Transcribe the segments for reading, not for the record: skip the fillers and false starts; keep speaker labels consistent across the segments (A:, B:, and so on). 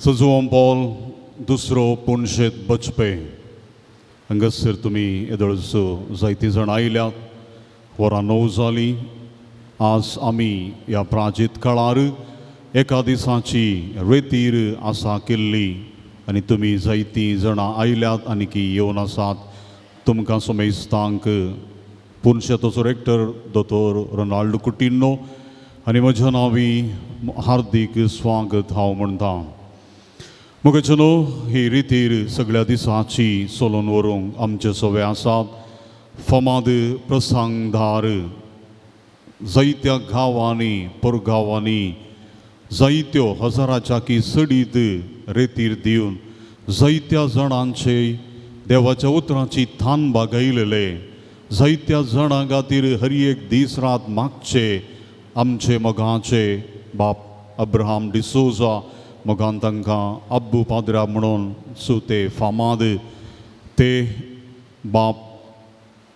A: सजोवम Paul दुसरो पुणशेत बचपे हांगासर तुमी येदळसो जायतीं जाण आयल्यात वरां 9 जालीं. आज आमी ह्या प्राजीत काळार एका दिसाची रेतीर आसा केल्ली आनी तुमी जायतीं जाणां आयल्यात आनी की येवन आसात. तुमकां सोमेस्तांक पुणशेताचो रेक्टर दोतोर रोनाल्डो कुटिन्नो आनी म्हज्या नांवी हार्दिक स्वागत हांव म्हणटां. मुखेचनो ही रितीर सगळ्या दिसाची सोलून व्हरूंक आमचे सवे आसात. फामाद प्रसंगदार जायत्या गांवांनी परगांवांनी जायत्यो हजाराच्या की सडीत रेतीर दिवन जायत्या जाणांचे देवाच्या उतरांची थान बागयलेले, जायत्या जाणां खातीर हर एक दीस रात मागचे आमचे मोगाचे बाप अब्राहम डिसोजा मोगान तांकां अब्बू पाद्रा म्हणून सुते फामाद ते बाप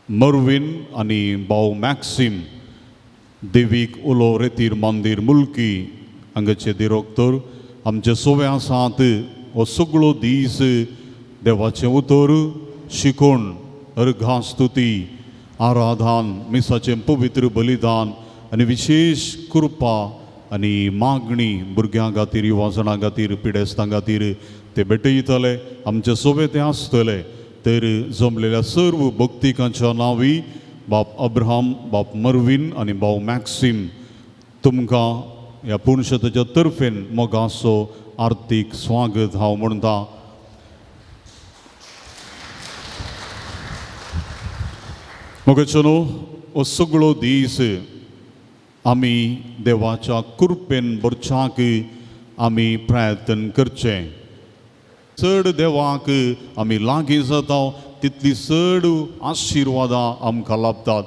A: मर्विन आनी भाऊ मॅक्सिम देवीक उलो रेतीर मंदिर मुल्की हांगाचे दिरोक्तर आमचे सोवे आसात. हो सगळो दीस देवाचें उतर शिकोवन अर्घा स्तुती आराधन मिसाचें पवित्र बलिदान आनी विशेष कृपा आनी मागणी भुरग्यां खातीर युवा जाणां खातीर पिडेस्तां खातीर ते भेटयतले. आमचे सोबे ते आसतले. तर जमलेल्या सर्व भक्तिकांच्या नांवी बाप अब्राहम, बाप मर्विन आनी भाऊ मॅक्सिम तुमकां ह्या पुणशेताच्या तर्फेन मोगाचो आर्थीक स्वागत हांव म्हणटां. मोगाचनो हो सगळो दीस आमी देवाच्या कृपेन भरच्याक आमी प्रयत्न करचे. चड देवाक आमी लागीं जाता तितली चड आशिर्वादां आमकां लाभतात.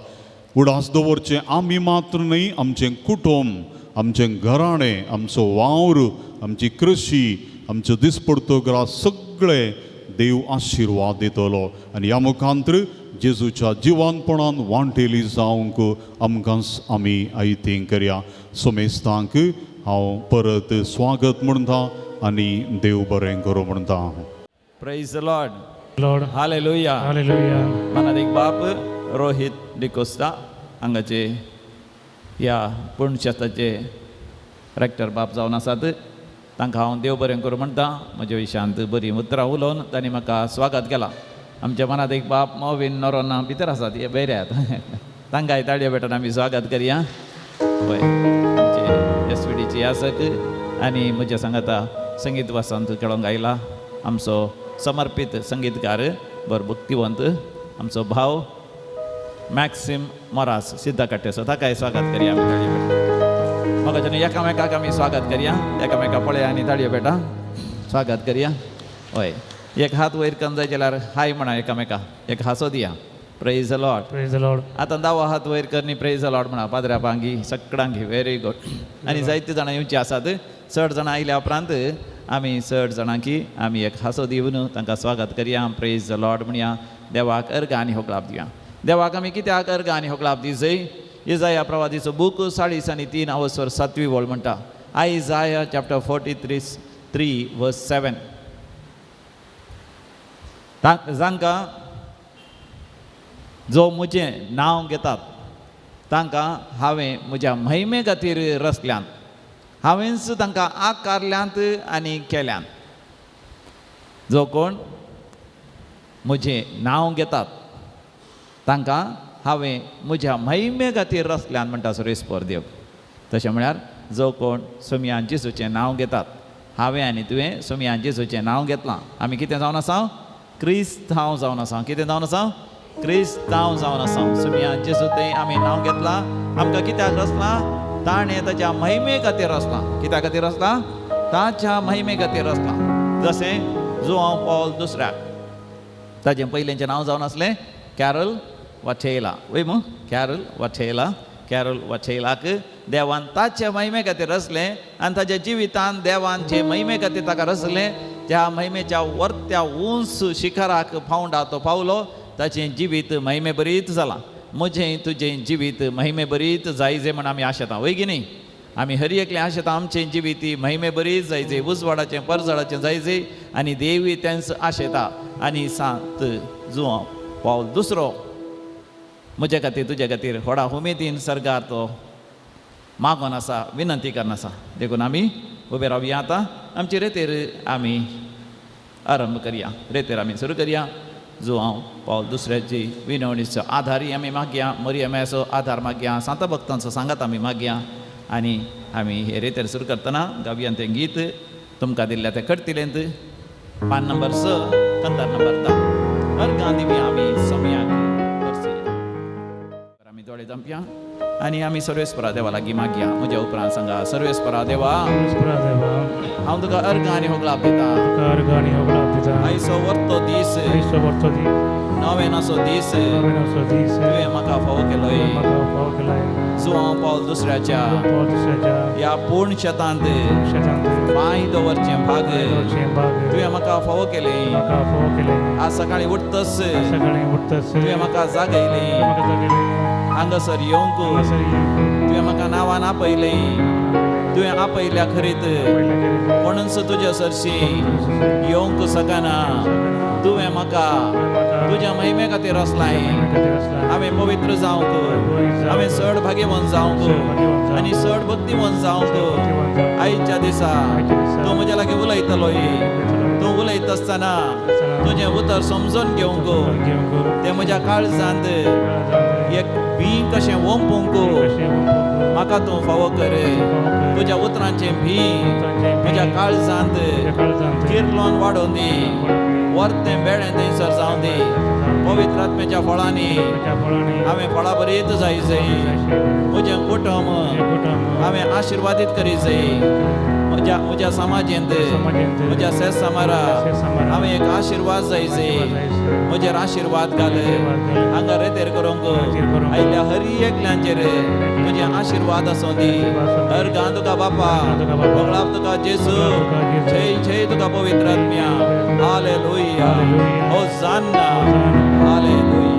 A: उडास दवरचें आमी मात्र न्ही, आमचें कुटुंब, आमचें घराणें, आमचो वावर, आमची कृशी, आमचो दिसपडतो सगळे देव आशिर्वाद दितलो. आनी ह्या मुखांतर जेजूच्या जिवंतपणान वांटेली जावंक आमकां आमी आयतीं करया. सोमेस्तांक हांव परत स्वागत म्हणटा आनी देव बरें करूं म्हणटा.
B: Praise the Lord.
C: लॉर्ड
B: हालेलुया.
C: हालेलुया.
B: मनात एक बाप रोहित डिकोस्टा हांगाचे ह्या पुणशेताचे रेक्टर बाप जावन आसात. तांकां हांव देव बरें करूं म्हणटा. म्हज्या विशयांत बरी उतरां उलोवन तांणी म्हाका स्वागत केलां. आमच्या मनात एक बाप मोविन नोरोना भितर आसात, हे बेऱ्यात तांकांय ताळयो भेटून आमी स्वागत करया. पळय आमचे एसपीडीची यासक आनी म्हज्या सांगाता संगीत वासंत खेळोंक आयला आमचो समर्पीत संगीतकार बर भक्तिवंत आमचो भाव मॅक्सिम मोरास सिद्धा काट्टेसो, ताकाय स्वागत करया आमी ताळयो भेटून. म्हाका एकामेकाक आमी स्वागत करया. एकामेका पळया आनी ताळयो भेटा स्वागत करया. हय, एक हात वयर करून जाय जाल्यार हाय म्हणा एकामेका, एक हांसो दिया. Praise the Lord.
C: Praise the Lord.
B: आतां दावो हात वयर कर न्ही, प्रेज द लॉर्ड म्हणा. पाद्र्या पांगी सगळ्यांक व्हेरी गुड. आनी जायते जाणां येवचे आसात. चड जाणां आयल्या उपरांत आमी चड जाणांकी आमी एक हांसो दिवन तांकां स्वागत करया. प्रेज द लॉर्ड म्हणया. देवाक अर्घ आनी होकळाप दिवया. देवाक आमी कित्याक अर्घ आनी होकळाप दिवचें? इजाया प्रवादीचो बूक 40:3 अवसर 7वी वळ म्हणटा. आयजाया चॅप्टर 43 वर्स 7. जांकां जो म्हजें नांव घेतात तांकां हांवें म्हज्या महिमे खातीर रचल्यांत, हांवेंच तांकां आकारल्यांत आनी केल्यांत. जो कोण म्हजें नांव घेतात तांकां हांवें म्हज्या महिमे खातीर रचल्यांत म्हणटा सुरेस्पर देव. तशें म्हळ्यार जो कोण सोमयान जेजूचें नांव घेतात, हांवें आनी तुवें सोमयान जेजूचें नांव घेतलां. आमी कितें जावन आसा? क्रिस्तांव जावन आसा. कितें जावन आसा? क्रिस्तांव जावन आसा. सोमयान जेजूचें आमी नांव घेतलां. आमकां कित्याक रचलां? ताणें ताच्या महिमे खातीर रचलां. कित्या खातीर रचलां? ताच्या महिमे खातीर रचलां. जशें जुआंव पॉल दुसऱ्याक ताचें पयलेंचें नांव जावन आसलें कॅरल वाचेला. वय मू कॅरल वाचेला. कॅरल वाचेलाक देवान ताचे महिमे खातीर रचलें आनी ताच्या जिवितान देवान जे महिमे खातीर ताका रचलें त्या महिमेच्या वर्त्या उंच शिखराक पावंडा तो पावलो. ताचें जिवीत महिमे बरीत जालां. म्हजें तुजें जिवीत महिमे बरीत जायजें म्हण आमी आशेता. वय की न्ही? आमी हर एकले आशेता आमचें जिवीती महिमे बरीच जायचे उजवाडाचें परजळाचें जायचे आनी देवी तेंच आशेता आनी 7 जुवां पावल दुसरो म्हजे खातीर तुजे खातीर व्हडा उमेदीन सरकार तो मागोन आसा विनंती करन आसा देखून आमी उबे रावया आतां आमचे रेतेर आमी आरंभ करया रेतेर आमी सुरू करया जुवांव पावल दुसऱ्याची विनवणीचो आधारय आमी मागया मरियमाचो आधार मागया सांत भक्तांचो सांगात आमी मागया आनी आमी हे रेतेर सुरू करतना गावयान तें गीत तुमकां दिल्ल्या तें करतिलेंत पान नंबर 6 कंदार नंबर 10 अर्गां दिवया आमी सोम्याक आमी दोळे जंपया आनी आमी सर्वेस्परा देवा लागीं मागया म्हज्या उपरांत सांगा सर्वेस्परा देवा हांव तुका अर्गां आनी होगलाप दिता आयचो वर्तो दीस नवेनाचो दीस तुवें म्हाका फावो केलोय जुवांव पावल दुसऱ्याच्या ह्या पूर्ण शेतांत पांय दवरचें भाग तुवें म्हाका फावो केलें आज सकाळीं उठतस तुवें म्हाका जागयलें हांगासर येवंक तुवें म्हाका नांवान आपयलें तुवें आपयल्या खरीत म्हणूनच तुज्या सरशी येवंक सकना तुवें म्हाका तुज्या महिमे खातीर असलाय हांवें पवित्र जावंक हांवें चड भाग्यवान जावंक आनी चड भक्तिवान जावंक आयच्या दिसा तूं म्हज्या लागीं उलयतलोय तूं उलयत आसतना तुजें उतर समजून घेवंक तें म्हज्या काळजांत एक भी कशें ओंपूंक म्हाका तूं फावो कर तुज्या उतरांचें भी म्हज्या काळजांत किर्लोन वाडोवन दी वर्तें बेडें थंयसर जावं दी पवित्र आत्म्याच्या फळांनी हांवें फळां बरीत जायचय म्हजें कुटुंब हांवें आशिर्वादीत करीचय म्हज्या समाजेंत म्हज्या शेत समारा हांवें एक आशिर्वाद जायचय म्हजेर आशिर्वाद घाल हांगा रेतेर करूंक आयल्या हर एकल्यांचेर म्हजे आशिर्वाद आसूं दी अर्गां तुका बापा वगळाप तुका जेजू जय जय तुका पवित्र आत्म्या हालेलुया होसाना हालेलुया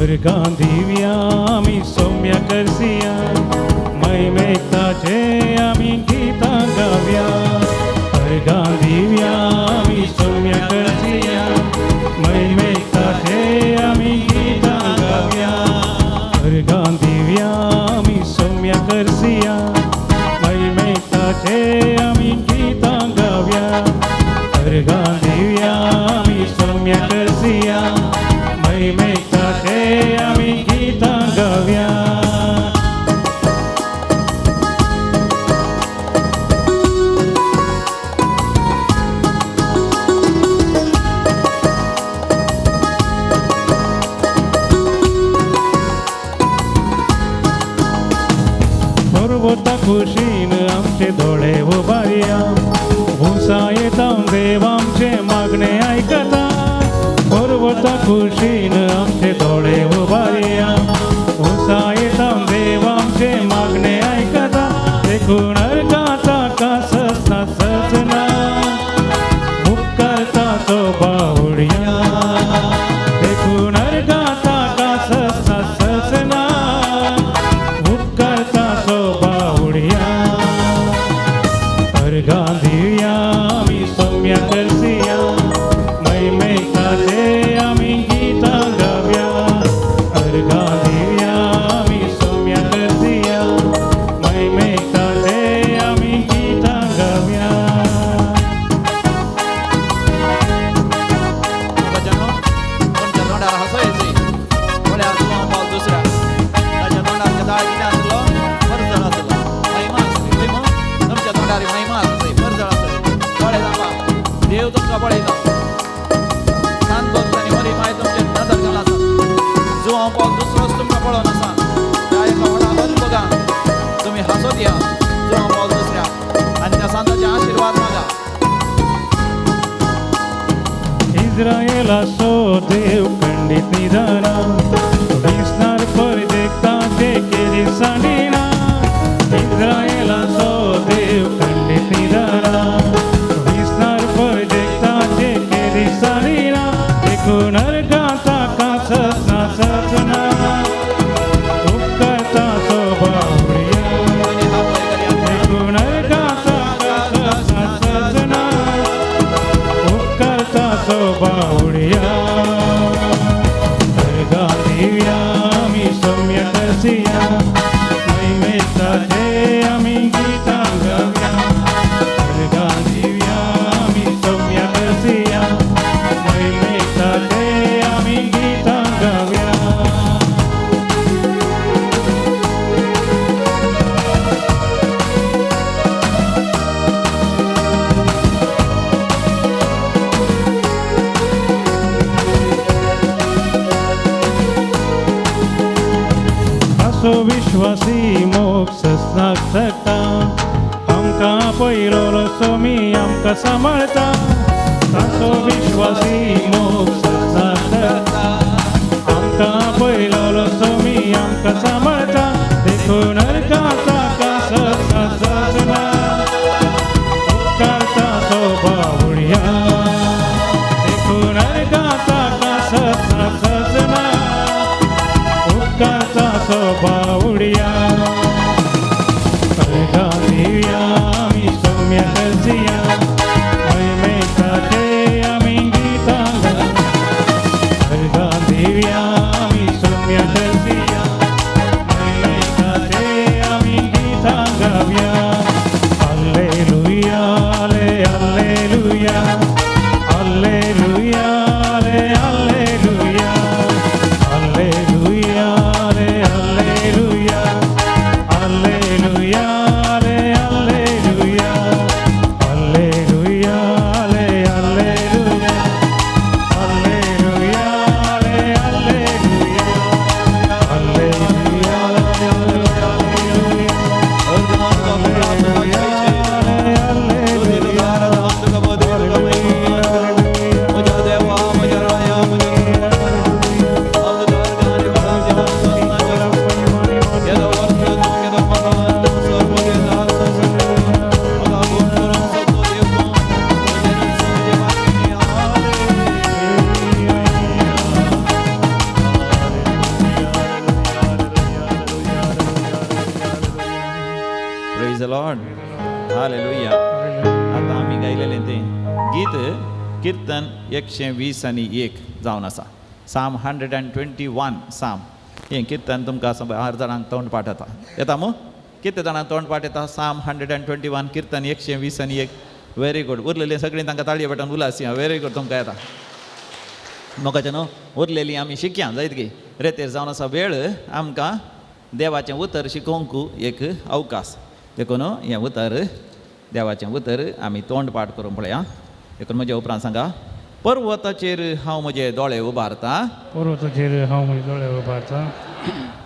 C: अर्गां दिवया आमी सौम्या करसिया मैमेताचे आमी गितां गावया अर्गां दिवया आमी सौम्या करसिया मैमेताचे आमी गितां गावया अर्गां दिवया आमी सौम्या करसिया मैमेताचे आमी गितां गावया अर्गां दिवया आमी सौम्या करसिया मैमेताचे आमी गितां गावया पर्वता खुशीन आमचे दोळे उबारया उंचा येता देव आमचे मागणे आयकता पर्वता खुशीन आमचे दोळे उबारया उंचा येता देव आमचे मागणे आयकता देखून अर्गां ताका सजना उपकार ताचो बावडया देखून अर्गां ताका सजना उपकार ताचो बावडया अर्गां दिवया आमी सौम्या करसिया मैमेताचे आमी गितां गावया अर्गां दिवया आमी सौम्या करसिया मैमेताचे आमी गितां गावया
B: तुमच्या तोंडार हसो येतय थोड्या जुवांव पावल दुसऱ्या ताच्या तोंडार गदाळ कितें आसलो परजळ आसलो महिमा आसली मग तुमच्या तोंडार महिमा आसली परजळ आसली थोडे जावपा देव तुमकां पळयता सांत भक्तांनी मरी माय तुमचे नदर घाल आसा जुवांव पावल दुसरोच तुमकां पळोवन आसा त्या एका व्हडा बघा तुम्ही हसत या जुवांव पावल दुसऱ्या आनी त्या सांताचे आशिर्वाद मागा
C: इस्रायेलाचो देव खंडीत निदाना दिसणार परदेताचे केली सांडिना इस्रायेलाचो देव खंडीत निदाना तासो विश्वासी मोक्ष साक्षता आमकां पयलो सोमी आमकां सांबाळता तासो विश्वासी मोक्ष साक्षता आमकां पयलो सोमी आमकां सांबाळता देखून नरकाचा कास सासना उपकारता तो बावळिया देखून नरकाचा कास सासना उपकारता तो बावळिया अलगा देवया आमी सौम्य करसिया महिमेसाठी आमी गीतां अलगा देवया आमी सौम्य करसिया महिमेसाठी आमी गीतां गावया हालेलुया हालेलुया हालेलुया हालेलुया हालेलुया हालेलुया हालेलुया हालेलुया हालेलुया हालेलुया
B: प्रेज द लॉर्ड हालेलुया. आता आम्ही गायलेले ते गीत कीर्तन 120 जावन आसा. साम 121 साम हें कीर्तन तुमकां 8 जाणांक तोंड पाठ येता मू कितले जाणांक तोंड पाठ येता. साम 121 कीर्तन 120 व्हेरी गुड. उरलेली सगळीं तांकां ताळयो पेटोवन उलासी. व्हेरी गुड तुमकां येता. मोगाचें न्हू उरलेली आमी शिकया जायत गे रेतेर जावन आसा वेळ आमकां देवाचें उतर शिकोवंक एक अवकाश देखून हें उतर देवाचें उतर आमी तोंड पाठ करून पळया. देखून म्हज्या उपरांत सांगा. पर्वताचेर हांव म्हजे दोळे उबारता
C: पर्वताचेर हांव म्हजे दोळे उबारता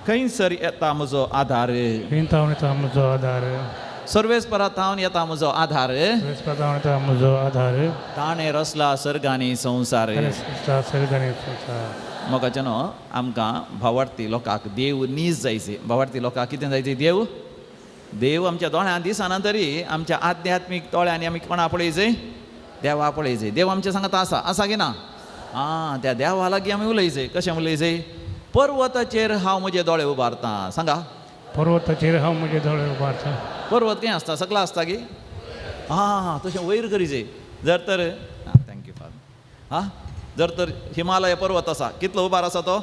B: खंयसर येता म्हजो आधार
C: हिंतावन येता म्हजो आधार
B: सर्वेस्परांतावन येता म्हजो आधार
C: वेस्पतावन येता म्हजो आधार
B: ताणें रचला सर्ग आनी संवसार.
C: सर्गणी
B: मोगाचें न्हू आमकां भावार्थी लोकांक देव नीज जायचे. भावार्थी लोकांक कितें जायचे देव देव आमच्या दोळ्यां दिसना तरी आमच्या आध्यात्मीक दोळ्यांनी आमी कोणा पळयचें देवा पळयचें. देव आमच्या सांगात आसा की ना. त्या देवा लागीं आमी उलयचें. कशें उलयचें. पर्वताचेर हांव म्हजे दोळे उबारता. सांगा.
C: पर्वताचेर हांव म्हजे दोळे उबारता.
B: पर्वत खंय आसता सकला आसता की तशें वयर करीचें. जर तर थँक्यू फादर. जर तर हिमालय पर्वत आसा कितलो उबार आसा तो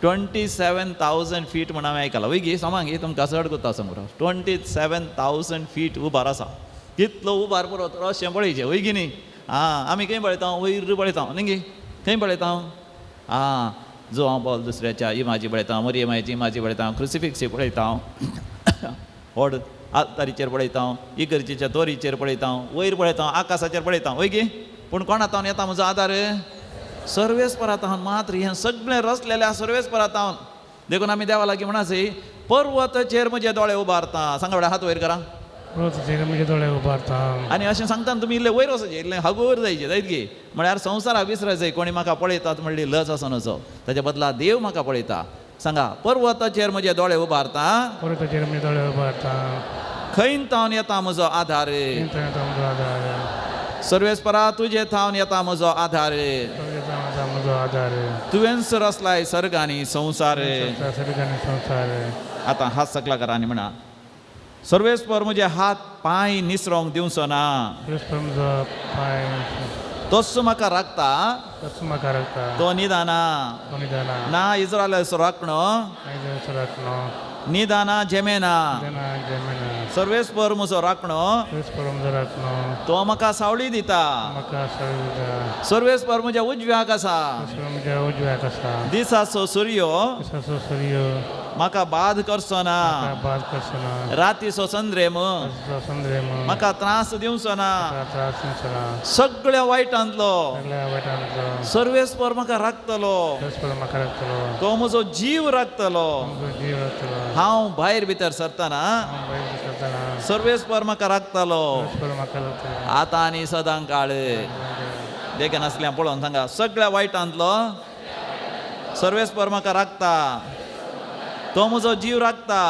B: 27,000 फीट म्हण हांवें आयकलां. वयगी सोमांगी तुमकां चड कोत्ता समोर 27,000 फीट उबार आसा. कितलो उबार पर्वत अशें पळयचें वयगी न्ही. आमी खंय पळयता वयर पळयता न्ही खंय पळयता. जो हांव बोल दुसऱ्याच्या इमाजी पळयता मरियमाची इमाजी पळयता क्रुसिफिक्सी पळयता व्हड आतारीचेर पळयता इगर्जेच्या तोरीचेर पळयता वयर पळयता आकाशाचेर पळयता वयगी. पूण कोणातावन येता म्हजो आदार सर्वेस्परांतावन. मात्र हें सगळें रचलेल्या सर्वेस्परांतावन. देखून आमी देवा लागीं म्हणासी पर्वताचेर म्हजे दोळे उबारता. सांगा बडा हात वयर करा.
C: पर्वताचेर म्हजे दोळे उबारता.
B: आनी अशें सांगता तुमी इल्लें वयर वचचें इल्लें हागोर जायचें जायत गे. म्हळ्यार संवसाराक विसरायचें कोणी म्हाका पळयतात म्हणली लज आसून वचो. ताच्या बदला देव म्हाका पळयता. सांगा. पर्वताचेर म्हजे दोळे उबारता.
C: पर्वताचेर म्हजे दोळे उबारता.
B: खंय तावन येता म्हजो आधार.
C: हिंतावन येता म्हजो आधार.
B: सर्वेस्परा तुजे थावन येता म्हजो आधार.
C: म्हजो आधार
B: तुवेंच रचलाय सर्ग आनी संवसार.
C: सर्गानी संवसार.
B: आतां हात सकला करा आनी म्हणा. सर्वेस्पर म्हजे हात पांय निसरोंक दिवचो ना.
C: म्हजो पांय
B: तोच म्हाका राखता.
C: तस म्हाका राखता.
B: तो निदाना
C: तो निदाना.
B: ना इस्रायलाचो राखणो
C: राखणो.
B: निदाना जेमेना.
C: जेमेना.
B: सर्वेस्पर म्हजो राखणो.
C: म्हजो राखणो.
B: तो म्हाका सावळी दिता.
C: म्हाका सावळी दिता.
B: सर्वेस्पर म्हज्या उजव्याक आसा.
C: म्हज्या उजव्याक आसा.
B: दिसाचो सूर्य
C: दिसाचो सूर्य
B: म्हाका बाद करचो ना
C: बाद करचो ना
B: रातीचो संद्रेम
C: संद्रेम
B: म्हाका त्रास दिवचो ना
C: त्रास ना
B: सगळ्या वायटांतलो
C: सगळ्या वायटांतलो
B: सर्वेस्पर म्हाका राखतलो
C: म्हाका राखतलो
B: तो म्हजो जीव राखतलो
C: जीव राखतलो
B: हांव भायर भितर सरतना सर्वेस्पर म्हाका राखतलो
C: म्हाका राखतलो
B: आतां आनी सदां काळ देखीन आसल्यार पळोवन सांगा सगळ्या वायटांतलो सर्वेस्पर म्हाका राखता तो म्हजो जीव राखता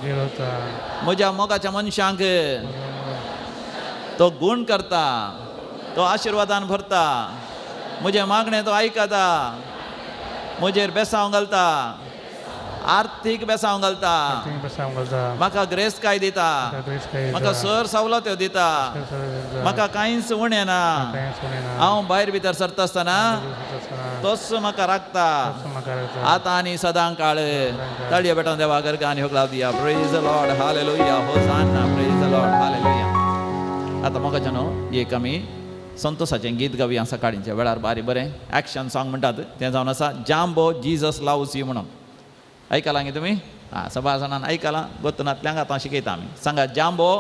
C: जीव राखता
B: म्हज्या मोगाच्या मनशांक तो गूण करता तो आशिर्वादान भरता म्हजें मागणें तो आयकता म्हजेर बेसांव घालता आर्थीक बेसांव घालता म्हाका ग्रेस काय दिता म्हाका सर सवलत्यो दिता म्हाका कांयच उणें ना हांव भायर भितर सरता आसतना तोच म्हाका राखता आतां आनी सदां काळ ताळयो पेटोवन देवा गर्ग आनी होगलाव दिया प्रेज द लॉर्ड हालेलुया होसाना प्रेज द लॉर्ड हालेलुया आतां मोगाच्या न्हू एक आमी संतोषाचें गीत गावया सकाळींच्या वेळार बारी बरें एक्शन सॉंग म्हणटात तें जावन आसा जांबो जिजस लव्स यू म्हणून आयकलां गे तुमी सभा जाणांन आयकलां गोतनांतल्यांक आतां शिकयता आमी सांगा जांबो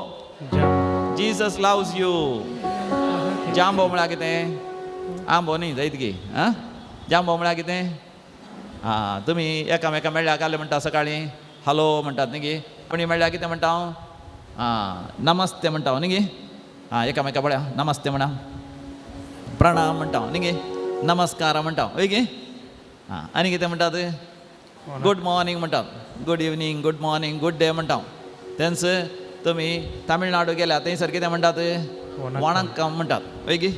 B: जिजस लव्स यू जांबो म्हळ्यार कितें आंबो न्ही जायत गे जांबो म्हळ्यार कितें तुमी एकामेका मेळ्ळ्या काले म्हणटा सकाळीं हॅलो म्हणटात न्ही गे कोणी मेळ्ळ्या कितें म्हणटा हांव नमस्ते म्हणटा न्ही गे एकामेका पळया नमस्ते म्हणा प्रणाम म्हणटा न्ही गे नमस्कार म्हणटा हय गे आनी कितें म्हणटात गुड मॉर्निंग म्हणटात good evening good morning good day म्हणटा तेन्स तुमी तामिळनाडू गेल्या थंयसर कितें म्हणटात वणक्कम म्हणटात हय गे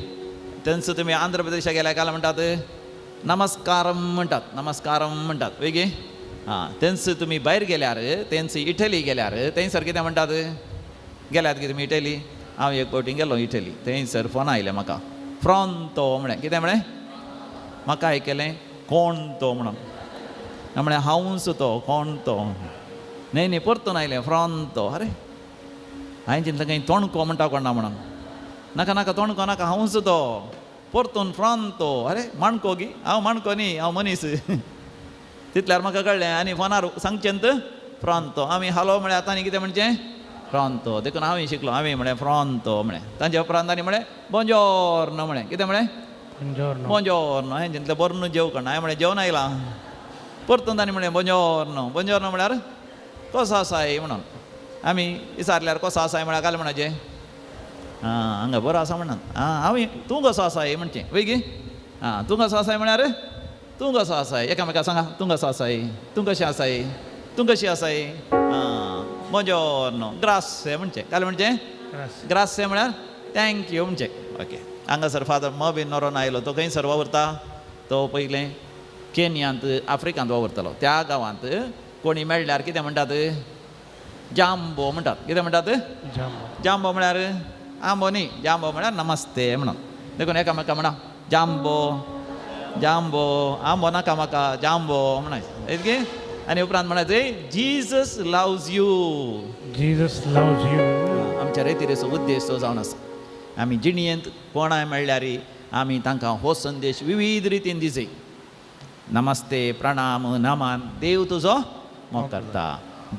B: तेन्स तुमी आंध्र प्रदेशाक गेल्या काय म्हणटात नमस्कारम म्हणटात हय गे तेन्स तुमी भायर गेल्यार तेन्स इटली गेल्यार थंयसर कितें म्हणटात गेल्यात की तुमी इटली हांव एक फावटी गेलो इटली थंयसर फोन आयले म्हाका फ्रॉन्तो म्हळें कितें म्हळें म्हाका आयकलें कोण तो म्हणून म्हळें हांवूच तो कोण तो न्ही परतून आयलें फ्रॉन्तो अरे हांवें चिंतलें खंय तोणको म्हणटा कोण ना म्हणून नाका नाका तोणको नाका हांवूच तो परतून फ्रॉन्तो अरे माणको गी हांव माणको न्ही हांव मनीस तितल्यार म्हाका कळ्ळें आनी फोनार सांगचेंत फ्रॉन्तो आमी हालो म्हळ्यार आतां आनी कितें म्हणचें फ्रॉन्तो देखून हांवें शिकलो हांवें म्हळें फ्रॉन्तो म्हळें तांचे उपरांत आनी म्हळें बोंजोर्नो म्हळें कितें म्हळें बोंजोर्नो हांवें चिंतलें बरो न्हू जेव करणा हांवें म्हळें जेवण आयलां परतून तांणी म्हळें बोंजोर्नो बोंजोर्नो म्हळ्यार कसो आसाय म्हणून आमी विचारल्यार कसो आसाय म्हळ्यार घाल म्हणाचें हांगा बरो आसा म्हणत हांवें तूं कसो आसाय म्हणचें वय गे तूं कसो आसाय म्हळ्यार तूं कसो आसाय एकामेकाक सांगा तूं कसो आसाय तूं कशें आसाय तूं कशी आसाय बोंजोर्नो ग्रासे म्हणचें घाल म्हणचें ग्रासे म्हळ्यार थँक्यू म्हणचें ओके हांगासर फादर बीन नोरोन आयलो तो खंयसर वावुरता तो पयलें केनियांत आफ्रिकांत वावुरतालो त्या गांवांत कोणी मेळ्ळ्यार कितें म्हणटात जांबो म्हणटात कितें म्हणटात जांबो म्हळ्यार आंबो न्ही जांबो म्हळ्यार नमस्ते म्हणून देखून एकामेका म्हणा जांबो जांबो आंबो नाका म्हाका जांबो म्हणायचें गे आनी उपरांत म्हणायचें Jesus loves you
C: Jesus loves you
B: आमच्या रेतीरेचो उद्देश तो जावन आसा आमी जिणयेंत कोणाय मेळ्ळ्यार आमी तांकां हो संदेश विविध रितीन दिसय नमस्ते प्रणाम नमन देव तुजो मोग करता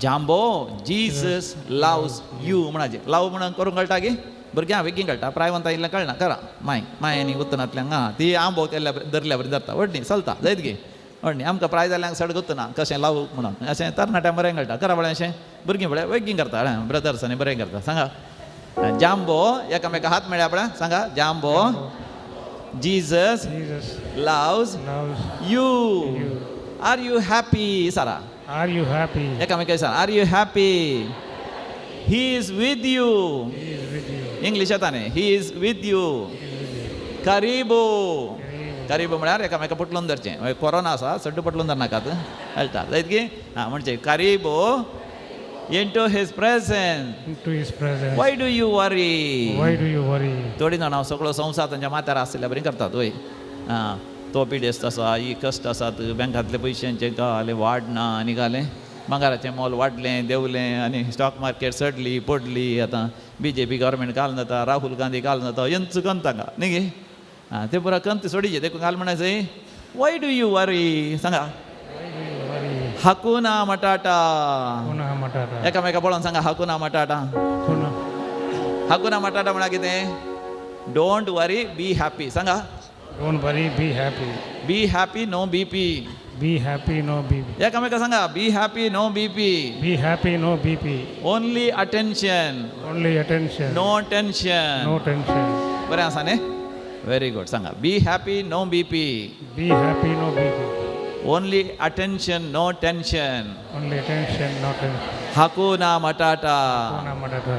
B: जांबो जिजस लव्स यू म्हणाचें लव म्हणून करूंक कळटा गे भुरग्यां बेगीन कळटा प्रायवंत आयिल्लें कळना करा माय आनी उत्तनांतल्यान ती आंबो केल्ल्या धरल्या बरी धरता व्हडली चलता जायत गे व्हडली आमकां प्राय जाल्ल्यांक सड गुत्तना कशें लव म्हणून अशें तरणाट्यां बरें कळटा करा बरें अशें भुरगीं बरें बेगीन करता ब्रदर्स आनी बरें करता सांगा जांबो एकामेका हात मेळ्या पळय सांगा जांबो Jesus loves you. Are you happy, Sarah?
C: Are you happy?
B: एकामेका सांग Are you happy? He is with you.
C: He is with you.
B: English येता न्ही He is with you. Karibu. Karibu म्हळ्यार एकामेका पटलून धरचें कोरोना आसा सड्ड पटलून धरनाकात कळटा जायत की म्हणचें Karibu into his presence.
C: Into his presence.
B: Why do you worry?
C: Why do you worry?
B: थोडी जाणां सगळो संवसार तांच्या माथ्यार आसलेल्या बरी करतात वय तो पिडेस्त आसा ही कश्ट आसात बँकांतले पयशांचे घाले वाडना आनी घाले भांगाराचें मोल वाडलें देंवलें आनी स्टॉक मार्केट सडली पडली आतां BJP गव्हर्मेंट घालून जाता राहुल गांधी घालून जाता यांच कंत तांकां न्ही गे ते पुरा कंत सोडिचे देखून घाल म्हणायचें वाय डू यू वरी सांगा हाकुना मटाटा.
C: पुन्हा मटाटा
B: एकामेका पळोवन सांगा हाकुना मटाटा.
C: पुन्हा
B: हाकुना मटाटा म्हळ्यार कितें? Don't worry be happy. सांगा.
C: Don't worry be happy.
B: Be happy no BP.
C: Be happy no BP.
B: एकामेका सांगा be happy no BP.
C: Be happy no BP.
B: Only attention
C: only attention.
B: No tension.
C: No tension.
B: बरें आसा न्ही? Very good. सांगा be happy no BP.
C: Be happy no BP.
B: Only attention no tension.
C: Only tension no tension.
B: हाकुना मटाटा.
C: पुन्हा मटाटा.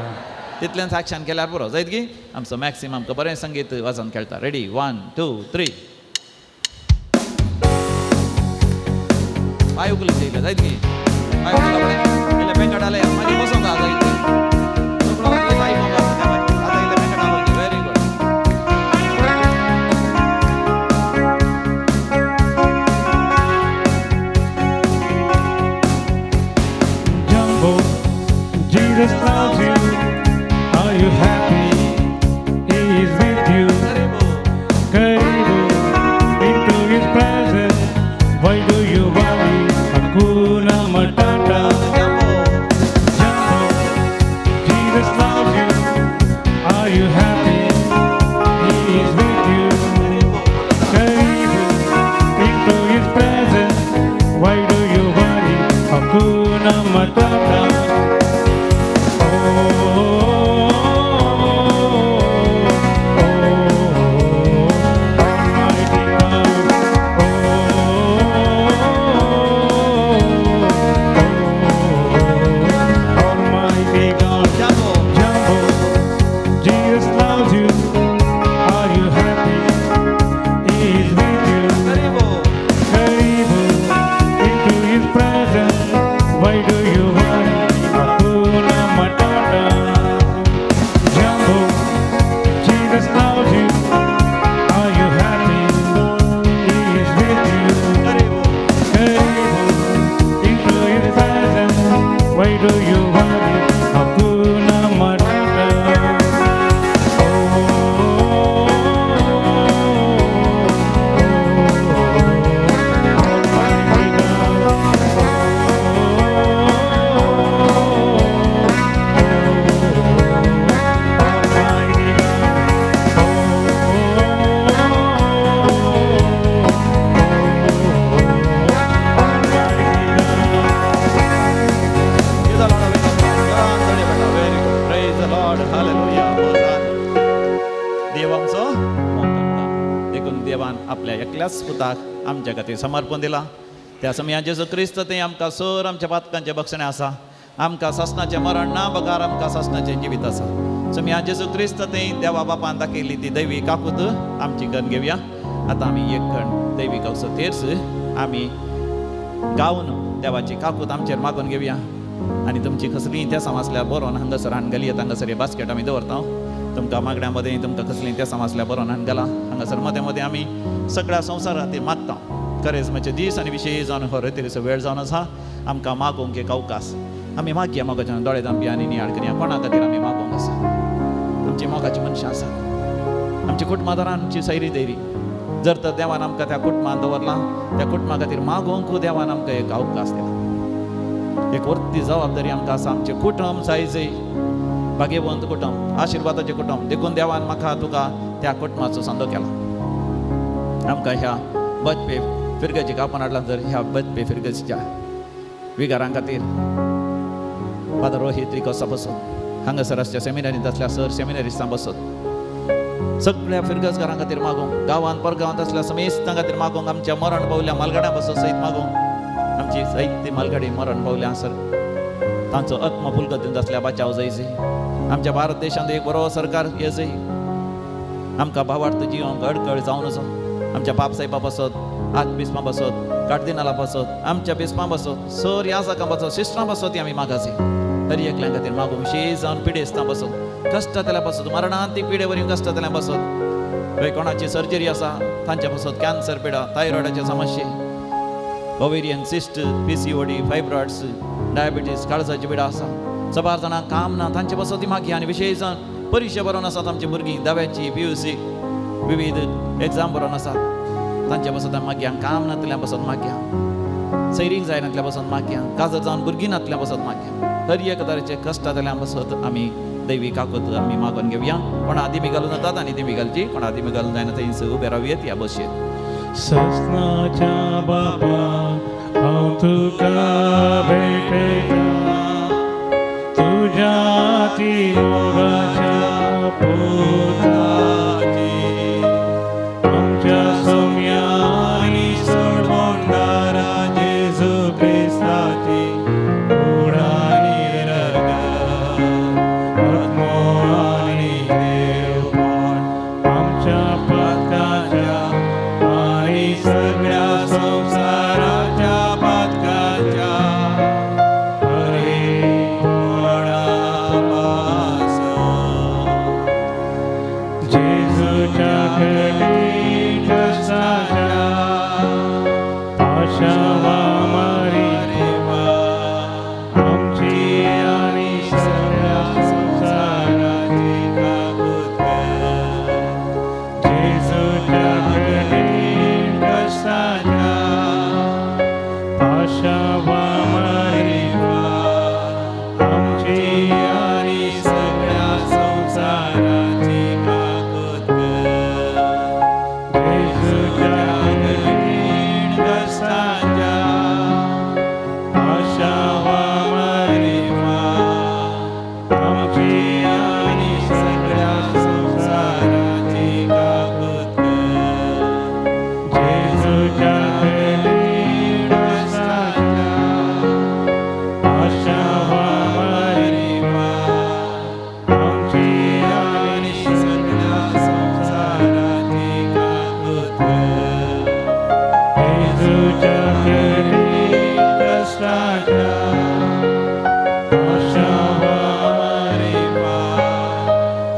B: तितल्यान साक्षान केल्यार पुरो जायत की आमचो मॅक्सिमम आमकां बरें संगीत वाजोवन खेळटा. रेडी 1 2 3. पांय उखलून येयले जायत की पांय उखलला बरें इल्ले पेंगड आले मागीर बसोंक जाय जायत की सगळो मागीर पांय मोगा आतां इल्ले पेंगड आलो very good.
C: Jumbo, Jesus loves you. Are you happy? He is with you. Karibu into His presence. Why do you worry? Hakuna Matata. Jumbo, Jesus loves you. Are you happy? He is with you. Karibu into His presence. Why do you worry? Hakuna Matata. Why do you worry? Hakuna Matata. Jumbo, Jesus loves you. Are you happy? He is with you. Karibu into His presence. Why do you worry? Hakuna Matata.
B: देखून देवान आपल्या एकल्याच पुताक आमच्या खातीर समर्पण दिला. त्या समयात जेजू क्रिस्त तें आमकां सर आमच्या पातकांचें भक्षणें आसा. आमकां ससनाचें मरण ना बगार आमकां ससनाचें जिवीत आसा. समयात जेजू क्रिस्त तें देवा बापान दाखयली ती दैवी काकूत आमची गण घेवया. आतां आमी एक खण दैवी कवसो तेर्स आमी गावन देवाची काकूत आमचेर मागून घेवया. आनी तुमची कसलीय तेसां आसल्यार बरोवन हांगासर हाडगली हांगासर हे बास्केट आमी दवरता. तुमकां मागण्या मदें तुमकां कसलीय तेसां आसल्यार बरोवन हाडगला. हांगासर मदें मदें आमी सगळ्या संवसारा खातीर मागता. करेजमाचे दीस आनी विशेश जावन हो रेतीचो वेळ जावन आसा. आमकां मागोवंक एक अवकाश. आमी मागया मोगाच्यान दोळे धांपया आनी नियाळ करया. कोणा खातीर आमी मागोवंक आसा? आमची मोगाची मनशां आसात. आमची कुटुंबादारां आमची सैरी दैरी. जर तर देवान आमकां त्या कुटुंबान दवरलां त्या कुटुंबा खातीर मागोवंक देवान आमकां एक अवकाश दिला. एक व्हडली जबाबदारी आमकां आसा. आमचें कुटुंब जायजय भाग्यवंत कुटुंब आशिर्वादाचें कुटुंब देखून देवान म्हाका तुका त्या कुटुंबाचो संदो केला. आमकां ह्या बचपे फिरगेची कापून हाडलां. जर ह्या बचपे फिरगेच्या विगारां खातीर फादर रोहीत रिकोसा बसत हांगासर आसच्या सेमिनारींत आसल्या सर सेमिनारिस्टां बसत सगळ्या फिरगजकारां खातीर मागोवंक. गांवांत परगांवांत आसल्या समेस्तां खातीर मागोवंक. आमच्या मरण पावल्या मालगाड्यां बसत सयत मागोवंक. आमची जायती मालगाडी मरण पावल्या सर तांचो आत्म फुलगतीन आसल्या बाचाव जायचे. आमच्या भारत देशांत एक बरो सरकार येजय. आमकां भावार्थ जिवंक अडखळ जावन नजो. आमच्या बापसाहेबा बसत आज बिस्मा बसत कार्दिनाला बसत आमच्या बिस्मा बसत सर ह्या जागा बसत सिस्टरां बसत ती आमी मागाची. तरी एकल्यां खातीर मागून विशेश जावन पिडेस्तां बसत कश्टातल्या बसत मरणांतीक पिडे वरी कश्टातल्या बसत. खंय कोणाची सर्जरी आसा तांच्या बसत कॅन्सर पिडा थायरॉयडाचे समस्ये ओवेरियन सिस्ट PCOD फायब्रॉइड्स डायबिटीज काळजाची पिडा आसा. सबार जाणांक काम ना तांचे बसत ती मागी. आनी विशेश जावन परिक्षा बरोवन आसात आमची भुरगीं दाव्याची PUC विविध एग्जाम बरोवन आसात तांचे बसत मागया. काम ना तल्या बसत मागया. सैरीक जायनातल्या पासून मागया, काजर जावन भुरगीं नातल्या पासून मागया, हर एक तरेचे कश्ट जाल्यार पासत आमी दैवी काकूत आमी मागून घेवया. कोणा आदी बी घालून येतात आनी ती बी घालची, कोणा आदी बी घालून जायना थंयच उबे रावयेत ह्या बसयेत.
C: सस्नाच्या बाबा हांव तुका भेटयता, तुझ्या ती मोगाच्या पोताची, आमच्या सौम्या आनी सोडवणदारा जेजू क्रिस्ताची उडानी रगत, आत्मो आनी देवपण आमच्या पातकाच्या आनी सगळ्या संवसाराच्या पातकाच्या जेजूच्या कठीण कष्टाच्या आशावा मारी आमची आणि सगळ्या संसाराची काकूत कर. जेजूच्या कठीण कष्टाच्या आशावा मारी आमची आणि सगळ्या संसाराची काकूत कर. जेजूच्या कठीण कष्टाच्या आशावा मारी आमची आणि सगळ्या संसाराची काकूत कर. जेजूच्या कठीण कष्टाच्या आशावा मारी आमची आणि सगळ्या संसाराची काकूत कर. जेजूच्या कठीण कष्टाच्या आशावा मारी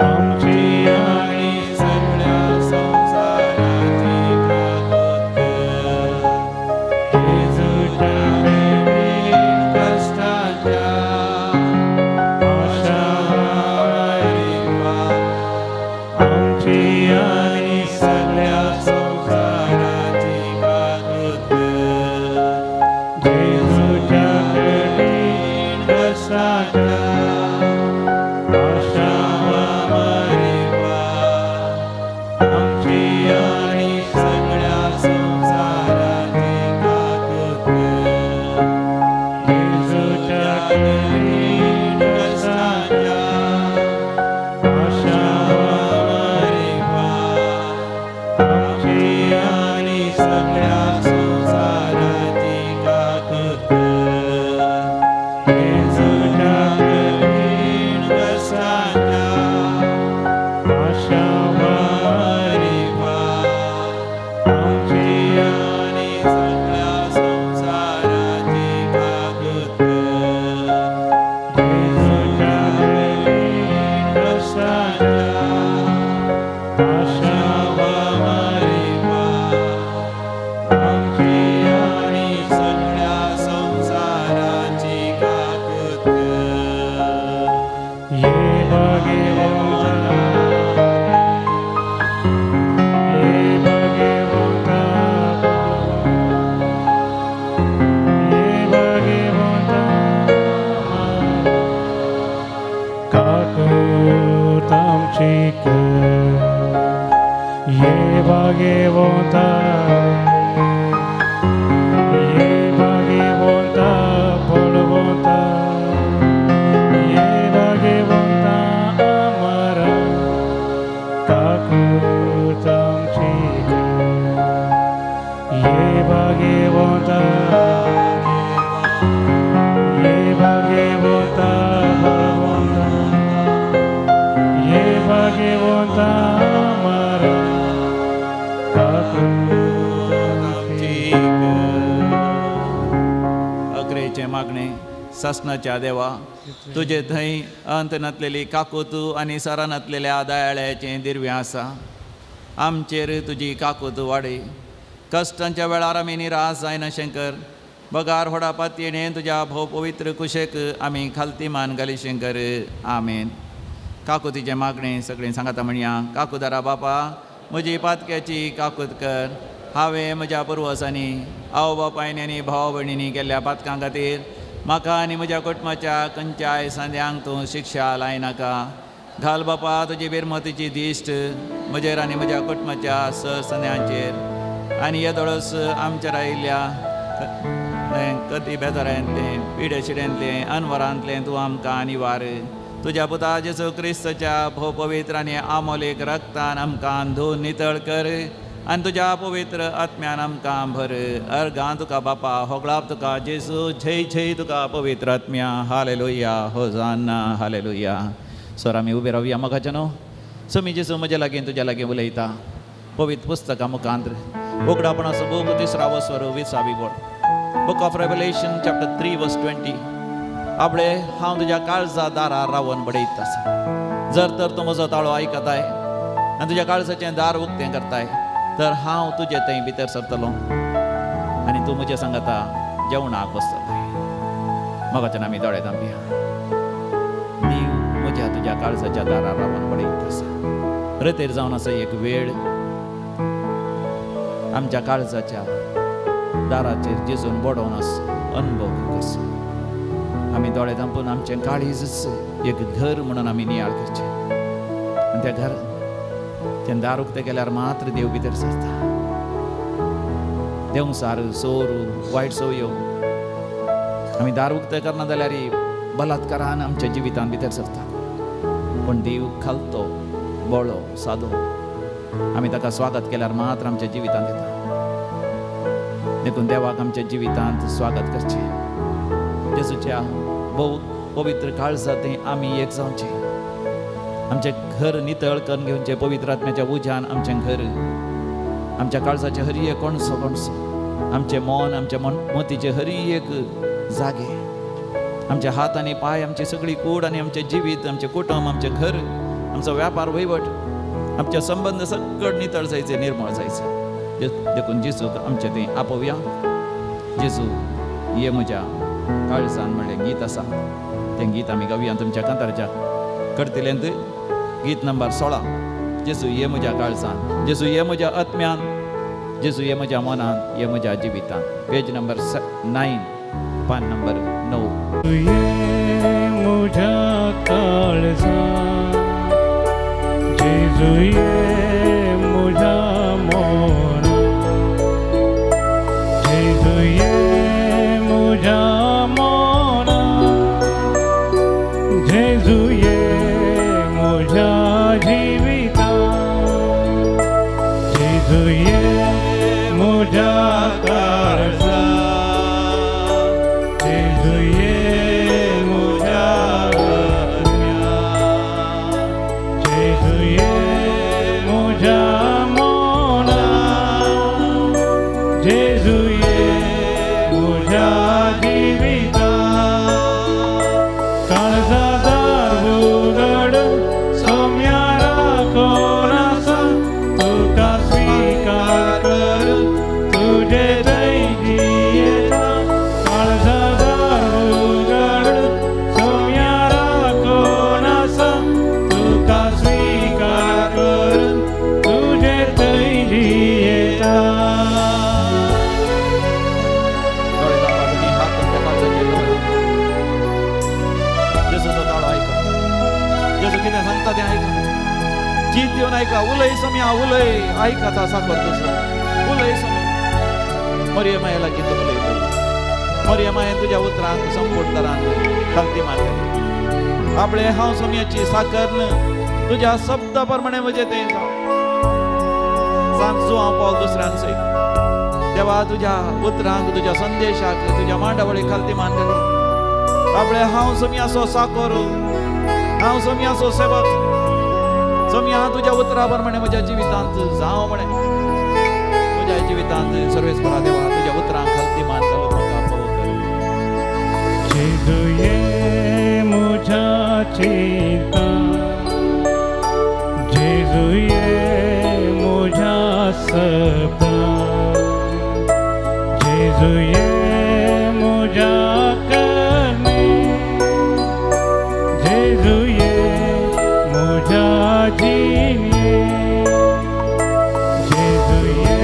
C: आमची आणि सगळ्या संसाराची काकूत कर. जेजूच्या कठीण कष्टाच्या आशावा मारी आमची आणि सगळ्या संसाराची काकूत कर. जेजूच्या कठीण कष्टाच्या आशावा मारी आमची आणि सगळ्या संसाराची काकूत कर. जेजूच्या कठीण कष्टाच्या आशावा मारी आमची आणि सगळ्या संसाराची काकूत कर. जेजूच्या कठीण कष्टाच्या आशावा मारी आमची आणि सगळ्या संसाराची काकूत कर. जेजूच्या कठीण कष्टाच्या आशावा मारी आमची आणि सगळ्या संसाराची काकूत कर. ये भाग्यवंता, ये भाग्यवंता, ये भाग्यवंता काकूत आमची कर. ये भाग्यवंता, ये भाग्यवंता बलवंता, ये भाग्यवंता आम्हारा काकूत आमची कर. ये भाग्यवंता, ये भाग्यवंता बलवंता, ये भाग्यवंता आम्हारा काकूत आमची कर.
B: अग्रेचे मागणे ससनाच्या देवा, तुजे थंय अंत नसलेली काकूत आनी सरा नसलेल्या दयाळ्याचें दिव्य आसा. आमचेर तुजी काकूत वाडय. कश्टांच्या वेळार आमी निराश जायना शंकर. बगार होडापात येणे तुज्या भोव पवित्र कुशेक आमी खालती मान घाली शंकर. आमेन. काकुतीचे मागणे सगळें सांगाता म्हणया. काकुदारा बापा, म्हजी पातक्याची काकूत कर. हांवें म्हज्या पुर्वजांनी आवय बापायनी आनी भाव भयणींनी केल्ल्या पातकां खातीर म्हाका आनी म्हज्या कुटुंबाच्या खंयच्याय सांद्यांक तूं शिक्षा लायनाका. घाल बापा तुजी बिरमतीची दिश्ट म्हजेर आनी म्हज्या कुटुंबाच्या संद्यांचेर आनी येदोळस आमचेर आयिल्ल्या कती बेजारांतलें पिडेशिडेंतलें अनवरांतलें तूं आमकां निवार. तुज्या पुता जेजू क्रिस्ताच्या भोव पवित्र आनी आमोलेक रक्तान आमकां धुवन नितळ कर आनी तुज्या पवित्र आत्म्यान आमकां भर. अर्गां तुका बापा होगळाप तुका जेजू जय जय तुका पवित्र आत्म्या. हालेलुया होजान्ना हालेलुया. सर आमी उबे रावया मोगाच्या न्हू. समी जेजू म्हज्या लागीं तुज्या लागीं उलयता पवित्र पुस्तका मुखांतर उगडापणाचो बूक 3रा वस्वर 20 बोर्ड book of Revelation chapter 3 verse 20. आपले हांव तुज्या काळजा दारार रावन बडयत आसा. जर तर तूं म्हजो ताळो आयकताय आनी तुज्या काळजाचें दार उक्तें करताय तर हांव तुजे थंय भितर सरतलों आनी तूं म्हज्या सांगाता जेवणाक बसतलो. मोगाच्या आमी दोळे धांपया. देव म्हज्या तुज्या काळजाच्या दारार रावन बडयत आसा. रतेर जावन आसा एक वेळ आमच्या काळजाच्या दाराचेर जेजून बोडोवन अनुभव करचो. आमी दोळे धांपून आमचें काळीज एक घर म्हणून आमी नियाळ करचें आनी त्या घर तें दार उक्तें केल्यार मात्र देव भितर सरता. देवसार सोरू वायट सवयो आमी दार उक्तें करना जाल्यार बलात्कारान आमच्या जिवितान भितर सरता. पूण देव खालतो बोळो सादो आमी ताका स्वागत केल्यार मात्र आमच्या जिवितांत येता. देखून देवाक आमच्या जिवितांत स्वागत करचें. जेजूच्या भोव पवित्र काळजांत आमी एक जावचें. आमचें घर नितळ करून घेवचें पवित्र आत्म्याच्या उज्यान. आमचें घर आमच्या काळजाचे हरी एक कोणसो आमचें मन आमच्या मतीचे हरी एक जागे आमचे हात आनी पाय आमची सगळी कूड आनी आमचें जिवीत आमचें कुटुंब आमचें घर आमचो व्यापार वैवट आमचे संबंध सगळं नितळ जायचे निर्मळ जायचे. देखून जेजूक आमचें तें आपोवया. जेजू ये म्हज्या काळजान म्हणलें गीत आसा तें गीत आमी गावया तुमच्या कांताराच्या करतलेंत. गीत नंबर 16. जेजू ये म्हज्या काळजान, जेजू ये म्हज्या आत्म्यान, जेजू ये म्हज्या मनान, ये म्हज्या जिवितान. पेज नंबर 9 पान नंबर 9.
C: ये मुझा काळजान, जेजू ये मुझा मोना, जेजू ये मुझा मोना, जेजू ये मुझा जीविता, जेजू ये मुझा काळजान, जेजू ये मुझा आत्म्यान, जेजू ये मुझा मोना, जेजू ये मुझा जीविता. काळजादार उघड सौम्या राखोनासा, तुका स्वीकार कर तुझे दैजी येता. काळजादार उघड सौम्या राखोनासा, तुका स्वीकार कर तुझे दैजी येता.
B: डोळे दाबा, तुम्ही हात तुमच्या काळजाचेर दवरा. जेजूचो ताळो ऐका. जेजू कितें सांगता तें ऐका. जीत दिवन ऐका. उलय सोम्या उलय. ऐका ता साकर तुजो. उलय सोम्या. मरियमाये लागीं तूं उलय. मरियमायेन तुज्या उतरांक संपूर्ण तरान खालती मारली. आपले हांव सोम्याची साकर तुज्या शब्दा प्रमाणे म्हजें तें जावं. सांगचो हांव पावल दुसऱ्यान सयत. देवा तुज्या उतरांक तुज्या संदेशाक तुज्या मांडावळी खालती मान घाली. आपले हांव सोम्याचो साकोर, हांव सोम्याचो सेवक. सोम्या तुज्या उतरा प्रमाणे म्हज्या जिवितांत जावं म्हणे. म्हज्या जिवितांत सर्वेस्परा देवा तुज्या उतरांक खालती मान घालून म्हाका फोव कर.
C: जेजू ये मुझा चिंता, जेजू ये मुझा सपना, जेजू ये मुझा करने, जेजू ये मुझा जीने, जेजू ये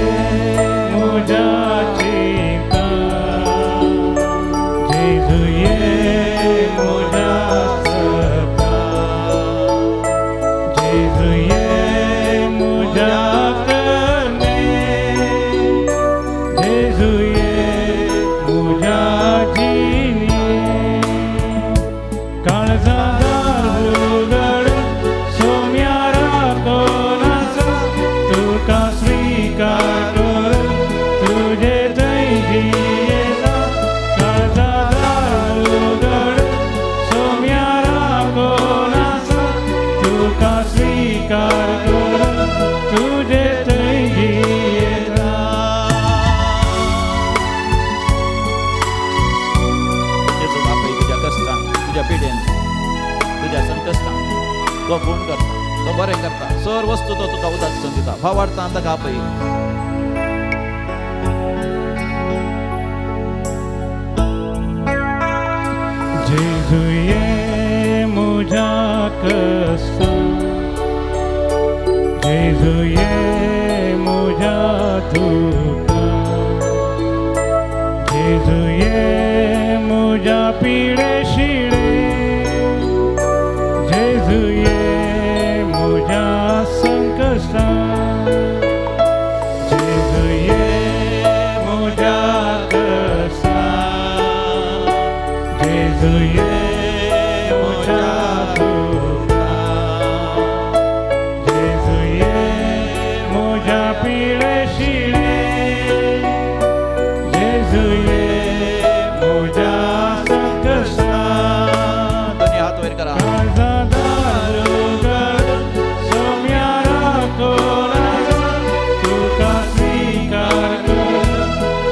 B: तुज्या पिडेन तुज्या संकश्टान तो गुण करता तो बरें करता सर वस्तू तो तुका उदासन दिता फावाडटा ताका आपय
C: जेजुये मुझा कसा जेजुये मुझा तुका जेजुये मुझा पिडे शिडे जेजुये मुझा संकष्टा जेजुये मुझा कसा जेजुये मुझा तुका जेजुये मुझा पिडे शिडे जेजुये मुझा संकष्टा
B: दोन्ही हात वयर करा
C: काळजादारोगड सोम्यारा कोणाचा तुका स्वीकार कर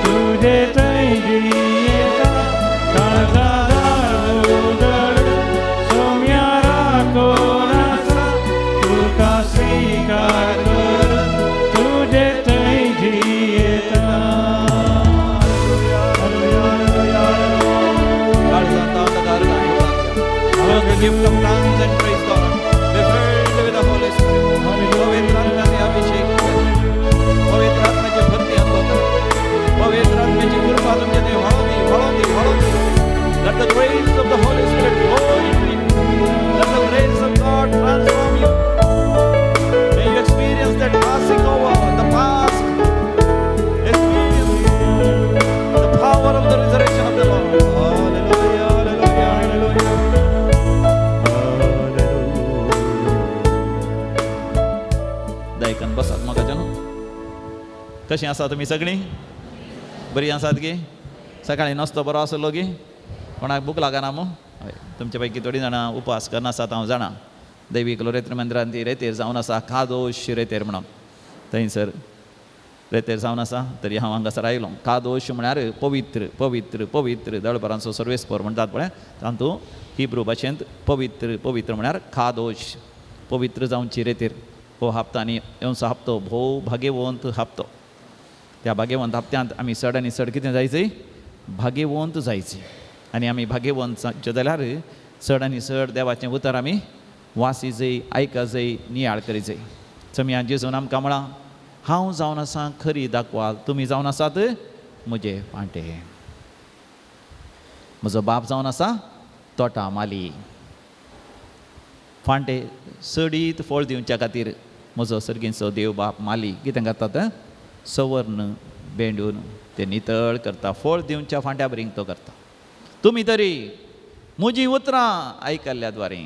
C: तुझे तैजी येता काळजादारोगड सोम्यारा कोणाचा तुका स्वीकार कर तुझे तैजी येता
B: Give them thanks and praise God. Be filled with the Holy Spirit. पवित्र आत्म्याचे अभिषेक करा. पवित्र आत्म्याची भक्ती अनुभव करा. पवित्र आत्म्याची कृपा तुमच्याकडे वाढवते. Let the grace of the Holy Spirit flow in you. Let the grace of God transform you. May you experience that passing over the past. Experience the power of the resurrection of the Lord. Hallelujah, hallelujah, hallelujah. दायकन बसात म्हाका जाणू कशीं आसा तुमी सगळीं बरीं आसात गे सकाळीं नास्तो बरो आसलो गे कोणाक भूक लागना मू हय तुमचे पैकी थोडीं जाणां उपास करना आसात हांव जाणा दैवीक रेत्र मंदिरांत ती रेतेर जावन आसा कादोश रेतेर म्हणून थंयसर रेतेर जावन आसा तरी हांव हांगासर आयलो कादोश म्हळ्यार पवित्र पवित्र पवित्र दळपरांचो सर्वेस्पर म्हणटात पळय तातूंत हिब्रू भाशेंत पवित्र पवित्र म्हळ्यार कादोश पवित्र जावची रेतेर हो हप्तानी येवचो हप्तो भोव भाग्यवंत हप्तो त्या भाग्यवंत हप्त्यांत आमी चड आनी चड कितें जायचें भाग्यवंत जायचें आनी आमी भाग्यवंत जावचे जाल्यार चड आनी चड देवाचें उतर आमी वासी जाय आयका जाय नियाळ करी जाय समियान जेजून आमकां म्हळां हांव जावन आसा खरी दाखवाल तुमी जावन आसात म्हजे पांटे म्हजो बाप जावन आसा तोटा माली फांटे सडीत फळ दिवच्या खातीर म्हजो सर्गीचो देव बाप माली कितें करतात सवर्ण भेंडून ते नितळ करता फळ दिवच्या फांट्या बरींक तो करता तुमी तरी म्हजीं उतरां आयकल्ल्या द्वारे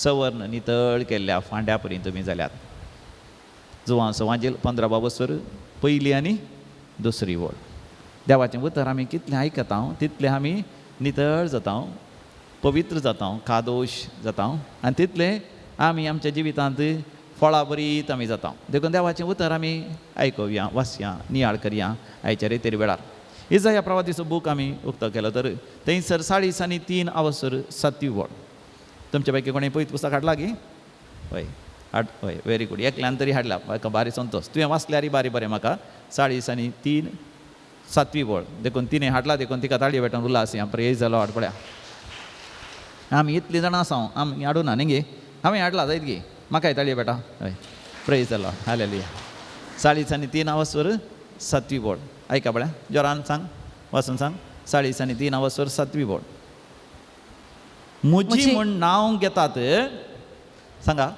B: सवर्ण नितळ केल्ल्या फांट्या पर्यंत तुमी जाल्यात जुवां सवांजेल 15 बसर पयली आनी दुसरी वळ देवाचें उतर आमी कितलें आयकता तितलें आमी नितळ जाता पवित्र जाता कादोश जाता आनी तितलें आमी आमच्या जिवितांत फळां बरीत आमी जाता देखून देवाचें उतर आमी आयकुया वाचया नियाळ करया आयच्या रेतेर वेळार इजाया प्रवादीचो बूक आमी उक्तो केलो तर थंयसर 40 आनी 3 अवसर 7वी वळ तुमचे पैकी कोणी पयत पुस्तक हाडला गी हय हय व्हेरी गुड एकल्यान तरी हाडला म्हाका बारी संतोश तुवें वाचल्यार बारी बरें म्हाका 40 आनी 3 7वी वळ देखून तिणें हाडला देखून तिका ताळयो भेटोन उल्हास या प्रेज जालो हाड पळया आमी इतलीं जाणां आसा आमी हाडूना न्ही गे हांवें हाडला जायत गे म्हाकाय ताळयो बेटा हय प्रेज जालो हालेलुया 40 आनी 3 अवसर 7वी वळ आयका पळया जोरान सांग वाचून सांग 40 आनी 3 अवसर 7वी वळ म्हजी म्हूण नांव घेतात सांगा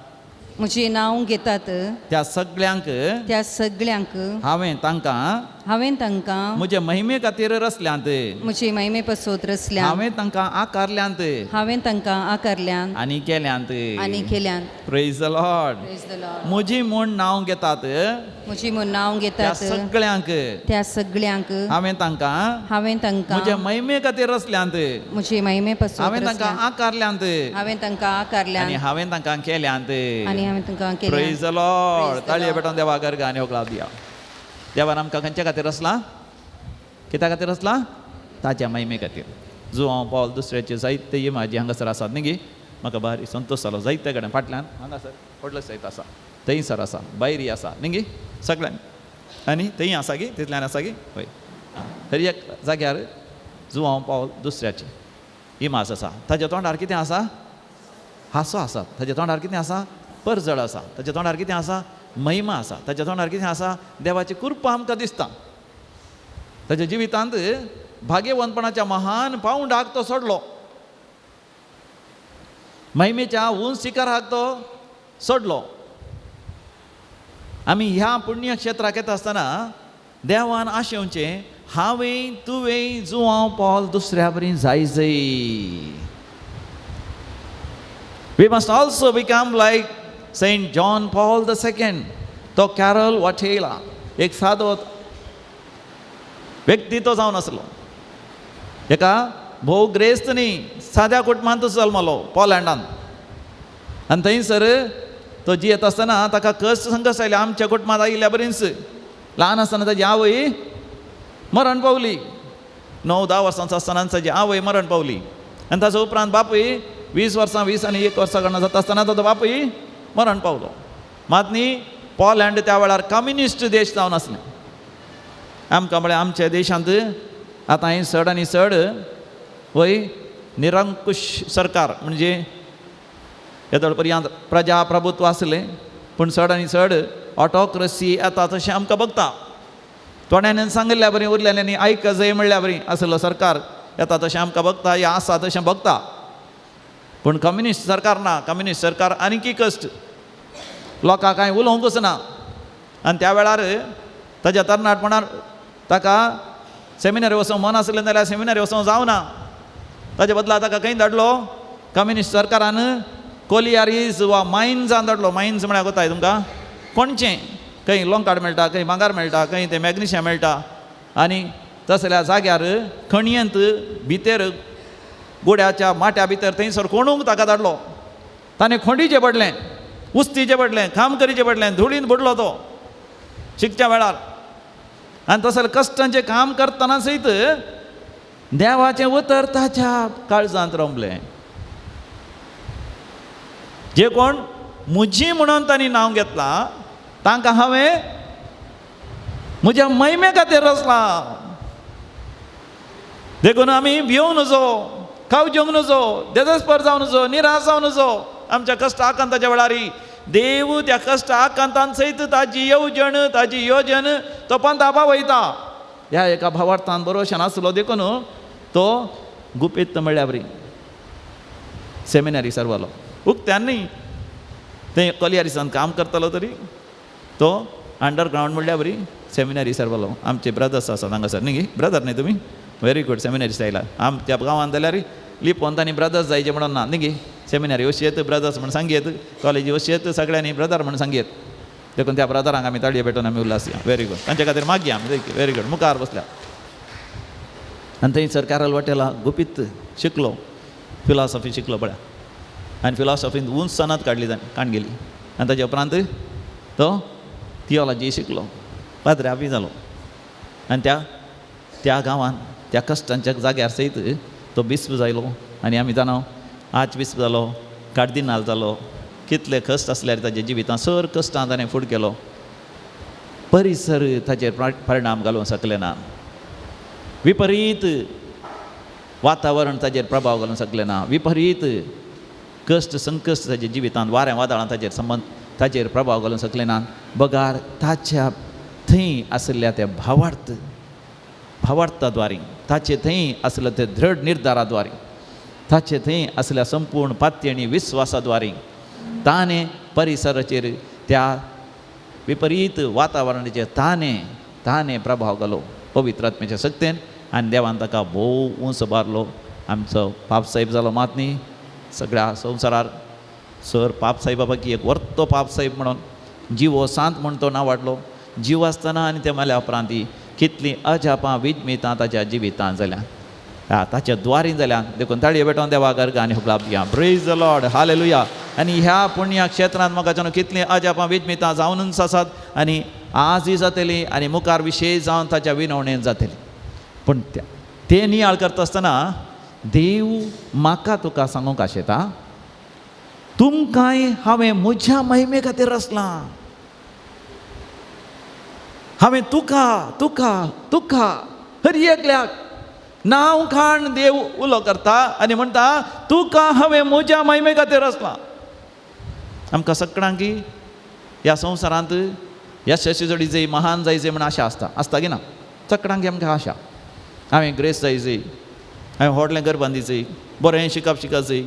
D: म्हजें नांव घेतात
B: त्या सगळ्यांक हांवें तांकां म्हजे महिमे खातीर रचल्यांत
D: म्हजे महिमे पासत रचल्यान
B: हांवें तांकां आकारल्यांत
D: हांवें तांकां आकारल्यान
B: आनी केल्यांत
D: आनी केल्यान
B: प्रेज द लॉर्ड म्हजी म्हूण नांव घेतात
D: म्हजी म्हूण नांव
B: त्या
D: घेतात
B: सगळ्यांक
D: हांवें तांकां
B: म्हजे महिमे खातीर रचल्यांत
D: म्हजे महिमे पासत
B: हांवें तांकां आकारल्यांत
D: हांवें तांकां आकारल्यान
B: आनी हांवें तांकां केल्यांत
D: आनी हांवें तांकां केल्यान
B: प्रेज द लॉर्ड ताळयो भेटोन देवा गर्ग आनी ओकळाव दिया देवान आमकां खंयच्या खातीर रचला कित्या खातीर रचला ताच्या महिमे खातीर जुवांव पावल दुसऱ्याचे जायते इमाजी हांगासर आसात न्ही गे म्हाका भारी संतोश जालो जायते कडेन फाटल्यान हांगासर व्हडलो सैत आसा थंयसर आसा बायरी आसा न्ही गे सगळ्यान आनी थंय आसा गे तितल्यान आसा गे हय हर एक जाग्यार जुवांव पावल दुसऱ्याचे इमाज आसा ताच्या तोंडार कितें आसा हांसो आसा ताच्या तोंडार कितें आसा परजळ आसा ताच्या तोंडार कितें आसा महिमा आसा ताच्या तोंडार कितें आसा देवाची कृपा आमकां दिसता ताच्या जिवितांत भाग्यवंतपणाच्या महान पावंडाक तो सोडलो महिमेच्या उंच शिखराक तो सोडलो आमी ह्या पुण्य क्षेत्राक येता आसतना देवान आशेवचें हांवें तुवें जुवांव पावल दुसऱ्या बरी जाय We must also become like Saint John Paul II. तो कॅरल वाचेला एक सादो व्यक्ती तो जावन आसलो एका भोव ग्रेस्त न्ही साद्या कुटुंबांतूच जल्मलो पोलँडान आनी थंयसर तो जियेत आसतना ताका कश्ट संकश्ट आयले आमच्या कुटुंबांत आयिल्ल्या बरींच ल्हान आसतना ताजी आवय मरण पावली 9-10 वर्सांचो आसतना ताजी आवय मरण पावली आनी ताच्या उपरांत बापूय 20 वर्सां 20 आनी 1 वर्सां करना जाता आसतना तो बापूय मरण पावलो मात न्ही पोलँड त्या वेळार कम्युनिस्ट देश जावन आसलें आमकां म्हळ्यार आमच्या देशांत आतां हांवें चड आनी चड वय निरंकुश सरकार म्हणजे येदोळ पर्यंत प्रजाप्रभुत्व आसलें पूण चड आनी चड ऑटोक्रेसी येता तशें आमकां भोगता थोड्यांनी सांगिल्ल्या बरें उरलेल्यांनी आयक जय म्हणल्या बरी आसलो सरकार येता तशें आमकां भोगता या आसा तशें भोगता पूण कम्युनिस्ट सरकार ना कम्युनिस्ट सरकार आनीक कश्ट लोकांक कांय उलोवंकूच ना आनी त्या वेळार ताच्या तरणाटपणान ताका सेमिनारी वचोंक मन आसलें जाल्यार सेमिनारी वचोंक जावना ताचे बदला ताका खंय धाडलो कम्युनिस्ट सरकारान कोलियारीज वा मायन्सांत धाडलो मायन्स म्हळ्यार कोताय तुमकां कोणचें खंय लोंकाड मेळटा खंय भांगार मेळटा खंय तें मॅग्नेशियम मेळटा आनी तसल्या जाग्यार खणयेंत भितर गोड्याच्या माट्या भितर थंयसर कोणूंक ताका धाडलो ताणें खोंडीचें पडलें उस्तीचें पडलें काम करीचें पडलें धुळीन बुडलो तो शिकच्या वेळार आनी तसलें कश्टांचें काम करतना सयत देवाचें उतर ताच्या काळजांत रमलें जे कोण मुजी म्हणून तांणी नांव घेतलां तांकां हांवें म्हज्या महिमे खातीर रचलां देखून आमी भिवूंक नजो खावजेवंक नजो देदस्पर जावं नजो निराश जावं नजो आमच्या कश्ट आकांताच्या वेळारी देव त्या कश्ट आकांतान सयत ताजी येवजण ताजी योजन तो पंथा वयता ह्या एका भावार्थान बरोवशें नासलो देखून तो गुपेत म्हणल्या बरी सेमिनारी सरवलो उक्त्यान न्ही तें कोलियारिसान काम करतलो तरी तो अंडरग्रावंड म्हणल्या बरी सेमिनारी सरवलो आमचे ब्रदर्स आसात हांगासर न्ही ब्रदर न्ही तुमी व्हेरी गुड सेमिनारी आयला आमच्या गांवांत जाल्यार लिपोवन तांणी ब्रदर्स जायचे म्हणून ना न्ही सेमिनारी अशी येत ब्रदर्स म्हणून सांगयेत कॉलेजी अशी येत सगळ्यांनी ब्रदर म्हणून सांगयेत देखून त्या ब्रदरांक आमी ताळयो भेटून आमी उल्हास या व्हेरी गुड तांचे खातीर मागया आमी व्हेरी गुड मुखार बसल्या आनी थंयसर कॅरल वॉटेला गुपीत शिकलो फिलॉसॉफी शिकलो पळय आनी फिलॉसॉफींत उंच सनत काडली काण गेली आनी ताच्या उपरांत तो थियोलॉजी शिकलो पाद्र्या बी जालो आनी त्या गांवांत त्या कश्टांच्या जाग्यार सयत तो बिस्प जालो आनी आमी जाणा आर्च बिस्प जालो कार्दिनाल जालो कितले कश्ट आसल्यार ताच्या जिवितांत सर कश्टां ताणें फूड केलो परिसर ताचेर परिणाम घालूंक शकले ना विपरीत वातावरण ताचेर प्रभाव घालूंक शकले ना विपरीत कश्ट संकश्ट ताच्या जिवितांत वाऱ्या वादळां ताचेर प्रभाव घालूंक शकले ना बगार ताच्या थंय आसल्या त्या भावार्था द्वारे ताचे थंय आसले ते दृढ निर्धारा द्वारे ताचे थंय आसल्या संपूर्ण पात्य आनी विस्वासा द्वारे ताणें परिसराचेर त्या विपरीत वातावरणाचेर ताणें प्रभाव घालो पवित्र आत्म्याच्या शक्तीन आनी देवान ताका भोव उंच बारलो आमचो पाप साहेब जालो मात न्ही सगळ्या संवसारार सर पाप साहेबा पैकी एक वर्तो पाप साहेब म्हणून जिवो सांत म्हण तो नांव वाडलो जीव आसतना आनी ते मेल्या उपरांत कितलीं अजापां विजमितां ताच्या जिवितांत जाल्या ताच्या द्वारी जाल्या देखून ताळयो भेटोवन देवाक अर्घ आनी हुबलाब दिया प्रेज द लॉर्ड हालेलुया आनी ह्या पुण्या क्षेत्रांत म्हाका कितलीं अजापां विजमितां जावनूच आसात आनी आजय जातलीं आनी मुखार विशेश जावन ताच्या विनवणेंत जातलीं पूण ते नियाळ करता आसतना देव म्हाका तुका सांगूंक आशेता, तुमकांय हांवें म्हज्या महिमे खातीर रचलां. हांवें तुका तुका तुका हर एकल्याक नांव खाण देव उलो करता आनी म्हणटा तुका हांवें म्हज्या महिमे खातीर रचलां. आमकां सगळ्यांक ह्या संवसारांत यशस्वी जोडी महान जायचे म्हण आशा आसता की ना? सगळ्यांक आमकां आशा. हांवें ग्रेस जायची, हांवें व्हडलें घर बांदिचें, बरें शिकप जाय,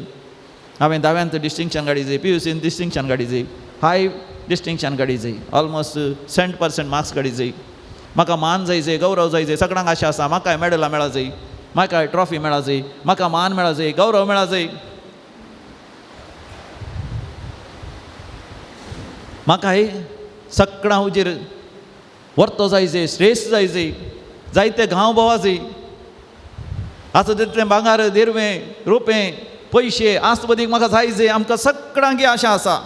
B: हांवें 10व्यांत डिस्टिंक्शन काडिचें, PUCन डिस्टिंक्शन काडिचें, हाय डिस्टिंक्शन काडिचें, ऑलमोस्ट 100% मार्क्स काडिचें, म्हाका मान जायचे, गौरव जायचे. सगळ्यांक आशा आसा म्हाकाय मेडलां मेळाचें, म्हाकाय ट्रॉफी मेळाचें, म्हाका मान मेळाचें, गौरव मेळाचें, म्हाकाय सगळ्यां हुजेर वर्तो जायचे, श्रेश्ठ जायचे, जायते गांव भोंवाचे, आतां तितलें भांगर देरवें रुपें पयशे आस्तबदीक म्हाका जायचे. आमकां सगळ्यांक आशा आसा.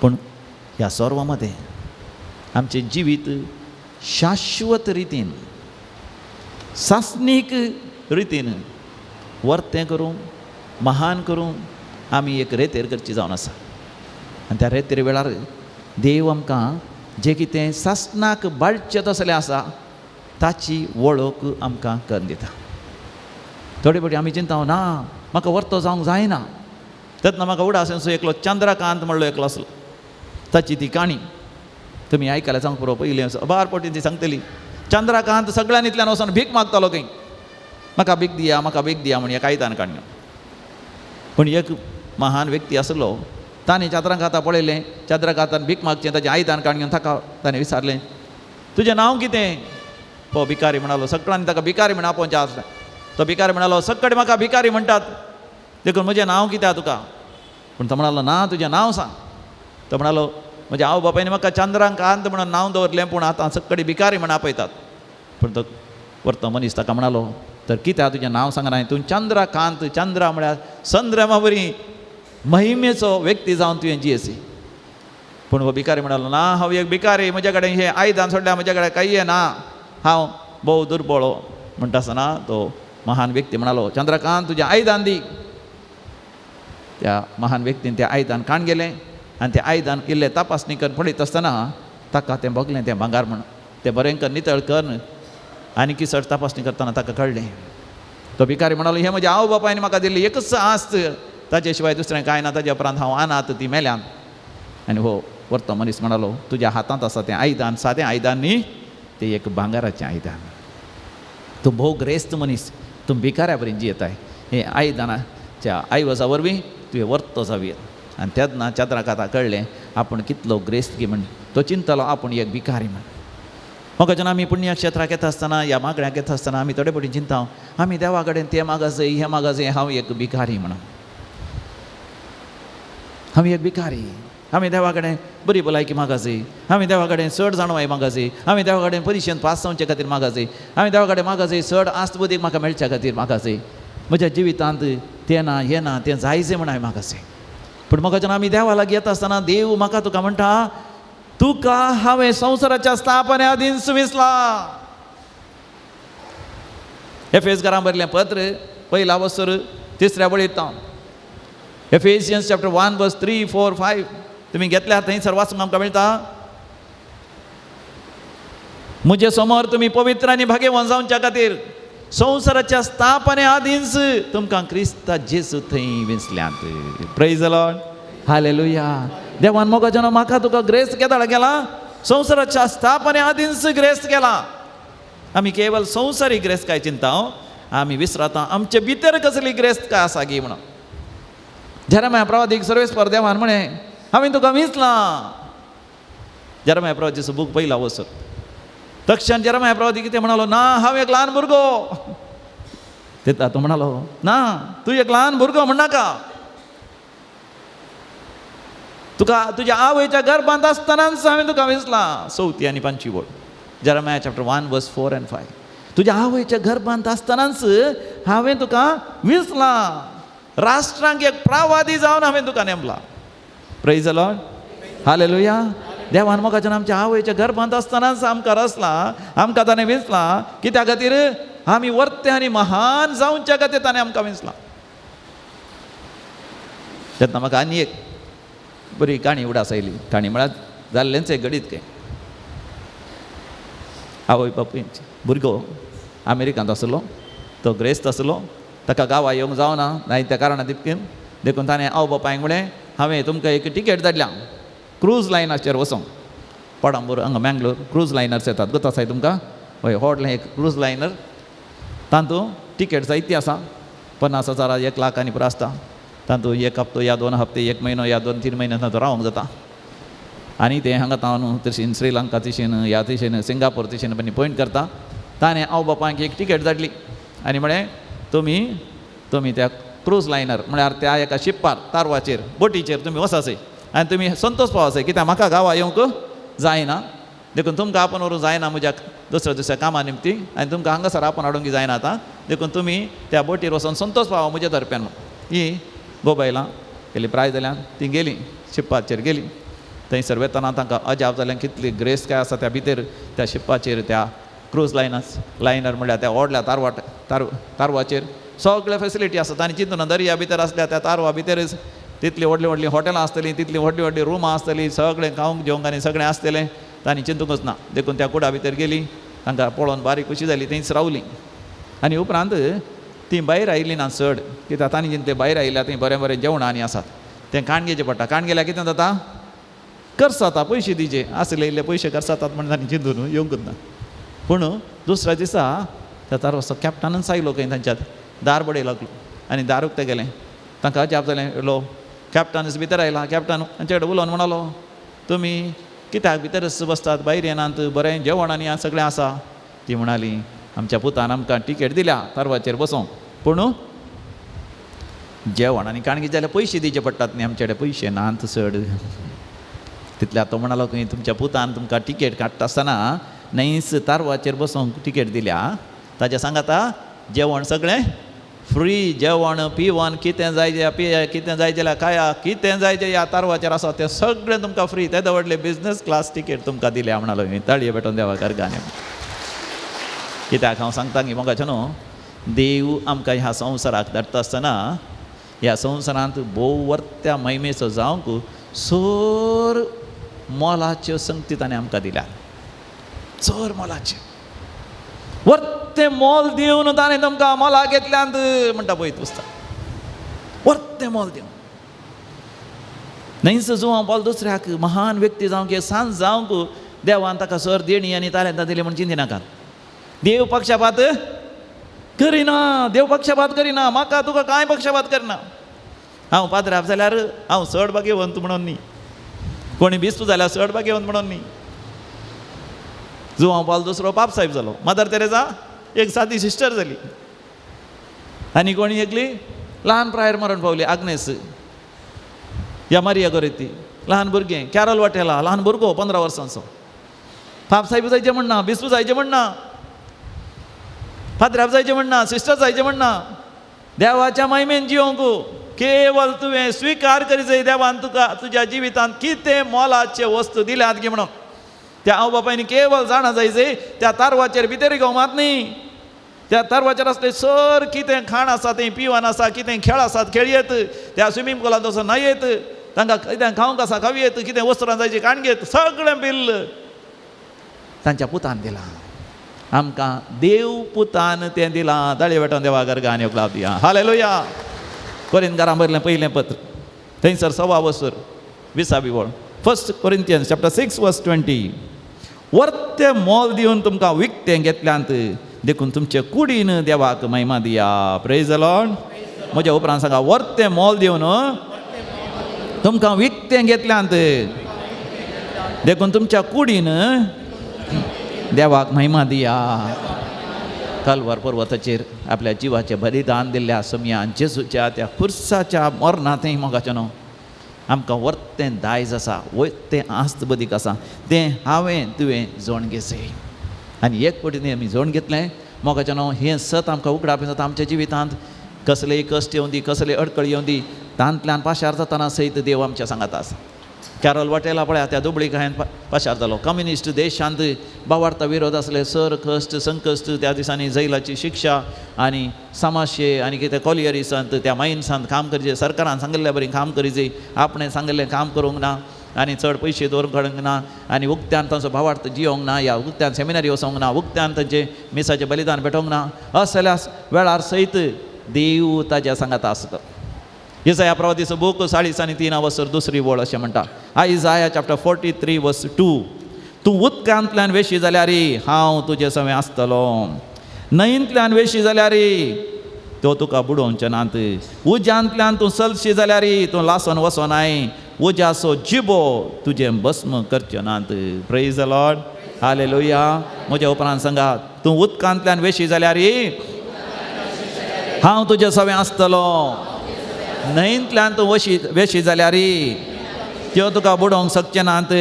B: पूण ह्या सर्वा मदें आमचें जिवीत शाश्वत रितीन, सासनीक रितीन वर्तें करूं, महान करूं आमी एक रेतेर करची जावन आसा. आनी त्या रेतेर वेळार देव आमकां जें कितें सासणाक बाळचें तसलें आसा ताची वळख आमकां करून दिता. थोडे फावटी आमी चिंता ना म्हाका वर्तो जावंक जायना, तेन्ना म्हाका उडासांचो एकलो चंद्रकांत म्हणलो एकलो आसलो. ताची ती काणी तुमी आयकल्यार सांग पुरो. पयलीं बारपोटीन ती सांगतली चंद्रकांत सगळ्यांनीतल्यान वचून भीक मागतालो खंय, म्हाका भीक दिया म्हाका भीक दिया म्हण एका आयतान काडयो. पूण एक महान व्यक्ती आसलो, ताणें चंद्रकांता पळयलें, चंद्रकांतान भीक मागचें ताचें आयतान काडून ताका ताणें विचारलें तुजें नांव कितें? तो भिकारी म्हणालो. सगळ्यांनी ताका भिकारी म्हण आपोवचें आसलें. तो भिकारी म्हणालो सगळे म्हाका भिकारी म्हणटात, देखून म्हजें नांव कितें तुका? पूण तो म्हणालो ना तुजें नांव सांग. तो म्हणालो म्हज्या आवय बापायनी म्हाका चंद्रकांत म्हणून नांव दवरलें, पूण आतां सगळे भिकारी म्हण आपयतात. पूण तो परतो मनीस ताका म्हणालो तर कितें तुजें नांव सांगना? तूं चंद्रकांत, चंद्र म्हळ्यार चंद्रमा बरी महिमेचो व्यक्ती जावन तुवें जियेसी. पूण हो भिकारी म्हणालो ना हांव एक भिकारी, म्हजे कडेन हें आयदान सोडल्या म्हजे कडेन कांय ना, हांव भोव दुर्बळो. म्हणटा आसतना तो महान व्यक्ती म्हणालो चंद्रकांत तुजें आयदान दी. त्या महान व्यक्तीन तें आयदान काण गेलें आनी तें आयदान इल्लें तपासणी करून पळयत आसतना ताका तें बगलें तें भांगार म्हण. तें बरें कर नितळ कर आनी किसट तपासणी करतना ताका कळ्ळें. तो भिकारी म्हणालो हें म्हज्या आवय बापायनी म्हाका दिल्ली एकच आस्त, ताचे शिवाय दुसरें कांय ना, ताजे उपरांत हांव आनात ती मेल्यान. आनी हो वर्तो मनीस म्हणालो तुज्या हातांत आसा तें आयदान सादें आयदान न्ही, तें एक भांगाराचें आयदान. तूं भोव ग्रेस्त मनीस, तूं भिकाऱ्या बरें जियेताय. हें आयदानाच्या आयवजा वरवीं तुवें वर्तो जावया. आनी तेन्ना चंद्रकांता कळ्ळें आपूण कितलो ग्रेस्त की म्हण. तो चिंतलो आपूण एक भिकारी म्हण. म्हाका जेन्ना आमी पुण्यक्षेत्राक येता आसतना ह्या मागण्याक येता आसतना आमी थोडे फावटी चिंता आमी देवा कडेन तें मागा जाय हें मागा जाय, हांव एक भिकारी म्हणून. हांव एक भिकारी, हांवें देवा कडेन बरी भलायकी मागा जाय, हांवें देवा कडेन चड जाणवाय मागा जाय, हांवें देवा कडेन परिक्षेंत पास जावचे खातीर मागा जाय, हांवें देवा कडेन मागा जाय चड आस्तबदीक म्हाका मेळच्या खातीर मागा जाय. म्हज्या जिवितांत तें ना हें ना तें जायचें म्हण हांवें मागा जाय. पूण म्हाका जेन्ना आमी देवा लागीं येता आसतना देव म्हाका तुका म्हणटा तुका हांवें संवसाराच्या स्थापने आदीं सुविसला. एफेसकारांक बरयलें पत्र 1 वळींत Ephesians chapter 1 verse 3, 4, 5 तुमी घेतल्यार थंयसर वाचूंक आमकां मेळटा. म्हजे समोर तुमी पवित्र आनी भाग्यवान जावच्या खातीर संवसाराच्या स्थापने आदींच तुमकां क्रिस्ता जेजू थंय विसल्यात. प्रेज द लॉर्ड, हालेलुया. देवान मोगा जेन्ना म्हाका तुका ग्रेस केदाळ केला, संवसाराच्या स्थापने आदींच ग्रेस केला. आमी केवळ संवसारी ग्रेस काय चिंता, आमी विसरता आमचे भितर कसली ग्रेस काय आसा गी म्हणून. जेरेमिया प्रवादीक सर्वेस्पर देवान म्हणे हांवें तुका विसलां. जेरेमिया प्रवादीचो बूक पयला वचत तक्षण जेरेमिया प्रवादी कितें म्हणालो ना हांव एक ल्हान भुरगो. तेन्ना तो म्हणालो ना तूं एक ल्हान भुरगो म्हणनाका, तुका तुज्या आवयच्या गर्भांत आसतनाच हांवें तुका विसलां. 4 आनी 5 वळ जेरेमिया चॅप्टर 1 verse 4 and 5. तुज्या आवयच्या गर्भांत आसतनाच हांवें तुका विसलां. राष्ट्रांक एक प्रवादी जावन हांवें तुका नेमला. प्रेज द लॉर्ड, हालेलुया. देवान म्हाका जेन्ना आमच्या आवयच्या गर्भांत आसतनाच आमकां रचला, आमकां ताणें विसला. कित्या खातीर आमी वर्ते आनी महान जावच्या खातीर ताणें आमकां वेंचलां. तेन्ना म्हाका आनी एक बरी काणी उडास आयली. काणी म्हळ्यार जाल्लेंच एक घडीत काय. आवय बापूयची भुरगो अमेरिकांत आसलो, तो ग्रेस्त आसलो, ताका गांवां येवंक जावना जायत्या कारणां तितकेन देखून ताणें आवय बापायक म्हळें हांवें तुमकां एक टिकेट धाडल्या क्रूज लायनाचेर वचोंक. पडांबूर हांगा मँगलोर क्रूज लायनर्स येतात गो आसाय तुमकां. हय व्हडलें एक क्रूज लायनर, तातूंत टिकेट जायती आसा. 50,000 1 लाख आनी पुरो आसता. तातूंत 1 हप्तो या 2 हप्ते 1 म्हयनो या 2-3 म्हयने तातूंत रावंक जाता. आनी तें हांगा तावन तशें श्रीलंका तशें ह्या तशें सिंगापूर तशें पण पॉयंट करता. ताणें आवय बापायक एक टिकेट धाडली आनी म्हळें तुमी त्या क्रूज लायनर म्हळ्यार त्या एका शिप्पार तारवाचेर बोटीचेर तुमी वसासय आनी तुमी संतोष पावसाय, कित्याक म्हाका गांवां येवंक जायना. देखून तुमकां आपोवन व्हरूंक जायना म्हज्या दुसऱ्या कामा निमती, आनी तुमकां हांगासर आपोवन हाडूंक जायना आतां. देखून तुमी त्या बोटीर वचून संतोष पावा म्हज्या तर्फ्यान. ही गोबायलां गेली प्राय जाल्यान ती गेली शिप्पाचेर गेली. थंयसर वेतना तांकां अजाप जालें कितली ग्रेस काय आसा त्या भितर त्या शिप्पाचेर, त्या क्रूज लायनर म्हळ्यार त्या व्हडल्या तारवाचेर सगळे फेसिलिटी आसा. तांणी चिंतून दर्या भितर आसल्या त्या तारवा भितरच तितली व्हडली व्हडली हॉटेलां आसतलीं, तितली व्हडली व्हडली रुमां आसतलीं, सगळें खावंक जेवंक आनी सगळें आसतलें. तांणी चिंतूंकच ना. देखून त्या कुडा भितर गेली, तांकां पळोवन बारीक खुशी जाली, थंयच रावलीं. आनी उपरांत ती भायर आयली ना चड, कित्याक तांणी जितले भायर आयल्या थंय बरें बरें जेवण आनी आसात. तें काणगेचें पडटा. काणगेल्यार कितें जाता, खर्च जाता पयशे दिचे आसले इल्ले पयशे खर्च जातात म्हण तांणी चिंतून येवंकच ना. पूण दुसऱ्या दिसा त्या तारवाचो कॅप्टनान आयलो खंय तांच्या दार बडय लागलो आनी दार उक्तें गेलें. तांकां अजाप जालें. लो कॅप्टनच भितर आयला. कॅप्टन तांचे कडेन उलोवन म्हणलो, तुमी कित्याक भितरच बसतात, भायर येनात, बरें जेवण आनी सगळें आसा. ती म्हणाली, आमच्या पुतान आमकां टिकेट दिल्या तारवाचेर बसोंक, पूण जेवण आनी काणगी जाल्यार पयशे दिवचे पडटात न्ही, आमचे कडेन पयशे नात चड. तितल्या तो म्हणालो की तुमच्या पुतान तुमकां टिकेट काडटा आसतना नैस तारवाचेर बसोंक टिकेट दिल्या. ताच्या सांगाता जेवण सगळें फ्री, जेवण पिवण कितें जाय कितें जाय जाल्यार खाया, कितें जाय जें ह्या तारवाचेर आसा तें सगळें तुमकां फ्री. तें व्हडलें बिजनस क्लास टिकेट तुमकां दिल्या म्हणालो. ताळयो पेटोवन देवा करगाने. कित्याक हांव सांगता की मोगाचें न्हू, देव आमकां ह्या संवसाराक धाडटा आसतना ह्या संवसारांत भोव वर्त्या महिमेचो जावंक चोर मोलाच्यो संगती ताणें आमकां दिल्या. चोर मोलाच्यो वर्तें मोल दिवन ताणें तुमकां मोला घेतल्यांत म्हणटा पळय पुस्तक. वर्तें मोल दिवन न्हयच जुवां बोल दुसऱ्याक महान व्यक्ती जावंक सांज जावंक देवान ताका सर देणी आनी तालेंतां दिली म्हण चिंती नाकात. देव पक्षपात करिना, देव पक्षपात करिना. म्हाका तुका कांय पक्षपात करना. हांव पाद्राप जाल्यार हांव चड भाग्यवंत म्हणून न्ही, कोणी बिस्तू जाल्यार चड भाग्यवंत म्हणून न्ही. जुवां पावलो दुसरो पाप साहेब जालो, मदर तेरेसा एक सादी सिस्टर जाली, आनी कोणी एकली ल्हान प्रायर मरण पावली आग्नेस या मारिया गोरेती. ल्हान भुरगें कॅरल वाटेला, ल्हान भुरगो 15 वर्सांचो. पाप साहेब जायचें म्हणना, बिस्तू जायचें म्हणना, फादराप जायचें म्हणना, सिस्टर जायचें म्हणना. देवाच्या महिमेन जिवंक केवळ तुवें स्विकार करी जाय. देवान तुका तुज्या जिवितांत कितें मोलाचे वस्तू दिल्यात गे म्हणून त्या आवय बापायनी केवळ जाणा जाय. त्या तारवाचेर भितर घेवमात न्ही. त्या तारवाचेर आसले सर कितें खाण आसा तें पिवण आसा, कितें खेळ आसात खेळयेत, त्या स्विमींग पुलांत वचून न्हयेत, तांकां कितें खावंक आसा खावयेत, कितें वस्त्रां जायचीं काणगेत, सगळें बिल तांच्या पुतान दिलां. आमकां देव पुतान तें दिलां. ताळयो पेटोवन देवा गर्गान योगलाभ दिया. हालेलुया. कोरिंथकारां बरयलें पयलें पत्र, थंयसर 6 वर्सर 20 बिवळ. 1 Corinthians chapter 6 verse 20. वर्तें मोल दिवन तुमकां विकतें घेतल्यांत देखून तुमचे कुडीन देवाक महिमा दिया. Praise the Lord. म्हज्या उपरांत सांगा, वर्तें मोल दिवन तुमकां विकतें घेतल्यांत देखून तुमच्या कुडीन देवाक महिमा दिया. कल्वार पर्वताचेर आपल्या जिवाचें बलिदान दिल्ल्या समयान जेजूच्या त्या खुर्साच्या मरणांतय मोगाचें न्हू आमकां वर्तें दायज आसा, वर्तें आस्त बदीक आसा. तें हांवें तुवें जोण घेसय आनी एक पटीन आमी जोण घेतलें मोगाचें न्हू. हें सत आमकां उगडावप जाता आमच्या जिवितांत. कसलेय कश्ट येवं दी, कसले अडकळ येवं दी, तांतल्यान पाशार जाताना सयत देव आमच्या सांगात आसा. कॅरल वाटेला पळय त्या दुबळी हांवें पशार जालो. कम्युनिस्ट देशांत भावार्था विरोध आसले, सर कश्ट संकश्ट, त्या दिसांनी जैलाची शिक्षा आनी समाजशे आनी कितें कॉलियरिसांत त्या मायन्सांत काम करचें, सरकारान सांगिल्ले बरें काम करीचें, आपणें सांगिल्लें काम करूंक ना आनी चड पयशे दवरूंक ना आनी उक्त्यान तांचो भावार्थ जियोंक ना, या उक्त्यान सेमिनारी वचोंक ना, उक्त्यान तांचें मिसाचें बलिदान भेटोंक ना, अशें जाल्यार वेळार सयत देव ताज्या सांगाता आसता. इसाया प्रवादीचो बूक 3:3 दुसरी वळ अशें म्हणटा. आयजाया चॅप्टर 43:2 तूं उदकांतल्यान वेशी जाल्यार हांव तुजे सवें आसतलो, न्हंयेंतल्यान वेशी जाल्यार तो तुका बुडोवचें नात, उज्यांतल्यान तूं चलशी जाल्यार तूं लासन वचोनाय, उज्याचो जिबो तुजें भस्म करचें नात. Praise the Lord, hallelujah. म्हज्या उपरांत सांगात, तूं उदकांतल्यान वेशी जाल्यार हांव तुजे सवें आसतलो, न्हंयेंतल्यान तूं वेशी जाल्यार त्यो तुका बुडोवंक शकचें नात,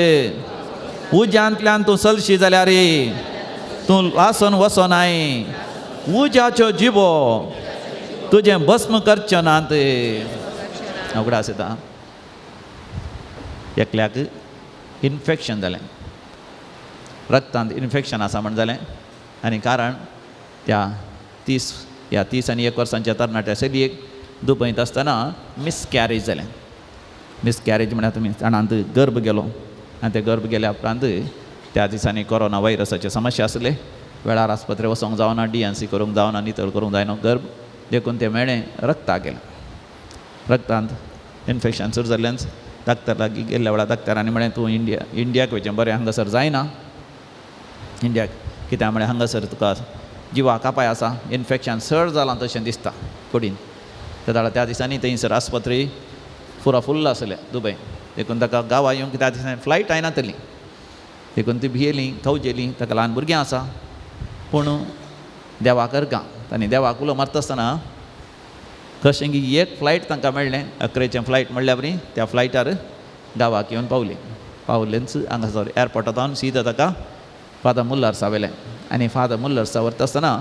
B: उज्यांतल्यान तूं चलशी जाल्यार तूं लासन वचोनाय, उज्याच्यो जिबो तुजें भस्म करचें नात. अवघड आसता. एकल्याक इन्फेक्शन जालें, रक्तांत इन्फेक्शन आसा म्हण जालें आनी कारण त्या 30 आनी 1 वर्सांच्या तरणाट्या चलयेक दुबयंत आसतना मिसकॅरेज जालें. मिसकॅरेज म्हळ्यार तुमी जाणांत गर्भ गेलो आनी ते गर्भ गेल्या उपरांत त्या दिसांनी कोरोना व्हायरसाचे समस्या आसले, वेळार आस्पत्रे वचोंक जावना, DNC करूंक जावना, नितळ करूंक जायना गर्भ, देखून तें मेळ्ळें रक्ताक गेलें. रक्तांत इन्फेक्शन सुरू जाल्ल्यान डाक्टर लागीं गेल्ल्या वेळार डाक्टरांनी म्हळें तूं इंडियाक वयचें, बरें हांगासर जायना इंडियाक, कित्याक म्हळें हांगासर तुका जिवाक अपाय आसा, इन्फेक्शन चड जालां तशें दिसता कुडीन. त्या दिसांनी थंयसर आस्पत्री फुल्ल आसले दुबय, देखून ताका गांवां येवंक त्या दिसांनी फ्लायट आयनातली, देखून ती भियेलीं खवजेलीं. ताका ल्हान भुरगीं आसा, पूण देवाक अर्गां तांणी देवाक उलो मारता आसतना कशें की एक फ्लायट तांकां मेळ्ळें, 11चें फ्लायट म्हणल्या बरी, त्या फ्लायटार गांवाक येवन पावलेंच हांगासर एअरपोर्टांत जावन सीदा ताका फादर मुल्लर्सा व्हेलें आनी फादर मुल्लर्सा व्हरता आसतना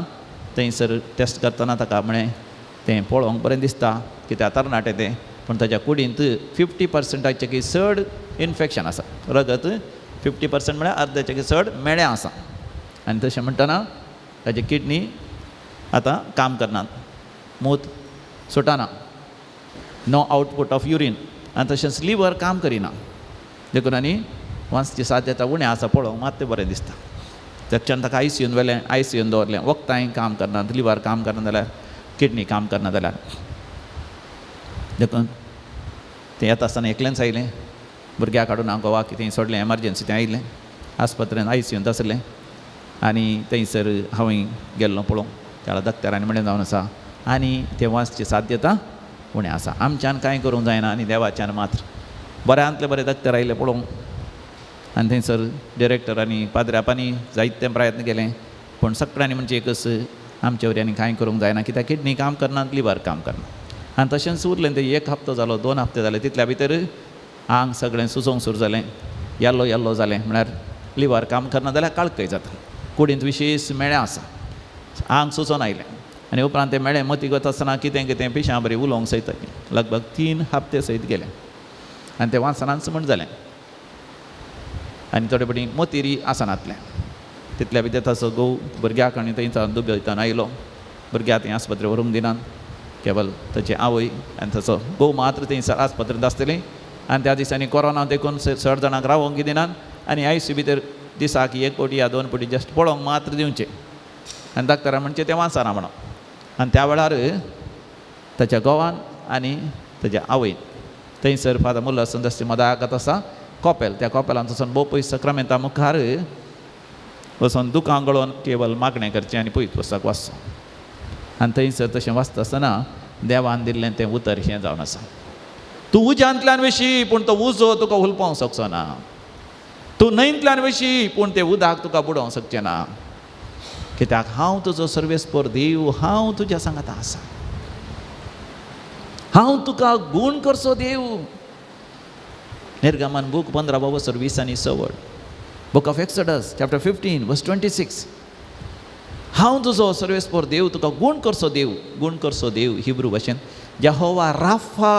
B: थंयसर टेस्ट करतना ताका म्हळें तें पळोवंक बरें दिसता की त्या तरणाटें तें, पूण ताच्या कुडींत 50% चड इन्फेक्शन आसा, रगत 50% म्हळ्यार अर्द्याचें चड मेळ्ळें आसा. आनी तशें म्हणटना ताची किडनी आतां काम करनात, मूत सुटना, नो आउटपूट ऑफ युरीन, आनी तशेंच लिवर काम करिना, देखून आनी वांसची साध्यता उणें आसा पळोवंक मात बरें दिसता. त्याच्यान ताका ICUन व्हेलें, ICUन दवरलें, वखदांय काम करनात, लिवर काम करना जाल्यार किडनी काम करना जाल्यार. देखून तें येता आसतना एकलेंच आयलें, भुरग्याक हाडून हांव गोवा कितें सोडलें, एमर्जन्सी तें आयलें, आस्पत्रेंत ICUन आसलें आनी थंयसर हांवें गेल्लो पळोवंक. त्या डॉक्टरांनी म्हळें जावन आसा आनी ते वांसची साध्यता उणें आसा, आमच्यान कांय करूंक जायना आनी देवाच्यान मात्र. बऱ्यांतले बरे डॉक्टर आयले पळोवंक आनी थंयसर डिरेक्टरांनी पाद्र्यापांनी जायते प्रयत्न केले, पूण सगळ्यांनी म्हणजे एकच, आमचे वऱ्यांनी कांय करूंक जायना, कित्याक किडनी काम करना, लिवर काम करना. आनी तशेंच उरलें तें 1 हप्तो जालो, 2 हप्ते जाले, तितल्या भितर आंग सगळें सुजोवंक सुरू जालें, येल्लो जालें, म्हळ्यार लिवर काम करना जाल्यार काळकय जाता, कुडींत विशेश मेळ्ळें आसा, आंग सुजोवन आयलें आनी उपरांत तें मेळ्ळें मती वता आसतना कितें पिशां बरी उलोवंक सयत लगभग 3 हप्ते सयत गेले आनी तें वाचनान समज जालें आनी थोडे पटी मोतिरी आसनातलें. तितल्या भितर ताचो घोव भुरग्याक आनी थंयच्यान दुबयच्यान आयलो, भुरग्याक थंय आस्पत्रे व्हरूंक दिनात, केवल ताची आवय आनी ताचो घोव मात्र थंयसर आस्पत्रेंत आसतलीं. आनी त्या दिसांनी कोरोना देखून 6 जाणांक रावोंक दिनात आनी ICU भितर दिसाक 1 पटी या 2 पटी जस्ट पळोवंक मात्र दिवचें आनी डॉक्टरान म्हणचें तें वाचना म्हणून. आनी त्या वेळार ताच्या घोवान आनी ताच्या आवयन थंयसर फादर मुल्लर्स संदस्ती मदागत आसा कॉपेल, त्या कॉपेलान वचून भोव पयस सक्रामेंता मुखार वचून दुकां गळोवन केवल मागणें करचें आनी पयत पुस्तक वाचचो. आनी थंयसर तशें वाचता आसतना देवान दिल्लें तें उतर हें जावन आसा, तूं उज्यांतल्यान वेशी पूण तो उजो तुका हुलपावंक शकचो ना, तूं न्हंयेंतल्यान वेशी पूण तें उदक तुका बुडोवंक शकचें ना, कित्याक हांव तुजो सर्वेस्पर देव, हांव तुज्या सांगाता आसा, हांव तुका गूण करचो देव. निर्गमन बूक 15:20 आनी 6 बूक ऑफ एक्सोडस चॅप्टर 15:26 हांव तुजो सर्वेस्पर देव, तुका गूण करचो देव हिब्रू भाशेन यहोवा राफा.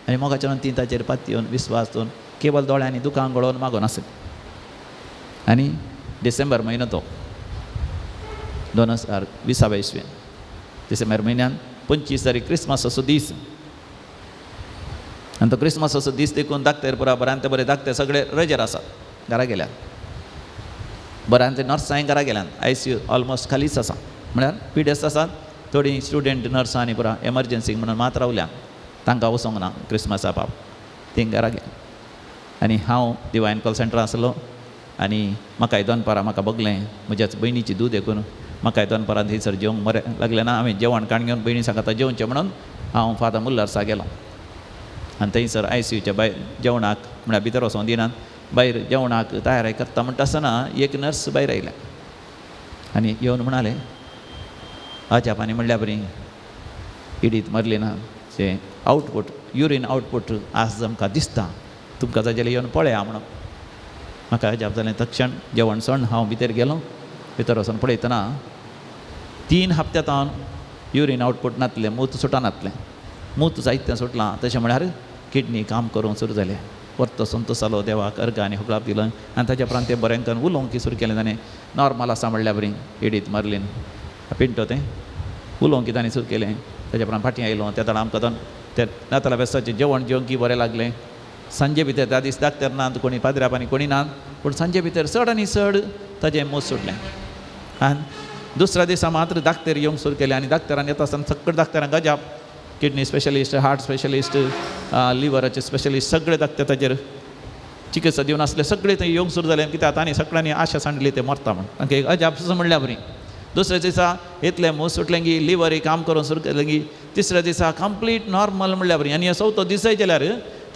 B: आनी मोगाच्या ती ताचेर पातयेवन विस्वास दवरून केवल दोळ्यांनी दुकान गळोवन मागोन आसत. आणि डिसेंबर म्हयनो तो 2020 इसवेन डिसेंबर म्हयन्यान 25 तारीख क्रिसमसाचो दीस आनी तो क्रिसमसाचो दीस देखून धाकटेर पुरा बऱ्यांत बरे धाकटे सगळे रजेर आसात घरा गेल्यात बऱ्यांत नर्सांय घरा गेल्यात ICU ऑलमोस्ट खालीच आसा म्हळ्यार पिड्स आसात थोडी स्टुडंट नर्सां आनी पुरा एमर्जन्सीक म्हणून मात रावल्या तांकां वचोंक ना क्रिसमसा बाब तीं घरा गेल्या आनी हांव डिवायन कॉल सेंटर आसलो आनी म्हाका दनपारां म्हाका बगलें म्हज्याच भयणीची दूद देखून म्हाका दनपारां थंयसर जेवंक बरें लागलें ना हांवें जेवण काण घेवन भयणी सांगता जेवचें म्हणून हांव फादर मुल्लार्सा गेलो आनी थंयसर ICUच्या भायर जेवणाक म्हळ्यार भितर वचोंक दिनात भायर जेवणाक तयारी करता म्हणटा आसतना एक नर्स भायर आयल्या आनी येवन म्हणाले अजापांनी म्हणल्या बरी इडीत मरली ना ते आउटपूट युरीन आउटपूट आज आमकां दिसता तुमकां ताजेले येवन पळया म्हणून म्हाका अजाप जालें तक्षण जेवण सण हांव भितर गेलो भितर वचून पळयतना 3 हप्त्यांत युरीन आउटपूट नासलें मूत सुटनासलें मूत जायतें सुटलां तशें म्हळ्यार किडनी काम करूंक सुरू जालें वर्त संतोश जालो देवाक अर्घ आनी होगलाप दिलो आनी ताच्या उपरांत तें बरें करून उलोवंक सुरू केलें ताणें नॉर्मल आसा म्हणल्यार बरी इडीत मरलीन पिंटो तें उलोवंक ताणें सुरू केलें ताच्या उपरांत फाटीं आयलो त्या दाडा आमकां तें नाताला बेस्ताचें जेवण जेवंक की बरें लागलें सांजे भितर त्या दीस धाकटेर नात कोणी पाद्र्यापांनी कोणी नात पूण सांजे भितर चड आनी चड ताजें मूत सुटलें आनी दुसऱ्या दिसा मात्र धाकटेर येवंक सुरू केलें आनी धाकटेरान येता आसतना सगळे धाकटेरांक अजाप किडनी स्पेशलिस्ट हार्ट स्पेशलिस्ट लिवराचे स्पेशलिस्ट सगळे धाकटे ताजेर चिकित्सा दिवन आसले सगळे थंय येवंक सुरू जालें कित्याक तांणी सगळ्यांनी आशा सांडली ते मरता म्हण तांकां एक अजाप म्हणल्यार बरी दुसऱ्या दिसा इतलें मूत सुटलें की लिवरी काम करूंक सुरू केलें की तिसऱ्या दिसा कंप्लीट नॉर्मल म्हणल्यार बरी आनी चवथो दीस जाल्यार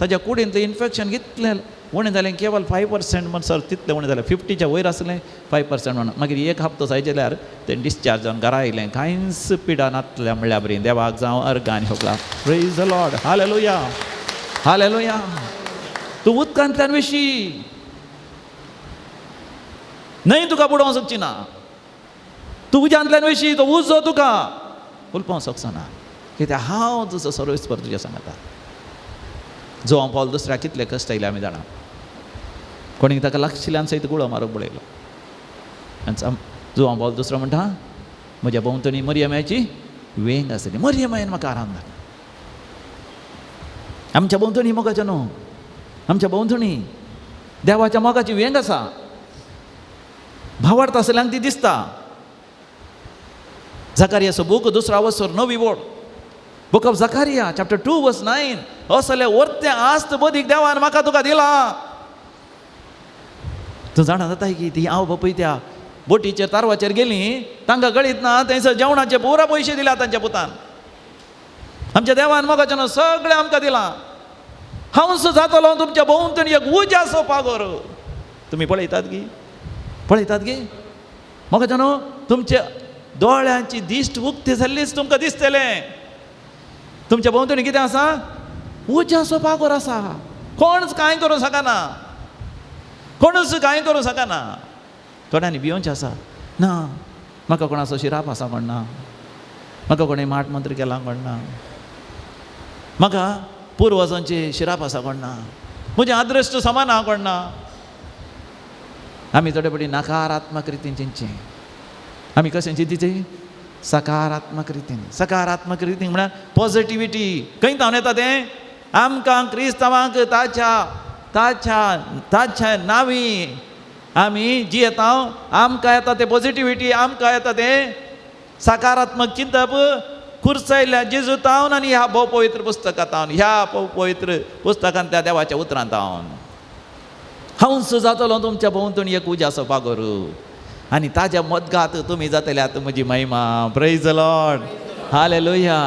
B: ताज्या कुडीन तें इन्फेक्शन कितलें उणें जालें केवल 5% म्हण सर तितलें उणें जालें 50च्या वयर आसलें 5% म्हणून मागीर एक हप्तो जाल्यार तें डिस्चार्ज जावन घरा आयलें कांयच पिडा नासल्या म्हणल्यार बरी देवाक जावं अर्घ आनी होगला प्रेज द लॉर्ड हालेलुया हालेलुया तूं उदकांतल्यान विशी न्हय तुका बुडोवंक शकची ना तूं उज्यांतल्यान विशी तो उजो तुका उलपावंक शकचो ना कित्याक हांव तुजो सर्वेस्पर तुज्या सांगता जो हांव पावल दुसऱ्याक कितले कश्ट आयले आमी जाणा कोणी ताका लागशिल्ल्यान सयत गुळो मारूंक पळयलो आनी जो हांव पावल दुसरो म्हणटा म्हज्या भोंवतणी मरियमाची वेंग आसली मरियमायेन म्हाका आराम जालो आमच्या भोंवतणी मोगाच्या न्हू आमच्या भोंवतणी देवाच्या मोगाची वेंग आसा भावार्थ आसल्यांक ती दिसता झकारियाचो बूक 2 वर्सर 9वी वोड Book of Zechariah, chapter 2, verse 9. असले वर्ते आस्त बदीक देवान म्हाका तुका दिला तूं जाणा जाता की ती हांव पळय त्या बोटीचेर तारवाचेर गेली तांकां गळीत ना थंयसर जेवणाचे पुरा पयशे दिल्या तांच्या पुतान आमच्या देवान मोगाच्यान सगळें आमकां दिलां हंस जातलो तुमच्या भोंवतणी एक उज्याचो पागोर तुमी पळयतात गी मोगाच्यान तुमच्या दोळ्यांची दिश्ट उक्ती जाल्लीच तुमकां दिसतलें तुमच्या भोंवतणी कितें आसा उज्याचो पागोर आसा कोणच कांय करूं शकना थोड्यांनी भियोवचें आसा ना म्हाका कोणाचो शिराप आसा म्हणना म्हाका कोणें माट मंत्र केला म्हणना म्हाका पुर्वजांचे शिराप आसा म्हणना म्हजें अदृश्ट समान आहा म्हणना आमी थोडे फावटी नकारात्मक रितीन चिंतचें आमी कशें चिंतीचें सकारात्मक रितीन म्हळ्यार पॉझिटिव्हिटी खंय जावन येता तें आमकां क्रिस्तांवांक ताच्या नांवी आमी जियेता आमकां येता तें पॉझिटिव्हिटी आमकां येता तें सकारात्मक चिंतप खुर्सायल्या जेजूतावन आनी ह्या भोव पवित्र पुस्तकांतावन ह्या पवित्र पुस्तकांतल्या देवाच्या उतरांतावन हंस जातलो तुमच्या भोंवतणी एक उज्याचो पागोर आनी ताज्या मदगात तुमी जातल्यात म्हजी महिमा प्रेज द लॉर्ड हालेलुया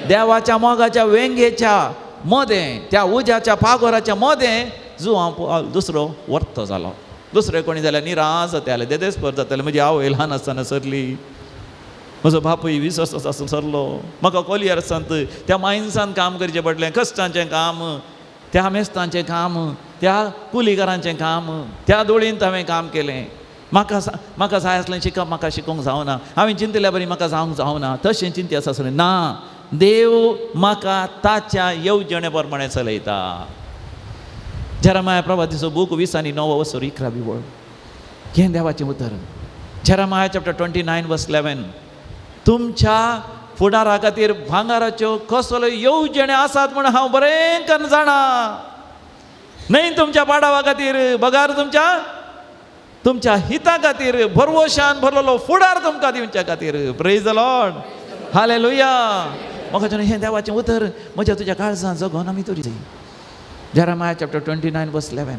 B: देवाच्या मोगाच्या वेंगेच्या मदें त्या उज्याच्या पागोराच्या मदें जो हांव दुसरो वर्त जालो दुसरें कोणी जाल्यार निराश जाताले देदेस्पर जाताले म्हजी आवय ल्हान आसतना सरली म्हजो बापूय 20 वर्सां आसून सरलो म्हाका कोलियर आसतना त्या मायन्सान काम करचें पडलें कश्टांचें काम त्या मेस्तांचें काम त्या कुलीकारांचें काम त्या दोळींत हांवें काम केलें म्हाका जाय आसलें शिकप म्हाका शिकोवंक जावना हांवें चिंतल्या बरी म्हाका जावंक जावना तशें चिंती आसा आसलें ना देव म्हाका ताच्या येवजणे प्रमाणे चलयता जेरेमाया प्रवादीचो बूक 20 आनी 9 वर्सर 11वी वळ हें देवाचें उतर. जेरेमाया चॅप्टर 29 वर्स 11. तुमच्या फुडारा खातीर भांगाराच्यो कसल्यो येवजण्यो आसात म्हूण हांव बरें करून जाणा. न्हय तुमच्या पाडावा खातीर बगार तुमच्या हिता खातीर भरवशान भरलेलो फुडार तुमकां दिवच्या खातीर. Praise the Lord. हालेलुया. म्हाका हें देवाचें उतर म्हज्या तुज्या काळजांत जगोन आमी तरी जाय. जेरेमाया चॅप्टर 29 वर्स 11.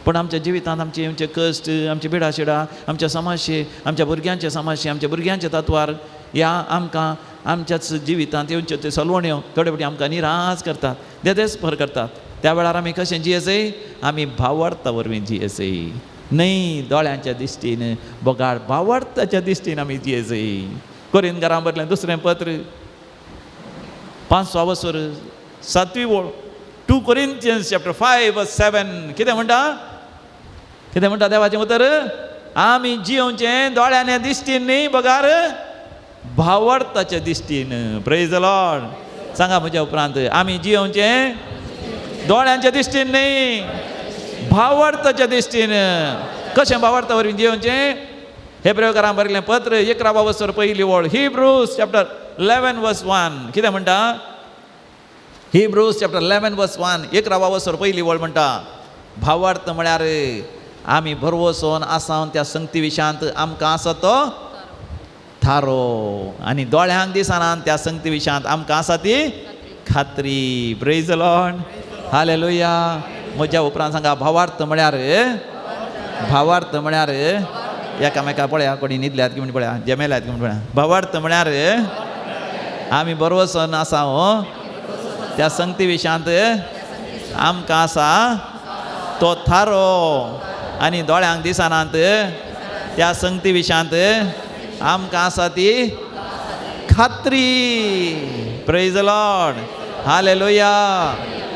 B: पण आमच्या जिवितांत आमचे कश्ट, आमची बिडाशिडा, आमच्या समस्ये, आमच्या भुरग्यांचे समस्ये, आमच्या भुरग्यांच्या तत्वार ह्या आमकां आमच्याच जिवितांत येवच्यो त्यो सलवण्यो थोडे फावटी आमकां निराश करतात, देदेस्पर करतात. त्या वेळार आमी कशें जियेसय? आमी भावार्था वरवीं जियेसय. न्हय दोळ्यांच्या दिश्टीन बोगाळ भावार्थाच्या दिश्टीन आमी जियेसय. कोरिंथकारां बरयलें दुसरें पत्र 5 वर्स 7वी ओळ. 2 Corinthians chapter 5 verse 7. कितें म्हणटा देवाचें उतर? आमी जियोवचें दोळ्याच्या दिश्टीन न्ही बगार भावार्थाच्या दिश्टीन. Praise the Lord. सांगा म्हज्या उपरांत, आमी जियोवचें दोळ्यांच्या दिश्टीन न्ही भावार्थाच्या दिश्टीन. कशें भावार्था वरवीं जियोवचें? हेब्रेकारां बरयलें पत्र 11 वर्स पयली ओळ. हिब्रूज चॅप्टर 11 वर्स 1. कितें म्हणटा? हिब्रूज चॅप्टर 11 वर्स 1. 11 वर्स पयली ओळ म्हणटा भावार्थ म्हळ्यार आमी भरवोसोन आसावन त्या संगती विशांत आमकां आसा तो थारो, आनी दोळ्यांक दिसना त्या संगती विशांत आमकां आसा ती खात्री. Praise the Lord. हालेलुया. म्हज्या उपरांत सांगा भावार्थ म्हळ्यार एकामेका पळया कोणी न्हिदल्यात की म्हण पळया, जमेल्यात की म्हण पळया. भावार्थ म्हळ्यार आमी बरोवसन आसा त्या संगती विशांत आमकां आसा तो थारो, आनी दोळ्यांक दिसनात त्या संगती विशांत आमकां आसा ती खात्री. Praise the Lord. हालेलुया.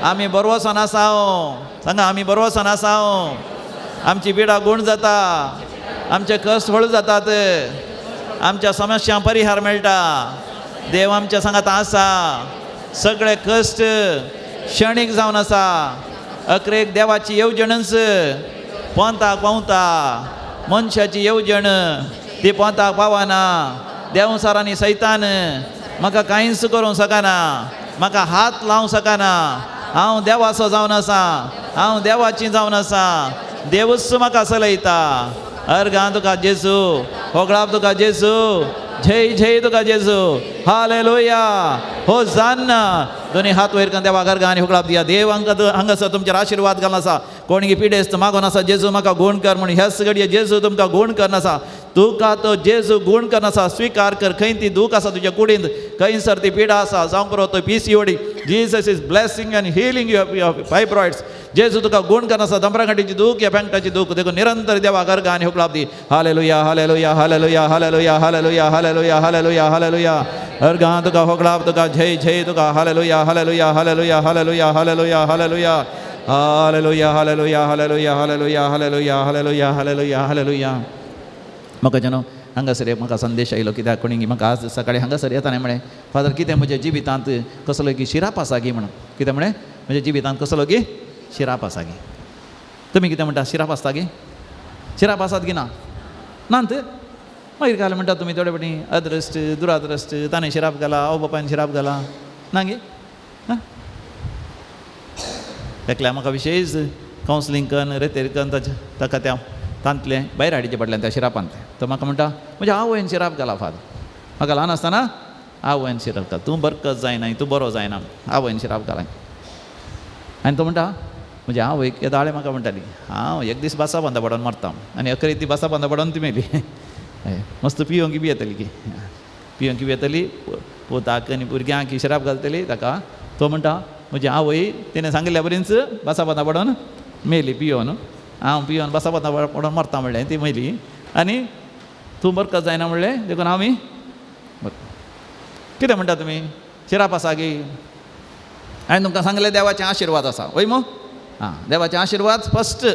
B: आमी बरोवसन आसा. सांगा आमी बरोवसन आसा. आमची बिडा गूण जाता, आमचे कश्ट हळू जातात, आमच्या समस्या परिहार मेळटा. देव आमच्या सांगात आसा. सगळे कश्ट क्षणीक जावन आसा. अकरेक देवाची येवजणच पोंताक पावता. मनशाची येवजण ती पोंताक पावना. देवसारांनी सैतान म्हाका कांयच करूंक शकना, म्हाका हात लावंक शकना. हांव देवाचो जावन आसा, हांव देवाची जावन आसा. देवच म्हाका चलयता. अर्गां तुका जेजू, होगळाप तुका जेजू, जय जय तुका जेजू. हालेलुया. होसाना. दोनी हात वयर करून देवा अर्गां आनी होगळाप दिया. देव हांगासर तुमचेर आशिर्वाद घालून आसा. कोणी पिडेस्त मागोन आसा जेजू म्हाका गूण कर म्हणून ह्याच घडये जेजू तुमकां गूण करनासा. तुका तो जेजू गूण करनासा. स्विकार कर. खंय ती दूख आसा तुज्या कुडींत, खंयसर ती पिडा आसा, जावं करो तो PCOD. Jesus is blessing and healing your fibroids. जेजू तुका गूण करनासा. दंबराकाठीची दूख या पेंगटाची दूख देखून निरंतर देवा अर्गां आनी होगळाप दी. हालेलुया. हालेलुया. हालेलुया. हालेलुया. हालेलुया. हालेलुया. हालेलुया. हालेलुया. अर्गां तुका होगळाप तुका जय जय तुका. हालेलुया. हालेलुया. हालेलुया. हालेलुया. हालेलुया. हालेलुया. हालेलुया. हालेलुया. हालेलुया. हालेलुया. हालेलुया. हालेलुया. हालेलुया. हालेलुया. म्हाका जनो हांगासर म्हाका संदेश आयलो. कित्याक कोणी म्हाका आज सकाळी हांगासर येताना म्हळें फादर कितें म्हज्या जिवितांत कसलो की शिराप आसा गी म्हणून. कितें म्हळें? म्हज्या जिवितांत कसलो की शिराप आसा गी. तुमी कितें म्हणटा? शिराप आसता गी? शिराप आसात गी? ना नात. मागीर काय म्हणटा तुमी थोडे फावटी अदृश्ट दुरादृश्ट ताणें शिराप घाला, आवय बापायन शिराप घाला. ना गे. एकल्या म्हाका विशेष कावन्सिलींग करून रेतेर करून ताका त्या तांतलें भायर हाडचें पडलें त्या शिरापांत. तो म्हाका म्हणटा म्हज्या आवयन शिराप घाला फादर. म्हाका ल्हान आसतना आवयन शिराप घाल. तूं बरकत जायना, तूं बरो जायना, आवयन शिराप घालाय. आनी तो म्हणटा म्हज्या आवयक येदाळे म्हाका म्हणटाली हांव एक दीस बासा बांदा पडोन मरता. आनी अकरे ती बासा बांदा पडोन ती मेली. मस्त पियोंक बी येतली की पियोंक बी येतली. पोताक आनी भुरग्यांक शिराप घालतली ताका. तो म्हणटा म्हजी आवय तिणें सांगिल्ल्या बरींच बासा बांदा पडोन मेली पियोन. हांव पियोन बासा बांदा पडोन मरता म्हणलें. ती मेली. आनी तूं बरकत जायना म्हणलें देखून हांव कितें म्हणटा तुमी? शिराप आसा गी. हांवें तुमकां सांगलें देवाचें आशिर्वाद आसा. वय मो देवाचें आशिर्वाद फस्ट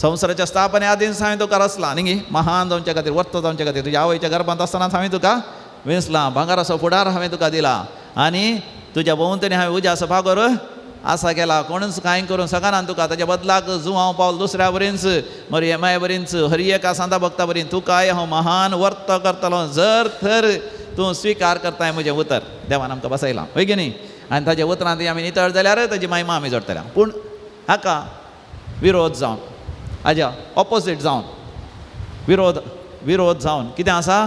B: संवसाराच्या स्थापने आदींच हांवें तुका रचलां न्ही महान जावचे खातीर, वर्त जावचे खातीर. तुज्या आवयच्या गर्भांत आसतनाच हांवें तुका वेंचलां. भांगाराचो फुडार हांवें तुका दिला. आनी तुज्या भोंवतणी हांवें उज्याचो भागोर असा गेला कोणूच कांय करून सकारान तुका ताच्या बदलाक जुवांव पावल दुसऱ्या बरींच मरियमाय बरींच हरी एका सांता भक्ता बरीं तुकाय हांव महान वर्त करतलो जर तर तूं स्विकार करताय म्हजें उतर देवान आमकां बसयलां होय की न्ही आनी ताच्या उतरांत आमी नितळ जाल्यार ताजी महिमा आमी जोडटल्या पूण हाका विरोध जावन हाज्या ऑपोजीट जावन विरोध जावन कितें आसा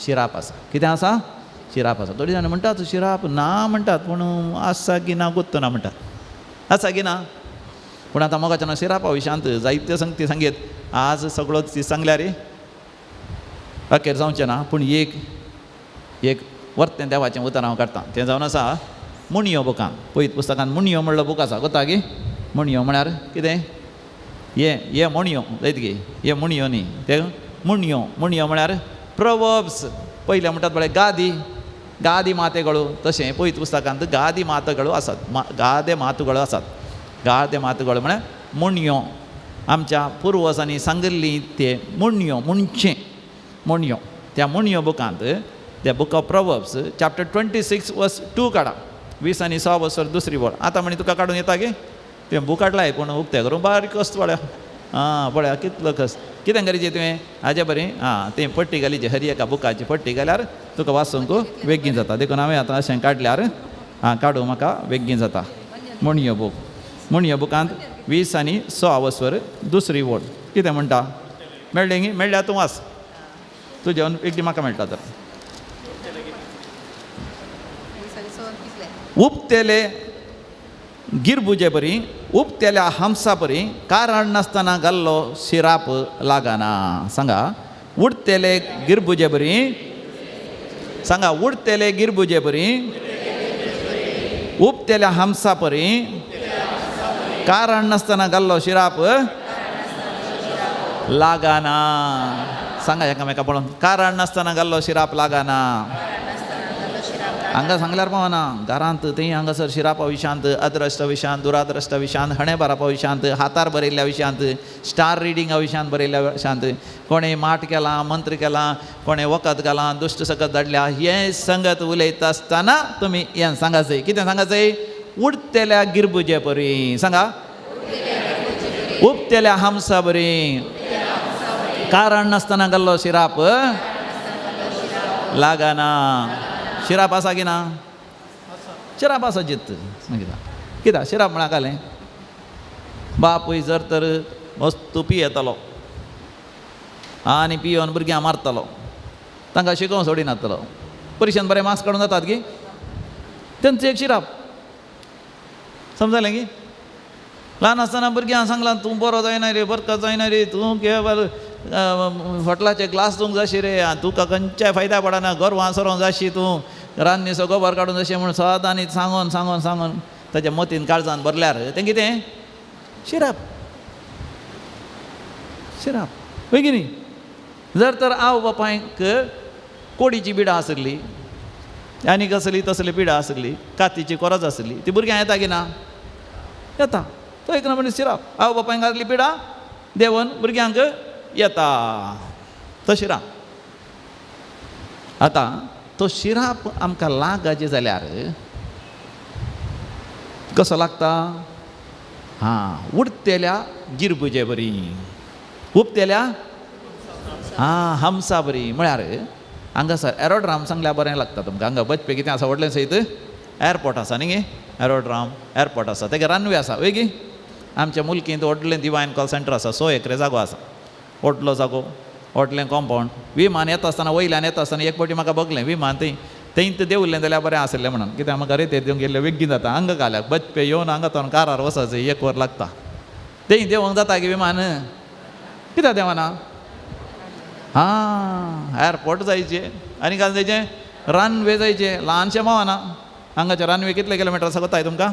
B: शिराप आसा कितें आसा शिराप आसा थोडी जाणां म्हणटात शिराप ना म्हणटात पूण आसा की ना गुत्त ना म्हणटात आसा की ना पूण आतां मोगाच्यान शिरापा विशयांत जायत्यो संगती सांगेत आज सगळो ती सांगल्या रे अखेर जावचें ना पूण एक वर्तें देवाचें उतर हांव काडटां तें जावन आसा मुणयो बुकान पळयत पुस्तकान मुणयो म्हणलो बूक आसा कोता गे मुणयो म्हळ्यार कितें ये मुणयो जायत गे ये मुणयो न्ही ते मुणयो म्हळ्यार प्रवर्ब्स पयले म्हणटात पळय गादी मातेಗಳು तशें पळयत पुस्तकांत गादी मातಗಳು आसात गादे मातಗಳು म्हळ्यार मुणयो आमच्या पुर्वजांनी सांगिल्ली ते मुणयो त्या मुणयो बुकांत त्या बूक ऑफ प्रवर्ब्स चॅप्टर 26 वर्स 2 काडा 20 आनी 6 वर्सार दुसरी वळ आतां म्हणी तुका काडून येता गे तें बूक काडलाय पूण उक्ते करून बारीक कस्त पळय पळय कितलो कस कितें करीचें तुवें हाजे बरें तें पट्टी घालीची हरी एका बुकाची पट्टी घाल्यार तुका वाचूंक बेगीन जाता देखून हांवें आतां अशें काडल्यार काडूंक म्हाका बेगीन जाता मुणयो बुकांत 20 आनी 6 वर्सार दुसरी वळ कितें म्हणटा मेळ्ळें गी मेळ्ळ्यार तूं वाच तुजें बेगीन म्हाका मेळटा तर उपतेले गिरबुजे बरी उपतेल्या हमसा बरी कारण नासतना घाल्लो शिराप लागना सांगा उडतेले गिरबुजे बरी सांगा उडतेले गिरबुजे बरी उपतेल्या हमसा बरी कारण नासतना घाल्लो शिराप लागना सांगा एकामेका पळोवन कारण नासतना घाल्लो शिराप लागना हांगा सांगल्यार पावना घरांत थंय हांगासर शिरापा विशयांत अद्रश्ट विशयांत दुराद्रश्ट विशयांत हणे बारापा विशयांत हातार बरयल्ल्या विशयांत स्टार रिडिंगा विशयांत बरयल्ल्या विशयांत कोणें माट केलां मंत्र केलां कोणें वखद घालां दुश्ट सकत धाडल्या हें संगत उलयता आसतना तुमी हें सांगा जाय कितें सांगा जाय उडतेल्या गिरबुजे बरी सांगा उपतेल्या हमसा बरी कारण नासतना घाल्लो शिराप लागना शिराप आसा की ना शिराप आसा जित कित्याक शिराप म्हळ्यार कालें बापूय जर तर मस्तू पियेतालो आनी पियोन भुरग्यां मारतालो तांकां शिकोवंक सोडिनासतलो परिक्षेंत बरें मार्क्स काडून जातात गी तेंचो एक शिराप समजलें गी ल्हान आसतना भुरग्यांक सांगलां तूं बरो जायना रे बरका जायना रे तूं हॉटेलाचे ग्लास दिवंक जायशी रे तुका खंयच्याय फायद्या पडना गोरवां सरोंक जायशी तूं रान्नी सगळो गोबर काडून जशें म्हूण सदां आनी सांगून ताच्या मतीन काळजान भरल्यार तें कितें शिराप होय की न्ही जर तर आवय बापायक कोडीची पिडा आसली आनी कसली तसली पिडा आसली कातीची गरज आसली ती भुरग्यां येता की ना येता तो एक म्हणजे शिराप आवय बापायक आसली पिडा देवन भुरग्यांक येता तो शिराप आतां तो शिराप आमकां लागाचे जाल्यार कसो लागता उडतेल्या गिरबुजे बरी उपतेल्या हमसा बरी म्हळ्यार हांगासर एरोड्राम सांगल्यार बरें लागता तुमकां हांगा बचपे कितें आसा व्हडलें सयत एअरपोर्ट आसा न्ही गे एअरपोर्ट आसा तेगे रनवे आसा वय गी आमच्या मुल्कींत व्हडलें डिवायन कॉल सेंटर आसा 100 एकरे जागो आसा व्हडलो जागो व्हडलें कॉम्पाउंड विमान येता आसतना वयल्यान येता आसतना एक फावटी म्हाका बगलें विमान थंय देंवल्लें जाल्यार बरें आसलें म्हणून कित्याक म्हाका रेते दिवंक गेल्ले बेगीन जाता हांगा घाल्याक बचपे येवन हांगा तो कारार वचत 1 वर लागता थंय देवंक जाता गे विमान कित्याक देवाना एअरपोर्ट जायचे आनी घाल जायचें रनवे जायचे ल्हानशें मावाना हांगाचे रनवे कितले किलोमिटर आसा कोताय तुमकां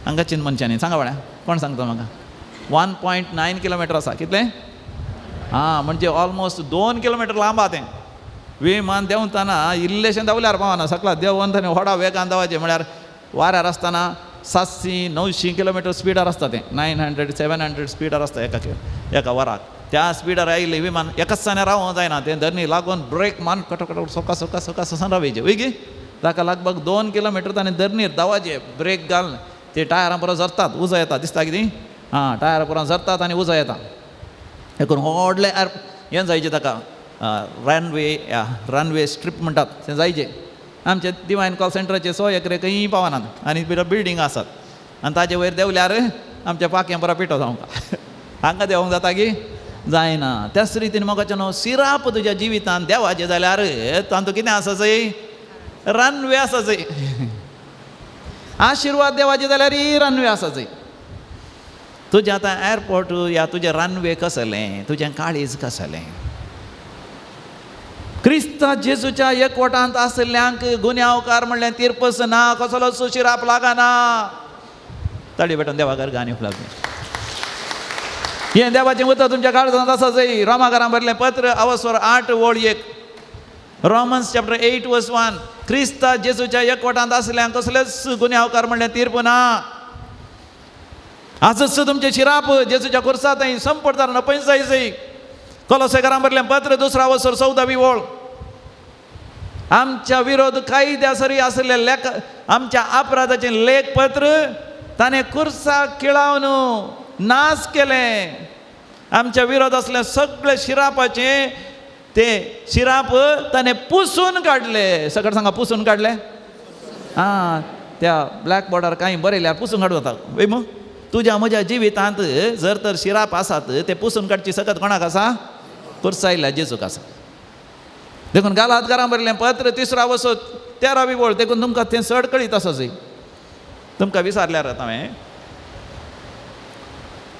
B: हांगा चिन मनशांनी सांगा म्हळ्यार कोण सांगता म्हाका 1.9 किलोमिटर आसा कितले म्हणजे ऑलमोस्ट 2 किलोमिटर लांब आहा तें विमान देंवतना इल्लेशें धांवल्यार पावना सकला देंवन थंय व्हडा वेगान धांवचें म्हळ्यार वाऱ्यार आसतना 700-900 किलोमिटर स्पिडार आसता तें 900-700 स्पिडार आसता एका वराक त्या स्पिडार आयिल्लें विमान एकाच दिसांनी रावोंक जायना तें धरणी लागून ब्रेक मान कटकट सोका रावयचें वय गे ताका लागभग 2 किलोमिटर ताणें धरणीर धांवचें ब्रेक घालून ते टायरां परत झरतात उजो येता दिसता कितें हां टायरां परत झरतात आनी उजो येता हे करून व्हडले हें जायचें ताका रनवे स्ट्रीप म्हणटात तें जायचें आमचे डिवायन कॉल सेंटराचे 100 एकरे खंयी पावनात आनी भितर बिल्डींग आसात आनी ताजे वयर देवल्यार आमच्या पाक्यां बरो पिठो जावंक हांगा देवंक जाता की जायना त्याच रितीन मोगाचें न्हू सिराप तुज्या जिवितांत देवाचें जाल्यार तातूंत कितें आसा जंय रनवे आसा जंय आशिर्वाद देवाचे जाल्यार ही रनवे आसा जंय तुजें आतां एअरपोर्ट या तुजें रनवे कसलें तुजें काळीज कसलें क्रिस्ता जेजूच्या एकवटांत आसल्ल्यांक गुन्यांवकार म्हणलें तिरपस ना कसलो सुशिराप लागना ताळी भेटून देवाकार गाणी फुलागलें हें देवाचें उतर तुमच्या काळजांत आसा जंय रोमाकारां बरलें पत्र अवस्वर 8 वोळ 1 रोमन्स चॅप्टर 8 वर्स 1 क्रिस्ता जेजूच्या एकवटांत आसल्ल्यांक कसलेच गुन्यांवकार म्हणलें तीर्प ना आजच तुमचे शिराप जेजूच्या खुर्सात संपडतार नपयस जायचंय कोलोसेकारां बरलें पत्र 2 अवस्वर 14 वोळ आमच्या विरोध कायद्या सरी आसले लेख आमच्या अपराधाचें लेखपत्र ताणें खुर्साक खिळावन नाश केलें आमच्या विरोध असलें सगळे शिरापाचे ते शिराप ताणें पुसून काडले सकट सांगा पुसून काडले हां त्या ब्लॅक बोर्डार कांय बरयल्यार पुसून काडूं जाता वय मग तुज्या म्हज्या जिवितांत जर तर शिराप आसात ते पुसून काडची सकत कोणाक आसा खुर्सायल्या जेजूक आसा देखून गालातकारां बरयलें पत्र 3 अवस्वर 13 वोळ देखून तुमकां तें चड कळीत आसा जंय तुमकां विचारल्यार हांवें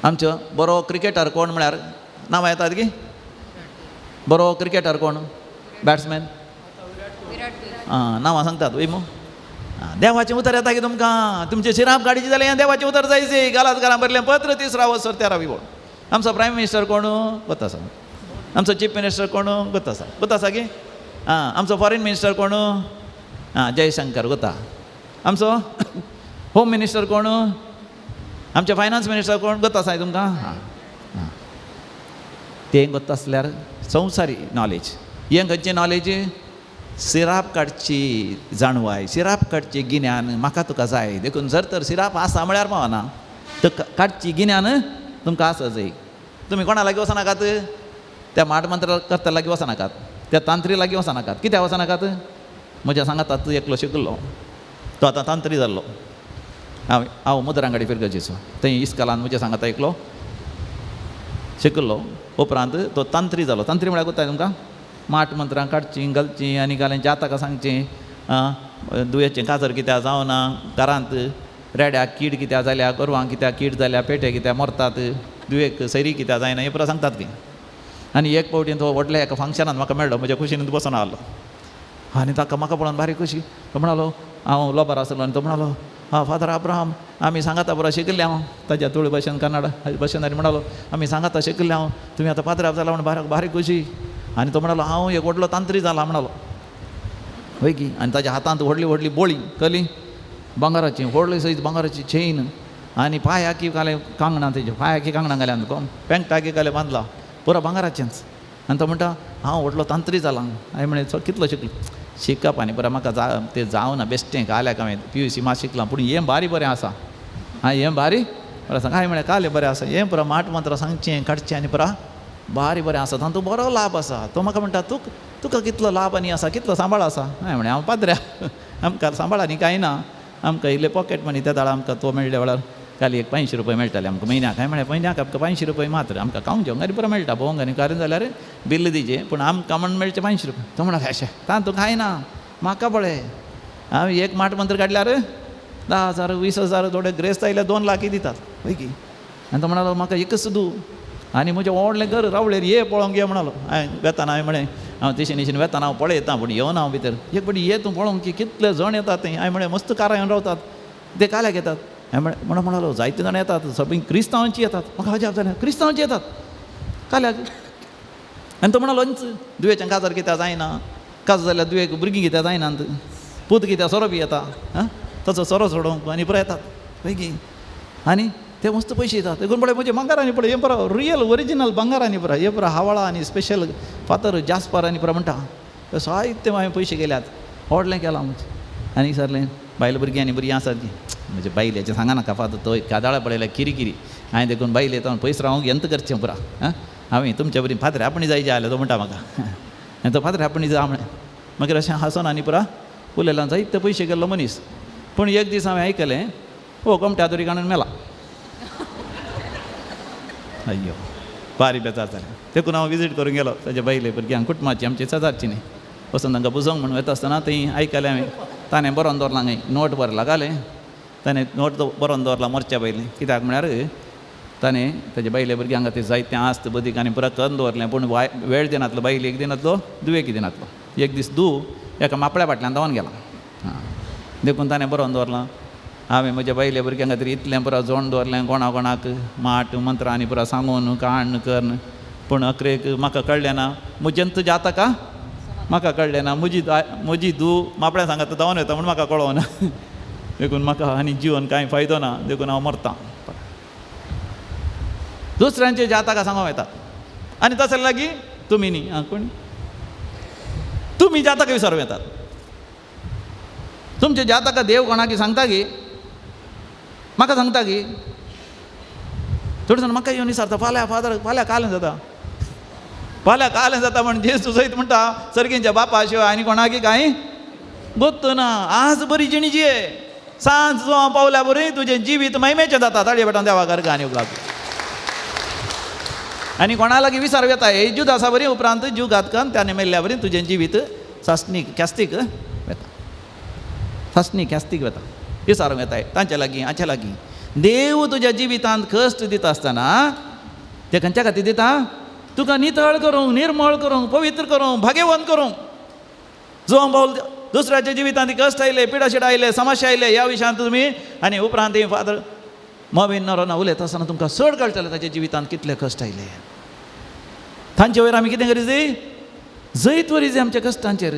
B: आमचो बरो क्रिकेटर कोण म्हळ्यार नांवां येतात की बरो क्रिकेटर कोण बॅट्समॅन आं नांवां सांगतात वय मग देवाचें उतर येता की तुमकां तुमचे शिराप काडीचे जाल्यार हें देवाचें उतर जायचें गालातकारां बरलें पत्र 3 अवस्वर 13 वोळ आमचो प्रायम मिनिस्टर कोण गोत आसा आमचो चीफ मिनिस्टर कोण गोत आसा की आं आमचो फॉरेन मिनिस्टर कोण आं जयशंकर गोता आमचो होम मिनिस्टर कोण आमचे फायनान्स मिनिस्टर कोण गोत आसा तुमकां हां हां तें गोत आसल्यार संवसारी नॉलेज हें खंयचें नॉलेज सिराप काडची जाणवाय सिराप काडची गिन्यान म्हाका तुका जाय देखून जर तर सिराप आसा म्हळ्यार पावना तर काडची गिन्यान तुमकां आसा जंय तुमी कोणा लागीं वचनाकात त्या माटमंत्र कर्त्या लागीं वचनाकात त्या तांत्री लागीं वचनाकात कित्याक वचनाकात म्हज्या सांगात तूं एकलो शिकलो तो आतां तांत्री जाल्लो हांव मुद्रांगाडी फिरगजेचो थंय इस्कॉलान म्हज्या सांगात एकलो शिकलो उपरांत तो तांत्री जालो तांत्री म्हळ्यार कोत्ताय तुमकां माट मंत्रां काडचीं घालचीं आनी घालें जाताका सांगचें दुयेचें काजर कित्याक जावना घरांत रेड्याक कीड कित्याक जाल्या गोरवांक कित्याक कीड जाल्या पेटे कित्याक मरतात दुयेक सैरी कित्याक जायना हें पुरो सांगतात की आनी एक फावटीन तो व्हडल्या एका फंक्शनान म्हाका मेळ्ळो म्हज्या खुशीन बसून आहलो आनी ताका म्हाका पळोवन बारीक खुशी तो म्हणालो हांव लोबार आसलो आनी तो म्हणालो हां फादर अब्राहम आमी सांगाता बरो शिकले हांव ताच्या तुळे भाशेन कन्नड भाशेन आनी म्हणालो आमी सांगाता शिकले हांव तुमी आतां फादर जाला म्हणून बारीक खुशी आनी तो म्हणालो हांव एक व्हडलो तांत्री जाला म्हणालो वय की आनी ताच्या हातांत व्हडली व्हडली बोळी कली भांगाराची व्हडली सयज भांगाराची चेन आनी पांयाकी घालें कांगणां तेजे पांयाकी कांगणां घाल्या पेंटाकी घालें बांदला पुरो भांगाराचेंच आनी तो म्हणटा हांव व्हडलो तांत्री जाला हांवें म्हळें कितलो शिकलो शिकप आनी पुरो म्हाका तें जावना बेश्टें घाल्याक हांवें PUC मात शिकलां पूण हें भारी बरें आसा हें भारी बरें आसा हांवें म्हळें काले बरें आसा हें पुरो माट मंत्र सांगचें काडचें आनी पुरो भारी बरें आसा तातूंत बरो लाभ आसा तो म्हाका म्हणटा तुका कितलो लाभ आनी आसा कितलो सांबाळ आसा हांवें म्हळें हांव पाद्र्या आमकां सांबाळ आनी कांय ना आमकां इल्ले पॉकेट मनी त्या दाडा आमकां तो मेळ्ळ्या वेळार खाली एक 500 रुपया मेळटाले आमकां म्हयन्याक हांवें म्हळें म्हयन्याक आमकां 500 रुपया मात्र आमकां खावंक जेवंक आनी बरो मेळटा भोवंक आनी कारण जाल्यार बिल्ल दिजें पूण आमकां म्हण मेळचें 500 रुपया तो म्हणा अशें तातूंत कांय ना म्हाका पळय हांव एक माट मंत्र काडल्यार 10,000 20,000 थोडे ग्रेस्त आयल्यार 2 लाख दितात वय की आनी तो म्हणालो म्हाका एकच दी आनी म्हजें व्हडलें घर रावलेर ये पळोवंक ये म्हणालो हांवें वेतान हांवें म्हळें हांव तेशें निशेन वेतान हांव पळयतां पूण येवन हांव भितर एक फावटी ये तूं पळोवंक की कितले जण येतात थंय हांवें म्हळें मस्त कारां येवन रावतात ते काल्याक येतात हांवें म्हणालो जायते जाण येतात सगळीं क्रिस्तांवांची येतात म्हाका अजाप जालें क्रिस्तांवांची येतात काल्याक आनी तो म्हणालो दुयेचें काजार कित्याक जायना काजार जाल्यार दुयेक भुरगीं कित्याक जायनात पूत कित्याक सोरो बी येता ताचो सोरो सोडोवंक आनी पुरो येतात पळय की आनी ते मस्त पयशे येतात देखून पळय म्हजे भांगारांनी पळय हें पळय रियल ओरिजिनल भांगारांनी पळय हे पळय हावळा आनी स्पेशल फातर जास्पर आनी पळय म्हणटा साहित्य हांवें पयशे केल्यात व्हडलें केलां आनी सरलें बायल भुरगीं आनी भुरगीं आसात की म्हणजे बायलेचे सांगा नाका फातर तो कादाळा पडयला किरी हांवें देखून बायल येता पयस रावंक यंत करचें पुरा आं हांवें तुमच्या बरी फातर आपणी जाय जालें तो म्हणटा म्हाका आनी तो फातर आपणी जा म्हणे मागीर अशें हांसून आनी पुरा उलयलां जायते पयशे गेल्लो मनीस पूण एक दीस हांवें आयकलें हो कोमट्या दोरी काडून मेला अय्यो बारी बेजार जालें देखून हांव विजीट करूंक गेलो ताच्या बायले भुरग्यांक कुटुंबाची आमची शेजारची न्ही वचून तांकां बुजोवंक म्हणून वता आसतना थंय आयकलें हांवें ताणें बरोवन दवरलां खंय नोट बरयला घालें ताणें नोट बरोवन दवरला मोरच्या बायलें कित्याक म्हळ्यार ताणें ताच्या बायले भुरग्यांक खातीर जायतें आस्त बदीक आनी पुरा करून दवरलें पूण वेळ दिनातलो बायलेक दिनातलो दुवेक दिनातलो एक दीस एका मापळ्या फाटल्यान धांवन गेला हां देखून ताणें बरोवन दवरलां हांवें म्हज्या बायले भुरग्यां खातीर इतलें पुरा जोड दवरलें कोणाक माट मंत्र आनी पुरा सांगून काण करन पूण अकरेक म्हाका कळलें ना मुजेंत जाता का म्हाका कळलें ना म्हजी धूव मापळ्या सांगात धांवन येता म्हूण म्हाका कळोना देखून म्हाका आनी जिवन कांय फायदो ना देखून हांव मरतां दुसऱ्यांचे जाताका सांगूंक येतात आनी तसले लागीं तुमी न्ही आं कोण तुमी जाताका विसरूं येतात तुमचे जाताका देव कोणाक सांगता की म्हाका सांगता की थोडे जाण म्हाका येवन विचारता फाल्यां कालें जाता म्हण जेजू सयत म्हणटा सर्गींच्या बापा शिवाय आनी कोणाक कांय गोत्त ना आज बरी जिणी जिये सांज जो हांव पावल्या बरी तुजें जिवीत महिमेचें जाता ताळये बेटान देवा घर गाणी लागू आनी कोणा लागीं विचार येता हे जूद आसा बरी उपरांत जीव घातकान त्याने मेल्ल्या बरी तुजें जिवीत सासणीक कॅस्तीक वेता सासणी कॅस्तीक वेता विचारूंक येताय तांच्या लागीं हाच्या लागीं देव तुज्या जिवितांत कश्ट दिता आसतना ते खंयच्या खातीर दिता तुका नितळ करूंक निर्मळ करूंक पवित्र करूंक भाग्यवंत करूंक जो पावल दुसऱ्याच्या जिवितांत कश्ट आयले पिडाशिड आयले समस्या आयले ह्या विशयांत तुमी आनी उपरांत फादर मोबीन नरोना उलयता आसतना तुमकां चड कळटलें ताच्या जिवितांत कितले कश्ट आयले तांचे वयर आमी कितें करीत जैत वरीत आमच्या कश्टांचेर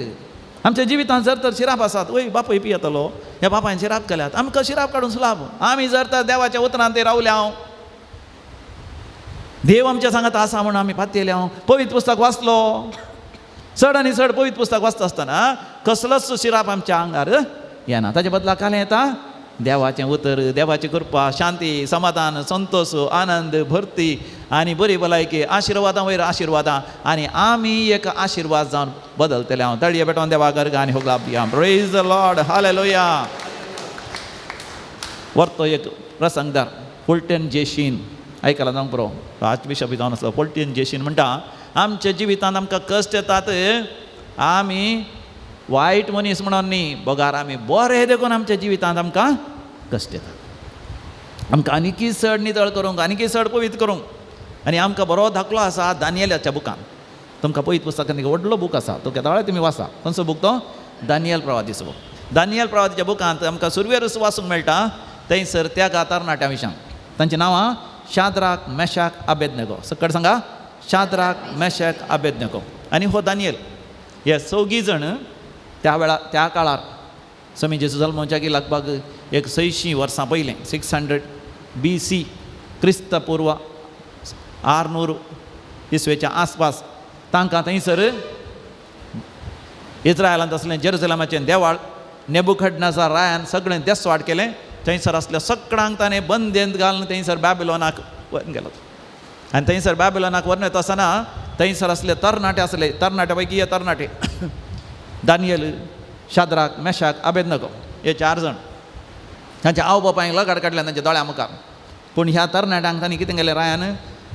B: आमच्या जिवितांत जर तर शिराप आसात वय बापूय पियेतलो ह्या बापायन शिराप केल्यात आमकां शिराप काडून सुलाभ आमी जर तर देवाच्या उतरांत रावले हांव देव आमच्या सांगात आसा म्हणून आमी पातयले हांव पवित्र पुस्तक वाचलो चड आनी चड पवित्र पुस्तक वाचता आसतना कसलोच शिराप आमच्या आंगार येना ताच्या बदला कालें येता देवाचें उतर देवाची कृपा शांती समाधान संतोष आनंद भरती आनी बरी भलायकी आशिर्वादां वयर आशिर्वादां आनी आमी एक आशिर्वाद जावन बदलतले हांव तळये बेटोन देवा घर आनी होगला या प्रेज द लॉर्ड हालेलुया व्हरतो एक प्रसंगदार फुलटन जेशीन आयकला जावंक पुरो आर्च बिशप जावन आसलो फुलटन जेशीन म्हणटा आमच्या जिवितांत आमकां कश्ट येतात आमी वायट मनीस म्हणून न्ही बोगार आमी बरे देखून आमच्या जिवितांत आमकां कश्ट येता आमकां आनीकी चड नितळ करूंक आनीकी चड पवित्र करूंक आनी आमकां बरो धाकलो आसा दानियेलाच्या बुकान तुमकां पयत पुस्तकान एक व्हडलो बूक आसा तो केदाळे तुमी वाचा खंयचो बूक तो दानियल प्रवादीचो बूक दानियल प्रवादीच्या बुकांत आमकां सुरवेरूस वाचूंक मेळटा थंयसर त्या तरणाट्यां विशयान तांचीं नांवां शाद्राक मेशाक आबेदनेगो सकट सांगा शाद्राक मेशाक आबेदनेगो आनी हो दानियल हे चौगी जण त्या काळार स्वामी जेजू जल्माच्या की लागपाक एक 600 वर्सां पयलें 600 BC क्रिस्त पूर्व 600 इसवेच्या आसपास तांकां थंयसर इस्रायलांत असलें जेरुसलेमाचें देवाळ नेबुखडनेझर रायान सगळें देसवाड केलें थंयसर असल्या सगळ्यांक ताणें बंदेंत घालून थंयसर बॅबिलोनाक व्हरून गेलो आनी थंयसर बॅबिलोनाक व्हरून येता आसतना थंयसर असले तरणाटे आसले तरणाट्या पैकी हे तरणाटे दानियल शाद्राक मेशाक आबेदनेगो हे 4 जाण तांच्या आवय बापायक लगाड काडल्यान तांच्या दोळ्या मुखार पूण ह्या तरणाट्यांक तांणी कितें केलें रायान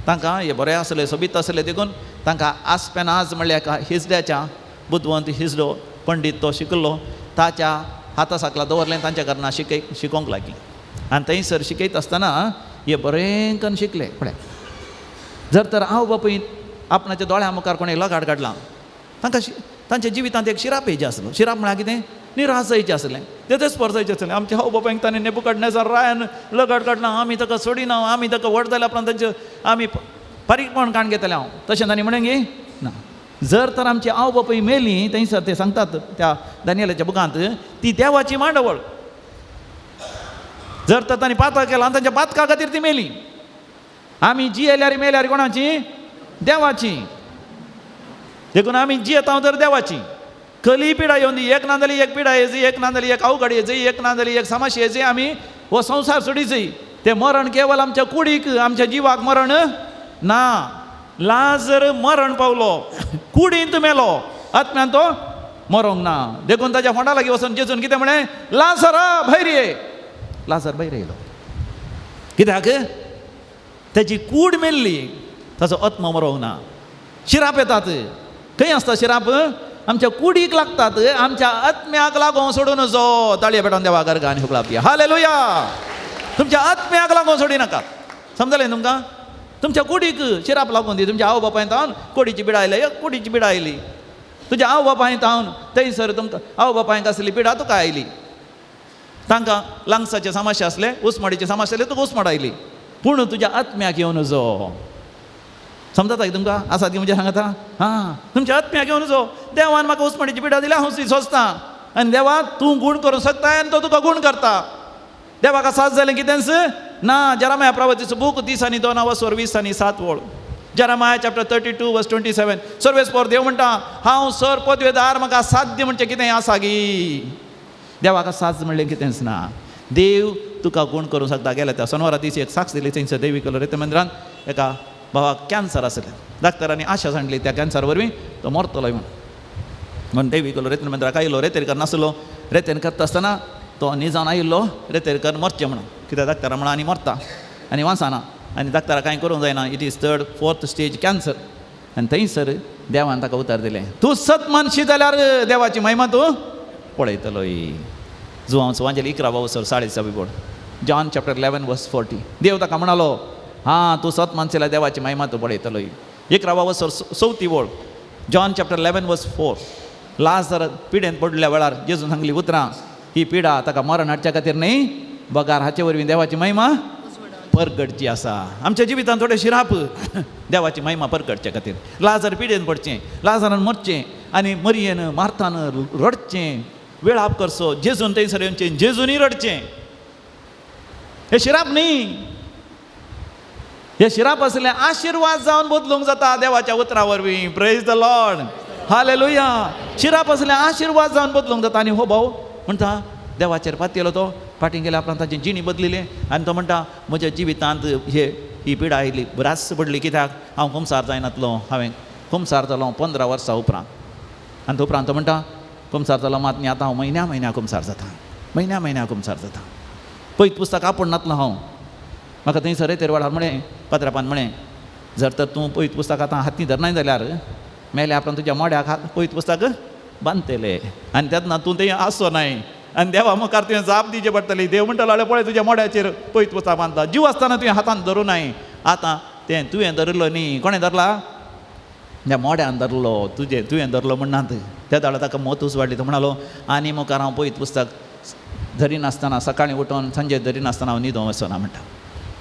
B: तांकां हे बरें आसले सोबीत आसले देखून तांकां आस्पेनाज म्हणल्यार एका हिजड्याच्या बुद्धवंत हिजडो पंडीत तो शिकलो ताच्या हाता साकला दवरलें तांच्या घरांत शिकोवंक लागीं आनी थंयसर शिकयता आसतना हे बरें करून शिकले पळय जर तर आवय बापूय आपणाच्या दोळ्या मुखार कोणें लगाड काडलां तांकां तांच्या जिवितांत एक शिराप येवचें आसलो शिराप म्हळ्यार कितें निराश जायचें आसलें तेच परसायचें आसलें आमच्या आवय बापायक ताणें नेबुखडनेझर रायान लगाड काडलां आमी ताका सोडिना आमी ताका व्हड जाल्या उपरांत तांचे आमी फारीकपण काण घेतले हांव तशें तांणी म्हणलें गे ना जर तर आमची आवय बापूय मेलीं थंयसर ते सांगतात त्या दानियेलाच्या बुकांत ती देवाची मांडवळ जर तर तांणी पातळ केलां आनी तांच्या पातका खातीर ती मेली आमी जियेल्यार मेल्यार कोणाची देवाची देखून आमी जियेता तर देवाची खली पिडा येवन दी एक ना जाल्यार एक पिडा येयची एक ना जाल्यार एक अवघड येयची एक ना जाल्यार एक समस्या येयची आमी हो संसार सोडीचंय ते मरण केवळ आमच्या कुडीक आमच्या जिवाक मरण ना. लाजर मरण पावलो, कुडींत मेलो, आत्म्यान तो मरोंक ना. देखून ताच्या फोंडा लागीं वचून जेजून कितें म्हणे, लाजरा भायर ये. लाजर भायर येयलो. कित्याक त्याची कूड मेल्ली, ताचो आत्मा मरोंक ना. शिराप येतात. खंय आसता शिराप? आमच्या कुडीक लागतात, आमच्या आत्म्याक लागून सोडून नजो. ताळये पेटोवन देवा गर्गान हुकला पिया. हालेलुया. तुमच्या आत्म्याक लागून सोडी नाकात. समजलें तुमकां? तुमच्या कुडीक शिराप लागून दी. तुमच्या आवय बापायन तावन कोडीची पिडा आयली, एक कोडीची पिडा आयली. तुज्या आवय बापायन तावन थंयसर तुमकां आवय बापायक आसली पिडा तुका आयली. तांकां लंग्साचे समस्या असले, उस्माडीचे समस्या आसले, तुका उस्माड आयली. पूण तुज्या आत्म्याक येवन नजो. समजता तुमकां? आसा ती म्हणजे सांगता. हां, तुमच्या आत्म्याक घेवन जो देवान म्हाका उस्माडीची पिडा दिल्या, हांव ती सोंसता. आनी देवा तूं गूण करूंक शकता आनी तो तुका गूण करता. देवाका साथ जालें कितेंच ना. जरामाया प्रवचीचो बूक 30 आनी 2 वर्सवर 20 आनी 7 वळ. जरामाया चॅप्टर 32 वर्स 27. सर्वेस्पर देव म्हणटा, हांव सर पदवेदार, म्हाका साध्य म्हणचें कितें आसा गी. देवाका साथ म्हणलें कितेंच ना. देव तुका गूण करूंक शकता. गेल्या त्या शनिवारा दिसा एक साक्ष दिली थंयसर देवी कलर मंदिरांत. एका भावाक कॅन्सर आसलें. डाक्टरांनी आशा सांडली त्या कॅन्सर वरवीं तो मरतलो म्हणून देवी कलो रेतेन मंदिराक आयलो. रेतेरकर नासलो. रेतेन करता आसतना तो निजावन आयिल्लो रेतेरकर मरचें म्हणून. कित्याक डाक्टरा म्हणून आनी मरता आनी वाचना. आनी डाक्टरा कांय करूंक जायना. It is 3rd 4th stage cancer. आनी थंयसर देवान ताका उतर दिलें, तूं सत मानशी जाल्यार देवाची महिमा तूं पळयतलो. जुवांचो वांजेल 11 वर्सर 40 बोर्ड. जॉन चॅप्टर 11 वर्स 40. देव ताका म्हणालो, हां तूं सत मानशीला देवाची महिमा तूं पळयतलो. 11 वर्सर 4 वळ. जॉन चॅप्टर 11 वर्स 4. लाजर पिडेंत पडल्या वेळार जेजून सांगली उतरां, ही पिडा ताका मरण हाडच्या खातीर न्ही, बगार हाचे वरवीं देवाची महिमा परगडची आसा. आमच्या जिवितांत थोडे शिराप देवाची महिमा परगडचे खातीर. लाजर पिडेन पडचें, लाजरान मरचें आनी मरियेन मार्थान रडचें, वेळाप करचो, जेजून थंयसर येवचें, जेजूनय रडचें. हे शिराप न्ही. हे शिराप असले आशिर्वाद जावन बदलूंक जाता देवाच्या उतरा वरवीं. Praise the Lord. हालेलुया. शिराप असले आशिर्वाद जावन बदलूंक जाता. आनी हो भाव म्हणटा देवाचेर पातयलो तो. फाटीं गेल्या उपरांत ताची जिणी बदलिली आनी तो म्हणटा, म्हज्या जिवितांत ही पिडा आयली, भ्रास पडली. कित्याक हांव कुमसार जायनातलो. हांवें कुमसार जालो 15 वर्सां उपरांत. आनी तो उपरांत तो म्हणटा, कुमसार जालो मात न्ही, आतां हांव म्हयन्या कुमसार जाता. म्हयन्या कुमसार जाता. पयत पुस्तक आपूण नातलो हांव. म्हाका थंयसर रेतेर वाडार म्हळें, पात्रापान म्हळें, जर तर तूं पयत पुस्तक आतां हाती धरनाय जाल्यार मेल्या उपरांत तुज्या मोड्याक पयत पुस्तक बांदतले. आनी तेन्ना तूं थंय आसचो नाय. आनी देवा मुखार तुवें जाप दिवचें पडटली. देव म्हणटलो, पळय तुज्या मोड्याचेर पयत पुस्तक बांदता. जीव आसतना तुवें हातान धरूं नाय. आतां तें तुवें धरलो न्ही. कोणें धरला? त्या मोड्यान धरलो. तुवें धरलो म्हणनात. त्या दाडा ताका मोतूच वाडली. तो म्हणालो, आनी मुखार हांव पयत पुस्तक धरिनासतना, सकाळीं उठोन सांजे धरिनासतना हांव न्हिदों वचना म्हणटा.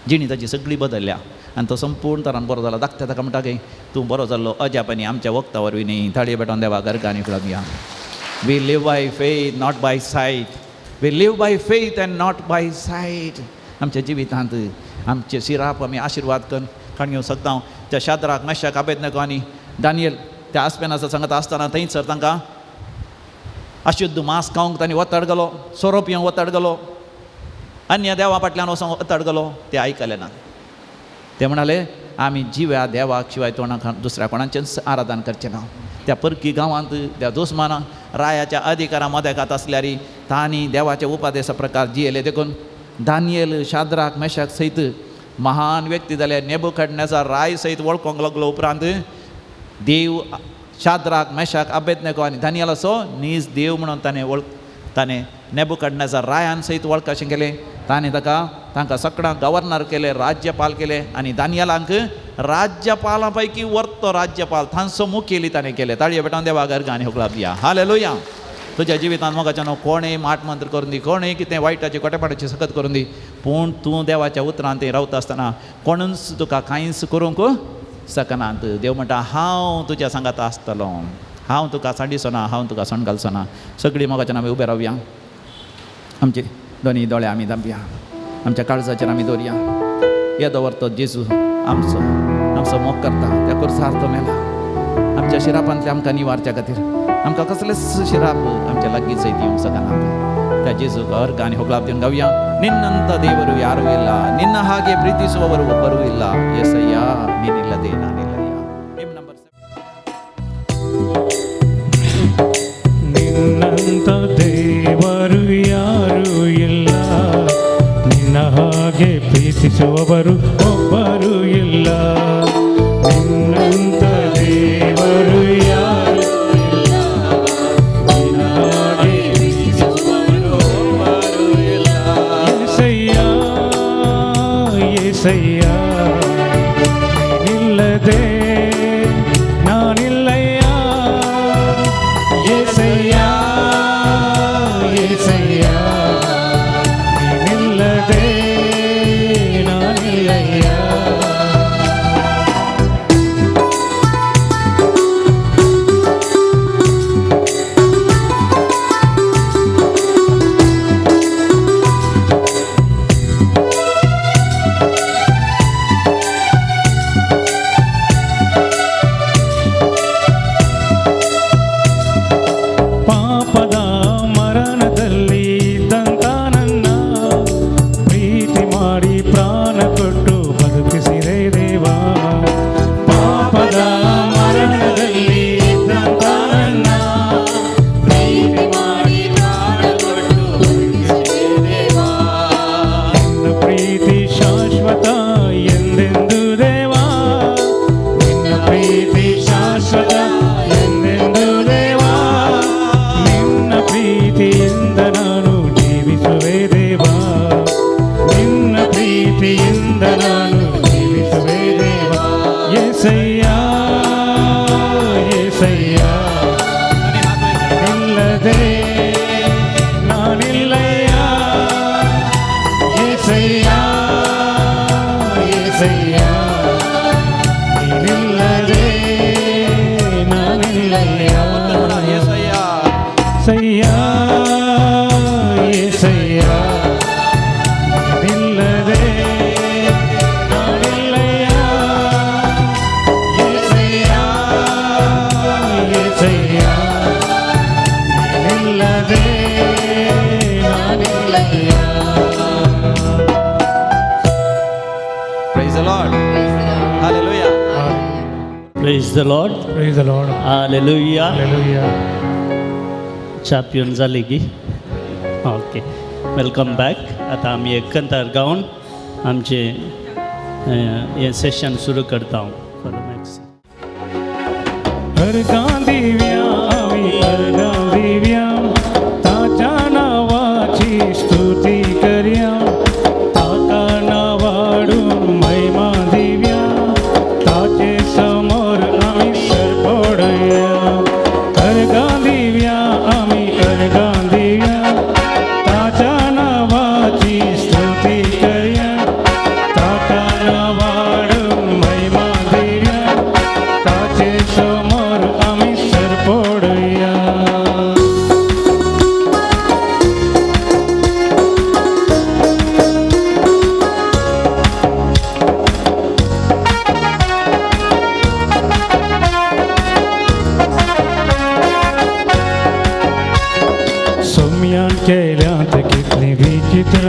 B: जिणी ताची सगळी बदलल्या आनी तो संपूर्ण तरान बरो जालो. धाकट्या ताका म्हणटा की तूं बरो जाल्लो अजापानी आमच्या वखदा वरवीं न्ही. ताळये पेटोवन देवा गर्गांनी लागया. We live by faith not by sight. We live by faith and not by sight. आमच्या जिवितांत आमचे शिराप आमी आशिर्वाद करून काडूंक शकता. त्या शाद्राक, मेशाक, अबेदnego आनी दानियल त्या आस्पेनाचो सांगता आसतना थंयसर तांकां अशुद्ध मांस खावंक तांणी वतड गेलो, सोरो पिवंक वतड गेलो, अन्य देवा फाटल्यान वचोंक वतड गेलो. ते आयकले ना. ते म्हणाले, आमी जिव्या देवाक शिवाय तोंडाक दुसऱ्या कोणाचेंच आराधन करचें ना. त्या परकी गांवांत त्या दुस्माना रायाच्या अधिकारा मदेकात आसल्यार तांणी देवाचे उपादेशा प्रकार जियेले. देखून दानियल, शाद्राक, मेशाक सयत महान व्यक्ती जाले. नेबुकदनेझार राय सयत वळखोंक लागलो उपरांत देव शाद्राक, मेशाक, अबेदnego आनी दानियल असो नीज देव म्हणून ताणें नेबुकदनेझार रायान सयत वळखचें केलें. ताणें तांकां सगळ्यांक गव्हर्नर केले, राज्यपाल केले आनी दानियलांक राज्यपाला पैकी वरतो राज्यपाल, तांचो मुखेली ताणें केले. ताळये पेटोवन देवा गर्गांनी हुकला दिया. हालेलुया. तुज्या जिवितांत मोगाचें न्हू, कोणेय माट मंत्र करून दी, कोणेय कितें वायटाची कोटेपाटाची सकत करून दी, पूण तूं देवाच्या उतरांत थंय रावता आसतना कोणूच तुका कांयच करूंक शकनात. देव म्हणटा, हांव तुज्या सांगाता आसतलो. हांव तुका सांडिचो ना, हांव तुका सण घालचो ना. सगळीं मोगाच्यान आमी उबे रावया. आमचे दोनी दोळे आमी दांबया. आमच्या काळजाचेर आमी दवरया. येदो व्हरतो जेजू आमचो मोग करता. त्या कुर्सार तो मेला आमच्या शिरापांतले आमकां निवारच्या खातीर. आमकां कसलेच शिराप आमच्या लागीं सयत येवंक शकनात. त्या ಜೇಸುಗರ್ ಗಾನಿ ಹೊಗಳಾಪ್ತಿಯನ್ನು ಗವ್ಯ ನಿನ್ನಂಥ ದೇವರು ಯಾರೂ ಇಲ್ಲ, ನಿನ್ನ ಹಾಗೆ ಪ್ರೀತಿಸುವವರು ಒಬ್ಬರೂ ಇಲ್ಲ. ಯೆಸಯ್ಯ, ನೀನಿಲ್ಲದೆ ನಾನಿಲ್ಲಯ್ಯ. ನಿಮ್ಮ ನಂಬರ್
C: ನಿನ್ನಂಥ ದೇವರು ಯಾರೂ ಇಲ್ಲ, ನಿನ್ನ ಹಾಗೆ ಪ್ರೀತಿಸುವವರು ಒಬ್ಬರು ಇಲ್ಲ. ನಿನ್ನಂಥ ದೇವರು ಯಾರೂ ಇಲ್ಲ, ನಿನ್ನ ಹಾಗೆ ಪ್ರೀತಿಸುವವರು ಒಬ್ಬರು ಇಲ್ಲ. ಯೆಸಯ್ಯ, ಯೆಸಯ್ಯ, ನೀನಿಲ್ಲದೆ ನಾನಿಲ್ಲಯ್ಯ. ಯೆಸಯ್ಯ, ಯೆಸಯ್ಯ, ನೀನಿಲ್ಲದೆ ನಾನಿಲ್ಲಯ್ಯ. ಪಾಪದ ಮರಣದಲ್ಲಿ ಇದ್ದಂತ ನನ್ನ ಪ್ರೀತಿ ಮಾಡಿ ಪ್ರಾಣ ಕೊಟ್ಟು ಬದುಕಿಸಿದೆ ದೇವಾ. ಪಾಪದ ಮರಣದಲ್ಲಿ ಇದ್ದಂತ ನನ್ನ ಪ್ರೀತಿ ಮಾಡಿ ಪ್ರಾಣ ಕೊಟ್ಟು ಬದುಕಿಸಿದೆ ದೇವಾ. ನಿನ್ನ ಪ್ರೀತಿ ಶಾಶ್ವತ ಎಂದೆಂದು ದೇವಾ, ನಿನ್ನ ಪ್ರೀತಿ ಶಾಶ್ವತ ಎಂದೆಂದು ದೇವಾ. ನಿನ್ನ ಪ್ರೀತಿಯಿಂದ ನಾನು ಜೀವಿಸುವೆ ದೇವಾ, ನಿನ್ನ ಪ್ರೀತಿಯಿಂದ ನಾನು ಜೀವಿಸುವೆ ದೇವಾ. ಯೆಸಯ್ಯ, ಯೆಸಯ್ಯ, ನಿನ್ನಲ್ಲದೆ ನಾನಿಲ್ಲಯ್ಯ. ಯೆಸಯ್ಯ, ಯೆಸಯ್ಯ, ನೀನಿಲ್ಲದೆ ನಾನಿಲ್ಲಯ್ಯ.
B: ಯೆಸಯ್ಯ,
C: ಸಯ್ಯ, ಯೆಸಯ್ಯ, ನೀನಿಲ್ಲದೆ ನಾನಿಲ್ಲಯ್ಯ. ಯೆಸಯ್ಯ, ಯೆಸಯ್ಯ, ನೀನಿಲ್ಲದೆ ನಾನಿಲ್ಲಯ್ಯ.
B: Praise the Lord. ಹಲ್ಲೆಲೂಯಾ.
E: Praise the Lord.
C: Praise the Lord.
E: Hallelujah.
C: Hallelujah.
E: Champion झाली की ओके. Welcome back. आता आम्ही एकंदर गाऊन आमचे हे सेशन सुरू करता आहोत. फॉर द नेक्स्ट
C: अर्गां दिव्या आम्ही अर्गां दिव्या, ताच्या नावाची स्तुती करया. ताका नावाडून महिमा दिव्या, ताचे समोर आम्ही सर पडया. अर्गां दिव्या आम्ही अर्गां दिव्या, ताच्या नावाची स्तुती करया. ताका नावाडून महिमा दिव्या, ताचे समोर आम्ही सर पडया. सौम्यान केल्यात कितली विचित्र,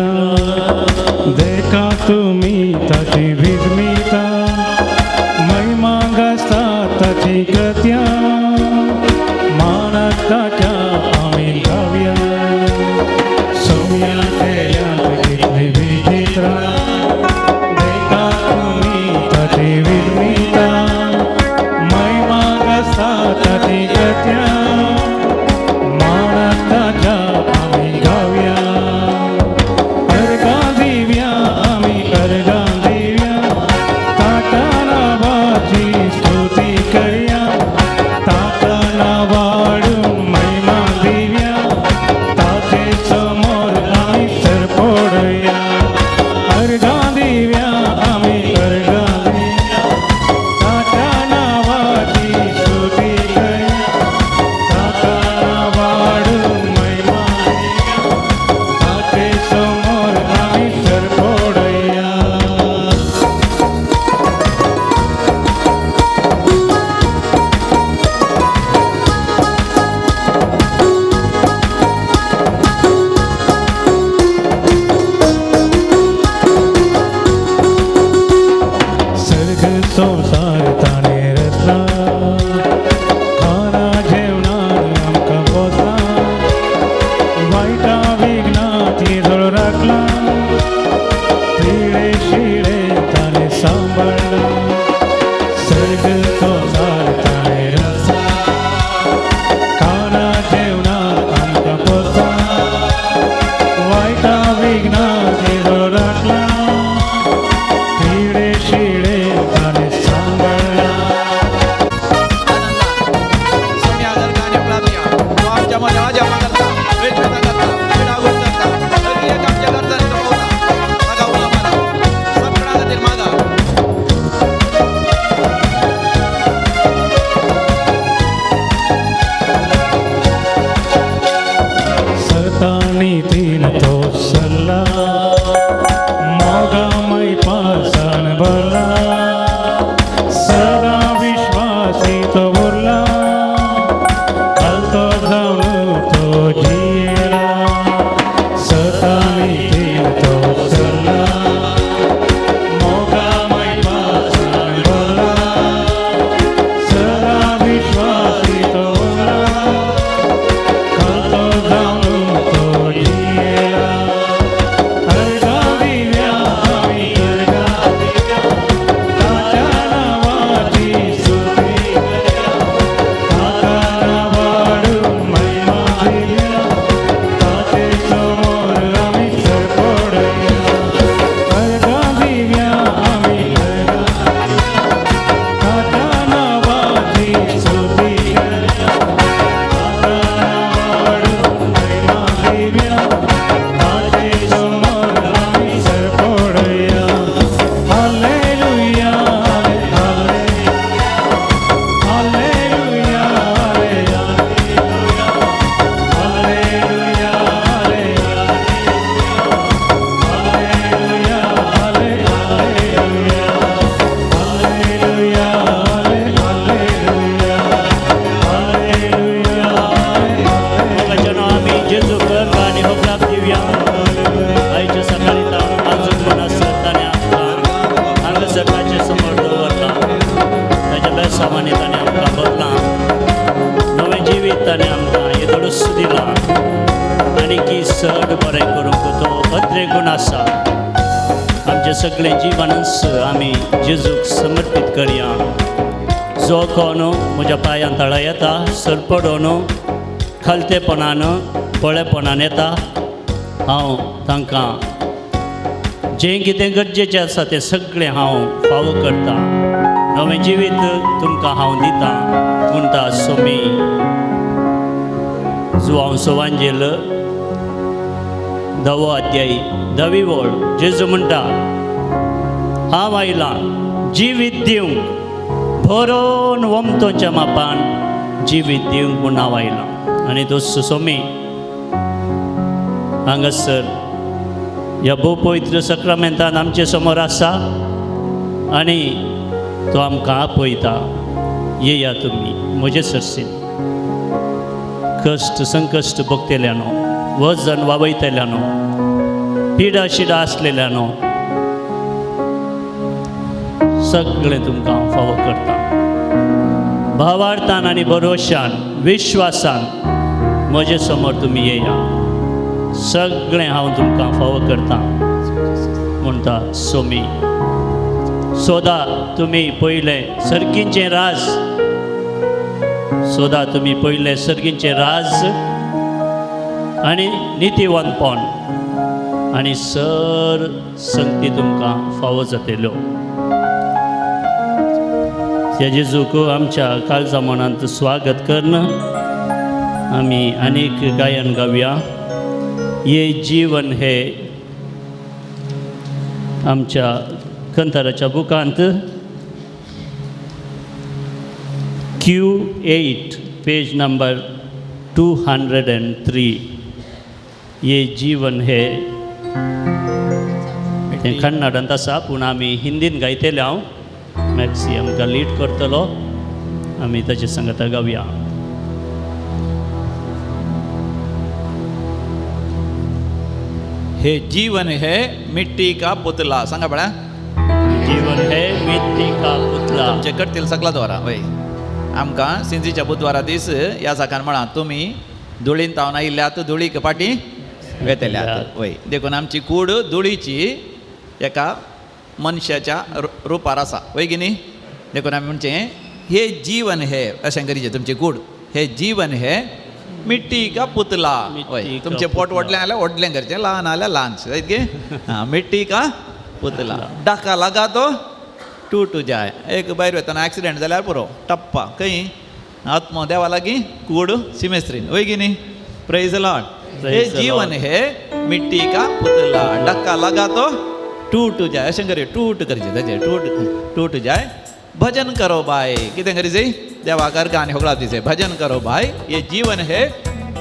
C: देखा तुम्ही ताची विस्मिता. महिमा गाजता ताची कृत्या, मानात ताच्या आम्ही गावया. सौम्यान केल्यात कितली विचित्र, देखा तुम्ही ताची विस्मिता. महिमा गाजता ताची कृत्या, मानात ताच्या आम्ही गावया. अर्गां दिव्या तीन तो सल्ला मोगामय पासन भरला सदा विश्वासी तो बोलला हलतो जाऊन तो जियला सतानी तीन तो सल्ला मोगामय पासन भरला सदा विश्वासी तो बोलला हलतो जाऊन तो जियला हरगा दिव्या आम्ही हरगा ताच्या नावाची स्तुती ताकाला वाढून महिमा दिल्या ताचे समोर आम्ही सरपडूया हरगा दिव्या आम्ही हरगा ताच्या नावाची स्तुती ताकाला वाढून महिमा दिल्या ताचे समोर आम्ही सरपडूया हालेलुया हालेलुया हालेलुया
E: वचनो आम्ही जेजू कर आणि हो प्राप्त दिव्या आईच्या सकाळी जाऊन अजून मनात श्रद्धाने आमकां हांगासर ताचे समोर दवरला ताच्या बेसामांनी ताणें आमकां भरला नवें जिवीत ताणें आमकां येदोळूस दिला आनी की चड बरें करूंक तो अद्रे गूण आसा आमचें सगळें जिवनच आमी जेजूक समर्पीत करया जो कोण म्हज्या पांयां तळा येता सरपडोन खालतेपणान पळेपणान येता हांव तांकां जें कितें गरजेचें आसा तें सगळें हांव फावो करता नवें जिवीत तुमकां हांव दितां म्हणटा सोमी जुआंवो वांजेल 10 अध्याय 10वी ओळ जेजू म्हणटा हांव आयलां जिवीत दिवंक भरोन वमतोच्या मापान जिवीत दिवंक म्हूण हांव आयलां आनी तो सोमी हांगासर ह्या भोव पवित्र सक्रामेंतान आमचे समोर आसा आनी तो आमकां आपयता येया तुमी म्हजे सरसीन कश्ट संकश्ट भोगतेल्यानो वजन वावयतेल्यानो पिडा शिडा आसलेल्यानो सगळें तुमकां हांव फावो करता भावार्थान आनी भरोशान विश्वासान म्हजे समोर तुमी येया सगळें हांव तुमकां फावो करता म्हणटा सोमी सोदा तुमी पयलें सर्गीचें राज सोदा तुमी पयलें सर्गीचें राज आनी नितीवंतपण आनी सर संगती तुमकां फावो जातल्यो त्या जेजूक आमच्या काळजा मनांत स्वागत करन आमी आनीक गायन गावया ये जीवन हे आमच्या कंथाराच्या बुकांत Q8 पेज नंबर 203 ये जीवन हे तें कन्नडांत आसा पूण आमी हिंदीन गायतले हांव मॅक्सी आमकां लीड करतलो आमी ताचे सांगता गावया
B: हे जीवन है मिट्टी का पुतला सांगा बळा
E: जीवन हे मिट्टी का पुतला
B: तुमचे करतील सकला द्वारा वय आमकां सिंधीच्या बुधवारा दीस ह्या जाकान म्हळा तुमी धुळीन तावन आयिल्ल्यात धुळीक पाटी वेतेल्यात वय देखून आमची कूड धुळीची एका मनशाच्या रुपार आसा वय की न्ही देखून आमी म्हणचे हे जीवन हे अशें करीचे तुमची कूड हे जीवन हे मिट्टी का पुतला वय तुमचे पोट व्हडलें जाल्यार व्हडलें करचें ल्हान जाल्यार ल्हानशें रायट गे हां मिट्टी का पुतला डाका लागा तो टूट जाय एक भायर वतना एक्सिडेंट जाल्यार पुरो टप्पा खंय आत्मो देवा लागीं कूड सिमेस्त्रीन वय की न्ही प्रेज द लॉर्ड हे जीवन हे मिट्टी का पुतला डक्का लगा तो टूट जाय अशें करी टूट करचें ताचें टूट जाय भजन करो भाई कितें करीचे देवाकार गाणे होगळा दिसे भजन करो भाई ये जीवन है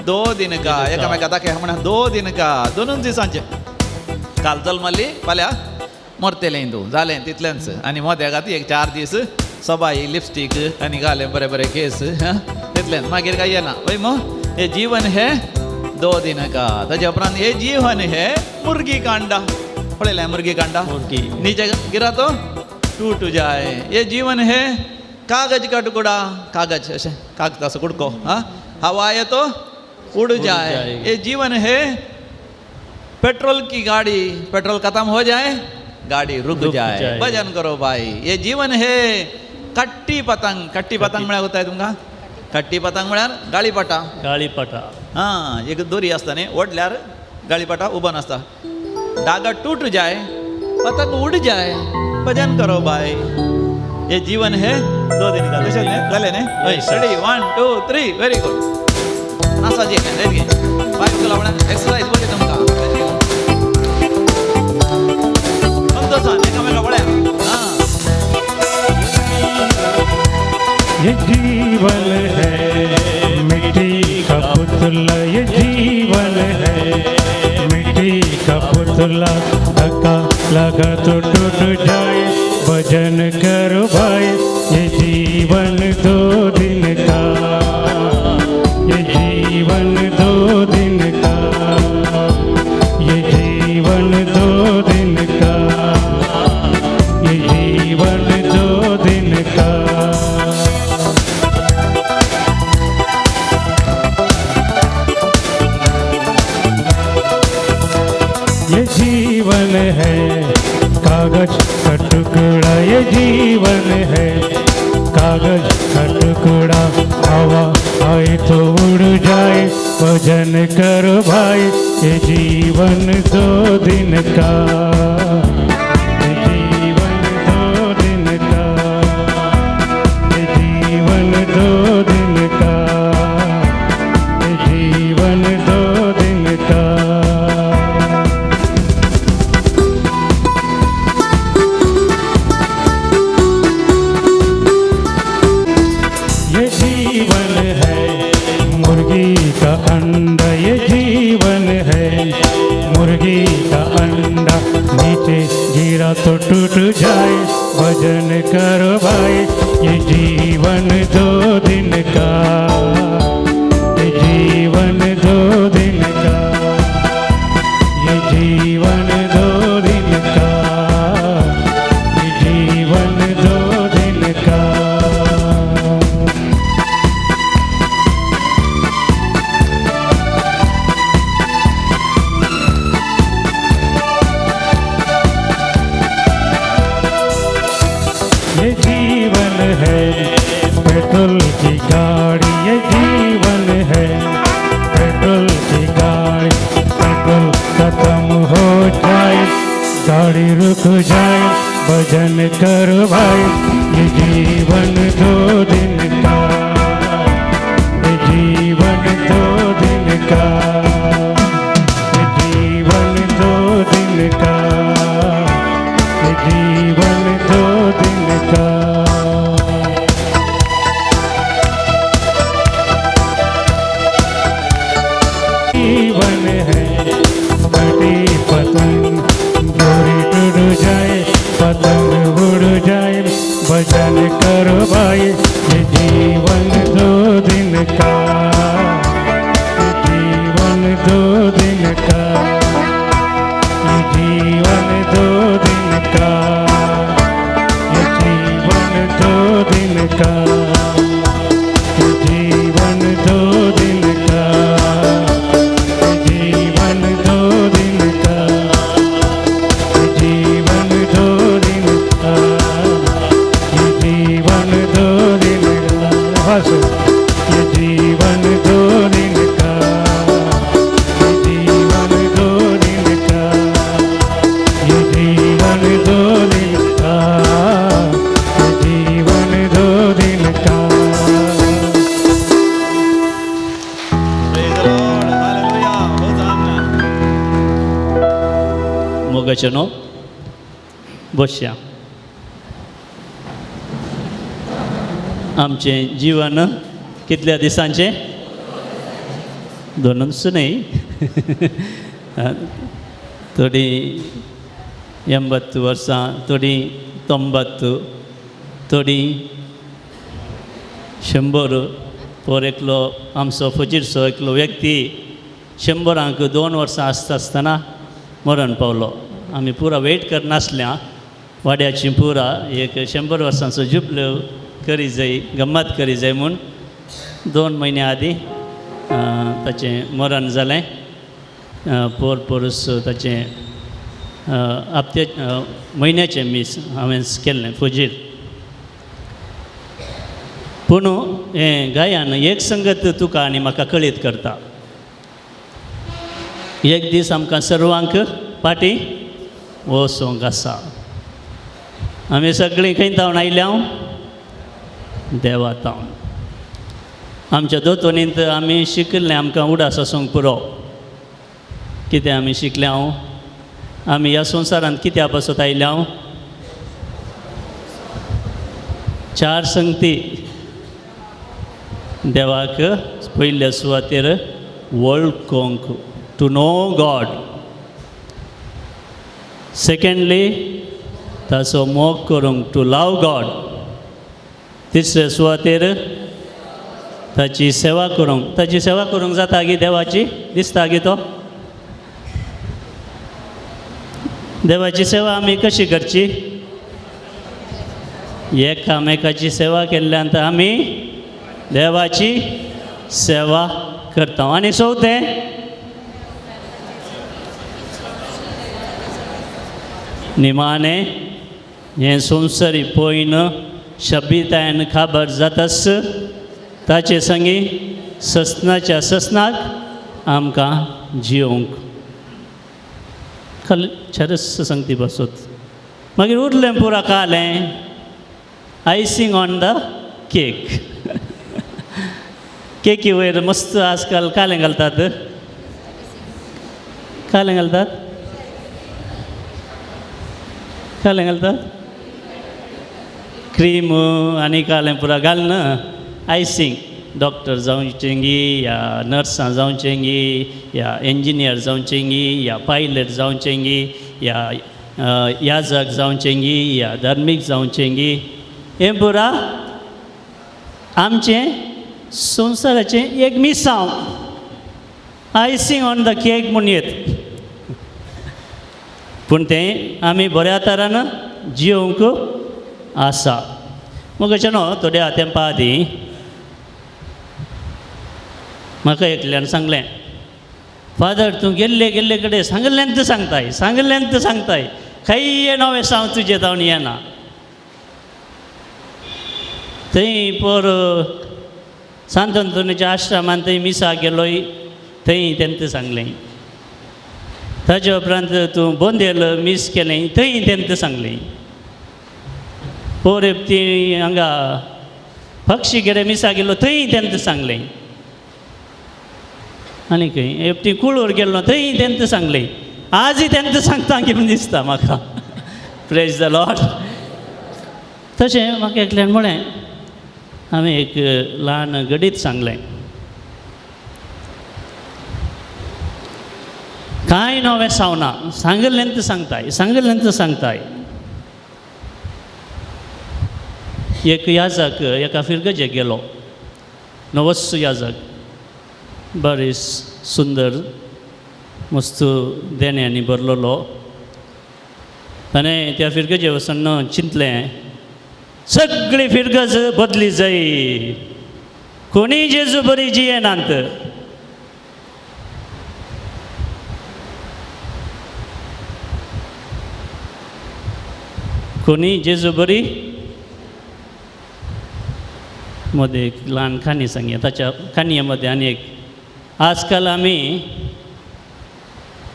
B: दो दिनका एकामेका दाखय म्हणा 2 दिनका 2 दिसांचे काल जल्मली फाल्यां मरतेलें हिंदू जालें तितलेंच आनी मोद्या घाती एक 4 दीस सबाई लिपस्टीक आनी घालें बरे बरे केस तितलेंच मागीर काय येना वय मग हे जीवन हे 2 दिन का ताच्या उपरांत हे जीवन हे मुर्गी कांडा पळयलें मुर्गी कांडा
E: मुर्गी.
B: नीचे गिरा तो टूट जाय ये जीवन है कागज का टुकड़ा कागज ऐसे कागज से कुड़को हाँ हवा आए तो उड़ जाए ये जीवन है पेट्रोल की गाड़ी पेट्रोल खत्म हो जाए गाड़ी रुक जाए भजन करो भाई ये जीवन है कट्टी पतंग म्हळ्यार होता है तुमका कट्टी पतंग म्हळ्यार गाळीपटा
E: गाळीपटा
B: हाँ एक दोरी आसता न्ही ओडल्यार गाळीपटा उबो नासता धागा टूट जाए पतंग उड़ जाए भजन करो भाई ये जीवन है 2 दिन का तशें न्ही जालें न्ही रेडी 1 2 3 व्हेरी गुड नाचाची रेडी बाय तुला म्हणा एक्सरसाइज बरी तुमकां संतोषान एकामेका पळया हां
C: ये जीवन है मिट्टी का पुतला ये जीवन है मिट्टी का पुतला धक्का लगा तो टूट जाए भजन करो भाई ये जीवन 2 दिन का ये जीवन 2 दिन का ये जीवन 2 दिन का ये जीवन 2 दिन का ये जीवन है कागज का टुकड़ा ये जीवन है कागज का टुकड़ा हवा आए तो उड़ जाए भजन करो भाई ये जीवन 2 दिन का ये जीवन 2 दिन का ये जीवन 2 दिन का ये जीवन 2 दिन का ये जीवन है मुर्गी का अंडा ये जीवन है मुर्गी का अंडा नीचे गिरा तो टूट जाए भजन करो भाई ये जीवन 2 दिन का ये जीवन 2 दिन का ये जीवन 2 दिन का ये जीवन 2 दिन का ये जीवन है पेट्रोल की गाड़ी ये जीवन है पेट्रोल की गाड़ी पेट्रोल खत्म हो जाए गाड़ी रुक जाए भजन करो भाई ये जीवन 2 दिन का ये जीवन 2 दिन का ये जीवन 2 दिन का ये जीवन 2 दिन का जीवन है कटी पतंग डोरी टूट जाए पतंग उड़ जाए भजन करो भाई ये जीवन 2 दिन का ये जीवन 2 दिन का ये जीवन 2 दिन का ये जीवन 2 दिन का ये जीवन 2 दिन का ये जीवन 2 दिन का ये जीवन 2 दिन का ये जीवन 2 दिन का बस ये जीवन 2 दिन का ये जीवन 2 दिन का ये जीवन 2 दिन का ये जीवन 2 दिन का
B: Praise the Lord. Hallelujah. Hosanna.
E: मोगाचनो बसया आमचें जीवन कितल्या दिसांचें दोनच नाही थोडी 80 वर्सां थोडी 90 थोडी 100 por एकलो आमचो फजीरचो एकलो व्यक्ती 100 2 वर्सां आसतना मरण पावलो. आमी पुरा वेट करनासल्या वाड्याची पुरा एक 100 वर्सांचो जुबल्यो करी जाय गम्मत करी जाय म्हूण 2 म्हयने आदीं ताचें मरण जालें. परस ताचें हप्ते म्हयन्याचें मीस हांवें केल्लें फजीर. पूण हें गायन एक संगत तुका आनी म्हाका कळीत करता. एक दीस आमकां सर्वांक पाटी वोसोंक आसा. आमी सगळीं खंय तावन आयल्या देवा तावन. आमच्या दोतोनींत आमी शिकलें आमकां उडास आसूंक पुरो. कितें आमी शिकल्या आमी ह्या संवसारांत कित्या पासत आयल्या 4 संगती देवाक पयल्या सुवातेर वळखूंक टू नो गॉड. सेकंडली ताचो मोग करूंक टू लव गॉड. तिसरे सुवातेर ताची सेवा करूंक. ताची सेवा करूंक जाता गी देवाची दिसता गी तो. देवाची सेवा आमी कशी करची. एकामेकाची सेवा केल्ल्यान आमी देवाची सेवा करता. आनी चवथें निमाणें हें संवसारी पयन शब्बितायेन खबर जातास ताचे संगी ससनाच्या ससनाक आमकां जियोंक. चरस संगती बसत मागीर उरलें पुरा कालें आयसींग ऑन द केक. केकी वयर मस्त आजकाल कालें घालतात. कालें घालतात कालें घालतात क्रीम आनी कालें पुरा घालना आयसींग. डॉक्टर जावचेंगी या नर्सां जावचेंगी या इंजिनियर जावचेंगी या पायलट जावचेंगी या याजक जावचेंगी या धर्मीक जावचेंगी. हें पुरा आमचें संवसाराचें एक मिसांव. आयसींग ऑन द केक म्हूण येत. पूण तें आमी बऱ्या तरान जियोंक आसा. मुगेचे न्हू थोड्या तेंपा आदीं म्हाका एकल्यान सांगलें फादर तूं गेल्ले गेल्ले कडेन सांगलेंत सांगताय खंय नवें सांग तुजें जावन येना. थंय पर सांत अंतोनीच्या आश्रमांत थंय मिसा गेलोय थंय तेंत सांगलें. ताचे उपरांत तूं बोंदेल मीस केलें थंय तेंत सांगलें. पोर ती हांगा पक्षी गेडे मिसा गेलो थंय तेंत सांगलें. आनी खंय एपटी कुळूर गेलो थंय तेंत सांगलें. आजय तेंत सांगता कितें दिसता म्हाका. Praise the Lord. तशें म्हाका एकल्यान म्हळें हांवें एक ल्हान गडीत सांगलें. कांय नवें सावना सांगलेंत सांगताय. एक याजक एका फिरगजे गेलो. नवस्स याजक बरें सुंदर मस्त देण्यांनी भरलेलो. ताणें त्या फिरगजे वचून चिंतलें सगळी फिरगज बदली जाय. कोणी जेजू बरी जियेनात. कोणी जेजू बरी. मध्ये एक ल्हान खाणी सांगया. ताच्या खाणयेमध्ये आनी एक आजकाल आमी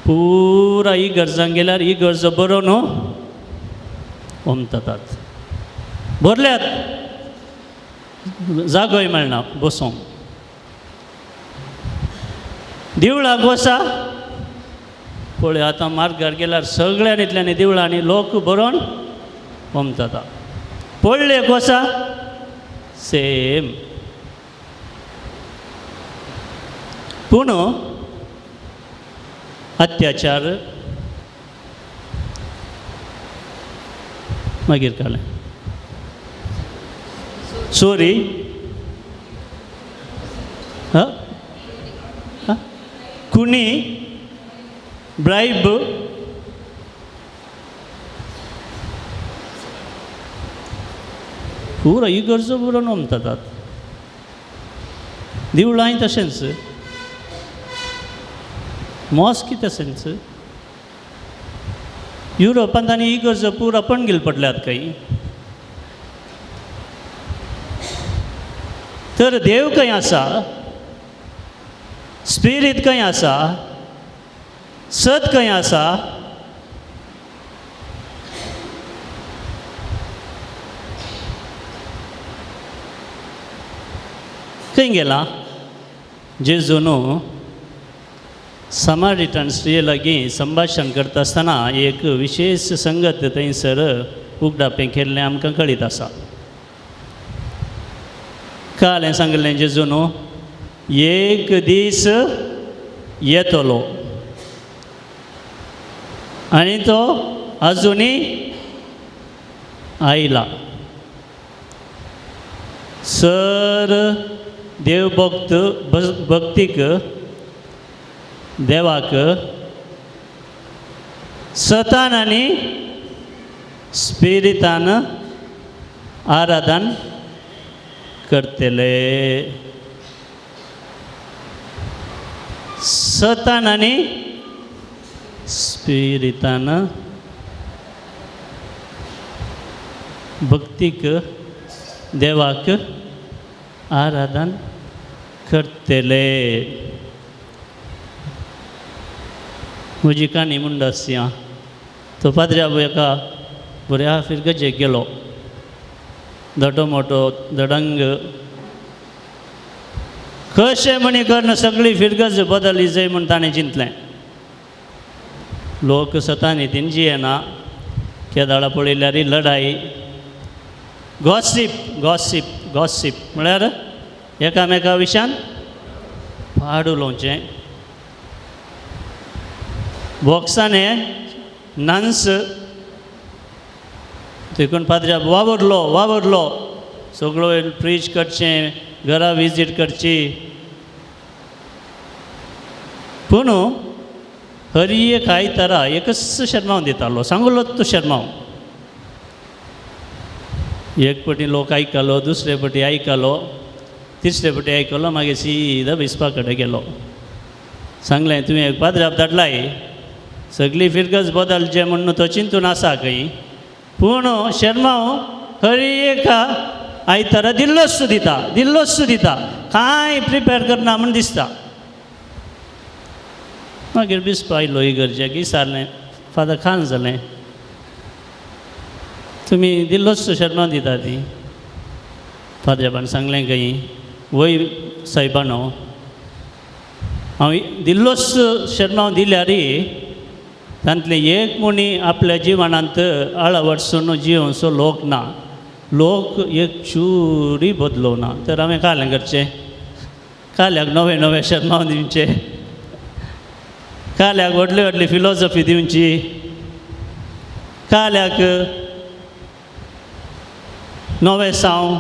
E: पुरा इगर्जांक गेल्यार इगर्जो बरो न्हू ओमतात. भरल्यात जागोय मेळना बसोंक. देवळाक वचा पळय आतां मार्गार गेल्यार सगळ्यांतल्यानी देवळांनी लोक बरोवन ओमतात. पडलेक वचा सेम. पूण अत्याचार मागीर कालें चोरी खुनी ब्रायब पुरो इगर्जो पुरो नोमतात देवळांय तशेंच मॉस्की तशेंच युरोपांत आनी इगर्जो पुरो पणगेल पडल्यात काही तर देव खंय आसा स्पिरीट खंय आसा सत खंय आसा खंय गेला जेजून समारिटन स्त्रिये लागीं संभाशण करता आसतना एक विशेष संगत थंयसर उगडापें केल्लें आमकां कळीत आसा काल हांवें सांगलें जेजून एक दीस येतलो आनी तो आजुनी आयला सर देवभक्त भक्तीक देवाक सतान आनी स्पिरितान आराधन करतले सतान आनी स्पिरितान भक्तीक देवाक आराधन करतले म्हजी काणी म्हणटा आसया तो पाद्र्या एका बऱ्या फिरगजेक गेलो दटो मोटो दडंग कशें म्हणी करना सगळी फिरगज बदलली जाय म्हण ताणें चिंतलें लोक सतानितीन जियेना केदाळा पळयल्यार लढाई गॉसिप गॉसिप गॉसिप म्हळ्यार एकामेका विशयान पाड उलोवचें बॉक्सांनी नन्स देखून पाद्र्या वावरलो सगळो प्रीच करचें घरा विजीट करची पूण हर एक आयतारा एकच शर्मावन दितालो सांगलो तो शर्माव एक पटी लोक आयकलो दुसरे पटी आयकलो तिसरे पटी आयकलो मागीर सीदा बिस्पा कडेन गेलो सांगलें तुवें एक पाद्र्याप धाडलाय सगळी फिरगज बदलचें म्हणून तो चिंतून आसा खंय पूण शर्माव हर एका आयतारा दिल्लोच दिता कांय प्रिपेर करना म्हण दिसता मागीर बिस्पा आयलो इगर्जेक विचारलें फादर खान जालें तुमी दिल्लोच शर्मा दिता ती फादराबान सांगलें खंय वय सायबानो हांव दिल्लोच शर्मा दिल्यार तांतले एक मुणी आपल्या जिवनांत आळवडसून जिवोवचो लोक ना लोक एक चुरी बदलोवना तर हांवें कालें करचें काल्याक नवे नवे शर्मा दिवचे काल्याक व्हडली व्हडली फिलॉसॉफी दिवची काल्याक नवे साव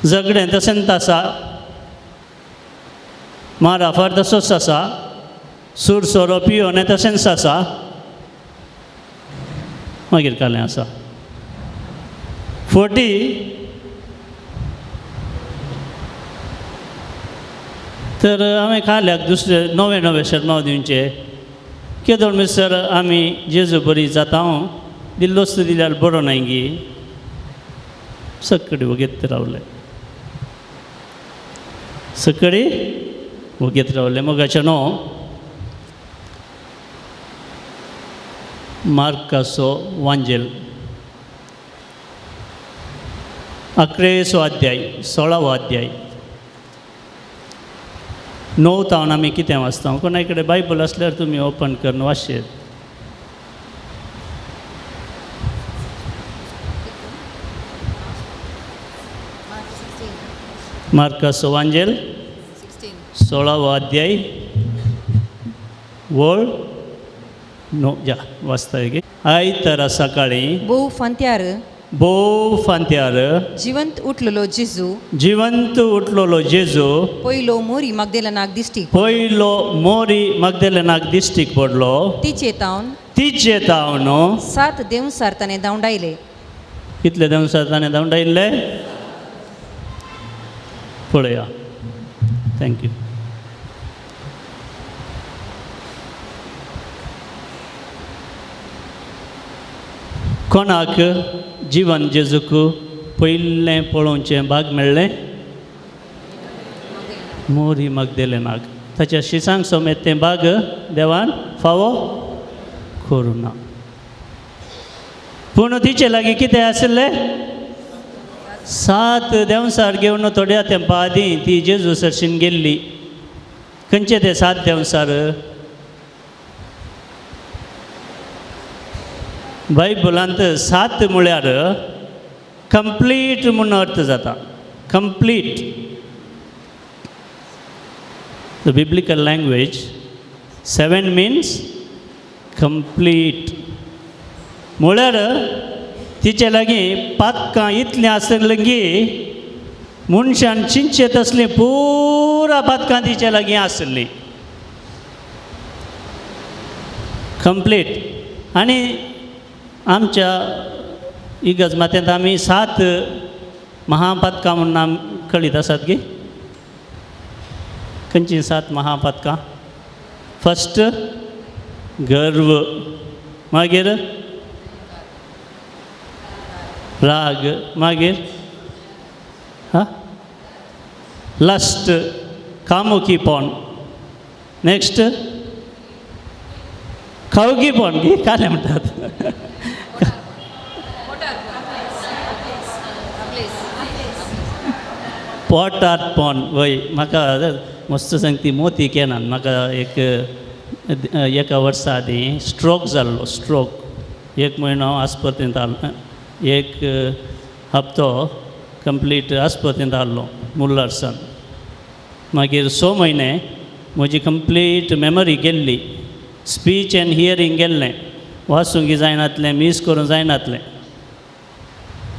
E: झगडें तशेंच आसा माराफार तसोच आसा सूर सोरो पियोन तशेंच आसा मागीर कालें आसा फोटी तर हांवें काल्याक दुसरे नवे नवे शर्मा दिवचे केदोळ मिसर आमी जेजू बरी जाता दिल्लोच दिल्यार बरो न्हय गी सकडी वगेत रावले सकडी वगेत रावले मोगाचे न्हू मार्काचो वांजेल 11 अध्याय 16 अध्याय 9 तावन आमी कितें वाचता कोणा कडेन बायबल आसल्यार तुमी ओपन करून वाचशेत मार्काचो वांजेल 16वा अध्याय वळ नो जा वाचता गे आयतारा सकाळी
D: ಬಹು ಫಂತ್ಯಾರು
E: बो फांत्यार
D: जिवंत उठलेलो जेजू
E: जिवंत उठलोलो जेजू
D: पयलो मोरी मगदेलनाक दिश्टी
E: पयलो मोरी मगदलेनाक दिश्टीक पडलो
D: ती चेतावन
E: तिचे तावन
D: 7 देवसार ताणें धांवडायले
E: कितले दिवसां ताणें धांवडायल्ले पळया थँक्यू कोणाक जिवन जेजूक पयलें पळोवचें भाग मेळ्ळें मोरी मगदलेनाक ताच्या शिसांक समेत तें भाग देवान फावो करूं ना पूण तिचे लागीं कितें आसलें 7 देवसार घेवन थोड्या तेंपा आदीं ती जेजू सरशीन गेल्ली खंयचे ते 7 देवसार बायबलांत 7 म्हळ्यार कंप्लीट म्हणून अर्थ जाता complete the biblical language 7 means complete म्हळ्यार तिचे लागीं पातकां इतलीं आसलीं की मनशान चिंचे तसलीं पुरा पातकां तिचे लागीं आसलीं कंप्लीट आनी आमच्या इगज माथ्यांत आमी 7 महापातकां म्हणून आमी कळीत आसात गे खंयचीं 7 महापातकां फस्ट गर्व मागीर राग मागीर लस्ट कामुकीपण नेक्स्ट खावगीपण गे काले म्हणटात पोटांतपण वय म्हाका मस्त सांगती मोती केनान म्हाका एका वर्सा आदीं स्ट्रोक जाल्लो स्ट्रोक 1 म्हयनो आस्पत्रेंत आसलो 1 हप्तो कंप्लीट आस्पत्रेंत आसलो मुल्लर्सान मागीर 6 म्हयने म्हजी कंप्लीट मेमरी गेल्ली स्पीच एंड हियरींग गेल्लें वाचूंक जायनातलें मिस करूंक जायनातलें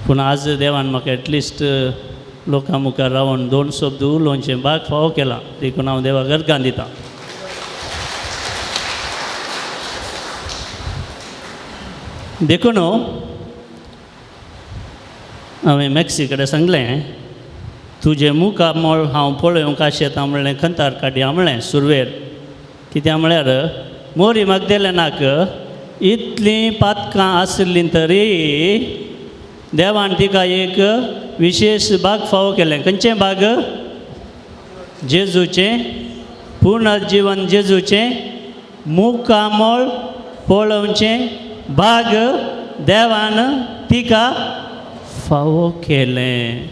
E: पूण आज देवान म्हाका एटलिस्ट लोकां मुखार रावन 2 शब्द उलोवचें भाग फावो केला देखून हांव देवाक अर्गां दितां देखून हांवें मॅक्सी कडेन सांगलें तुजें मुखामळ हांव पळोवंक आशेता म्हणलें खंतार काडया म्हणलें सुरवेर कित्याक म्हळ्यार मोरी मगदलेनाक इतलीं पातकां आसलीं तरी देवान तिका एक विशेष भाग फावो केलें खंयचें भाग जेजूचें पूर्ण जीवन जेजूचें मुखामळ पळोवचें भाग देवान तिका फावो केलें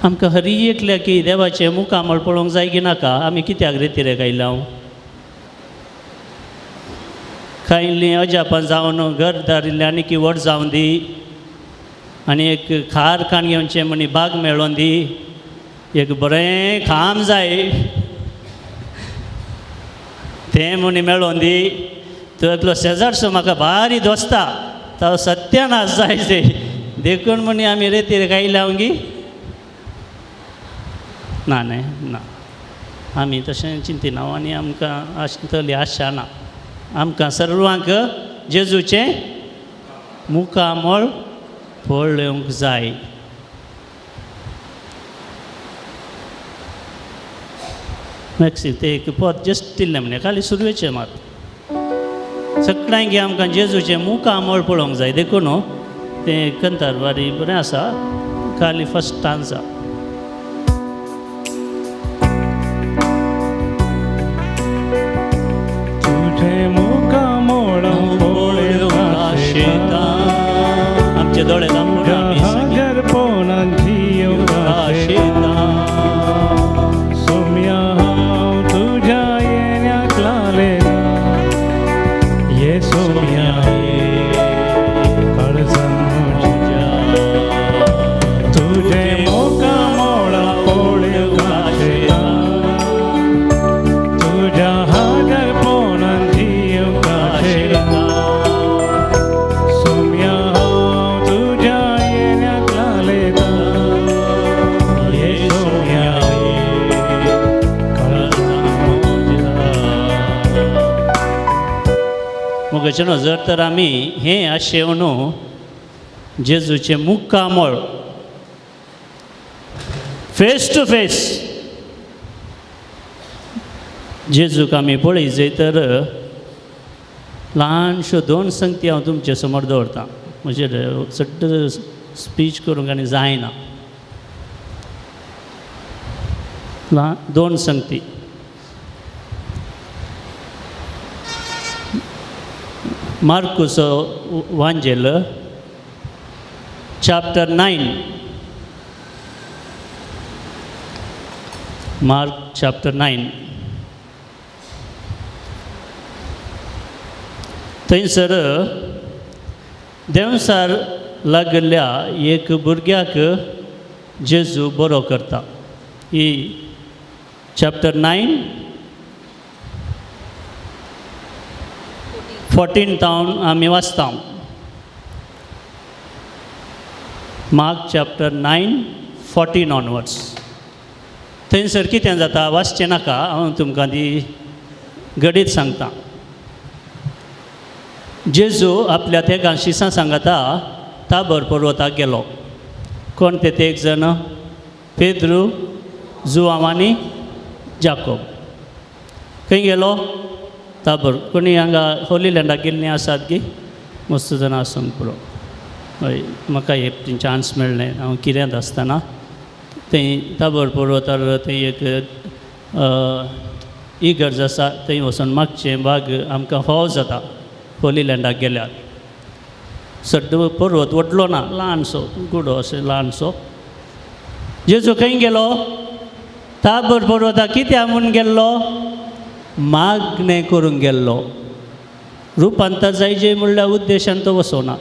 E: आमकां हरी एकल्या की देवाचें मुखामळ पळोवंक जाय की नाका आमी कित्याक रेतीरेक आयल्या खायलीं अजापां जावन घर दारिल्लें आनी की व्हड जावन दी आनी एक खार काण घेवचें म्हणी बाग मेळोवन दी एक बरें खाम जाय तें म्हणी मेळोवन दी तो शेजारचो म्हाका भारी दोस्ता तो सत्यानाश जाय ते देखून म्हणी आमी रेतीर आयल्या गी ना न्हय ना आमी तशें चिंतिना आनी आमकां तली आशा ना आमकां सर्वांक जेजूचें मुखामळ पळोवंक जाय मॅक्सी ते एक पद जस्ट दिल्लें म्हणलें खाली सुरवेचें मात सगळ्यांक आमकां जेजूचें मुखामळ पळोवंक जाय देखून तें कंतार बारी बरें आसा खाली फस्ट स्टांजा आमचे दोळे
C: सोम्या तुझ्या येण्याक लागले ये सोम्या कळसन तुझे मोका मोळा पोळ्यो
E: मुगाचें जर तर आमी हें अशें न्हू जेजूचें मुक्कामळ फेस टू फेस जेजूक आमी पळय जर ल्हानश्यो 2 संगती हांव तुमचे समोर दवरतां म्हणजे चड स्पीच करूंक आनी जायना 2 संगती मार्कुसो वांजेल चॅप्टर 9 मार्क चॅप्टर 9 थंयसर देंवसार लागल्या एक भुरग्याक जेजू बरो करता ही चॅप्टर 9 14 आमी वाचता मार्क चॅप्टर 9 14 ऑनवर्ड्स थंयसर कितें जाता वाचचें नाका हांव तुमकां ती घडीत सांगता जेजू आपल्या तेगा शिसां सांगता ताबर पर्वताक गेलो कोण ते एक जण पेद्रू जुआंव आनी जाकोब खंय गेलो ताबर कोणी हांगा होली लँडाक गेल्लीं आसात की मस्त जाणां आसूंक पुरो हय म्हाका एक चान्स मेळ्ळें हांव किऱ्यांत आसतना थंय ताबर पर्वतार थंय एक इगर्ज आसा थंय वचून मागचें बाग आमकां फावो जाता होली लँडाक गेल्यार सड्ड पर्वत वटलो ना ल्हानसो कुडो अशें ल्हानसो जेजू खंय गेलो ताबर पर्वताक कित्याक म्हूण गेल्लो मागणें करूंक गेल्लो रुपांतर जायचे म्हणल्यार उद्देशान तो वचोना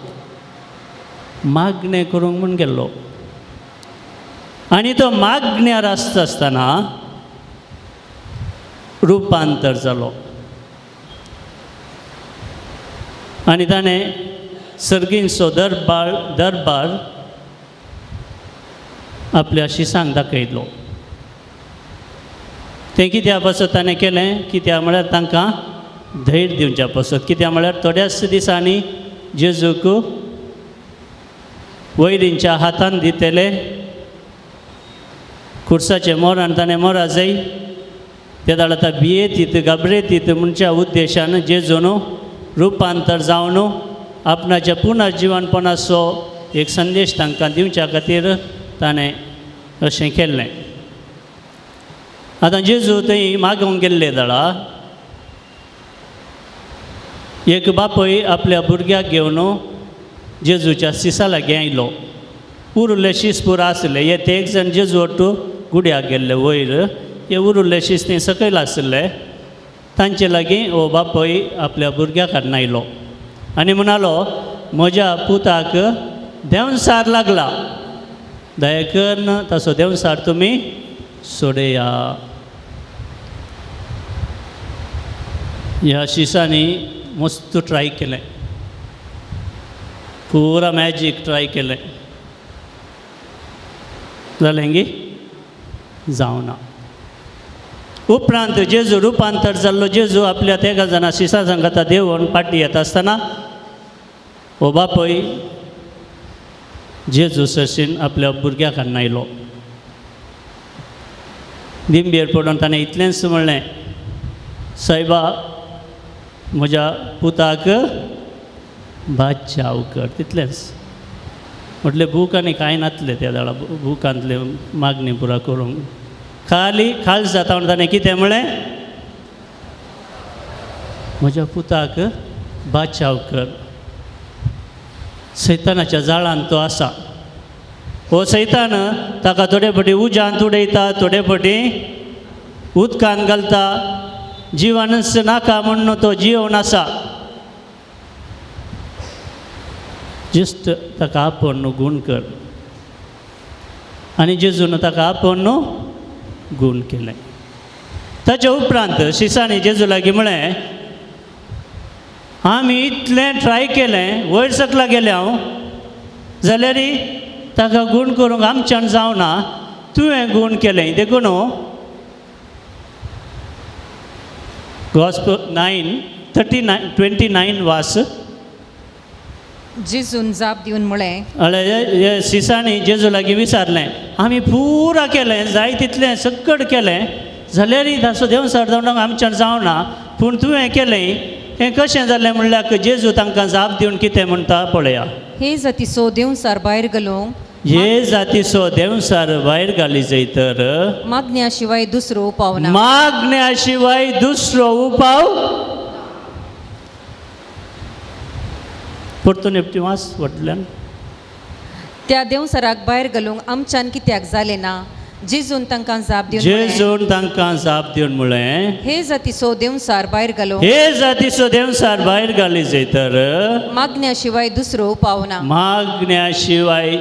E: मागणें करूंक म्हूण गेल्लो आनी तो मागण्यार आसतना रुपांतर जालो आनी ताणें सर्गींचो दरबार आपल्या शिसांक दाखयलो तें कित्याक पासत ताणें केलें कित्याक म्हळ्यार तांकां धैर्य दिवच्या पासत कित्याक म्हळ्यार थोड्याच दिसांनी जेजूक वैरींच्या हातान दितले खुर्साचें मोरान ताणें मोरा जाय ते दाड आतां भियेतीत घाबरेतीत म्हणच्या उद्देशान जेजून रुपांतर जावन आपणाच्या पुनर्जीवनपणाचो एक संदेश तांकां दिवच्या खातीर ताणें अशें केल्लें आतां जेजू थंय मागोवंक गेल्ले दाडा एक बापूय आपल्या भुरग्याक घेवन जेजूच्या शिसा लागीं आयलो उरिल्ले शीस पुरो आसले हे ते एक जण जेजू ओटू गुड्याक गेल्ले वयर हे उरिल्ले शीस थंय सकयल आसले तांचे लागीं हो बापूय आपल्या भुरग्याक हाडून आयलो आनी म्हणालो म्हज्या पुताक देंवसार लागला दया करून ताचो देंवसार तुमी सोडया ह्या शिसांनी मस्त ट्राय केलें पुरा मॅजीक ट्राय केलें जालें गी जावना उपरांत जेजू रुपांतर जाल्लो जेजू आपल्या तेगा जाणां शिसा सांगता देंवोन पाटी येता आसतना हो बापूय जेजू सरशीन आपल्या भुरग्याक हाडून आयलो दिंबेर पडून ताणें इतलेंच म्हणलें सायबा म्हज्या पुताक बादचाव कर तितलेंच म्हटलें भूक आनी कांय नासलें त्या दाडा भुकांतले मागणी पुरा करूंक खाल जाता म्हणून ताणें कितें म्हळें म्हज्या पुताक बादचाव कर सैतानाच्या जाळांत तो आसा हो सैतान ताका थोडे फावटी उज्यांत उडयता थोडे फावटी उदकांत घालता जिवानच नाका म्हणून तो जिवन आसा जस्ट ताका आपण गूण कर आनी जेजून ताका आपण गूण केलें ताच्या उपरांत शिसांनी जेजू लागीं म्हळें आमी इतलें ट्राय केलें वयर सकला गेलें हांव जाल्यार ताका गूण करूंक आमच्यान जावना तुवें गूण केलें देखून गॉस्पेल 9 29 वास.
D: जेजून जाप दिवन म्हळें,
E: हे सिसांनी जेजू लागीं विचारलें, आमी पुरा केलें, जाय तितलें सगळं केलें, जाल्यारय ताचो देंवचार जावंक आमच्यान जावना, पूण तुवें केलें हें कशें जालें म्हणल्यार जेजू तांकां जाप दिवन कितें म्हणटा पळया.
D: हे जातीचो देंवचार भायर घालूंक
E: हे जातीचो देंवचार भायर घाली जैतर
D: मागण्या शिवाय दुसरो उपाव ना.
E: मागण्या शिवाय दुसरो उपाव. परतून एकटी वास वटल्यान.
D: त्या देंवचाराक भायर घालूंक आमच्यान कित्याक जालें ना. जेजून तांकां जाप दिवन म्हळें,
E: जेजून तांकां जाप दिवन म्हळें,
D: हे जातीचो देंवचार भायर घालूंक
E: हे जातीचो देंवचार भायर घाली जैतर
D: मागण्या शिवाय दुसरो उपाव ना.
E: मागण्या शिवाय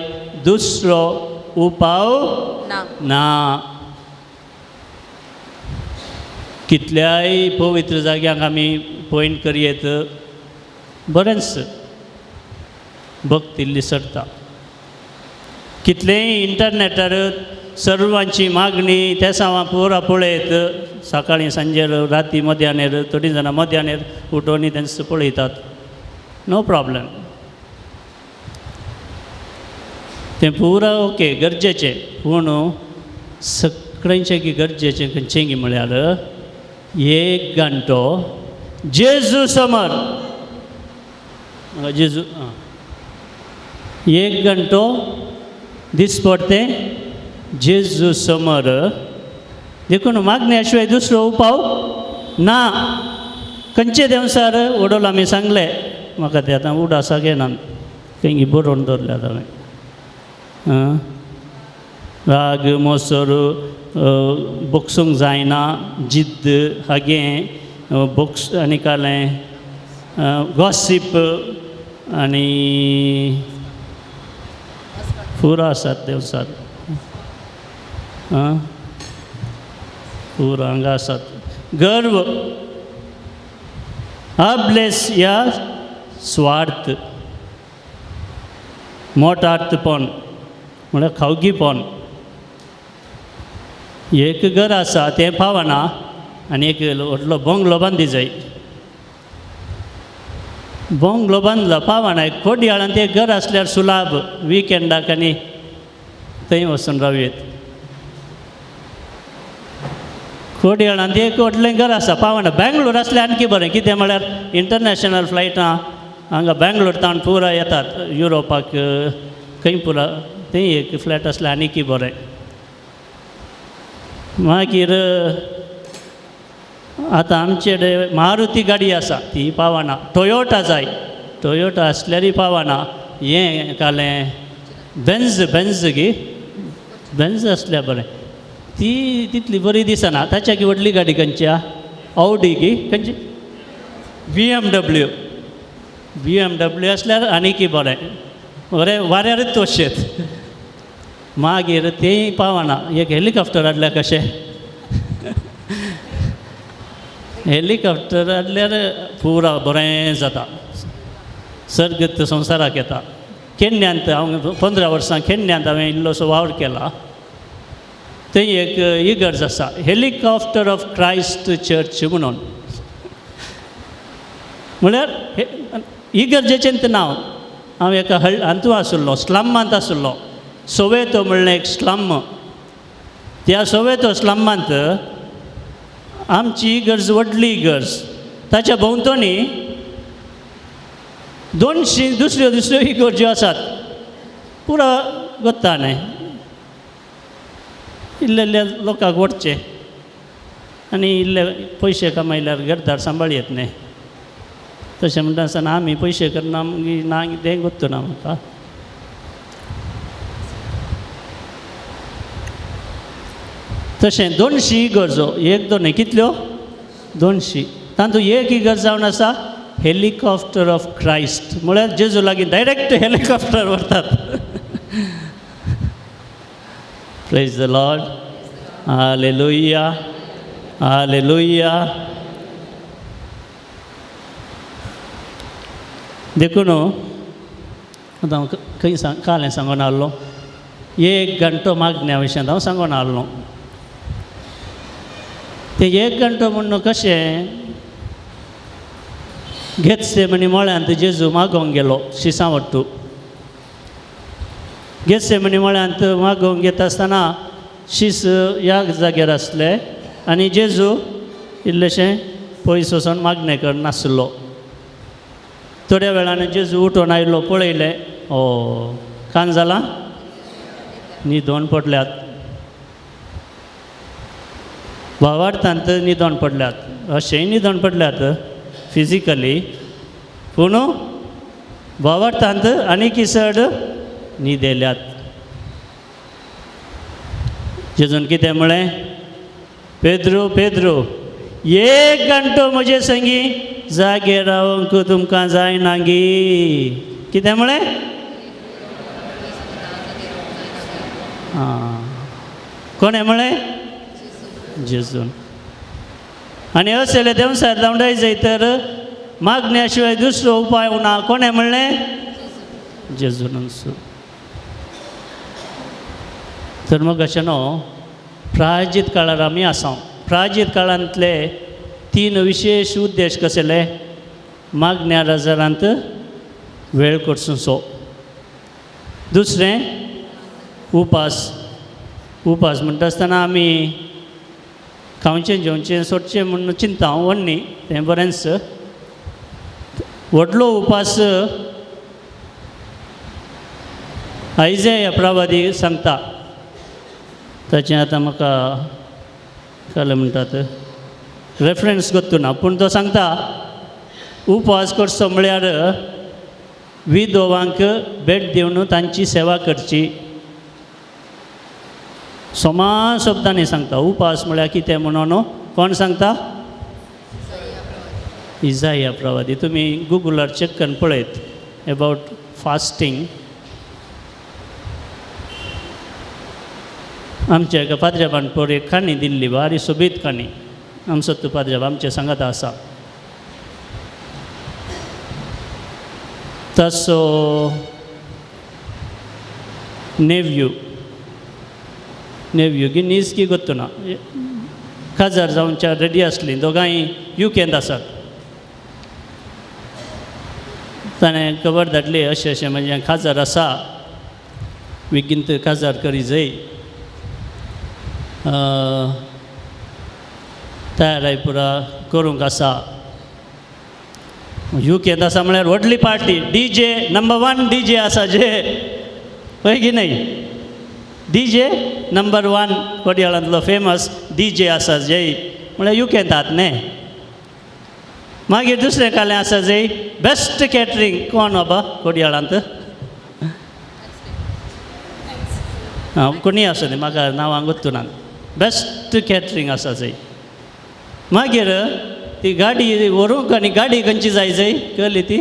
E: दुसरो उपाव
D: ना.
E: ना. कितल्याय पवित्र जाग्यांक आमी पॉयंट करयेत, बरेंच भक्ती लिसरता. कितलेंय इंटरनेटार सर्वांची मागणी त्या सावा पुरा पळयत, सकाळीं सांजेर राती मध्यानेर, थोडीं जाणां मध्यानेर उठोनी तेंच पळयतात. नो प्रॉब्लेम, तें पुरा ओके, गरजेचें. पूण सगळ्यांचें की गरजेचें खंयचें गी म्हळ्यार 1 घंटो जेजू समोर. जेजू 1 घंटो दिसपडटें जेजू समोर. देखून मागण्या शिवाय दुसरो उपाव ना. खंयचे देंवचार वडोल आमी सांगले, म्हाका ते आतां उडासा घेनात, खंय बरोवन दवरल्यात हांवें. राग मोसोर बोक्सूंक जायना, जिद्द हागे बोक्स आनी कालें गॉसिप आनी पुरा आसात देंवचार. पुरा हांगा आसात. गर्व, अब्लेस या स्वार्थ, मोटार्थपण म्हळ्यार खावगीपण. एक घर आसा तें पावना आनी एक व्हडलो बंगलो बांदी जाय. बंगलो बांदलो पावना, एक खोडयाळान तें घर आसल्यार सुलाभ, विकेंडाक आनी थंय वचून रावयेत. खोडयाळान तें एक व्हडलें घर आसा पावना. बेंगलोर आसल्यार आनकी बरें, कितें म्हळ्यार इंटरनॅशनल फ्लायटां हांगा बेंगलोर तावन पुरा येतात युरोपाक, खंय पुरा थंय एक फ्लॅट आसल्यार आनीकी बरें. मागीर आतां आमचे कडेन मारुती गाडी आसा ती पावना. टोयोटा जाय, टोयोटा आसल्यारय पावना. हें कालें बेंज गी, बेंज आसल्यार बरें. ती तितली बरी दिसना. ताच्या की व्हडली गाडी खंयची ऑडी गी, खंयची BMW आसल्यार आनीकी बरें. बरें वाऱ्यारूच तोशेत. मागीर तेंय पावना. एक हेलिकॉप्टर हाडल्यार कशें, हेलिकॉप्टर हाडल्यार पुरा बरें जाता, सर्गत संवसाराक येता. केन्यांत हांव 15 वर्सां केन्यांत हांवें इल्लोसो वावर केला. थंय एक इगर्ज आसा, हेलिकॉप्टर ऑफ क्रायस्ट चर्च म्हणून. म्हळ्यार इगर्जेचें नांव. हांव एका हातूंत आसुल्लो, स्लमांत आसुल्लो, सोवेतो म्हणलें एक स्लम. त्या सोवेतो स्लमांत आमची इगर्ज व्हडली इगर्ज. ताच्या भोंवतणी 200 दुसऱ्यो इगर्ज्यो आसात. पुरा गोत्ता न्हय, इल्ले लोकांक वटचें आनी इल्ले पयशे कमायल्यार घरदार सांबाळयत न्हय. तशें म्हणटा आसतना आमी पयशे करना ना तें गोत्तू ना म्हाका. तशें 200 इगर्जो, 1-2 न्हय, कितल्यो 200. तातूंत एक इगर्ज जावन आसा हेलिकॉप्टर ऑफ क्रायस्ट. म्हळ्यार जेजू लागीं डायरेक्ट हेलिकॉप्टर व्हरतात. Praise the Lord. हालेलुया, हालेलुया. देखून आतां हांव खंय कालें सांगून आसलो, 1 घंटो मागण्या विशयांत हांव सांगून आसलो. तें 1 घंटो म्हणून कशें गेत्सेमनी मळ्यांत जेजू मागोवंक गेलो शिसां वट्टू. गेत्सेमनी मळ्यांत मागोवंक घेता आसतना शीस ह्या जाग्यार आसले आनी जेजू इल्लेशें पयस वचोन मागणें करनासलो. थोड्या वेळान जेजू उठून आयलो, पळयलें कान जालां न्हिदोन पडल्यात. भावार्थांत न्हिदोन पडल्यात, अशेंय न्हिदोन पडल्यात फिजिकली, पूण भावार्थांत आनीक इसड न्हिदेल्यात. जेजून कितें म्हळें? पेद्रू पेद्रू, 1 घंटो म्हजे संगी जागे रावंक तुमकां जायना गी. कितें म्हळें? कोणें म्हळें? जेजून. आनी असले देवसार धांवडाय जाय तर मागण्या शिवाय दुसरो उपाय ना. कोणें म्हणलें? जेजून. तर मग अशें न्हू, प्रायजीत काळार आमी आसा. प्रायजीत काळांतले 3 विशेश उद्देश कसले? मागण्या राजारांत वेळ करचो. दुसरें उपास. उपास म्हणटा आसतना आमी खावचें जेवचें सोडचें म्हूण चिंता व्हडली, तें बरेंच. व्हडलो उपास आयजाया प्रवादी सांगता. ताचें आतां म्हाका काल म्हणटात रेफरन्स करता ना, पूण तो सांगता उपास करचो म्हळ्यार विधवांक भेट दिवन तांची सेवा करची. समान शब्दांनी सांगता. उपास म्हळ्यार कितें म्हणून कोण सांगता? इजाया प्रवादी. तुमी गुगलार चॅक करून पळयत अबावट फास्टींग. आमच्या एका पाद्र्याबान पळय एक काणी दिल्ली, बारी सोबीत काणी. आमचो तो पाद्र्याब आमच्या सांगाता आसा. ताचो नेव्यू गिनीज की गोत्तू ना, काजार जावच्या रेडी आसली. दोगांय UKंत आसात. ताणें खबर धाडली अशें अशें म्हणजे काजार आसा, बेगीन काजार करी जाय. तयाराय पुरा करूंक आसा. UKंत आसा म्हळ्यार व्हडली पार्टी. DJ नंबर 1 DJ आसा जे पळय की न्हय. DJ नंबर 1 कोडयाळांतलो फेमस DJ आसा जय म्हळ्यार UKंत आहात न्ही. मागीर दुसरें कालें आसा जय बेस्ट कॅटरींग. कोण बाबा कोडयाळांत? कोणी आसा न्ही, म्हाका नांवां गोत्तू ना. बेस्ट कॅटरींग आसा जय. मागीर ती गाडी व्हरूंक आनी गाडी खंयची जाय जय कळ्ळी? ती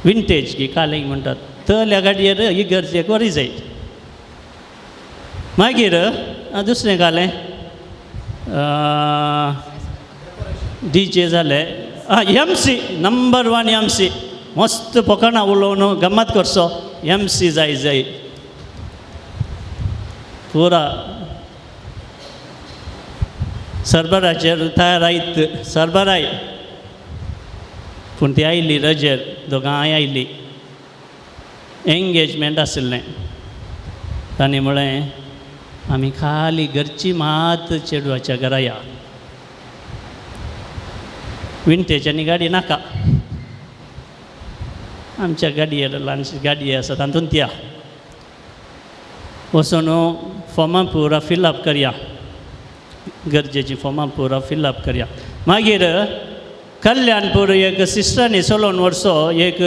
E: विंटेज की कालिंग म्हणटात. तल्या गाडयेर इगर्जेक वरी जाय. मागीर दुसरें जालें DJ जालें. MC number 1 MC. मस्त पोकणां उलोवन गम्मत करचो. MC जाय. पुरा सरबराचेर तयार आयत. सरबराय. पूण ती आयली रजेर. दोगांय आयली. एंगेजमेंट आशिल्लें. तांणी म्हळें आमी खाली घरची मात चेडवाच्या घरा या. विंटेजांनी गाडी नाका. आमच्या गाडयेर ल्हानशी गाडी आसा तातूंत या. वचून फॉर्मां पुरा फिलअप करया. गरजेची फॉर्मां पुरा फिलअप करया. मागीर कल्याणपूर एक सिस्टरांनी चलोवन व्हरचो. एक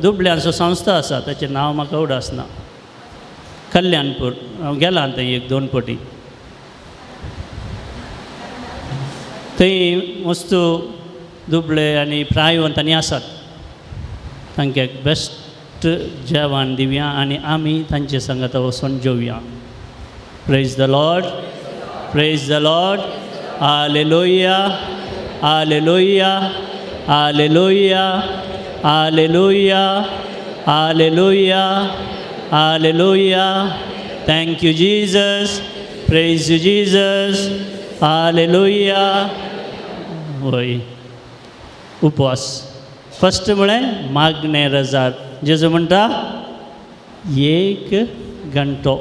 E: दुबळ्यांचो संस्था आसा, ताचें नांव म्हाका उड आसना. कल्याणपूर हांव गेलां थंय 1-2 फावटी. थंय मस्त दुबळे आनी प्रायवंतांनी आसात. तांकां एक बेस्ट जेवण दिवया आनी आमी तांचे सांगात वचून जेवया. Praise the Lord. Praise the Lord. हालेलुया. हालेलुया. हालेलुया. हालेलुया. हालेलुया. Hallelujah. Thank you, Jesus. Praise you, Jesus. Hallelujah. होय. उपवास. फस्ट म्हळ्यार मागणे रजार. जेजू म्हणटा 1 घंटो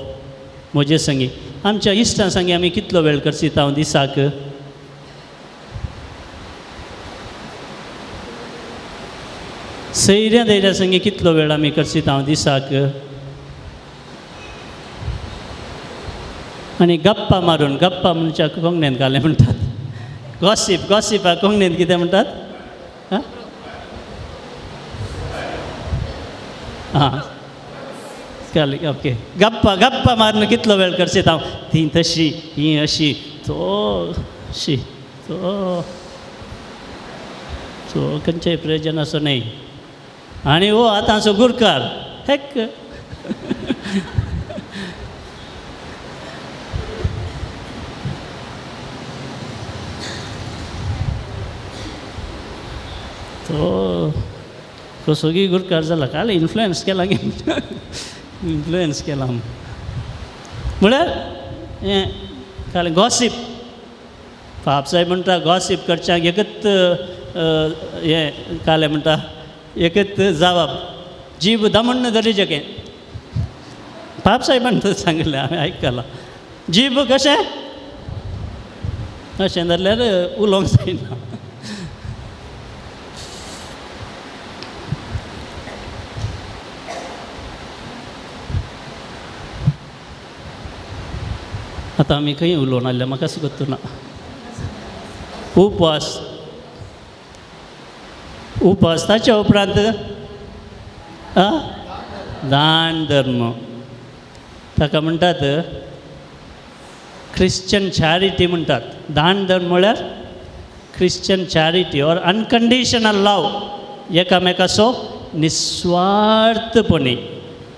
E: म्हजे संगी. आमच्या इश्टां संगी आमी कितलो वेळ करसीत हांव दिसाक? सैऱ्या धैर्या संगी कितलो वेळ आमी करसीत हांव दिसाक? आनी गप्पा मारून, गप्पा म्हणच्या कोंकणीन घाले म्हणटात, गॉसिपाक कोंकणीन कितें म्हणटात? हां कळ्ळें, ओके. गप्पा मारून कितलो वेळ करसीत हांव? ती तशी, ही अशी, तो अशी, तो खंयचेय प्रयोजन असो न्ही. आनी हो आतांचो गुरकार हेक तो कसोगी गुरकार जाला. काल इन्फ्लुएन्स केला गे, इन्फ्लुएन्स केला म्हळ्यार हें काल गॉसिप. पाप साहेब म्हणटा गॉसिप करच्यांक एकच हें काले म्हणटा एकच जबाब, जीब दमन्न दर्जाचें. पाप साहेबान सांगलें हांवें आयकलां. जीब कशें अशें जाल्यार उलोवंक जायना. आतां आमी खंय उलोवन आसले म्हाका सुगतूना. उपवास ताच्या उपरांत दान धर्म. ताका म्हणटात क्रिश्चन चॅरिटी म्हणटात. दान धर्म म्हळ्यार क्रिश्चन चॅरिटी ऑर अनकंडिशनल लव. एकामेकाचो निस्वार्थपणी.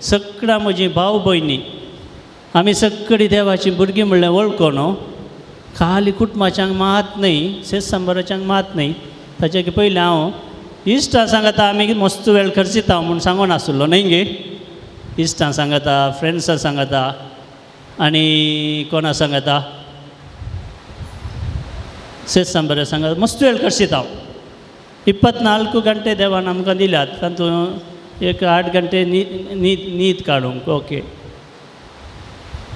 E: सगळ्या म्हजी भाव भयणी आमी सगळीं देवाची भुरगीं म्हणलें वळखो न्हू. खाली कुटुंबाच्यांक मात न्ही, शेजाऱ्याच्यांक मात न्ही. ताचे पयलीं हांव इश्टां सांगता आमी मस्त वेळ खर्चिता म्हूण सांगून आसलो न्ही गे. इश्टां सांगता, फ्रेंड्सां सांगता, आनी कोणा सांगता, शेजाऱ्या सांगता, मस्त वेळ खर्चिता हांव. 24 गंटे देवान आमकां दिल्यात, तातूंत एक 8 गंटे न्हीद काडूंक. ओके.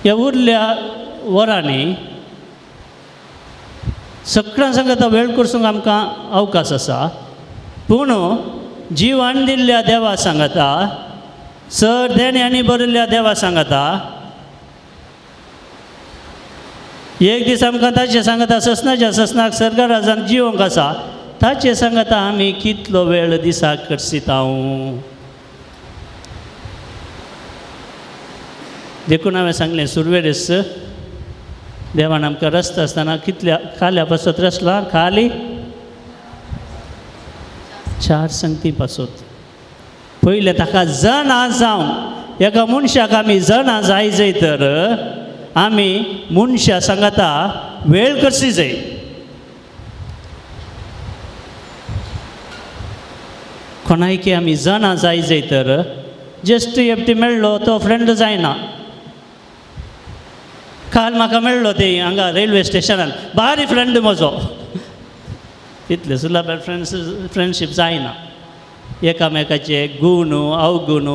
E: ह्या उरल्या वरांनी सगळ्यां सांगता वेळ करसूंक आमकां अवकाश आसा. पूण जिवान दिल्ल्या देवा सांगता, सर देण्यानी बरयल्ल्या देवा सांगता, एक दीस आमकां ताचे सांगता ससनाच्या ससनाक सर्गा राजान जिवंक आसा. ताचे सांगता आमी कितलो वेळ दिसाक करसीत हांव? देखून हांवें सांगलें सुरवेरेस देवान आमकां रस्त आसतना कितल्या खाल्या पासत रचला? खाली 4 संगती पासत. पयलें ताका जाणा जावन, एका मनशाक आमी जाणा जाय तर आमी मनशा सांगता वेळ करची जाय. कोणायकी आमी जाणा जाय तर जस्ट एपटी मेळ्ळो तो फ्रेंड जायना. काल म्हाका मेळ्ळो ते हांगा रेल्वे स्टेशनार, भारी फ्रेंड म्हजो. तितले सुलभ फ्रेंडशीप जायना. एकामेकाचे गूण अवगूण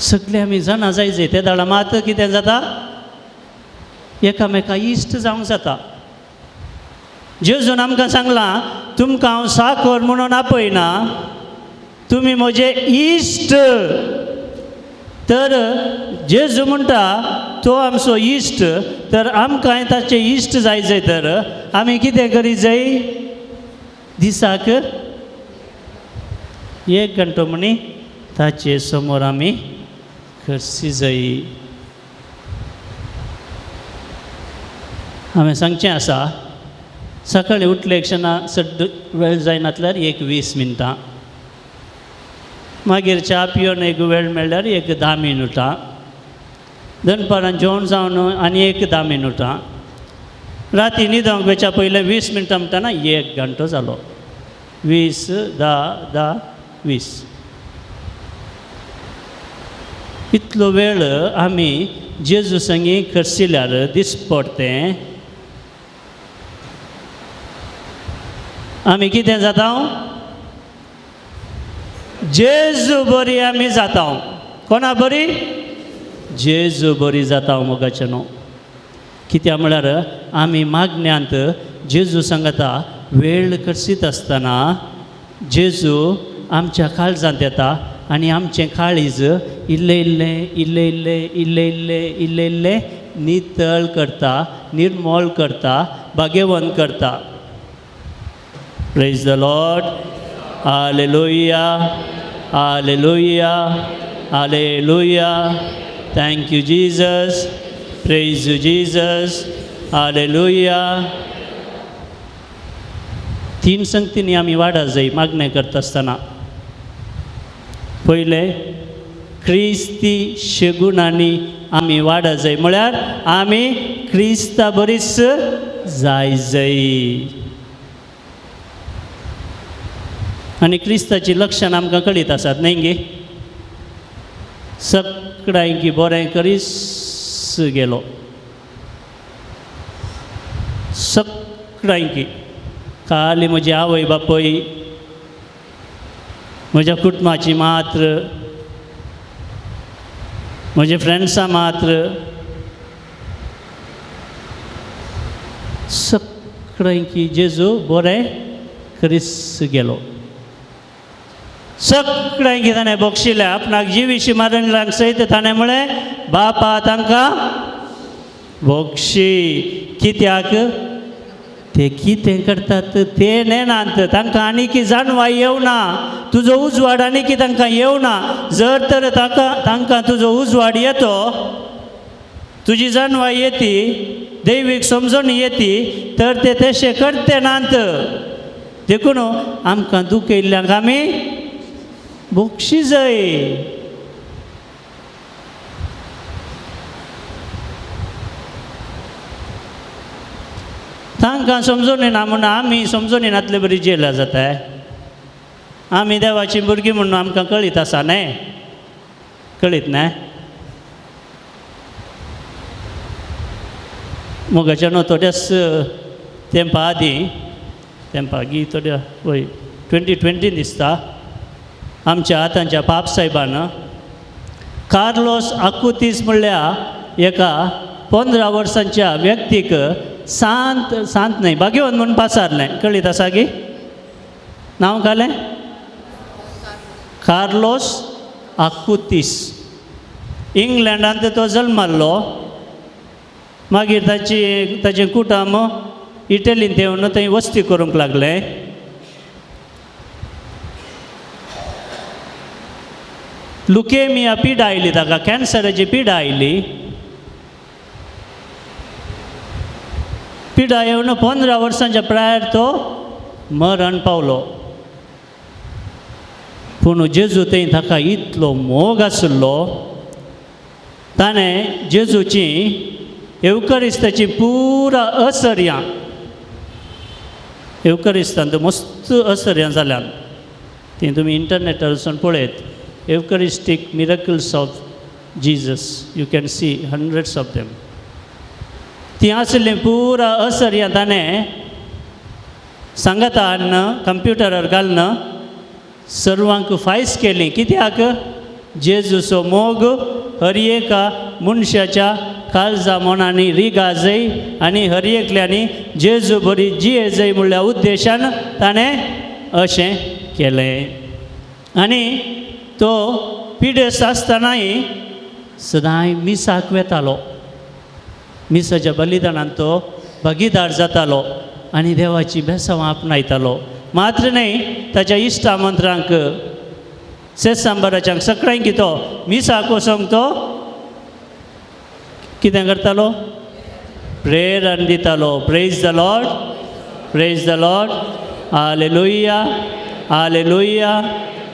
E: सगळे आमी जाणा जाय. ते दाडा मात कितें जाता? एकामेका इश्ट जावंक जाता. जेजून आमकां सांगलां तुमकां हांव साखर म्हणून आपयना, तुमी म्हजे इश्ट. तर जेजू म्हणटा तो आमचो इश्ट, तर आमकां ताचे इश्ट जाय तर आमी कितें करी जाय? दिसाक 1 घंटो म्हणी ताचे समोर आमी करची जाय. हांवें सांगचें आसा, सकाळीं उठले क्षणा सड्ड वेळ जायनातल्यार 20 मिनटां, मागीर च्या पिवन एक वेळ मेळ्ळ्यार 10 मिनटां, दनपारां जेवण जावन आनी 10 मिनटां, राती न्हिदोंक वयच्या पयलें 20 मिनटां म्हणटाना 1 घंटो जालो. 20 10 20 इतलो वेळ आमी जेजू संगी करशिल्ल्यार दिसपट तें आमी कितें जाता जेजू बरी आमी जाता कोणा बरी जेजू बरी जाता मोगाचे न्हू कित्याक म्हळ्यार आमी मागण्यांत जेजू सांगता वेळ करसीत आसतना जेजू आमच्या काळजांत येता आनी आमचें काळीज इल्लें इल्लें इल्लें इल्लें इल्लें इल्लें इल्लें इल्लें नितळ करता निर्मळ करता भाग्यवंत करता. Praise the Lord. हालेलुया हालेलुया hallelujah. Thank you Jesus. Praise you Jesus. Hallelujah. 3 संगतींनी आमी वाडा जाय मागणें करता आसतना. पयलें क्रिस्ती शेगुणांनी आमी वाडा जाय म्हळ्यार आमी क्रिस्ता बरीच जाय. आनी क्रिस्ताची लक्षणां आमकां कळीत आसात न्ही गे. सगळ्यांकी बरें करीस गेलो. सगळ्यांकी खाली म्हजी आवय बापय म्हज्या कुटुंबाची मात्र म्हजे फ्रेंड्सां मात्र सगळ्यांकी जेजू बरें करीस गेलो. सगळ्यांकी ताणें बक्षिल्लें आपणाक जिवीशी मारणलांक सयत ताणें म्हळें बापा तांकां बक्षी. कित्याक ते कितें करतात ते नेनात तांकां आनीक जाणवा येवना. तुजो उजवाड आनीक तांकां येवना. जर तर तांकां तुजो उजवाड येतो तुजी जाणवा येती दैवीक समजण येती तर ते तशें करते नात. देखून आमकां दुखयल्ल्यांक आमी बक्षी जाय. तांकां समजून येना म्हणून आमी समजून येनातले बरी जेला जाता. आमी देवाची भुरगीं म्हणून आमकां कळीत आसा न्ही. कळीत न्ही. मोगाच्या न्हू थोड्याच तेंपा आदीं तेंपागी थोड्या वय 2020 दिसता आमच्या आतांच्या पाप साहेबान कार्लोस आकुतीस म्हणल्या एका 15 वर्सांच्या व्यक्तीक सांत न्ही भाग्यवंत म्हणून पासारलें. कळीत आसा गी. नांव कालें कार्लोस आकुतीस. इंग्लंडांत तो जल्मल्लो. मागीर ताचें कुटुंब इटलींत येवन थंय वस्ती करूंक लागलें. लुकेमिया पीड आयली ताका कॅन्सराची पीड आयली. पिडा येवन 15 वर्सांच्या प्रायर तो मरण पावलो. पूण जेजू थंय ताका इतलो मोग आसलो ताणें जेजूची एवकरिस्ताची पुरा असर्यां एवकरिस्तांत मस्त असर्यां जाल्यात. ती तुमी इंटरनेटार वचून पळयत. Eucharistic miracles of Jesus you can see hundreds of them. ती आसली पुरा असर्यां ताणें सांगाता हाडन कंप्युटरार घालन सर्वांक फायज केली. कित्याक जेजूचो मोग हर एका मनशाच्या काळजा मनांनी रिगा जाय आनी हर एकल्यांनी जेजू बरी जिये जाय म्हणल्या उद्देशान ताणें अशें केलें. आनी तो पिडेस्त आसतनाय सदांय मिसाक वेतालो. मिसाच्या बलिदानांत तो भागीदार जातालो आनी देवाची बेसांवां आपणायतालो. मात्र न्ही ताच्या इश्टा मंत्रांक सेसांबराच्यांक सगळ्यांक तो मिसाक वचोंक तो कितें करतालो प्रेरण दितालो. Praise the Lord. Praise the Lord. हालेलुया हालेलुया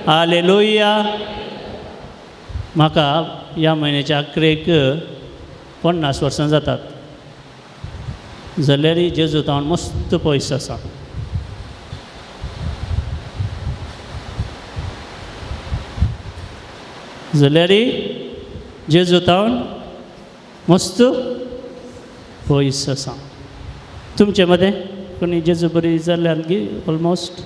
E: हालेलुया. म्हाका ह्या म्हयन्याच्या अकरेक 50 वर्सां जातात. जाल्यार जेजू तावन मस्त पयस आसा. जाल्यार जेजू तावन मस्त पयस आसा. तुमचे मदें कोणी जेजू बरी जाल्यार गी ऑलमोस्ट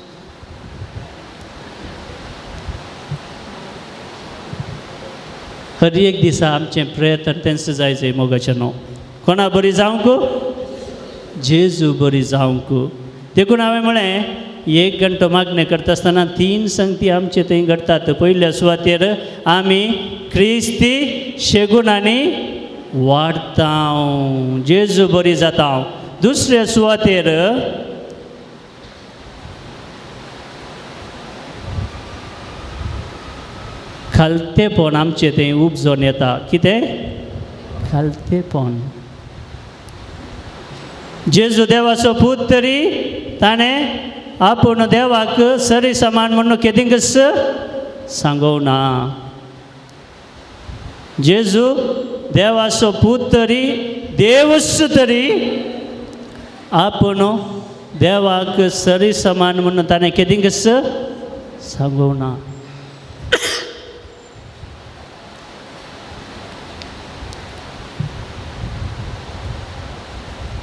E: हर एक दिसा आमचे प्रयत्न तेंच जायचे मोगाचे न्हू कोणा बरी जावंक जेजू बरी जावंक देखून हांवें म्हळें 1 घंटो मागणें करता आसतना 3 संगती आमचे थंय घडटात. पयल्या सुवातेर आमी क्रिस्ती शेगुणांनी वाडटा जेजू बरी जाता. दुसऱ्या सुवातेर खालतेपण आमचे थंय उपजोन येता. कितें खालतेपण. जेजू देवाचो पूत तरी ताणें आपूण देवाक सरी समान म्हणून केदींच सांगोवं ना. जेजू देवाचो पूत तरी देवच तरी आपूण देवाक सरी समान म्हणून ताणें केदींच सांगोवं ना.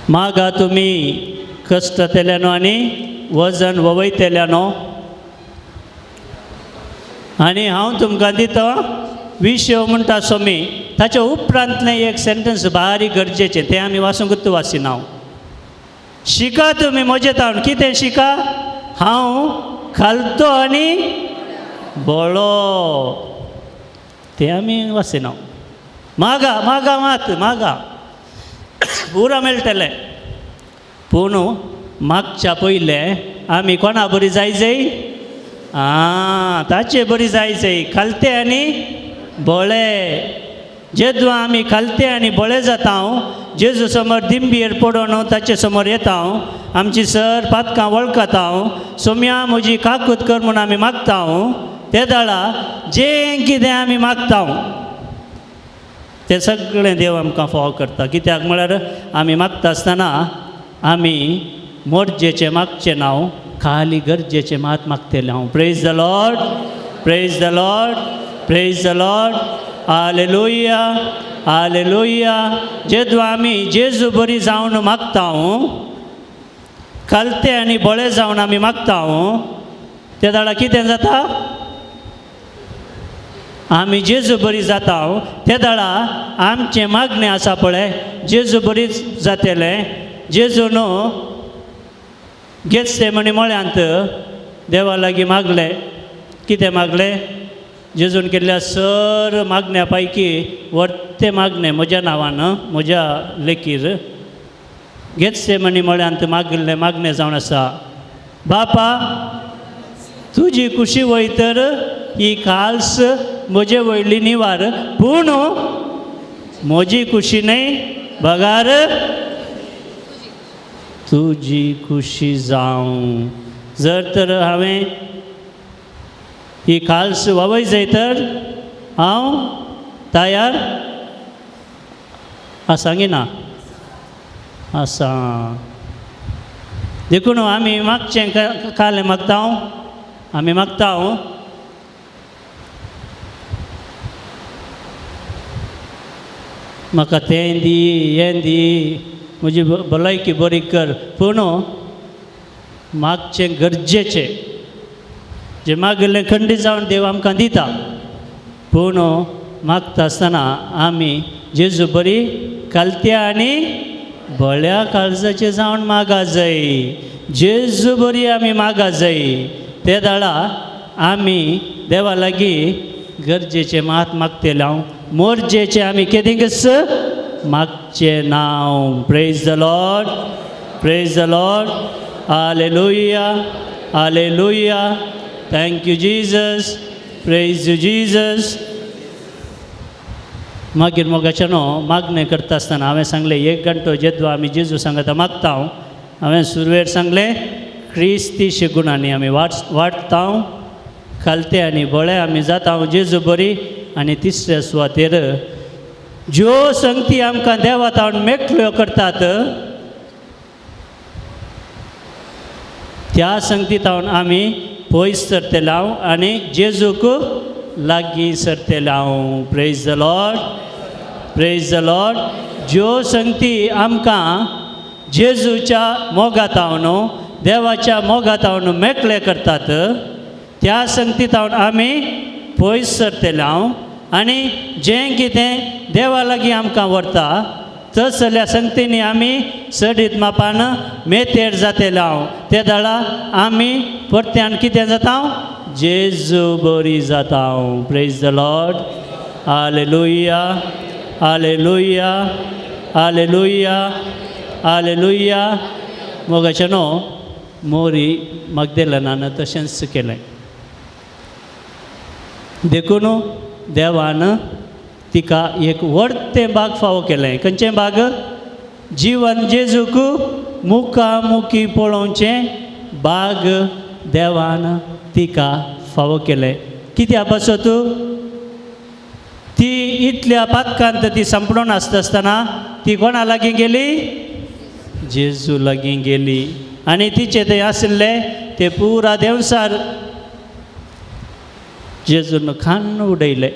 E: मागा तुमी कश्ट केल्यानो आनी वजन ववयतेल्यानो आनी हांव तुमकां दिता विशय म्हणटा सोमी. ताच्या उपरांतलें एक सेंटन्स बारीक गरजेचें तें आमी वाचूंकूच वाचिना. शिका तुमी म्हजे तावन. कितें शिका? हांव खालतो आनी बळो तें आमी वाचिना. मागा मागा मात मागा पुरा मेळटलें. पूण मागच्या पयलें आमी कोणा बरी जाय जाय ताचे बरी जाय जाय. खालते आनी बळे. जेदू आमी खालते आनी बळे जाता जेजू समोर दिंबीर पडोन ताचे समोर येता. आमची सर पातकां वळखता. सोम्या म्हजी काकूत कर म्हूण आमी मागता. ते दाळा जें कितें आमी मागता तें सगळें देव आमकां फाव करता. कित्याक म्हळ्यार आमी मागता आसतना आमी मोरजेचें मागचें नांव खाली गरजेचें मात मागतलें हांव. Praise the Lord praise the Lord praise the Lord. हालेलुया हालेलुया. जेदू आमी जेजू बरी जावन मागता खालते आनी बळे जावन आमी मागता त्या दाडा कितें जाता? आमी जेजू बरी जाता. त्या दाडा आमचें मागणें आसा पळय जेजू बरी जातलें. जेजू न्हू गेत्सेमनी मळ्यांत देवा लागीं मागलें. कितें मागलें? जेजून केल्ल्या सर मागण्या पैकी वर्तें मागणें म्हज्या नांवान म्हज्या लेकीर गेत्सेमनी मळ्यांत मागलें मागणें जावन आसा. बापा तुजी खुशी वय तर ही खाल्स म्हजे वयली निवार पूण म्हजी खुशी न्हय बगार तुजी खुशी जावं. जर तर हांवें ही खाल्स ववय जाय तर हांव तयार आसांगिना आसा. देखून आमी मागचें कालें मागता. आमी मागता म्हाका तें दी हें दी म्हजी भलायकी बरी कर. पूण मागचें गरजेचें. जें मागलें खंडीत जावन देव आमकां दिता. पूण मागता आसतना आमी जेजू बरी खालत्या आनी बळ्या काळजाचें जावन मागा जाय. जेजू बरी आमी मागा जाय. ते दाडा आमी देवा लागीं गरजेचें मात मागतले हांव. मोरजेचें आमी केदींच मागचें नांव. Praise the Lord praise the Lord. हालेलुया hallelujah. Thank you Jesus. Praise you Jesus. मागीर मोगाचें न्हू मागणें करता आसतना हांवें सांगलें 1 घंटो जेदू आमी जेजू सांगता मागता. हांवें सुरवेर सांगलें क्रिस्ती शेगुणांनी आमी वाडटा. खालते आनी बळे आमी जाता जेजू बरी. आनी तिसऱ्या सुवातेर ज्यो संगती आमकां देवा तावन मेकळ्यो करतात त्या संगती तावन आमी पयस सरतेले आनी जेजूक लागीं सरतेले. Praise the Lord praise the Lord. ज्यो संगती आमकां जेजूच्या मोगात न्हू देवाच्या मोगात न्हू मेकळे करतात त्या संगतीत आमी पयस सरतले आनी जें कितें देवा लागीं आमकां व्हरता तसल्या संगतींनी आमी सडीत मापान मेतेर जातेले ते दाळा आमी परत्यान कितें जाता जेजू बरी जाता प्रेज द लॉर्ड हालेलुया हालेलुया हालेलुया हालेलुया मोगाचे न्हू मोरी मगदलेनान तशेंच केलें देखून देवान तिका एक व्हडतें बाग फावो केलें खंयचें बाग जीवन जेजूक मुखामुखी पळोवचें बाग देवान तिका फावो केलें कित्या पासत ती इतल्या पातकांत ती संपडून आसतना ती कोणा लागीं गेली जेजू लागीं गेली आनी तिचे थंय आसले ते पुरा देवसार जेजून खान उडयलें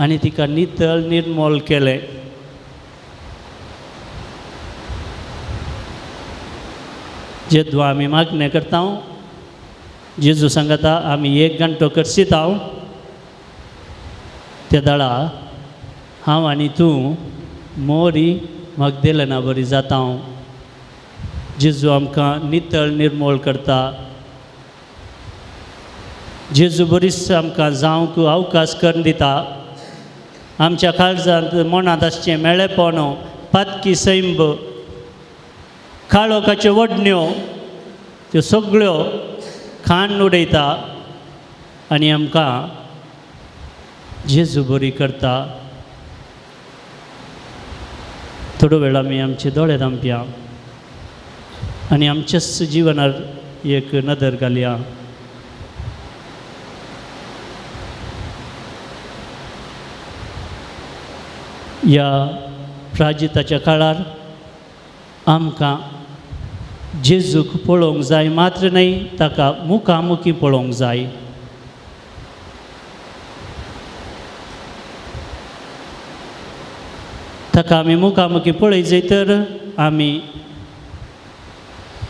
E: आनी तिका नितळ निर्मोल केलें जेदू आमी मागणें करता जेजू सांगता आमी 1 घंटो करशीत त्या दाळा हांव आनी तूं मोरी मगदलेना बरी जाता जेजू आमकां नितळ निर्मोळ करता जेजू बरीच आमकां जावंक अवकाश करून दिता आमच्या काळजांत मनांत आसचें मेळेपण पातकी सैंब काळोखाच्यो वडण्यो त्यो सगळ्यो खाण उडयता आनी आमकां जेजू बरी करता थोडो वेळ आमी आमचे दोळे धांपया आनी आमच्याच जिवनार एक नदर घालया ह्या प्राजिताच्या काळार आमकां जेजूक पळोवंक जाय मात्र न्हय ताका मुखामुखी पळोवंक जाय ताका आमी मुखामुखी पळय जाय तर आमी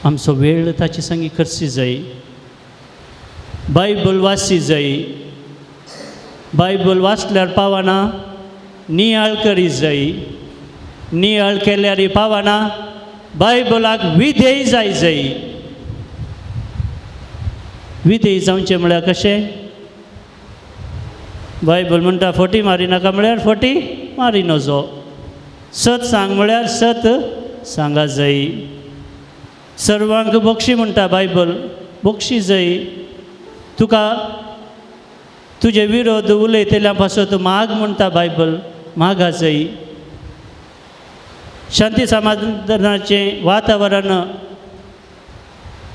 E: आमचो वेळ ताचे संगी करची जाय बायबल वाचची जाय बायबल वाचल्यार पावना नियाळ करी जाय नियाळ केल्यार पावना बायबलाक विधेय जाय विधेय जावचें म्हळ्यार कशें बायबल म्हणटा फटी मारी नाका म्हळ्यार फटी मारी नजो सत सांग म्हळ्यार सत सांगा जाय सर्वांक बक्षी म्हणटा बायबल बक्षी जाय तुका तुजे विरोध उलयतल्या पासत माग म्हणटा बायबल मागा जाय शांती समाधानाचें वातावरण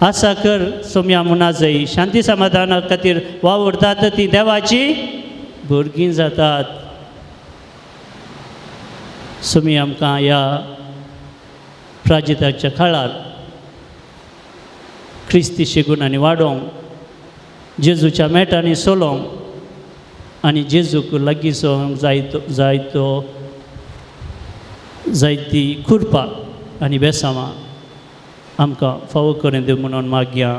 E: आसा कर सोम्या म्हणा जाय शांती समाधाना खातीर वावरतात ती देवाची भुरगीं जातात सोमी आमकां ह्या प्राजिताच्या काळार क्रिस्ती शिकून आनी वाडोवंक जेजूच्या मेटांनी सोलोवंक आनी जेजूक लागीं सोवंक जायती खुरपा आनी बेसांवां आमकां फावो करून दिव म्हणून मागया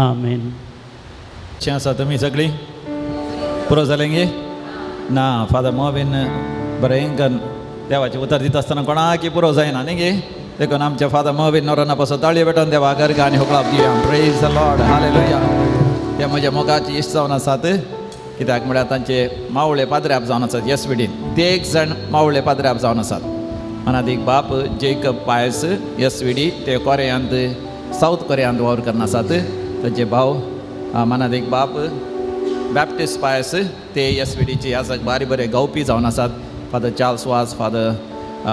E: आमेन
B: चे आसा तुमी सगळीं पुरो जालें गे ना फादर मोबीन बरें देवाचें उतर दिता आसतना कोणाकी पुरो जायना न्ही गे देखून आमच्या फादर मोबीन नोराना पासून ताळयो भेटोवन देवा गर्गा आनी होकळाप दिवया प्रेज द लॉर्ड हालेलुया ते म्हज्या मोगाची इश्ट जावन आसात कित्याक म्हळ्यार तांचे मावळे पाद्र्याप जावन आसात येसविडीन ते 1 जाण मावळे पाद्र्याप जावन आसात अनादीक बाप जेकब पायस येसविडी ते कोरियांत साऊथ कोरियांत वावर करन आसात तांचे भाव मनादीक बाप बॅप्टिस्ट पायस ते येसविडीचे आसात बारी बरे गावपी जावन आसात फादर चार्ल्स वाज फादर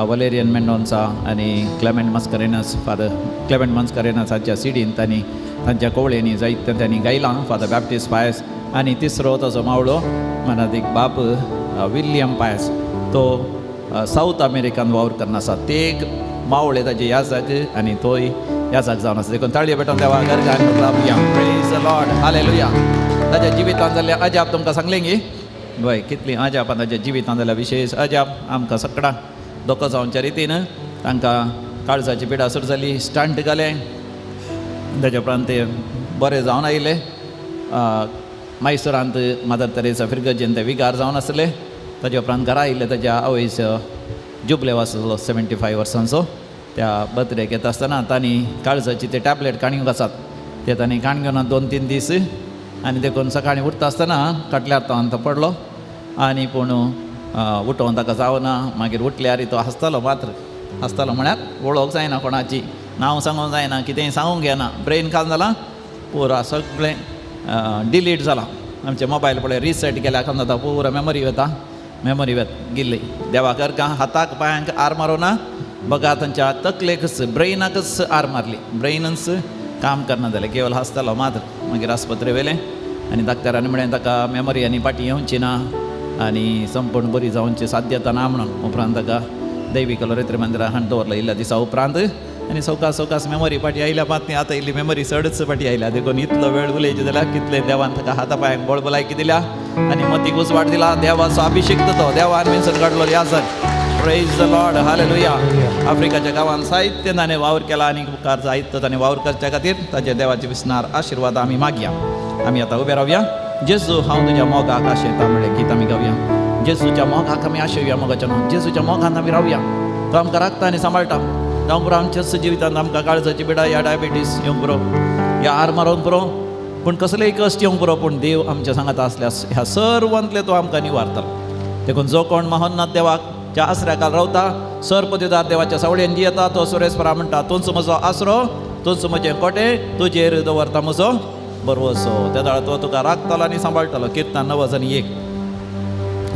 B: वलेरियन मेंडोन्सा आनी क्लेमेंट मस्करेनस फादर क्लेमेंट मस्करेनसाच्या सिडीन तांच्या कोवळेंनी जायत त्यांनी गायलां फादर बॅप्टिस्ट पायस आनी तिसरो ताचो मावळो मनादीक बाप विलियम पायस तो साऊथ अमेरिकान वावर करन आसा ते एक मावळे ताजे याजाक आनी तोय याजाक जावन आसा देखून ताळयो भेटोवन देवा गर्गा आनी लावया प्रेज द लॉर्ड हालेलुया ताज्या जिवितांत जाल्ले अजाप तुमकां सांगलें गे वय कितलीं अजापां ताज्या जिवितांत जाल्यार विशेश अजाप आमकां सगळ्यांक दोको जावच्या रितीन तांकां काळजाची पिडा सुरू जाली, स्टंट घाले. ताच्या उपरांत ते बरे जावन आयले. मैसुरांत मदर तेरेसा फिरगजेन ते विकार जावन आसले. ताच्या उपरांत घरा आयिल्ले ताच्या आवयचो जुबले आसलो 75 वर्सांचो. त्या बर्थडेक येता आसतना तांणी काळजाची ते टॅबलेट काणयो आसात ते तांणी काणयो ना 2-3 दीस. आनी देखून सकाळीं उठता आसतना कटल्यार तो पडलो आनी पूण उठोवन ताका जावना. मागीर उठल्यार तो हांसतालो, मात्र हांसतालो म्हळ्यार वळोवंक जायना कोणाची, नांव सांगूंक जायना, कितेंय सांगूंक घेना. ब्रेन काल जाला पुरा सगळें डिलीट जालां. आमचे मोबायल पळय रिसेट केल्या खावन जाता पुरा मेमरी गेल्ली. देवाक का हाताक पांयांक आर मारोना, बघा तांच्या तकलेकच ब्रेनाकच आर मारली. ब्रेनच काम करना जालें, केवळ हांसतालो मात्र. मागीर आस्पत्रे व्हेलें आनी डाक्टरांनी म्हळें ताका मेमरी आनी फाटी येवची ना आनी संपूर्ण बरी जावची साध्यता ना म्हणून. उपरांत ताका दैवी कलोरेत्री मंदिरांत हाडून दवरलो इल्ल्या दिसा उपरांत. आनी सवकास मेमरी फाटी आयल्या पात आतां इल्ली मेमरी चडच फाटी आयल्या. देखून इतलो वेळ उलयचे जाल्यार कितले देवान ताका हाता पांयांक बळ भलायकी दिल्या आनी मतीक उजवाड दिला. देवाचो अभिषेक तो देवान मेनसर काडलो याजर. प्रेज द लॉर्ड, हालेलुया. आफ्रिकाच्या गांवांत साहित्य ताणें वावर केला आनी मुखार जायत ताणें वावर करच्या खातीर ताचे देवाचे विस्नार आशिर्वाद आमी मागया. आमी आतां उबे रावया. जेजू हांव तुज्या मोगाक आशेता म्हणलें गीत आमी गावया. जेजूच्या मोगाक आमी आशेवया. मोगाच्या न्हू, जेजूच्या मोगान आमी रावया. तो आमकां राखता आनी सांबाळटा. जावं पुरो आमच्या जिवितांत आमकां काळजाची पिडा, या डायबिटीस येवंक पुरो, या आर मारोन पुरो, पूण कसलेय कश्ट येवंक पुरो, पूण देव आमच्या सांगात आसल्यास ह्या सर्वांतले तो आमकां निवारतलो. देखून जो कोण महोन्नत देवाक च्या आसऱ्याखाल रावता, सर्पदिदार देवाच्या सावळेन जी येता, तो सुरेस्परा म्हणटा तूंच म्हजो आसरो, तूंच म्हजें कोटे, तुजेर दवरता म्हजो बरवसो. त्या दाळ तो तुका राखतलो आनी सांबाळटलो. किर्तन 9:1.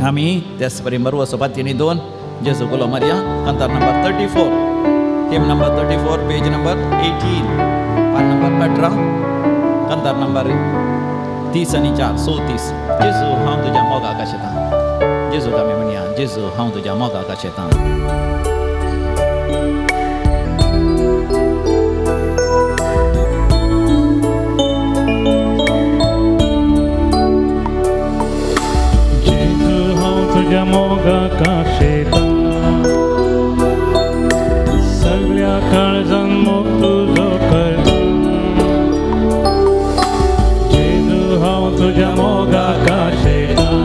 B: आमी तेच परी बरवसो पातयेनी 2 जेजू गुलो मारया. कांतार number 34, team number 34, page number 18, पान नंबर 18, कांतार नंबर 30 आनी 4, 34. जेजू हांव तुज्या मोगाक आशेतां. जेजूक आमी म्हणया, जेजू हांव तुज्या मोगाक आशेतां.
C: तुझ्या मोगाक आशेतां, सगळ्या काळजान मोग तुजो करता. जेजू हांव तुझ्या मोगाक आशेतां,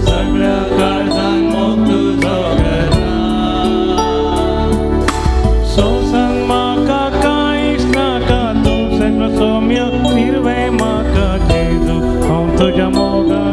C: सगळ्या काळजान मोग तुजो करता. सोंसाक म्हाका कांयच नाका, तूं सगळो सौम्य निर्वय म्हाका. जेजू हांव तुझ्या मोगाक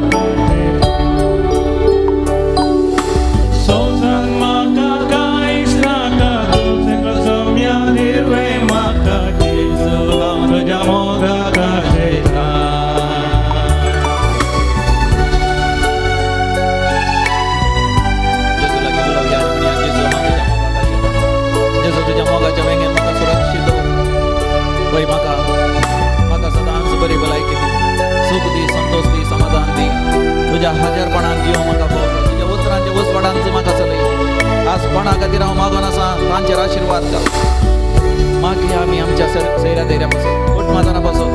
C: तुझ्या हजरपणान जीव म्हाका भोगलो, तुझ्या उतरांच्या उसवाडांचो म्हाका चलय. आज कोणा खातीर हांव मागोन आसा, तांचेर आशिर्वाद घाल. मागया आमी आमच्या सैऱ्या धैर्या पासून, कुटुंबाताना पासून,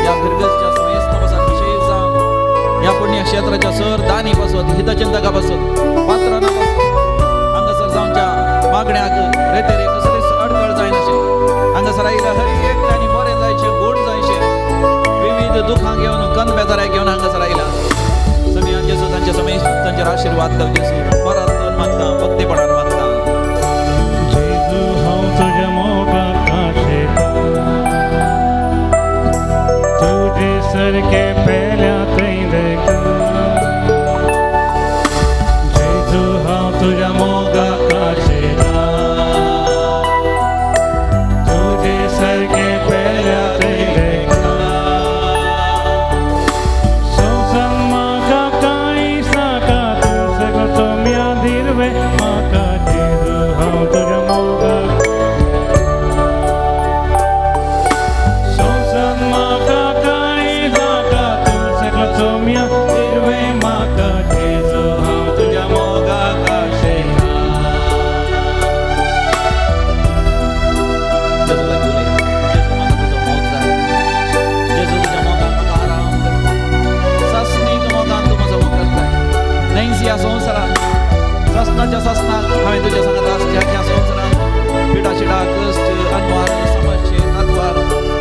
C: या फिरगसच्या समेस्त पासून, विशेष जावन या पुण्य क्षेत्राच्या सर दानी पासून, हितचिंतका पासून, पात्रांना पासून, हांगासर जावच्या मागण्याक रेतेरे कसलीच अडखळ जायनाशे. हांगासर आयल्या हर एक आनी बरें जायचे, गूण जायचे, विविध दुखां घेवन, कन बेजाऱ्या घेवन हांगासर आयला. सगळ्यां जेजू तांच्या समेत तांचेर आशिर्वाद घाल. जेजू परत मागता, भक्तीपणान मागता. जेजू हांव तुज्या मोगाक आशेतां, तुजे सारके पेल्या थंय देखून. जेजू हांव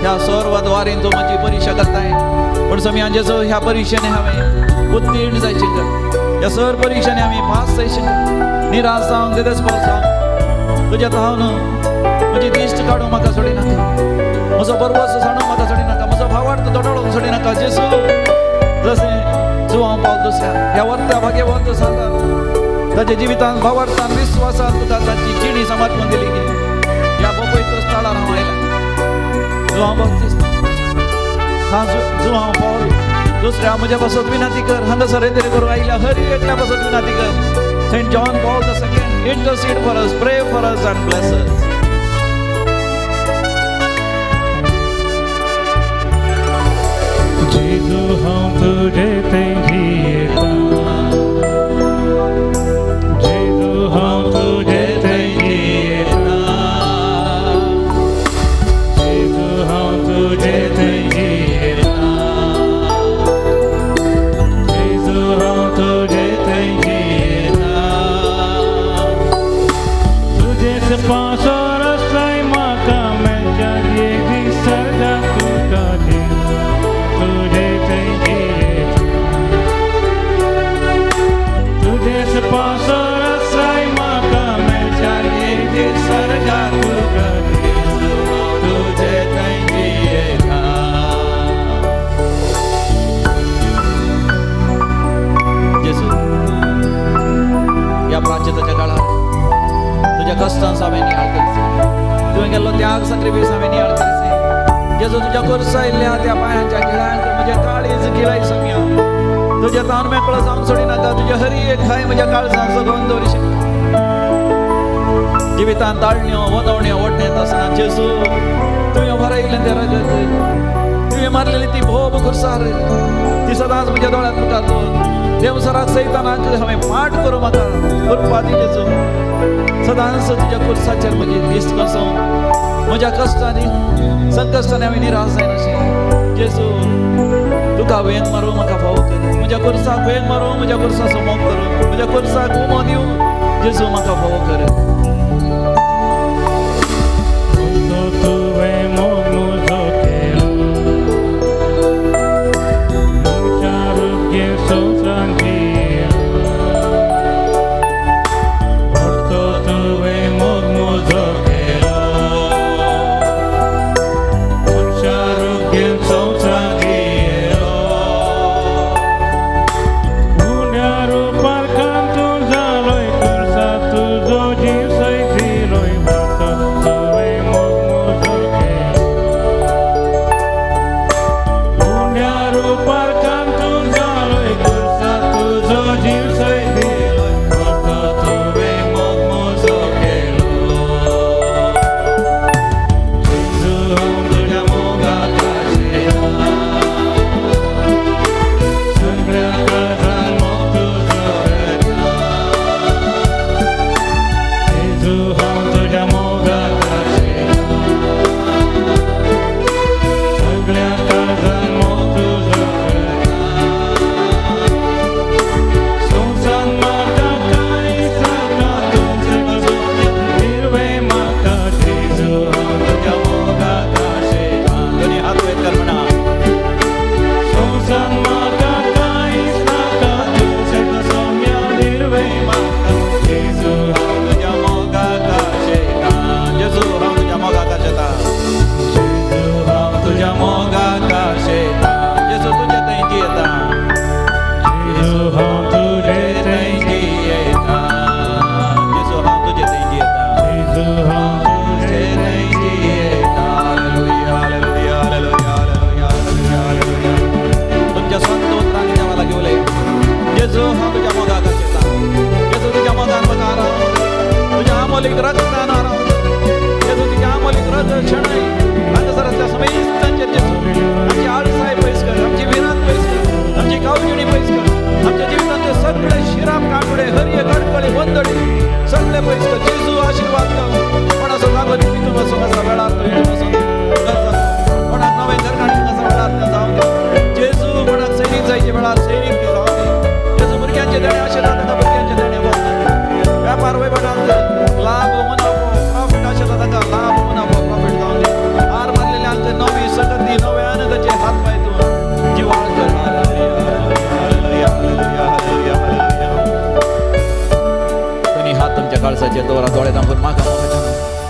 B: ह्या सर्व द्वारेन तूं म्हजी परीक्षा करताय पण सोम्या जेजू ह्या परीक्षेने हांवें उत्तीर्ण जायचें कर ह्या सर परीक्षेने आमी पास जायचें कर निराश जावंक देदेस्पद जावंक तुज्या हांव न्हू म्हजी दिश्ट काडूंक म्हाका सोडी नाका म्हजो बरवस सांडूंक म्हाका सोडी नाका म्हजो भावार्थ दोडोळूंक सोडी नाका जेजू जशें जुवांव पावल दुसऱ्या ह्या वर्त्या भाग्यवंत सांगा ताच्या जिवितांत भावार्थान विश्वासान तुका ताची जिणी समर्पण दिली गे ह्या पवित्र स्थळार हांव आयला जुवांव जुवांव पावल दुसऱ्या म्हज्या पासत विनंती कर हांगासर येतरे करूं आयल्या हर एकल्या पासत विनंती कर Saint John Paul the second intercede for us pray for us and bless us
C: जेजू हांव तुजे तेंगी येता जेजू हांव तुजे तेंगी येता जेजू हांव तुजे तेंगी येता जेजू हांव तुजे तेंगी येता तुजेच पासोर आसताय म्हाका मेळच्या येदी सर्गा तुका तुझे तेंगी तुझेच पासोर आसताय म्हाका मेळच्या येदी सर्गा तुका तुझे तेंगी येता
B: जेजू या प्राच्यताच्या काळात तुझ्या कष्टांचा हांवें नियाळ करीचे तुवें केल्लो त्याग सक्रिफीस हांवें नियाळ करीचे जेजू तुज्या कोर्सा आयिल्ल्या त्या पांयांच्या गिळ्यांक म्हज्या काळीज गिळाय सम्या तुज्या तान मेकळो जावंक सोडी नाका तुज्या हरी एक खाय म्हज्या काळजांत जगोवन दवरशी जिवितांत ताळण्यो वदवण्यो ओडण्यात आसतना जेजू तुवें भरयिल्लें तें रगत तुवें मारलेली ती भोब खुर्सार ती सदांच म्हज्या दोळ्यांत मुखार दवर देव सराक सैतानाक हांवें पाठ करूं म्हाका कृपा दी जेजू सदांच तुज्या खुर्साचेर म्हजी दिश्ट बसोवं म्हज्या कश्टांनी संकश्टांनी हांवें निराश जायनाशें जेजू तुका वेंग मारूं म्हाका फावो कर म्हज्या खुर्साक वेंग मारूं म्हज्या खुर्साचो मोग करूं म्हज्या खुर्साक उमो दिवं जेजू म्हाका फावो कर
C: तुवें मोग म्हजो केलो तुमच्या आरोग्य संवसारांची भरतो तुवें मोग म्हजो केलो तुमच्या आरोग्य संवसारांची उण्या रूपार कांतून जालोय खुर्सा तुजो जीव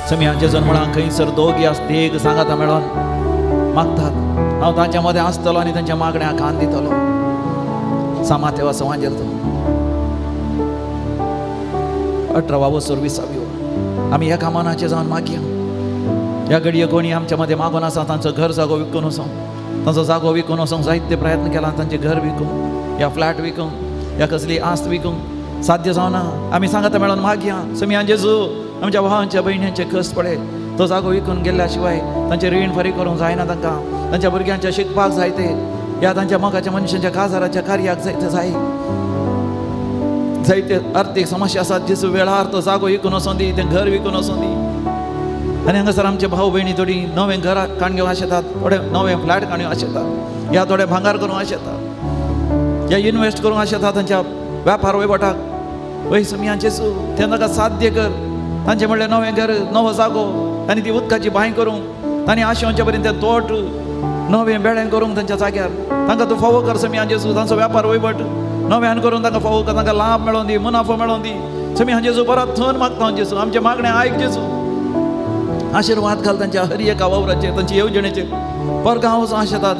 B: समियांचे जण म्हळां खंयसर दोगी आसता एक सांगाता मेळोन मागतात हांव तांच्या मदें आसतलो आनी तांच्या मागण्या कान दितलो सामाते वा समाजेर तो 18वा वर्सूर 20वी वर आमी एका मनाचे जावन मागया ह्या घडये कोणी आमच्या मध्ये मागून आसा तांचो घर जागो विकून वचोंक तांचो जागो विकून वचोंक जायते प्रयत्न केला तांचे घर विकूंक या फ्लॅट विकूंक या कसली आस्त विकूंक साध्य जावना आमी सांगता मेळोन मागया समियान जेजू आमच्या भावांच्या भयण्यांचे कश्ट पडे तो जागो विकून गेल्ल्या शिवाय तांचे रीण फारीक करूंक जायना तांकां तांच्या भुरग्यांच्या शिकपाक जाय ते या तांच्या मोगाच्या मनशांच्या काजाराच्या कार्याक जायते जायते आर्थीक समस्या आसात जेजू वेळार तो जागो विकून वचों दी तें घर विकून वचों दी आनी हांगासर आमचे भाव भयणी थोडी नवें घर काणग्यो आशेतात थोडे नवें फ्लॅट काणयो आशेतात या थोडे भांगार करूंक आशेतात या इन्वेस्ट करूंक आशेतात तांच्या व्यापार वयवटाक वय समियांचे तें ताका साध्य कर तांचे म्हणलें नवें घर नवो जागो आनी ती उदकाची बांय करूंक तांणी आशेवचे पर्यंत तें तोट नवें बेळें करूंक तांच्या जाग्यार तांकां तूं फावो कर समियांचे तांचो व्यापार वयवट नव्यान करून तांकां फावो कर तांकां लाभ मेळोवन दी मुनाफो मेळोवन दी समियांचे परत थंड मागता हांव जेजू आमचे मागणें आयक जेजू आशीर्वाद घाल तांच्या हर एका वावराचेर तांच्या येवजणेचेर परगांव वचूंक आशेतात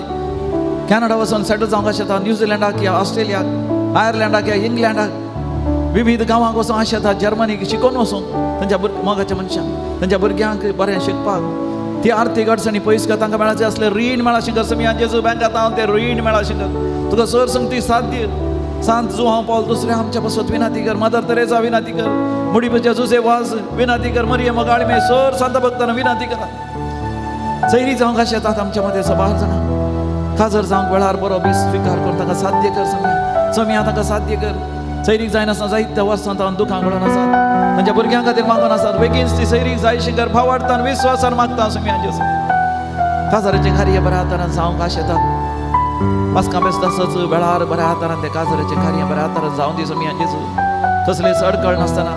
B: कॅनडा वचून सेटल जावंक आशेतात न्यूझिलंडाक या ऑस्ट्रेलियाक आयर्लंडाक या इंग्लंडाक विविध गांवांक वचूंक आशेतात जर्मनीक शिकोवन वचूंक तांच्या मोगाच्या मनशांक तांच्या भुरग्यांक बरें शिकपाक ती आर्थीक अडचणी पयस कर तांकां मेळाचें असलें रीण मेळा शिकर समियान जेजू बँकांत हांव तें रीण मेळा शिकर तुका सर संगती साथ दी सांत जुआंव पौल दुसऱ्या आमच्या पासत विनाती कर मदर तेरेसा विनाती कर मुडीपेच्या जुसे वाज विनाती कर मरियम मगाळमे सर संत भक्तांना विनाती करा सैरी जावंक आशेतात आमच्या मध्ये सबार जाणां काजर जावंक वेळार बरो बेस स्विकार कर ताका साध्य कर समिया ताका साध्य कर सैरीक जायनासतना जायत्या वर्सां तावन दुखां घडोवन आसात तांच्या भुरग्यां खातीर मागून आसात बेगीनच ती सैरीक जायशी कर भावार्थान विश्वासान मागता समियांचे काजराचें कार्य बऱ्या तरान जावंक आशेतात पासकां बेस्त आसच वेळार बऱ्या तरान ते काजराचें कार्य बऱ्या तरान जावं दी समियांचे कसले सडकळ नासतना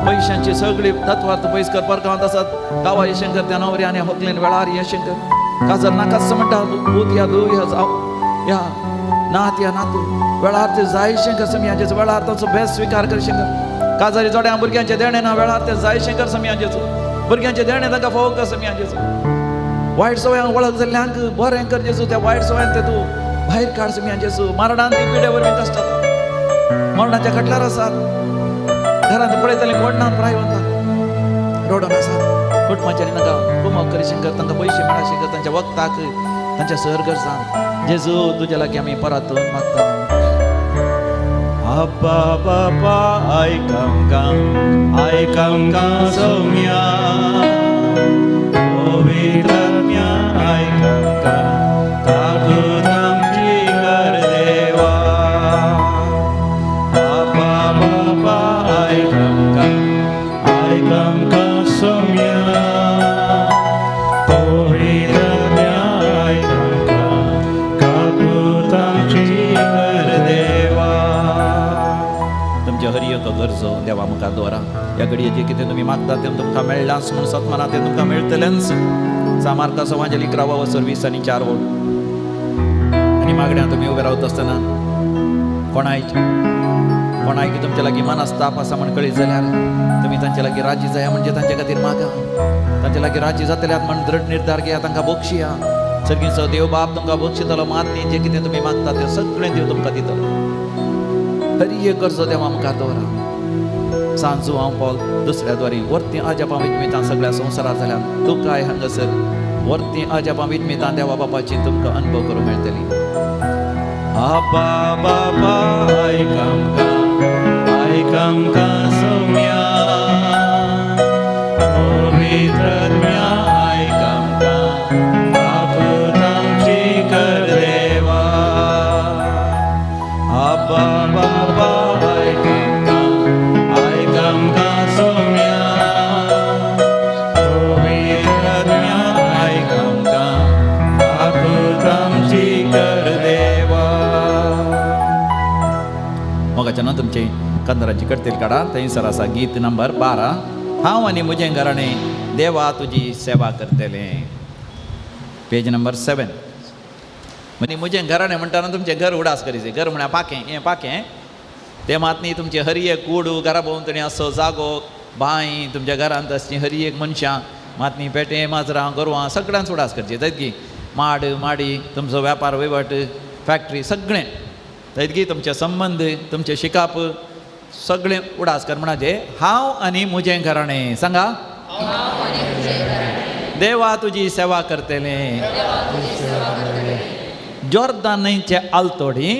B: पैशांची सगळी तत्वार्थ पयस कर परगांवांत आसात गांवा यशंकर त्या नवऱ्यान हकलेन वेळार यशंकर काजर नाकाच म्हणटा भूत या दूय या नात या नातू वेळार ते जाय शंकर समियांचेच वेळार ताचो बेस स्विकार कर शंकर काजारी जोड्या भुरग्यांचे देणे ना वेळार ते जाय शंकर समियांचेच भुरग्यांचे देणे ताका फावो कर समियांचेच वायट सवयांक वळख जाल्ल्यांक बरें कर जेजू त्या वायट सवयांक ते तूं भायर काड समियांचेच मरणान ती पिडे वरवीं कश्टात मरणाच्या कटल्यार आसात घरांत पळयतले कोणान प्राय वता रोडोन आसात कुटुंबाच्यानी तांकां कुमक करी शंकर तांकां पयशे मेळा शंकर तांच्या वखदाक तांच्या सर गरजांक जेजू तुज्या लागीं आमी परत मागता
E: Abba Baba aikamka somya Povitratmya aikamka Kakutamchi kardeva Abba Baba aikamka somya Povitratmya aikamka Kakutamchi kardeva
B: तुमच्या हर एक गरजो देवा मुखार दवरा ह्या घडये जे कितें तुमी मागता तें तुमकां मेळ्ळांच म्हूण सत्मना तें तुमकां मेळटलेंच सामार्थ समाजाली 11वा वर्स 20 आनी 4 वोट आनी मागण्या तुमी उबे रावता आसतना कोणाय की तुमच्या लागीं मनस्ताप आसा म्हण कळीत जाल्यार तुमी तांचे लागीं राजी जाया म्हणजे तांचे खातीर मागा तांचे लागीं राजी जातल्यात म्हण दृढ निर्धार घेया तांकां बक्षिया सर्गीचो देव बाप तुमकां बक्षितलो मातनी जे कितें तुमी मागता तें सगळें देव तुमकां दितलो हरी एक गरजो देवा मुखार दवरा सांजू हांव पॉल दुसऱ्या द्वारी वर्ती अजापां विटमितां सगळ्या संवसारांत जाल्यार तुकाय हांगासर वर्ती अजापां विटमितां देवा बापाची तुमकां अनुभव करूंक मेळटली
E: Abba Baba aikamka somya Povitratmya aikamka Kakutamchi kardeva Abba Baba aikamka somya Povitratmya aikamka Kakutamchi kardeva
B: मोगाच्या न्हू तुमची कंदराची कटतेल काडा थंयसर आसा गीत नंबर 12 हांव आनी म्हजें घराणें देवा तुजी सेवा करतलें पेज नंबर 7 म्हणजे म्हजें घराणें म्हणटाना तुमचें घर उडास करीचे घर म्हळ्यार पाकें हें पाकें तें मात न्ही तुमचें हर एक कूड घरा भोंवतणी असो जागो बांय तुमच्या घरांत असलीं हर एक मनशां मातनी पेटे माजरां गोरवां सगळ्यांच उडास करची जायत की माड माडी तुमचो व्यापार वैवट फॅक्टरी सगळें जायत की तुमचे संबंध तुमचे शिकाप सगळें उडास कर म्हणजे हांव आनी म्हजें घराणें सांगा देवा तुजी सेवा करतले जॉर्दान न्हंयचे आलतोडी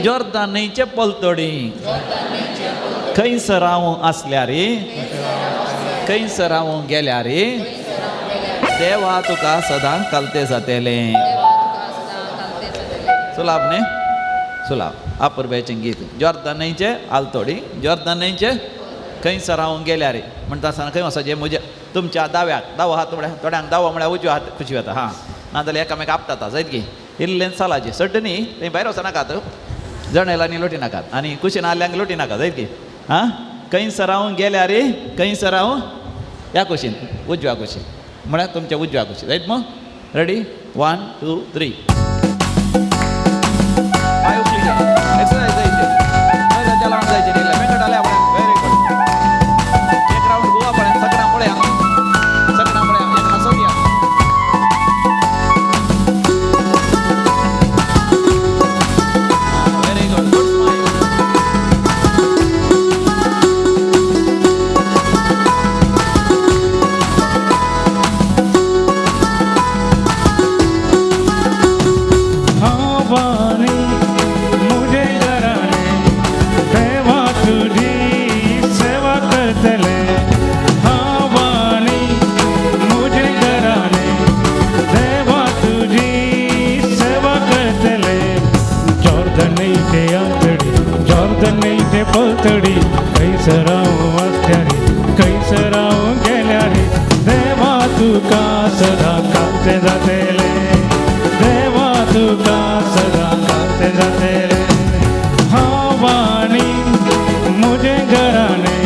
B: जॉर्दान न्हंयचे पलतोडी खंयसर हांव आसल्यार खंयसर हांव गेल्यार देवा तुका सदां कालते जातले सुलाभ न्ही सुलाभ अपुर्बेचें गीत जॉर्दान न्हंयचे आलतोडी जॉर्दान न्हंयचे खंयसर हांव गेल्यार म्हणटा आसतना खंय वचचें म्हज्या तुमच्या दाव्याक दावो हात थोड्यांक दावो म्हळ्यार उजव्या हात खुशी वता हां नाजाल्यार एकामेक आपतात जायत की इल्लें सालाची सड्डनी थंय भायर वचनाकात जणेलांनी लोटी नाकात आनी कुशीन आल्ल्यांक लोटी नाका जायत की हां खंयसर हांव गेल्यार खंयसर हांव ह्या कुशीन उजव्या कुशीन म्हळ्यार तुमच्या उजव्या कुशीन जायत मग रेडी 1 2 3 पांय उखली घे एक्सरसाइज जायचे लावून जायचे न्ही मेकट आले आपण व्हेरी गुड एक राऊंड गोवा पळय सगळ्यां पळया एक हांसोन या व्हेरी गुड गुड स्माइल
C: हवानी मुझे घराणे देवा तुझी सेवा करतले हवानी मुझे घराणे देवा तुझी सेवा करतले जॉर्दनीचे अंतडी जॉर्दनीचे पलतडी खंयसर हांव आसल्यारी खंयसर हांव गेल्यारी देवा तुका सदां कालते जातले देवा तुका सदां कालते जातले हवानी मुझे घराणे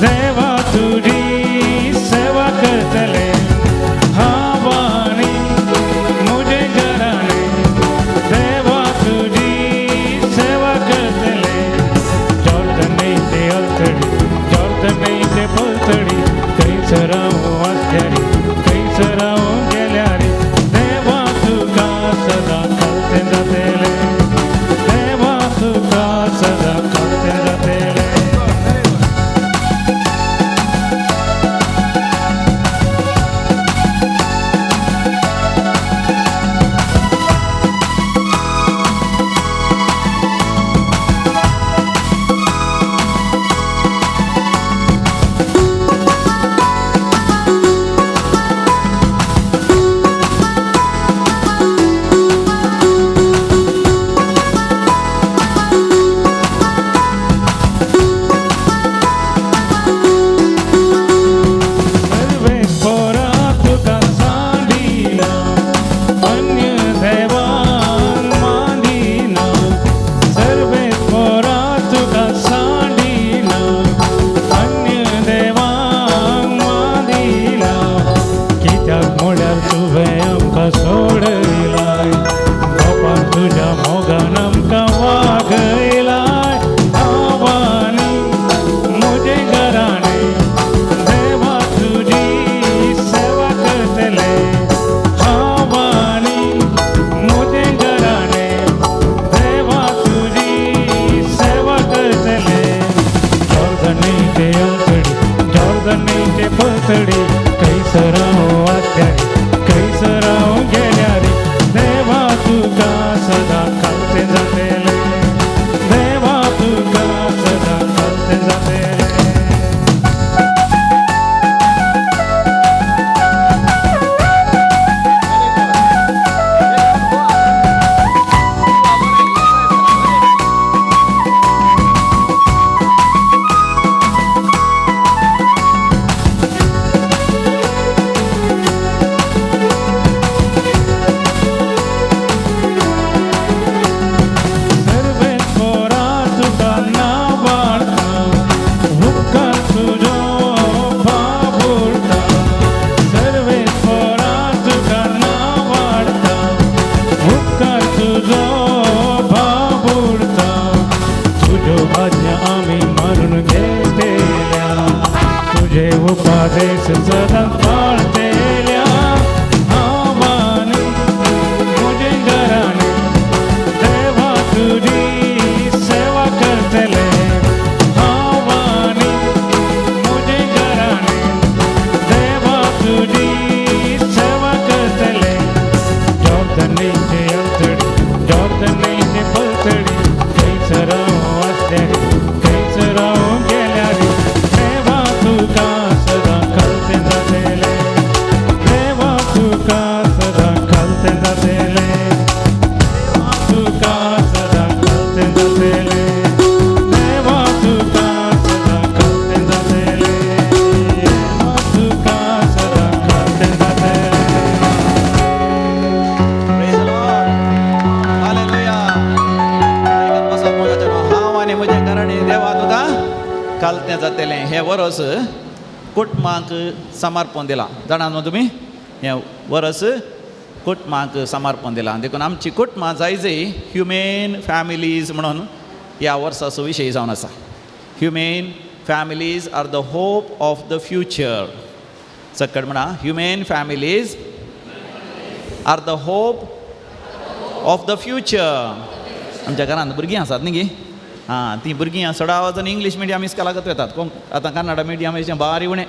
C: देवा तुझी सेवा करतले हवानी मुझे घराणे देवा तुझी सेवा करतले जॉर्दनीचे अल्तडी जॉर्दनीचे पलतडी खंयसर हांव आसल्यारी खंयसर हांव
B: वर्स कुटुंबाक समर्पण दिलां. जाणात न्हू तुमी, हें वर्स कुटुंबाक समर्पण दिलां. देखून आमची कुटुंबां जाय ह्युमेन फॅमिलीज म्हणून ह्या वर्साचो विशय जावन आसा. Human families are the hope of the future. सकट म्हणा, human families are the hope of the future. आमच्या घरांत भुरगीं आसात न्ही गी, हां, ती भुरगीं सडा आवाजान इंग्लीश मिडियम इस्कॉलाक वेतात. आतां कन्नडा मिडियमाचें बारी उणें.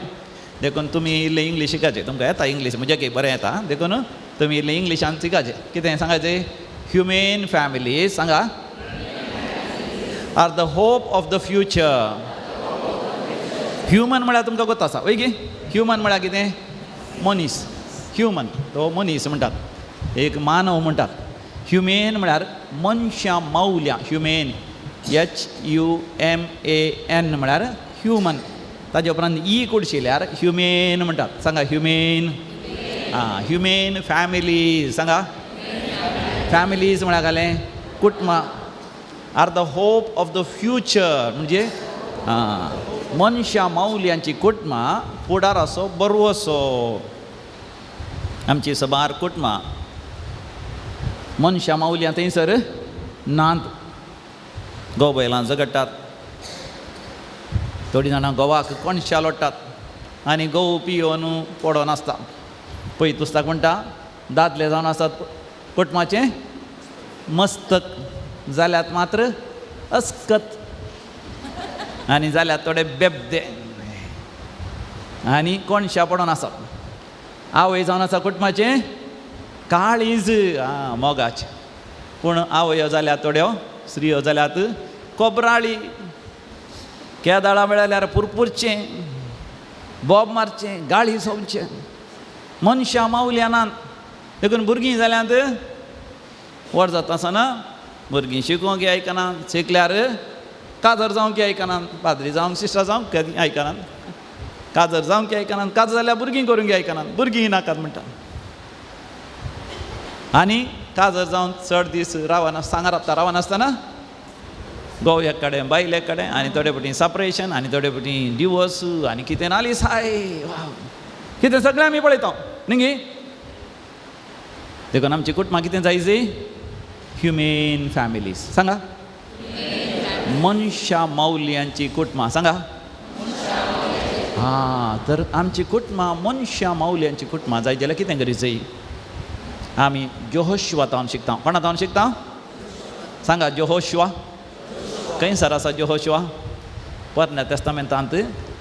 B: देखून तुमी इल्लें इंग्लीश शिकाचें. तुमकां येता इंग्लीश, म्हजें बरें येता. देखून तुमी इल्लें इंग्लिशान शिकाचें. कितें सांगाचें? ह्युमेन फॅमिलीज सांगा are the hope of the future. Human म्हळ्यार तुमकां कोता आसा वय गे. ह्युमन म्हळ्यार कितें? मनीस. ह्युमन तो मनीस म्हणटात, एक मानव म्हणटात. ह्युमेन म्हळ्यार मनशां मावल्यां. ह्युमेन HUMAN म्हळ्यार ह्युमन. ताजे उपरांत ई कुडशिल्ल्यार ह्युमेन म्हणटात. सांगा ह्युमेन. हां, ह्युमेन फॅमिलीज सांगा. फॅमिलीज म्हळ्यार जालें कुटुंबां are the hope of the future. म्हणजे मनशां मावल्यांची कुटुंबां फुडाराचो बरवसो. आमची सबार कुटुंबां मनशां मावल्यां थंयसर नात. गो बैलां झगडटात. थोडीं जाणां गोवाक कोणशां लोडटात आनी गोव पियोन पडोन आसता. पळय पुस्तक म्हणटा, दादले जावन आसात कुटुंबाचें मस्तक, जाल्यात मात्र अस्कत, आनी जाल्यात थोडे बेबदे आनी कोणशां पडोन आसात. आवय जावन आसा कुटुंबाचें काळीज, मोगाचें. पूण आवयो जाल्यात थोड्यो, स्त्रियो जाल्यात कोबराळी. केदाळां मेळल्यार पुरपुरचें, बोब मारचें, गाळी सोंवचें. मनशां मावल्या नात. देखून भुरगीं जाल्यांत व्हड जाता आसतना भुरगीं शिकोवंक आयकनात. शिकल्यार काजर जावंक आयकनात. पाद्री जावंक सिस्टर जावंक आयकनात. काजर जावंक आयकनात. काजर जाल्यार भुरगीं करूंक आयकनात. भुरगीं नाकात म्हणटा. आनी काजर जावन चड दीस रावना, सांगार रावनासतना घोव एक कडेन बायल एक कडेन, आनी थोडे फावटी सपरेशन, आनी थोडे फावटी डिवोर्स, आनी कितें नालीस. हाय वाव, कितें सगळें आमी पळयता न्ही. देखून आमची कुटुंबां कितें जाय ह्युमेन फॅमिलीज सांगा. मनशां मावल्यांची कुटुंबां सांगा. हां, तर आमची कुटुंबां मनशां मावल्यांची कुटुंबां जाय जाल्यार कितें करीत जाय? आमी यहोशुवातावन शिकता. कोणातावन शिकता? सांगा. यहोशुवा. खंयसर आसा यहोशुवा? पोरण्या तेस्तामेंतांत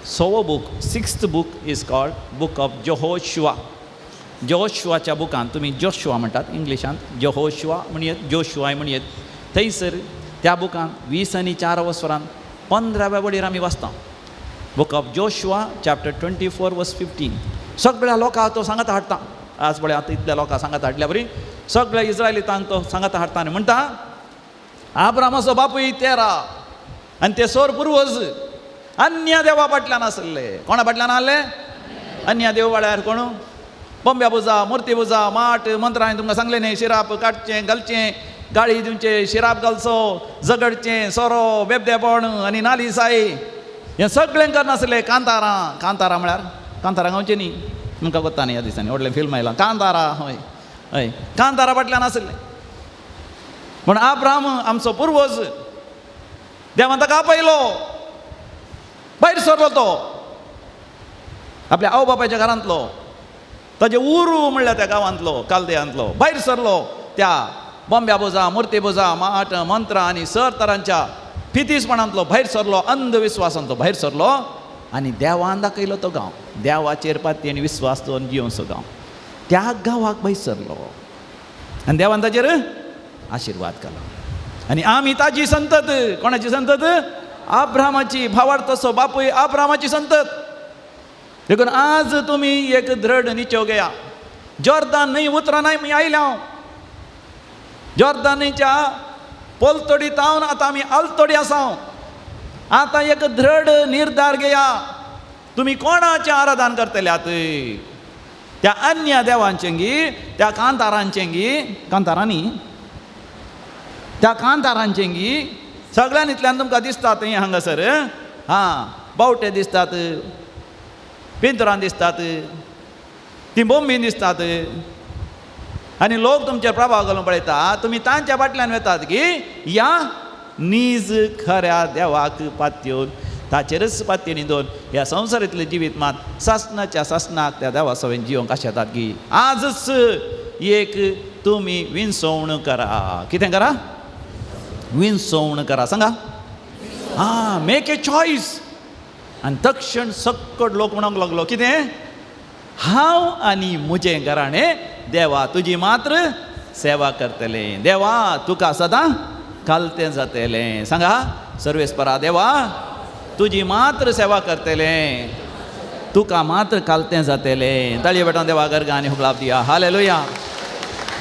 B: 6वो बूक, 6th book is called book of यहोशुवा. यहोशुवाच्या बुकांत तुमी जोशुवा म्हणटात इंग्लिशांत, यहोशुवा म्हणयत, जोशुवाय म्हणयत. थंयसर त्या बुकांत 20 आनी 4 वसरांत 15व्या वडीर आमी वाचता. बूक ऑफ जोशुवा चॅप्टर 24 वर्स 15. सगळ्या लोकांक तो सांगात हाडटा. आज पळय आतां इतल्या लोकांक सांगात हाडल्या बरी. सगळ्या इस्रायलितांक तो सांगात हाडटा आनी म्हणटा, आब्रामाचो बापूय तेरा आनी ते 4 पुर्वज अन्य देवा फाटल्यान आसले. कोणा फाटल्यान आहले? अन्य देव म्हळ्यार कोण? बोंब्या पुजा, मुर्ती पुजा, माट, मंत्र. हांवें तुमकां सांगलें न्ही, शिराप काडचें, घालचें, गाळी दिवचें, शिराप घालचो, झगडचें, सोरो, बेबदेपण आनी नालिसाय, हें सगळें करनासलें. कांतारां म्हळ्यार कांतारां गांवचें न्ही, तुमकां कोत्ता न्ही ह्या दिसांनी व्हडलें फिल्म आयलां कांतारा. हय हय, कांतारा फाटल्यान आसलें. पूण आब्राम आमचो पुर्वज, देवान ताका आपयलो, भायर सरलो तो आपल्या आवय बापायच्या घरांतलो, ताजे उरू म्हणल्यार त्या गांवांतलो, कालदेयांतलो. भायर सरलो त्या बोंब्या पुजा, मुर्ती पुजा, माट, मंत्र आनी तरांच्या फितीसपणांतलो भायर सरलो, अंधविश्वासांतलो भायर सरलो. आनी देवान दाखयलो तो गांव, देवाचेर पाती आनी विश्वास दवरून जियोसो गांव. त्या गांवाक भायर सरलो आनी देवान ताचेर आशिर्वाद केलो. आनी आमी ताची संतत. कोणाची संतत? आब्रामाची. भावार्थ तसो बापूय आब्रामाची संतत. देखून आज तुमी एक दृढ निश्चय घेया. जॉर्दान न्हंय उतरां आमी आयल्या. जॉर्दान न्हंयच्या पोलतोडी तावन आतां आमी आलतोडी आसा. आतां एक दृढ निर्धार घेया. तुमी कोणाचें आराधन करतल्यात? त्या अन्य देवांचें गी, त्या कांतारांचें गी, कांतारांनी, त्या कांतारांचें गी, सगळ्यांतल्यान तुमकां दिसता थंय हांगासर. हां, बावटे दिसतात, पिंजरान दिसतात, ती बोंबीन दिसतात आणि लोक तुमचेर प्रभाव घालून पळयतात. तुम्ही तांच्या फाटल्यान वेतात की या नीज खऱ्या देवाक पातयेवन ताचेरच पातये न्हिदोन ह्या संवसारांतलें जिवीत मात सासणाच्या सासणाक त्या देवा सवेन जिवंक अशें येतात की आजच एक तुमी विंसवण करा. कितें करा? विंसवण करा. सांगा. Make a choice. आनी तक्षण सक्कट लोक म्हणूंक लागलो कितें? हांव आनी म्हजें घराणें देवा तुजी मात्र सेवा करतले. देवा तुका सदां कालतें जातलें. सांगा. सर्वेस्परा देवा तुजी मात्र सेवा करतलें, तुका मात्र कालतें जातलें. ताळये बेटोन देवा गर्गा आनी हुबलाब दिया. हालेलुया.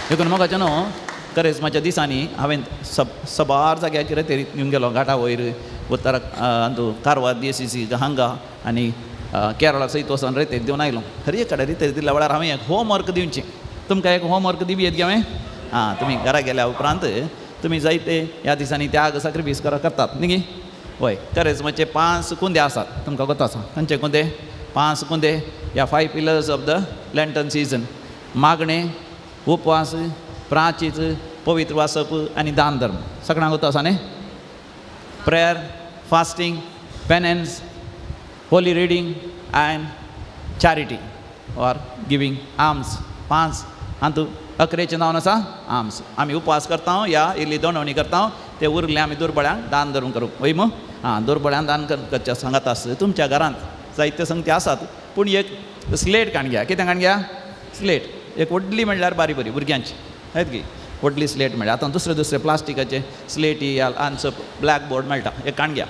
B: देखून म्हाका न्हू करेस्माच्या दिसांनी हांवें सबार जाग्यार कितें तरी घेवन गेलो. घाटा वयर उत्तराक कारवार DCC हांगा आनी केरळा सयत वचोन रेतेर दिवन आयलो. हर एक कडेन रेतेर दिल्या वेळार हांवें एक होमवर्क दिवचें. तुमकां एक होमवर्क दिवयेत गे हांवें. तुमी घरा गेल्या उपरांत तुमी जायते ह्या दिसांनी त्याग सॅक्रिफायस करतात न्ही. हय. करेस्माचे 5 कुंदे आसात. तुमकां कोता आसा खंयचे कुंदे? 5 कुंदे. ह्या 5 पिलर्स ऑफ द लँटन सिजन. मागणें, उपवास, प्राचीत, पवित्र वासप आनी दान धर्म. सगळ्यांक कोता आसा न्ही. Prayer, fasting, penance, holy reading and charity or giving alms. 5 हातूंत 11चें नांव आसा आर्म्स. आमी उपवास करता या इल्ली दोंडवणी करता ते उरले आमी दुर्बळ्यांक दान धरून करूंक. वय मग दुर्बळ्यांक दान करचें सांगात आस. तुमच्या घरांत जायत्यो संगती आसात पूण एक स्लेट काण घ्या. कितें काण घ्या? स्लेट. एक व्हडली म्हणल्यार बारी बरी भुरग्यांची आहेत की व्हडली स्लेट मेळटा. आतां दुसरे प्लास्टिकाचे स्लेटी आनसो ब्लॅक बोर्ड मेळटा. एक काण घ्या.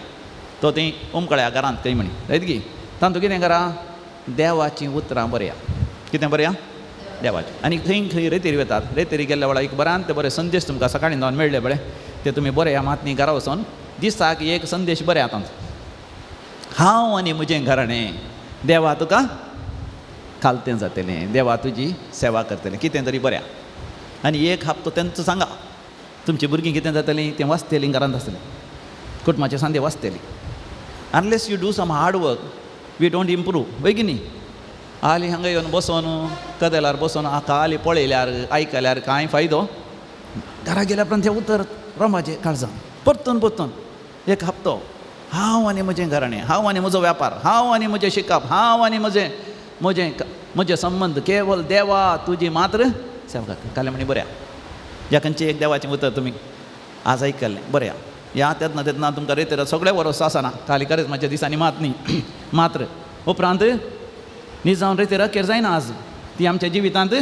B: तो थंय उमकळ्या घरांत खंय म्हणी आहेत की. तातूंत कितें करा? देवाचीं उतरां बरया. कितें बरया? देवाचें. आनी खंय रेतेरी वेतात. रेतेरी गेल्या वेळार एक बऱ्यांत बरे संदेश तुमकां सकाळीं जावन मेळ्ळे बळे ते तुमी बरे मातनी घरा वचोन दिसाक एक संदेश बऱ्या तांचो. हांव आनी म्हजें घराणें देवा तुका कालतें जातलें, देवा तुजी सेवा करतलें. कितें तरी बऱ्या. आनी एक हप्तो तेंचो सांगा. तुमचीं भुरगीं कितें जातलीं तें वाचतलीं घरांत आसतलीं. कुटुंबाचे सांदे वाचतलीं. Unless you do some hard work we don't improve. वय की न्ही. हालीं हांगा येवन बसोन कदेलार बसोन हाली पळयल्यार आयकल्यार कांय फायदो. घरा गेल्या उपरांत तें उतर रमाचें काळजां परतून एक हप्तो हांव आनी म्हजें घराणें, हांव आनी म्हजो वेपार, हांव आनी म्हजें शिकप, हांव आनी म्हजे संबंद केवळ देवा तुजी मात्र सेवा कर. काले म्हणी बऱ्या. ह्या खंयचें एक देवाचें उतर तुमी आज आयकल्लें बऱ्या. ह्या तेदना तुमकां रेतेर सगळे वरस आसना. काली करेस्माच्या दिसांनी मात न्ही मात्र. उपरांत न्ही जावन रेतेर अखेर जायना. आज ती आमच्या जिवितांत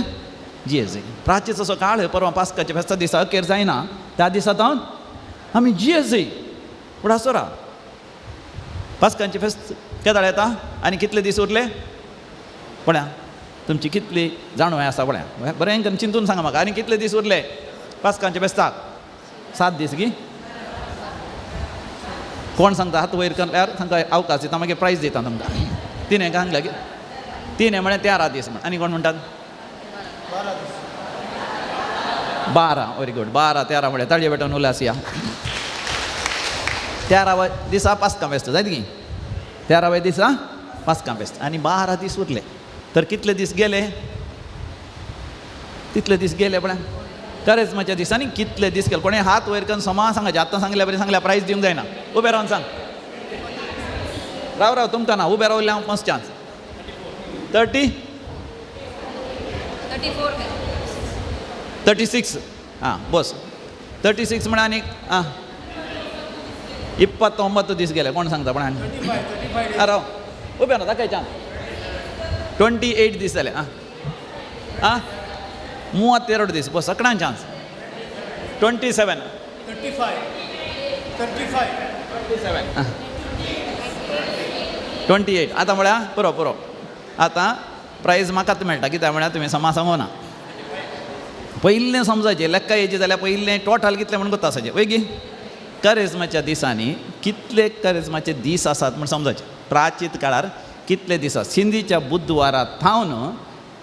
B: जियेज. प्राचीच असो काळ परवा पास्काच्या फेस्ता दिसा अखेर जायना. त्या दिसा जावन आमी जियेज. पूण आसो रा पास्कांचे फेस्त केदाळ येता आनी कितले दीस उरले पळया. तुमची कितली जाणवय आसा पळया. बरें करून चिंतून सांगा म्हाका. आनी कितले दीस उरले पास्कांच्या फेस्ताक? 7 दीस गी. कोण सांगता? हात वयर केल्यार तांकां अवकाश दिता मागीर प्रायज दिता तुमकां. तिणें सांगलें की 3 म्हळ्यार 13 दीस म्हण. आनी कोण म्हणटात? 12. Very good. 12 13 म्हळ्यार ताळये बेटोन उल्हास या. 13व्या दिसा पास्कां फेस्त जायत की. 13व्या दिसा पास्कां फेस्त आनी 12 दीस उरले. तर कितले दीस गेले? तितले दीस गेले पळय. करेस्माच्या दिसांनी कितले दीस गेले. कोणें हात वयर करून समा सांगायचे. आतां सांगल्या बरें सांगल्या प्रायज दिवंक जायना. उबे रावन सांग. राव तुमकां ना. उबे रावल्यार हांव फर्स्ट चान्स. 36 बस. 36 म्हण आनीक 29 दीस गेले. कोण सांगता पण आनी राव उबे राव दाखय चान्स. 28 दीस जाले. 32 दीस बस. सकणां चान्स. 27 28 आतां म्हळ्यार पुरो. आतां प्रायज म्हाकाच मेळटा. कित्याक म्हळ्यार तुमी समा सांगोना. पयलें समजायचें लेक्का येयची जाल्यार पयलें टोटल कितलें म्हण कोता आसाचें. वय गी. करेस्माच्या दिसांनी कितले करेस्माचे दीस आसात म्हण समजायचें. प्राचीत काळार कितले दीस आसात. सिंधीच्या बुधवारा थावन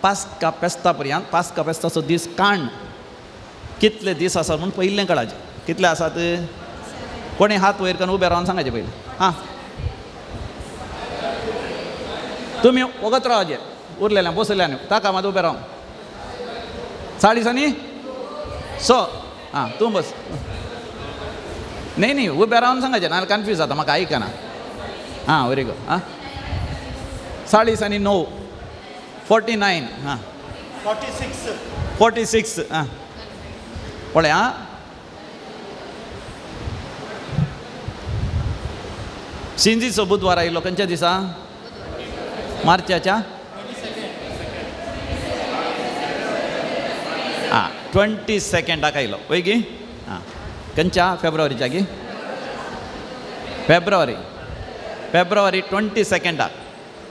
B: पास्का फेस्ता पर्यंत पास्का फेस्ताचो दीस काण कितले दीस आसात म्हण पयलें कळाचें. कितले आसात? कोणें हात वयर करून उबे रावन सांगायचें पयलीं. तुम्ही वगत राहाजे उरलेल्या बसल्याने ताका मात उभे राहून 40 स हां तू बस नाही उभे राहून सांगायचे ना कन्फ्यूज जाता म्हाका ऐका ना हां व्हेरी गुड हां 40 9 49 हां 46 हां पळय हां शिंजीचो बुधवार आयलो खंयच्या दिसा मार्चाच्या 22 आयलो वय गी हां खंयच्या फेब्रुवारीच्या गी फेब्रुवारी 22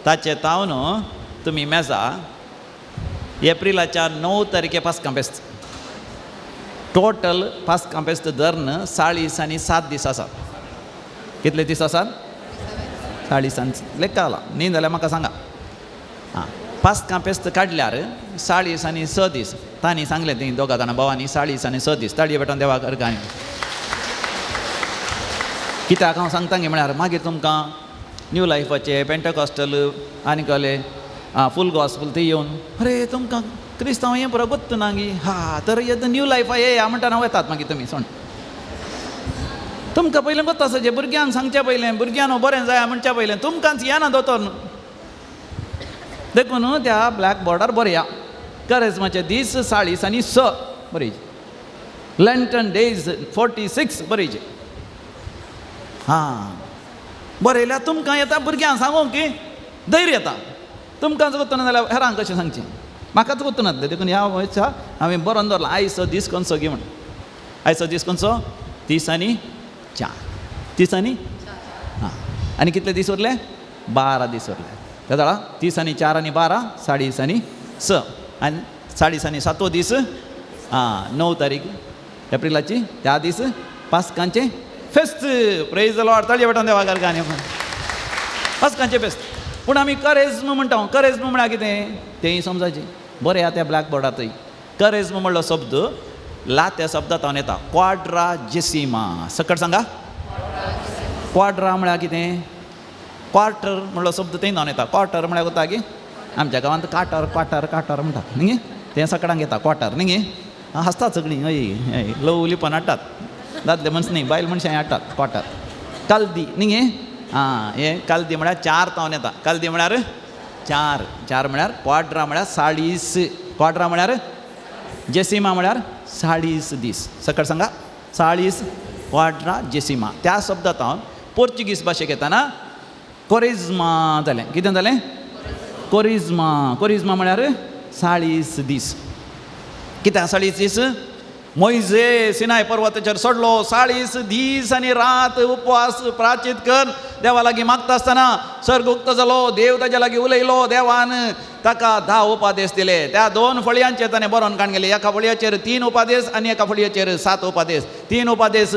B: ताचे ताव न्हू तुमी मेजा एप्रिलाच्या 9 तारखे पासकां बेस्त टोटल पासकां बेस्त धर्न 40 आनी 7 दीस आसात कितले दीस आसात 40 लेख आला न्ही जाल्यार म्हाका सांगा हां पासकां पेस्त काडल्यार 40 आनी 6 दीस तांणी सांगलें ती दोगा जाणां भावांनी 40 आनी 6 दीस ताळये भेटोन देवाक अर्गांनी कित्याक हांव सांगता गे म्हळ्यार मागीर तुमकां न्यू लायफाचे पेंटकॉस्टल आनी कहले फूल गॉस्पल ते येवन अरे तुमकां क्रिस्तांव हें बरो गोत्त ना गी हा तर न्यू लायफा येया म्हणटा वतात मागीर तुमी सोण तुमकां पयलें गोत्ता आसचें भुरग्यांक सांगचें पयलें भुरग्यांक बरें जाय म्हणच्या पयलें तुमकांच येना दोतोर देखून त्या ब्लॅक बोर्डार बरया करेजमाचे दीस 40 आनी 6 बरयचे लँटन डेज 46 बरयचे हां बरयल्यार तुमकां येता भुरग्यांक सांगूंक की धैर्य येता तुमकांच गोत्तना जाल्यार हेरांक कशें सांगचें म्हाकाच गोत्तू देखून ह्या वर्सा हांवें बरोवन दवरला आयचो दीस खंयचो गी म्हण आयचो दीस खंयचो 30 आनी 4 30 आनी हां आनी कितले दीस उरले 12 दीस उरले त्या जाणा 30 आनी 4 आनी 12 40 आनी 6 आनी 40 आनी 7 दीस हां 9 तारीख एप्रिलाची त्या दीस पासकांचे फेस्त प्रेज द लॉर्ड ताळये भेटोन देवाक अर्गांनी पासकांचे फेस्त पूण आमी करेज्म म्हणटा करेज्म म्हळ्यार कितें तेंय समजायचें बरें आहा त्या ब्लॅक बोर्डारय करेज्म म्हणलो शब्द लात्या शब्दांतल्यान येता क्वाड्राजेसिमा सकट सांगा क्वाड्रा म्हळ्यार कितें क्वार्टर म्हणलो शब्द तें जावन येता क्वार्टर म्हळ्यार कोता गे आमच्या गांवांत काटर म्हणटात न्ही तें सकडांक येता क्वार्टर न्ही हांसतात सगळीं हय लवलीपण हाडटात दादले मनीस न्ही बायल मनशां हाडटात क्वार्टर काल्दी न्ही हां हें काल्दी म्हळ्यार 4 तावन येता काल्दी म्हळ्यार 4 म्हळ्यार क्वाड्रा म्हळ्यार 40 क्वाड्रा म्हळ्यार जेसिमा म्हळ्यार 40 दीस सकट सांगा 40 क्वाड्रा जेसिमा त्या शब्दांत पोर्चुगीज भाशेक येताना कोरिज्मा जालें कितें जालें कोरिज्मा म्हळ्यार 40 दीस कित्याक 40 दीस मोइजे सिनाय पर्वताचेर सोडलो 40 दीस आनी रात उपवास प्राचीत कर देवा लागीं मागता आसतना सर्ग उक्तो जालो देव ताच्या लागीं उलयलो देवान ताका 10 उपादेश दिले त्या 2 फळयांचेर ताणें बरोवन काण गेले एका फळयेचेर 3 उपादेश आनी एका फळयेचेर 7 उपादेश 3 उपादेश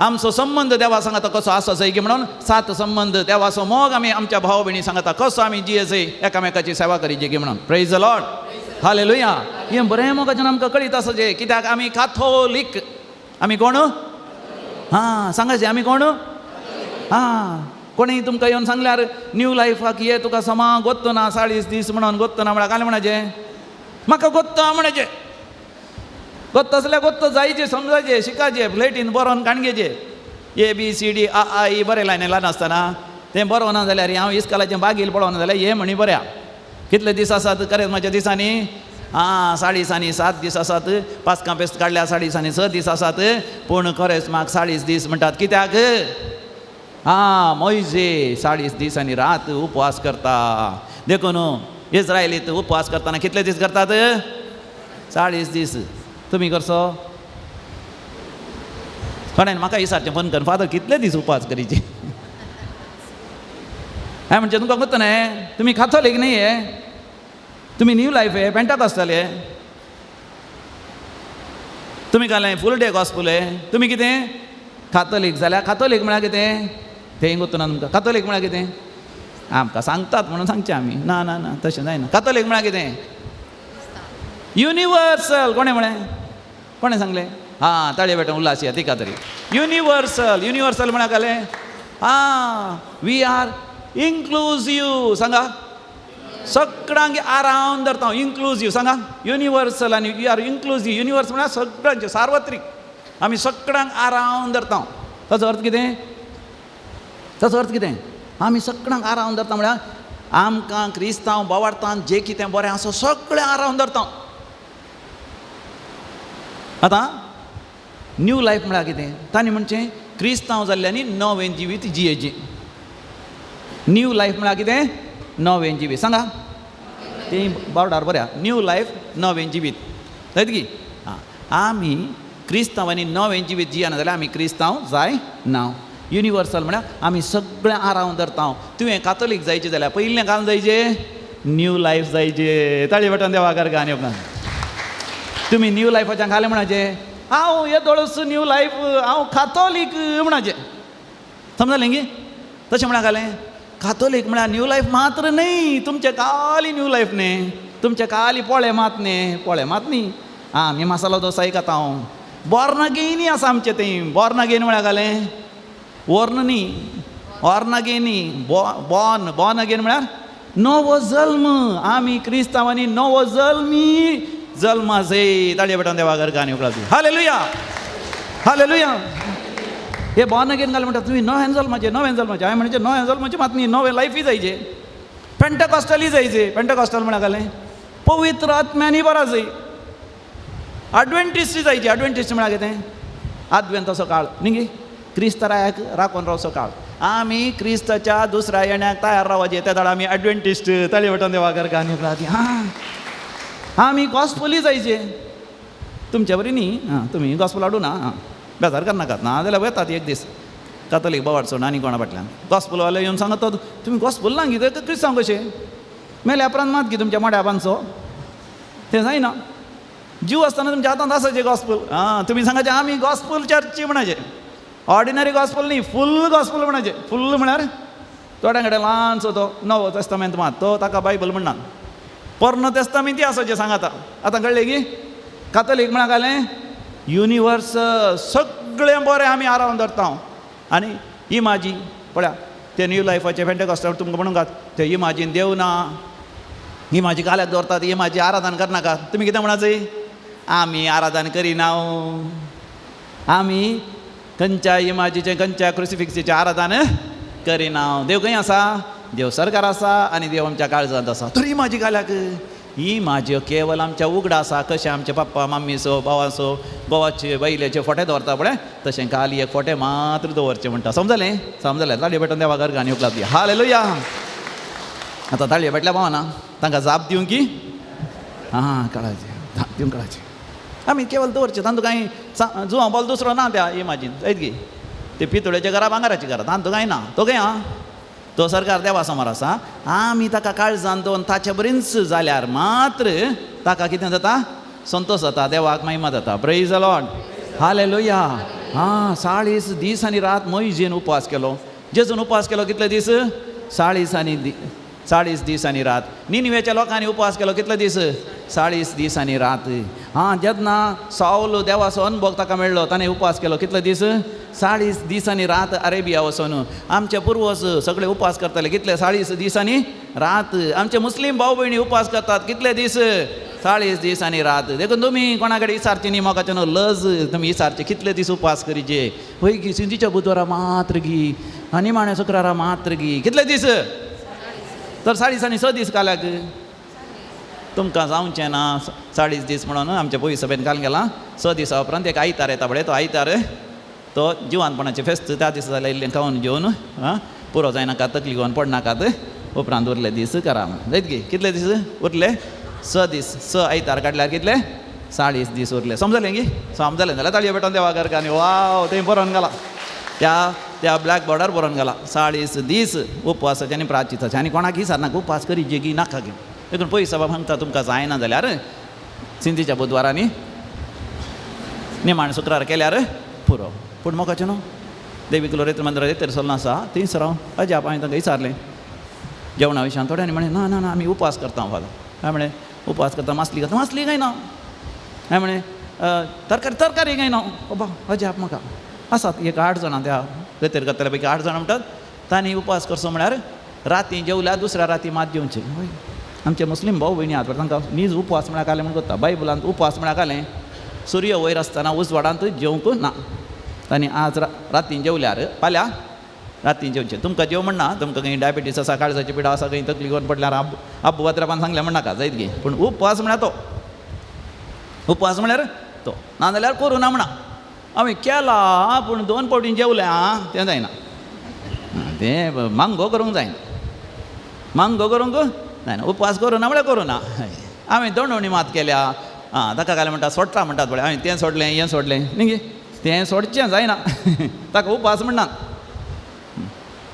B: आमचो संबंध देवा सांगता कसो आसो जाय की म्हणून 7 संबंध देवाचो मोग आमी आमच्या भाव भयणी सांगता कसो आमी जियेचय एकामेकाची सेवा करीची की म्हणून प्रेज द लॉर्ड हालेलुया हें बरें मोगाच्यान आमकां कळीत आसचें कित्याक आमी काथोलीक आमी कोण हां सांगायचें आमी कोण हां कोणीय तुमकां येवन सांगल्यार न्यू लायफाक ये तुका समा गोत्तो ना 40 दीस म्हणून गोत्तो ना म्हळ्यार काय म्हणचें म्हाका गोत्तो म्हणचें गोत्तो आसल्यार गोत्तो जायचें समजायचें शिकायचें फ्लेटीन बरोवन काणगेचें ABCD A बरें लायन नासतना तें बरोवना जाल्यार हांव इस्कालाचें बागील पळोवना जाल्यार हे म्हणी बऱ्या कितले दीस आसात करेज्माच्या दिसांनी 40 आनी 7 दीस आसात पासकां पेस्त काडल्यार 40 आनी 6 दीस आसात पूण करेज्माक 40 दीस म्हणटात कित्याक मोइजे 40 दीस आनी रात उपवास करता देखून इस्रायलीत उपवास करतना कितले दीस करतात 40 दीस तुमी करचो कोणेन म्हाका विचारचें फोन करून फादर कितले दीस उपवास करीचे हांवें म्हणचें तुमकां कोत्तो न्ही तुमी काथोलीक न्ही हे तुमी न्यू लायफ हे पेंटाकॉस्टल हे तुमी घालें फूल डे गॉस्पल हे तुमी कितें काथोलीक जाल्यार काथोलीक म्हळ्यार कितें तेंय गोत्तो ना तुमकां काथोलीक म्हळ्यार कितें आमकां सांगतात म्हणून सांगचें आमी ना ना ना तशें जायना काथोलीक म्हळ्यार कितें युनिवर्सल कोणें म्हळें कोणें सांगलें ताळये भेटोन उल्हास या तिका तरी युनिवर्सल म्हळ्यार जालें वी आर इन्क्लुजीव सांगा सगळ्यांक आरावन धरता इन्क्लुजीव सांगा युनिवर्सल आनी वी आर इन्क्लुजीव युनिवर्सल म्हळ्यार सगळ्यांचे सार्वत्रीक आमी सगळ्यांक आरावन धरता ताचो अर्थ कितें ताचो अर्थ कितें आमी सगळ्यांक आरावन धरता म्हळ्यार आमकां क्रिस्तांव बोवार्थान जें कितें बरें आसा सगळें आरावन धरता आतां न्यू लायफ म्हळ्यार कितें तांणी म्हणचें क्रिस्तांव जाल्ल्यांनी नवें जिवीत जियेचें न्यू लायफ म्हळ्यार कितें नवें जिवीत सांगा तें बोर्डार बऱ्या न्यू लायफ नवें जिवीत जायत की आमी क्रिस्तांवांनी नवें जिवीत जियना जाल्यार आमी क्रिस्तांव जाय ना युनिवर्सल म्हळ्यार आमी सगळें आरावन धरता तुवें कातोलीक जायचें जाल्यार पयलें काल जायचें न्यू लायफ जायचें ताळी वाटोन देवाकार गाणी आपणाक तुमी न्यू लायफाच्यान घालें म्हणाचें हांव येदोळस न्यू लायफ हांव कातोलीक म्हणाचें समजलें गी तशें म्हणा घालें कातोलीक म्हळ्यार न्यू लायफ मात्र न्ही तुमचें काली न्यू लायफ न्ही तुमचें काली पोळे मात न्ही आमी मसालो दोसाय खाता हांव बॉर्न अगेनी आसा आमचें तें बॉर्न अगेन म्हळ्यार घालें वर्न न्ही ऑर्न अगेन न्ही बॉर्न अगेन म्हळ्यार नवो जल्म आमी क्रिस्तांवांनी नवो जल्मा जय ताळये बेटान देवाघर गाणी उकळाची हालेलुया हे बॉर्न अगेन घाल म्हणटा तुमी नव्या जल्माचे हांवें म्हणजे नव्या जल्माचे मात न्ही नवे लायफी जायचे पेंटकॉस्टली जायचे पेंटकॉस्टल म्हळ्यार घालें पवित्र आत्म्यांनी बरा जाय एडव्हेंटिस्ट जायची एडव्हेंटिस्ट म्हळ्यार कितें आद्वेंत असो काळ न्ही क्रिस्ताराक राखून रावचो काळ आमी क्रिस्ताच्या दुसऱ्या येण्याक तयार रावचे त्या दाडा आमी एडव्हेंटिस्ट ताळये वटोन देवाघर गाणी उकळाची आमी गॉस्पली जायचे तुमच्या बरी न्ही तुमी गॉस्पल हाडूं ना बेजार करनाकात ना जाल्यार वेतात एक दीस कातोलीक बोवाडचो आनी कोणा फाटल्यान गॉस्पलवाले येवन सांगत तुमी गॉस्पल ना कितें क्रिस्तांव कशें मेल्या उपरांत मात की तुमच्या मोड्या बांदचो तें जायना जीव आसतना तुमच्या हातांत आसाचे गॉस्पल तुमी सांगाचे आमी गॉस्पल चर्ची म्हणाचे ऑर्डिनरी गॉस्पल न्ही फूल गॉस्पल म्हणाचे फूल म्हळ्यार थोड्या कडेन ल्हानसो तो नवो टेस्टमेंट मात तो ताका बायबल म्हणना पोर्न टेस्टमेंट आसाचे सांगाता आतां कळ्ळें की कातोलीक म्हळ्यार घालें युनिवर्सल सगळें बरें आमी आरावन धरता आनी इमाजी पळया ते न्यू लायफाचे पेंटेकॉस्टल तुमकां म्हणून घात ते इमाजीन देव ना इमाजी काल्याक दवरतात इमाजी आराधन करनाकात तुमी कितें म्हणाचें आमी आराधन करिना आमी खंयच्या इमाजीचें खंयच्या क्रुसिफिक्सीचें आराधन करिना देव खंय आसा देव सरकार आसा आनी देव आमच्या काळजांत आसा तर इमाजी घाल्याक ही म्हाज्यो केवल आमच्या उगडा आसा कशें आमचे पप्पा मम्मीचो भावाचो घोवाचे बैलेचे फोटे दवरता पळय तशें काली एक फोटे मात्र दवरचे म्हणटा समजलें ताळये बेटोन देवाघर गाणी उकळात हालेलुया आतां ताळये बेटल्या भावाना तांकां जाप दिवं की कळाचें जाप दिवंक कळाचें आमी केवल दवरचे तांतू कांय जुवां बॉल दुसरो ना त्या इमाजीन जायत गी ते पितोळेच्या घरा भांगाराची घरा तांतू कांय ना तो खंय तो सरकार देवा समोर आसा आमी ताका काळजान दवरून ताचे बरेंच जाल्यार मात्र ताका कितें जाता संतोश जाता देवाक महिमा जाता प्रेज द लॉर्ड हालेलुया 40 दीस आनी रात मोइजेन उपवास केलो जेजून उपवास केलो कितले दीस 40 दीस आनी रात निनिवेच्या लोकांनी उपवास केलो कितले दीस 40 दीस आनी रात जेन्ना साऊल देवाचो अनुभव ताका मेळ्ळो ताणें उपवास केलो कितले दीस 40 दीस आनी रात अरेबिया वचून आमचे पुर्वज सगळे उपवास करताले कितले 40 दीस आनी रात आमचे मुस्लीम भाव भयणी उपवास करतात कितले दीस 40 दीस आनी रात देखून तुमी कोणा कडेन विचारचे न्ही म्हाका न्हू लज तुमी विचारचे कितले दीस उपवास करीचे हय गी सिंधीच्या बुधवारा मात्र गी आनी निमाण्या शुक्रारा मात्र गी कितले दीस तर 40 आनी 6 दीस काल्याक तुमकां जावचें ना 40 दीस म्हणून आमच्या पळय सभेन घालून गेला 6 दिसा उपरांत एक आयतार येता पळय तो आयतार तो जिवानपणाचें फेस्त त्या दिसा जाल्यार इल्लें खावन जेवन पुरो जायनाका तकली घेवन पडनाकात उपरांत उरले दीस करा जायत गे कितले दीस उरले 6 दीस 6 आयतार काडल्यार कितले 40 दीस उरले समजलें गी समजलें जाल्यार ताळयो बेटोन देवाघर गाणी वाव तें बरोवन घाला त्या ब्लॅक बोर्डार बरोवन घाला 40 दीस उपवासाचे आनी प्राचिताचे आनी कोणाक विचारनाका उपवास करी जेगी नाका गे देखून पयस सभा सांगता तुमकां जायना जाल्यार सिंधीच्या बुधवारांनी निमाण शुक्रार केल्यार पुरो पूण मोगाचें न्हू देवी क्लोरेत्र मंदिराचेर तेरसोल आसा थंयच राव अजाप हांवें तांकां विचारलें जेवणा विशयान थोड्यांनी म्हळें ना आमी उपवास करता फादर हांवें म्हळें उपवास करता मासली करता मासली काय ना हांवें म्हळें तरकारी काय ना बाबा अजाप म्हाका आसात एक 8 जाणां त्या रेतेर करतल्या पैकी 8 जाणां म्हणटात तांणी उपवास करचो म्हळ्यार राती जेवल्यार दुसऱ्या राती मात जेवचें आमचे मुस्लीम भाऊ भयणी आहात तांकां नीज उपवास म्हळ्यार काले म्हण करता बायबलांत उपवास म्हळ्यार कालें सूर्य वयर आसतना उजवाडांत जेवंक ना आनी आज रातीन जेवल्यार फाल्यां रातीन जेवचें तुमकां जेव म्हणना तुमकां खंय डायबिटीस आसा काळजाची पिडा आसा खंय तकली करून पडल्यार आब्बू वात्रापान सांगलें म्हणनाका जायत गे पूण उपवास म्हळ्यार तो उपवास म्हळ्यार तो नाजाल्यार करूं ना म्हणा हांवें केला पूण 2 फावटीं जेवलें आं तें जायना तें मांगो करूंक जायना मांगो करूंक जायना उपवास करूं ना म्हळ्यार करूं ना हांवें दोंडवणी मात केल्या आं ताका काय म्हणटा सोडटा म्हणटात पळय हांवें तें सोडलें हें सोडलें न्ही गे तें सोडचें जायना ताका उपवास म्हणनात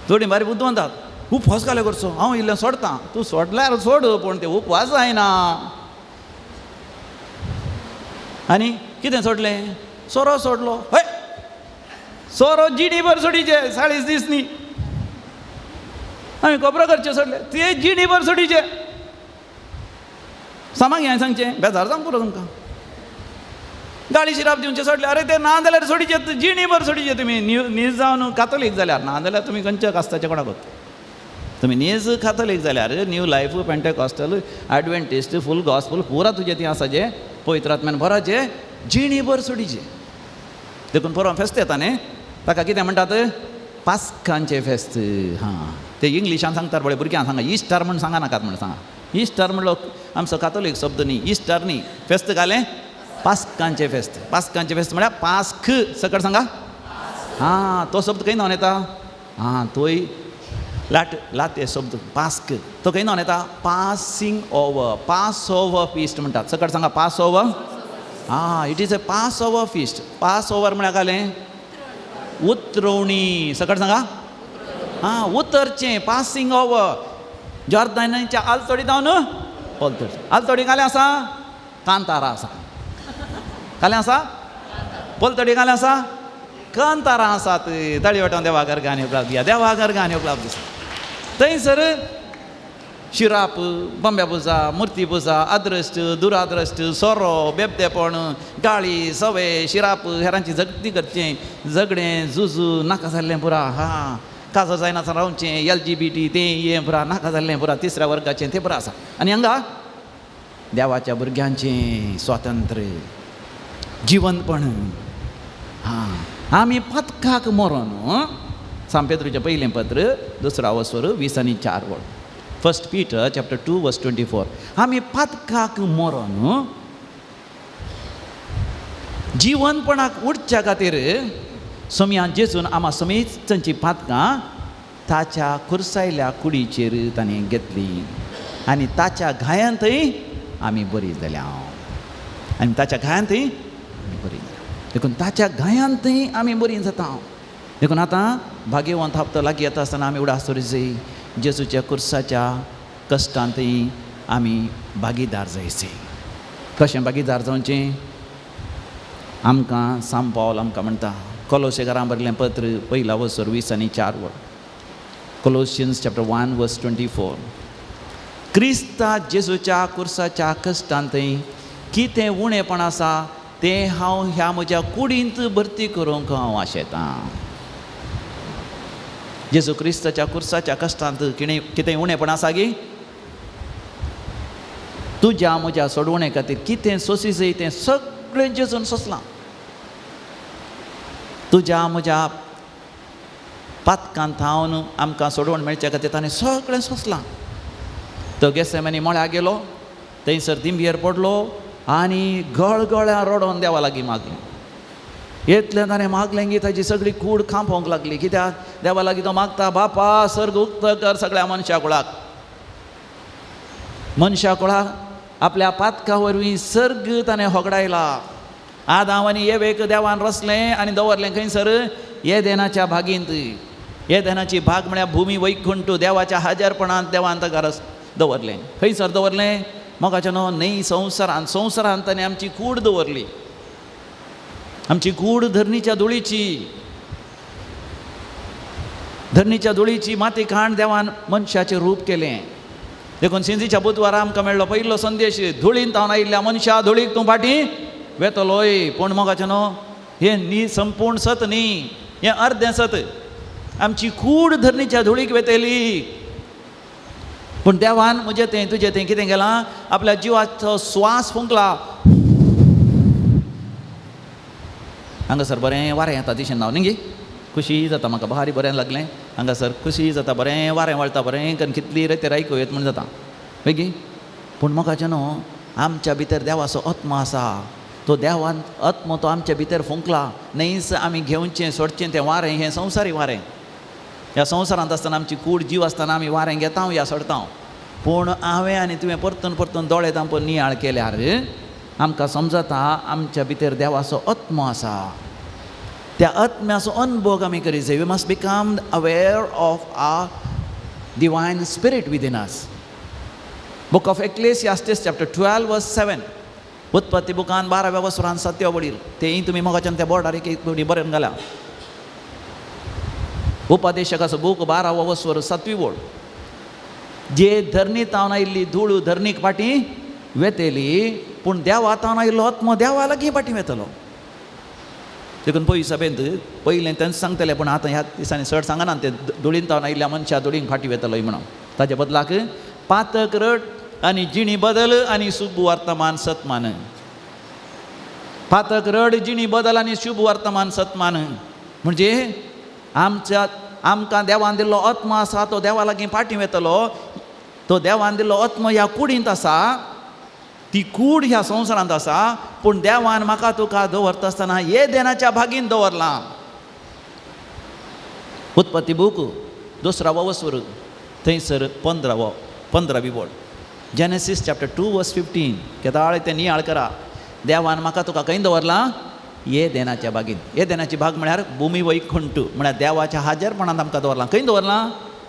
B: थोडीं बारी बुद्धवंतात उपवास काले करचो हांव इल्लें सोडतां तूं सोडल्यार सोड पूण तें उपवास जायना आनी कितें सोडलें सोरो सोडलो हय सोरो जिणीभर सोडीचे 40 दीस न्ही हांवें खबरो करचें सोडलें ते जिणीभर सोडीचे सामाक हें सांगचें बेजार जावंक पुरो तुमकां गाळी शिराप दिवचें सोडलें अरे तें ना जाल्यार सोडीचे जिणीभर सोडीचे तुमी नीज जावन कातोलीक जाल्यार ना जाल्यार तुमी खंयच्या कास्ताचे कोणाक तुमी नीज कातोलीक जाल्यार न्यू लायफ पेंटेकॉस्टल एडवेंटिस्ट फूल गॉस्पल पुरा तुजें तें आसा जें पवित्र आत्म्यान भरचें जिणीभर सोडीचे देखून परवा फेस्त येता न्ही ताका कितें म्हणटात पास्कांचें फेस्त हां ते इंग्लिशान सांगतात पळय भुरग्यांक सांगा इस्टर म्हण सांगा नाकात म्हण सांगा इस्टर म्हणलो आमचो कातोलीक शब्द न्ही इस्टर न्ही फेस्त घालें पास्कांचें फेस्त म्हळ्यार पास्क सकट सांगा हां तो शब्द खंय नावन येता हां तोय लाते शब्द पास्क तो खंय नावन येता पासिंग ओवर फिस्ट म्हणटात सकट सांगा पास ओवर हां it is a Passover feast Passover म्हळ्यार घालें उतरवणी सकट सांगा हां उतरचें पासिंग ओवर जॉर्दानाच्या आलतोडी जावन पलतडी आलतोडी घालें आसा कांतारा आसा घालें आसा पलतडी घालें आसा कांतारा आसात ताळी वाटोवन देवाघर गाणी उपलाब दिया देवाघर गाणी उपलाब दिसा थंयसर शिराप बंब्या पुजा मुर्ती पुजा अद्रश्ट दुराद्रश्ट सोरो बेबदेपण गाळी सवे शिराप हेरांची झगती करचें झगडें झुजू नाका जाल्लें पुरा हां काजो जायना रावचें LGBT तें हें पुरा नाका जाल्लें पुरा 3ऱ्या वर्गाचें तें पुरा आसा आनी हांगा देवाच्या भुरग्यांचें स्वातंत्र्य जिवंतपण हां आमी पथकाक मरोन सांत पेद्रूचें पयलें पत्र 2रा वसर 20 आनी 4 वळ 1 Peter chapter 2 verse 24 आमी पथकाक मरोन जिवंतपणाक उठच्या खातीर सोम्यान जेजून आमा समेतांची पातकां ताच्या कुरसायल्या कुडीचेर ताणें घेतली आनी ताच्या घायांतय आमी बरी जाल्या आनी ताच्या घायांतय आमी बरी जाल्या देखून ताच्या घायांतय आमी बरी जाता देखून आतां भाग्यवंत हप्तो लागीं येता आसतना आमी उडास जाय जेजूच्या कुर्साच्या कश्टांतय आमी भागीदार जायचे कशें भागीदार जावचें आमकां सांत पौल आमकां म्हणटा कोलोसेकारां बरयलें पत्र 1 वसर 20 आनी 4 वळ कोलोसियन्स चॅप्टर 1 वर्स 24 क्रिस्ता जेजूच्या कुर्साच्या कश्टांतय कितें उणेपण आसा तें हांव ह्या म्हज्या कुडींत भरती करूंक हांव आशेतां जेजू क्रिस्ताच्या कुर्साच्या कश्टांत कितें उणेपण आसा गे तुज्या म्हज्या सोडवणे खातीर कितें सोंसी जाय तें सगळें जेजून सोंसलां तुज्या म्हज्या पातकांत थावन आमकां सोडवण मेळचे खातीर ताणें सगळें सोंसलां तो गेसेमानी मळ्याक गेलो थंयसर दिंबयेर पडलो आनी गळगळ्या रडोन देवा लागीं मागलें इतलें ताणें मागलें की ताची सगळी कूड खांपोवंक लागली कित्याक देवा लागीं तो मागता बापा सर्ग उक्त कर सगळ्या मनशा कुळाक आपल्या पातका वरवीं सर्ग ताणें होगडायला आदाम आनी एवेक देवान रचलें आनी दवरलें खंयसर येदेनाच्या भागींत येदेनाची भाग म्हळ्यार भुमी वैकुंठ देवाच्या हाजरपणांत देवान ताका दवरलें खंयसर दवरलें मोगाच्या न्हू न्ही संवसारांत ताणें आमची कूड दवरली आमची कूड धरणीच्या धरणीच्या माती खाण देवान मनशाचें रूप केलें देखून सिंधीच्या बुधवारा आमकां मेळ्ळो पयलो संदेश धुळींत हांव आयिल्ल्या मनशा धुळीक तूं फाटीं वेतलोय पूण मोगाचें न्हू हें संपूर्ण सत न्ही हें अर्दें सत आमची कूड धरणीच्या धुळीक वेतेली पूण देवान म्हजें तें तुजें तें कितें केलां, आपल्या जिवाचो स्वास फुंकला. हांगासर बरें वारें येता दिशेन हांव न्ही गे, खुशी जाता म्हाका, भारी बरें लागलें. हांगासर खुशी जाता, बरें वारें वळटा, बरें करून कितली राती आयकूं येत म्हण जाता पळय गे. पूण म्हाका न्हू आमच्या भितर देवाचो आत्मा आसा, तो देवान आत्मा तो आमच्या भितर फुंकला. न्हयच आमी घेवचें सोडचें तें वारें, हें संवसारी वारें. ह्या संवसारांत आसतना आमची कूड जीव आसतना आमी वारें घेता या सोडता. पूण हांवें आनी तुवें परतून परतून दोळे धांपून नियाळ केल्यार आमकां समजता आमच्या भितर देवाचो आत्मा आसा. त्या आत्म्याचो अनुभव आमी करीत जाय. We must become aware of a divine spirit within us. Book of Ecclesiastes chapter 12 verse 7. उत्पत्ती बुकान 12व्या वसरान 7व्या वडील. तेय तुमी मोगाच्यान त्या बोर्डार एक बरें घाला. उपदेशकाचो बूक 12वो वसर 7वी वड. जे धरणी तावन आयिल्ली धूळ धरणीक फाटी वेतेली, पूण देवा तावन आयिल्लो आत्मो देवा लागीं फाटी वेतलो. देखून पळय सभेंत पयलें तेंच सांगतलें, पूण आतां ह्या दिसांनी चड सांगना ते धुळीन तावन आयिल्ल्या मनशा धुळीन फाटी वेतलोय म्हणून. ताचे बदलाक पातक रड आनी जिणी बदल आनी शुभ वर्तमान सतमान. पातक रड, जिणी बदल आनी शुभ वर्तमान सतमान. म्हणजे आमकां देवान दिल्लो आत्मा आसा, तो देवा लागीं फाटी वेतलो. तो देवान दिल्लो आत्मा ह्या कुडींत आसा, ती कूड ह्या संवसारांत आसा. पूण देवान म्हाका तुका दवरता आसतना हे देनाच्या भागीन दवरलां. उत्पत्ती बूक 2वा वसर थंयसर 15वी वड. जेनेसीस चॅप्टर 2 वर्स 15. केदाळ तें नियाळ करा. देवान म्हाका तुका खंय दवरलां, ये देनाच्या बागेन. ये देनाची बाग म्हळ्यार भुमी वैकुंठ, म्हळ्यार देवाच्या हाजेरपणांत आमकां दवरलां. खंय दवरलां,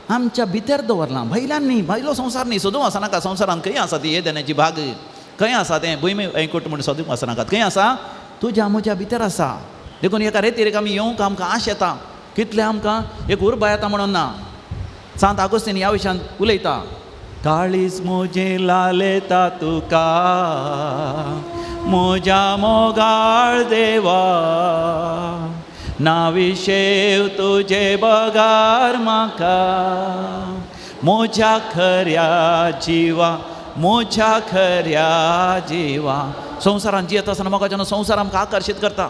B: आमच्या भितर दवरलां. भायल्यान न्ही, भायलो संवसार न्ही, सोदूंक वचनाका संवसारांत. खंय आसा ती ये देनाची बाग, खंय आसा तें भुमी वैकुंठ म्हूण सोदूंक वचनाकात. खंय आसा, तुज्या म्हज्या भितर आसा. देखून एका रेतीर आमी येवंक आमकां आश येता. कितलें आमकां एक उर्बा येता म्हणून ना. सांत आगोस्तीन ह्या विशयान उलयता. काळीज म्हजें लालयता तुका म्हज्या मोगाळ देवा, नाविशेव तुजे बगार म्हाका म्हज्या खऱ्या जिवा, म्हज्या खऱ्या जिवा. संवसारांत जियेत आसतना म्हाका जेन्ना संवसार आमकां आकर्शीत करता.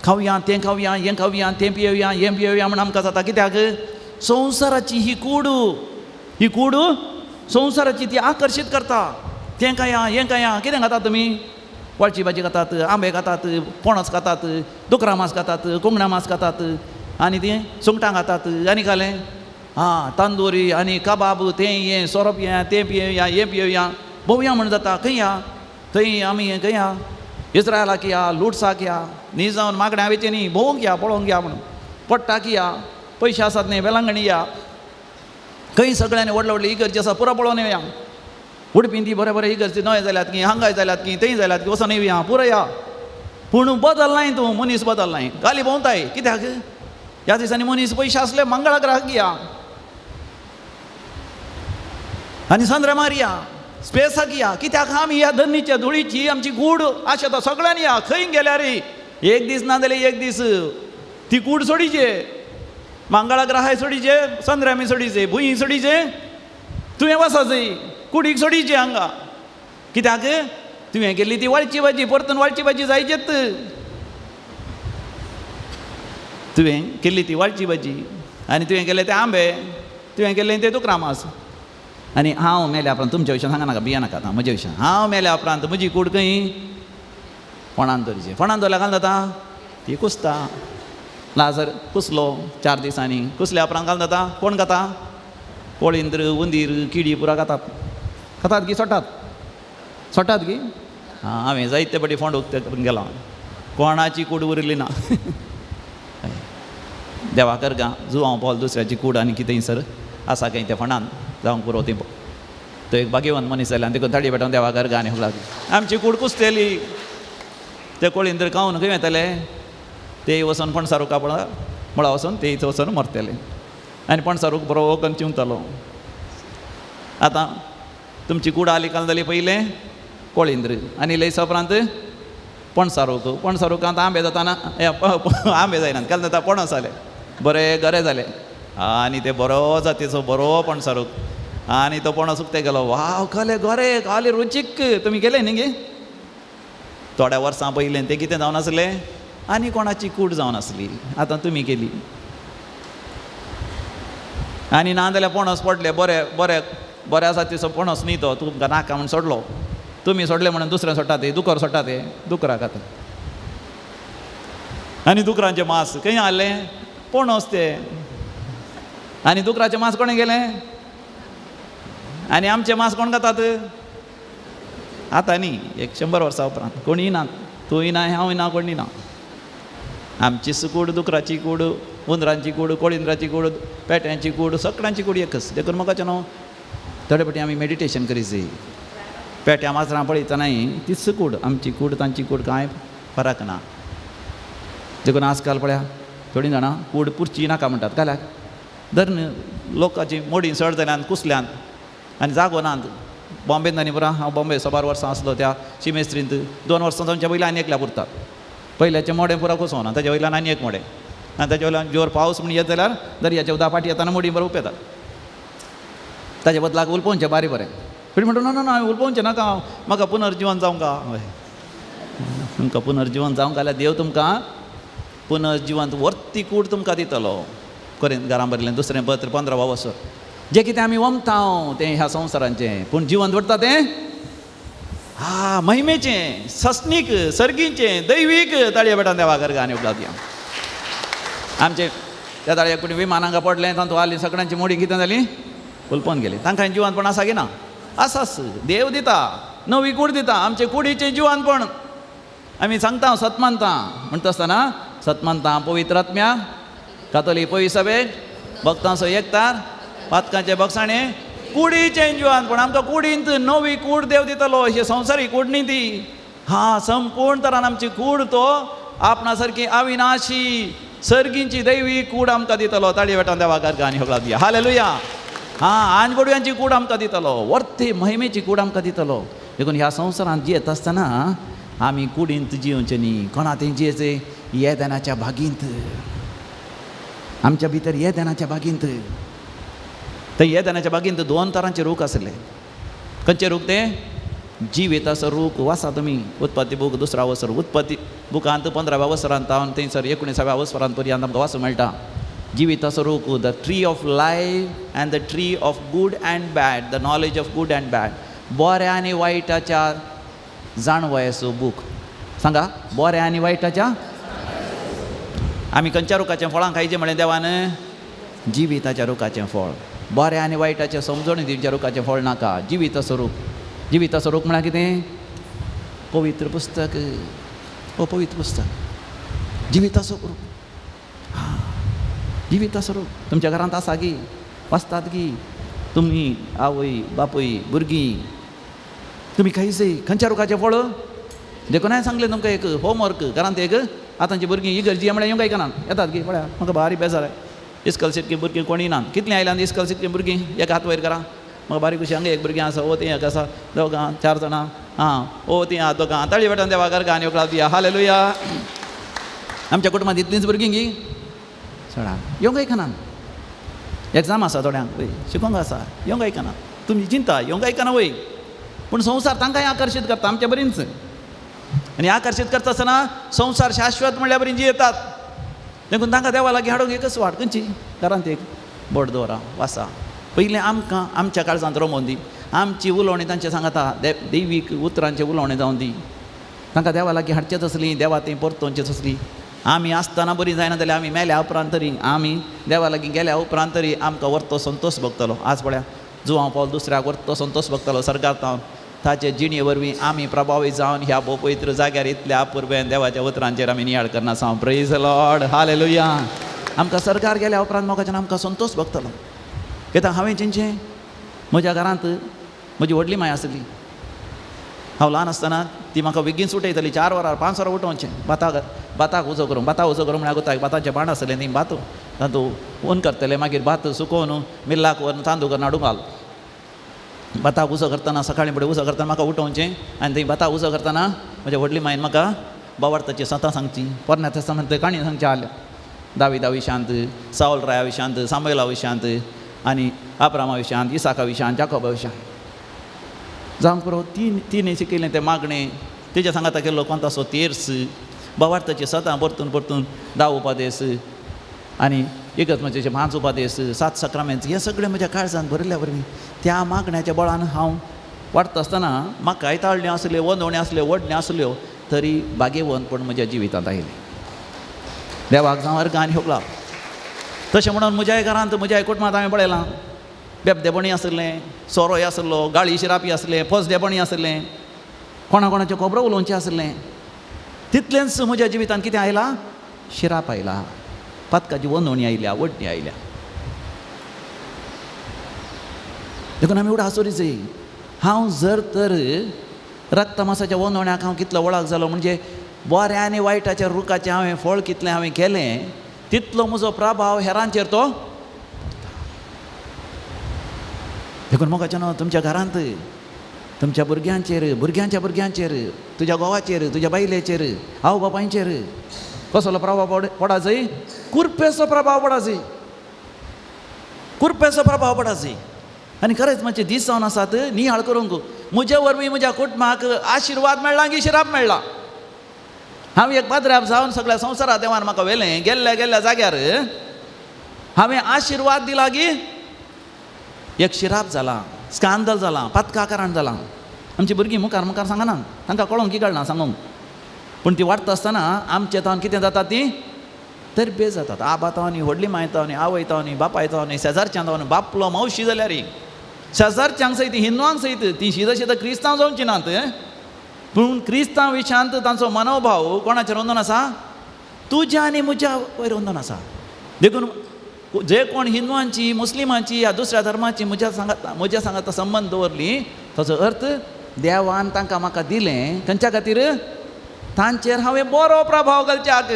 B: खावया तें खावया, हें खावया, तें पियेवया, हें पियेवया म्हण आमकां जाता. कित्याक संवसाराची ही कूड संवसाराची ती आकर्शीत करता. तें खाया, हें खाया. कितें खाता तुमी? वळची भाजी खातात, आंबे खातात, पणस खातात, दुकरा मांस खातात, कोंगणा मांस खातात, आनी तीं सुंगटां खातात. आनी खालें तांदूरी आनी कबाब, तें हें सोरो पिया, तें पियेवया, हें पियेवया. भोवया म्हण जाता. खंय या, थंय आमी खंय या, इस्रायलाक या, लुटसाक या, न्ही जावन मागण्या वेचे न्ही, भोवंक या, पळोवंक या म्हणून. पडटाक या, पयशे आसात न्ही, वेलांगणी या. खंय सगळ्यांनी व्हडले व्हडले इगर्जी आसा, पुरो पळोवन येवया. उडपी ती बरे बरे इगर्जी न्हय जाल्यात की, हांगाय जाल्यात की, थंय जाल्यात की, वचोन येवया, पुरो या. पूण बदलनाय तूं, मनीस बदलनाय. गाली भोंवताय. कित्याक ह्या दिसांनी मनीस पयशे आसले मंगळाक राखया आनी संद्र मारया, स्पेसाक या. कित्याक आमी ह्या धरणीच्या धुळीची आमची कूड आशेता. सगळ्यांनी या. खंय गेल्यार एक दीस ना जाल्यार एक दीस ती कूड सोडीचे. मंगळाक राहाय सोडीचे, संद्रामी सोडीचे, भुंयी सोडीचे, तुवें वसाचें, कुडीक सोडीचे हांगा. कित्याक तुवें गेल्ली ती वाळची भाजी, परतून वाळची भाजी जायचेत. तुवें केल्ली ती वाळची भाजी आनी तुवें केले ते आंबे, तुवें केल्ले ते दुकरा मांस. आनी हांव मेल्या उपरांत तुमच्या विशयान सांगा नाका, भिया नाकात. म्हज्या विशयान हांव मेल्या उपरांत म्हजी कूड खंय, फोंडांत दवरचें. फोंडांत दवरल्या घालून जाता ती कुसता. लाजर कुसलो 4 दिसांनी. कुसल्या उपरांत घालून जाता कोण खाता? कोळिंद्र, हुंदीर, किडी पुरा खातात की सोडटात की. हांवें जायते बटी फोंड उक्ते करून गेलो. कोणाची कूड उरली ना. देवा करगा जुवां पोल दुसऱ्याची कूड आनी कितेंय सर आसा खंय ते फोंडान जावंक पुरो ती. तो एक भाग्यवान मनीस जाल्यार देखून ताडी पेटोवन देवा करगा आनी लागली. आमची कूड कुसतेली. ते कोळिंद्र खावन खंय वयतले? ते वचून पणसारूक मुळा वचून ते वचून मरतले. आनी पणसारूक बरो करून चिंवतलो. आतां तुमची कूड आली काल जाली पयलें कोळिंद्र आनी लयस उपरांत पणसारूक आतां आंबे जाता ना, आंबे जायनात, काल जाता पणस जाले, बरे गरे जाले. आनी ते बरो जातीचो बरो पणसारूक आणि तो पणस उक्ते गेलो वाव खले गोरे खाली रुचीक तुमी गेले न्ही गे थोड्या वर्सां पयलें तें कितें जावन आसलें आनी कोणाची कूड जावन आसली आतां तुमी केली आनी ना जाल्यार पणस पडले बरे आसा तिसो पणस न्ही तो तुमकां नाका म्हूण सोडलो तुमी सोडले म्हणून दुसरें सोडटा ते दुकर सोडटा ते दुकराक आतां आनी दुकरांचें मांस खंय हाडलें पणस ते आनी दुकराचें मांस कोणें गेलें आनी आमचें मांस कोण खातात आतां न्ही 100 वर्सां उपरांत कोणीय ना तूंय ना हांवूय ना कोणीय ना आमची कूड दुकराची कूड हुंदरांची कूड कोळिंद्राची कूड पेट्यांची कूड सगळ्यांची कूड एकच देखून म्हाका न्हू थोडे फावटी आमी मेडिटेशन करीत पेट्या माजरां पळयतनाय तीच कूड आमची कूड तांची कूड कांय फरक ना देखून आजकाल पळया थोडीं जाणां कूड पुरची नाका म्हणटात काल्याक धर लोकांची मोडी चड जाल्यान कुसल्यान आनी जागो नात बॉम्बेन आनी बरो हांव बॉम्बे 12 वर्सां आसलो त्या शिमेस्त्रींत 2 वर्सां जावच्या पयलीं आनी एकल्या पुरतात पयल्याचें मोडें पुरो कुसोना ताच्या वयल्यान आनी एक मोडें आनी ताच्या वयल्यान जोर पावस म्हण येत जाल्यार दर्याच्या उदका फाटी येताना मोडी बरो उपेतात ताचे बदलाक उलपोवचें बारी बरें पण म्हणटा ना ना हांवें उलपोवचें नाका म्हाका पुनर्जीवन जावंका हय तुमकां पुनर्जीवन जावंक जाल्यार देव तुमकां पुनर्जीवन वर्ती कूड तुमकां दितलो करीन घरां भरलें दुसरें पत्र 15वा वर्सर जें कितें आमी वमता तें ह्या संवसारांचें पूण जीवन दवरता तें महिमेचें सस्नीक सर्गीचें दैवीक ताळये बेटान देवा गाणी उपलब्ध आमचे त्या ताळये कोणी विमानांक पडलें तातूंत आली सगळ्यांची मोडी कितें जाली उलपोन गेली तांकां जिवनपण आसा की ना आसाच देव दिता नवी कूड दिता आमचे कुडीचें जिवनपण आमी सांगता सत मानता म्हणटा आसतना सत मानता पवित्र आत्म्या कातोलीक पवित्र सभेक भक्तांचो एकतार पातकांचे बगसाणे कुडीचें जिवनपण आमकां कुडींत नवी कूड देव दितलो अशी संवसारी कूड न्ही ती संपूर्ण तरान आमची कूड तो आपणा सारकी अविनाशी सर्गींची दैवी कूड आमकां दितलो ताळये बेटान देवाकार गाणी होगला दिया हालेलुया आंजबडव्यांची कूड आमकां दितलो वर्थे महिमेची कूड आमकां दितलो देखून ह्या संवसारांत जियेत आसतना आमी कुडींत जियोवचें न्ही कोणा थंय जियेचें येदेनाच्या बागींत आमच्या भितर येदेनाच्या बागींत ते येदेनाच्या बागींत 2 तरांचे रूख आसले खंयचे रूख ते जिविताचो रूख वाचा तुमी उत्पत्ती बूक 2रा वर्सर उत्पत्ती बुकांत 15व्या वर्सरांत हांव थंयसर 19व्या वर्सरांत पर्यंत आमकां वाचूंक मेळटा जिविताचो रूख the tree of life and the tree of good and bad the knowledge of good and bad बऱ्या आनी वायटाच्या जाणवयाचो बूक सांगा बऱ्या आनी वायटाच्या आमी खंयच्या रुखाचें फळां खायचें म्हळें देवान जिविताच्या रुखाचें फळ बऱ्या आनी वायटाचें समजण दिवच्या रुखाचें फळ नाका जिविताचो रूख म्हळ्यार कितें पवित्र पुस्तक पवित्र पुस्तक जिविताचो रूख जिविताचो रूख तुमच्या घरांत आसा गी वाचतात गी तुमी आवय बापूय भुरगीं तुमी खायचें खंयच्या रुखाचें फळ देखून हांवें सांगलें तुमकां एक होमवर्क घरांत एक आतांची भुरगीं इगर्जी म्हळ्यार येवंक आयकनात येतात गी पळया म्हाका भारी बेजार इस्कल सिटकी भुरगीं कोणी ना कितलीं आयल्यान इस्कल सिटकी भुरगीं एक हात वयर करा म्हाका बारीक कशी हांगा एक भुरगीं आसा ती एक आसा 4 जाणां ती हात दोगां ताळये बेटान देवाकार गाणी ओकळा दिया हालेलुया आमच्या कुटुंबांत इतलींच भुरगीं गी चडा येवंक आयकनात एग्जाम आसा थोड्यांक वय शिकोवंक आसा येवंक आयकनात तुमी चिंता येवंक आयकना वय पूण संवसार तांकांय आकर्शीत करता आमच्या बरींच आनी आकर्शीत करता आसतना संवसार शाश्वत म्हणल्यार बरीं जियेतात देखून तांकां देवा लागीं हाडूंक एकच वाट खंयची घरांत एक बोट दवरा वाचा पयलें आमकां आमच्या काळजांत रमोवन दी आमची उलोवणी तांचे सांगता दैवीक उतरांचें उलोवणें जावन दी तांकां देवा लागीं हाडचेंच आसलीं देवा थंय परतोवचेंच आसलीं आमी आसतना बरीं जायना जाल्यार आमी मेल्या उपरांत तरी आमी देवा लागीं गेल्या उपरांत तरी आमकां व्हरतो संतोश भोगतलो आज पळया जुवांव पावल दुसऱ्याक व्हरतो संतोश भोगतलो सर्गांत हांव ताचे जिणे वरवीं आमी प्रभावीत जावन ह्या पवित्र जाग्यार इतल्या अपुर्बेन देवाच्या उतरांचेर आमी नियाळ करना सांग प्रेज लॉर्ड हालेलुया आमकां सरकार गेल्या उपरांत मोगाच्यान आमकां संतोश भोगतलो कित्याक हांवें चिंतचें म्हज्या घरांत म्हजी व्हडली माय आसली हांव ल्हान आसतना ती म्हाका बेगीन सुटयतली 4 वरां 5 वरां उठोवचें भाताक उजो करूं म्हळ्यार गुताक भाताचें बाण आसलें ती भात तातूंत ओन करतलें मागीर भात सुकोवन मिल्लाक व्हरून तांदूळ करून हाडूंक घाल भाताक उजो करतना सकाळीं फुडें उजो करतना म्हाका उठोवचें आनी थंय भाताक उजो करतना म्हज्या व्हडली मायन म्हाका बावार्थाची सतां सांगची पोरण्या तेस्तामेंत काणी सांगची आल्या दाविदा विशांत सावल राया विशांत सामुएला विशांत आनी अब्रामा विशयान, इसाका विशयान, जाकोबा विशयान जावंक पुरो तीन शिकयलें तें मागणें. तेज्या सांगाता केल्लो कोंतासो तेर्स, भावार्थाचे सदां परतून परतून 10 उपादेस आनी एकच म्हणजे 5 उपादेस, 7 सक्रमेंत, हे सगळें म्हज्या काळजांत भरल्या वरवीं त्या मागण्याच्या बळान हांव वाडटा आसतना म्हाका कायताळ्यो आसल्यो, वंदवण्यो आसल्यो, वडण्यो आसल्यो, तरी बागेवंतपण म्हज्या जिवितांत आयलें. देवाक जावं अर्ग आनी होगला. तशें म्हणून म्हज्याय घरांत, म्हज्याय कुटुंबांत हांवें पळयलां बेबदेपणी आसलें, सोरोय आसलो, गाळी शिरापी आसलें, फसदेपणी आसलें, कोणाचें खोबरो उलोवचें आसलें. तितलेंच म्हज्या जिवितांत कितें आयलां? शिराप आयला, पातकाची वंदवणी आयल्या, वडणी आयल्या. देखून आमी एवढं आसुरीचय. हांव जर तर रक्तमासाच्या वंदवण्याक हांव कितलो वळख जालो, म्हणजे बऱ्या आनी वायटाच्या रुखाचें हांवें फळ कितलें हांवें केलें, तितलो म्हजो प्रभाव हेरांचेर तो. देखून मोगाचें न्हू, तुमच्या घरांत, तुमच्या भुरग्यांचेर, भुरग्यांच्या भुरग्यांचेर, तुज्या घोवाचेर, तुज्या बायलेचेर, आवय बापायचेर कसलो प्रभाव पडा जाय? कुरपेचो प्रभाव पडा जाय, कुरपेचो प्रभाव पडा जाय. आनी खरेंच मातशे दीस जावन आसात नियाळ करूंक. म्हज्या वरवीं म्हज्या कुटुंबाक आशिर्वाद मेळ्ळा की शिराप मेळ्ळा? हांव एक पाद्र्याप जावन सगळ्या संवसारांत देवान म्हाका व्हेलें, गेल्ल्या जाग्यार हांवें आशिर्वाद दिला की एक शिराप जाला, स्कांदल जाला, पातकाकरण जालां. आमची भुरगीं मुखार सांगना, तांकां कळोंक की कळना सांगूंक. पूण ती वाडटा आसतना आमचे तावन कितें जाता, ती तरबेज जातात. आबा तावनी, व्हडली माय तावनी, आवय तावनी, बापाय तावनी, शेजारच्या तावनी, बापलो मावशी जाल्यार शेजारच्यांक सयत, हिंदूंक सयत, ती शीद क्रिस्तांव जावची नात, पूण क्रिस्तांव विशांत तांचो मनोभाव कोणाचेर वंदन आसा? तुज्या आनी म्हज्या वयर वंदन आसा. देखून जे कोण हिंदूंची, मुस्लिमांची या दुसऱ्या धर्माची म्हज्या सांगात संबंद दवरली, ताचो अर्थ देवान तांकां म्हाका दिलें खंयच्या खातीर? तांचेर हांवें बरो प्रभाव घालच्याक.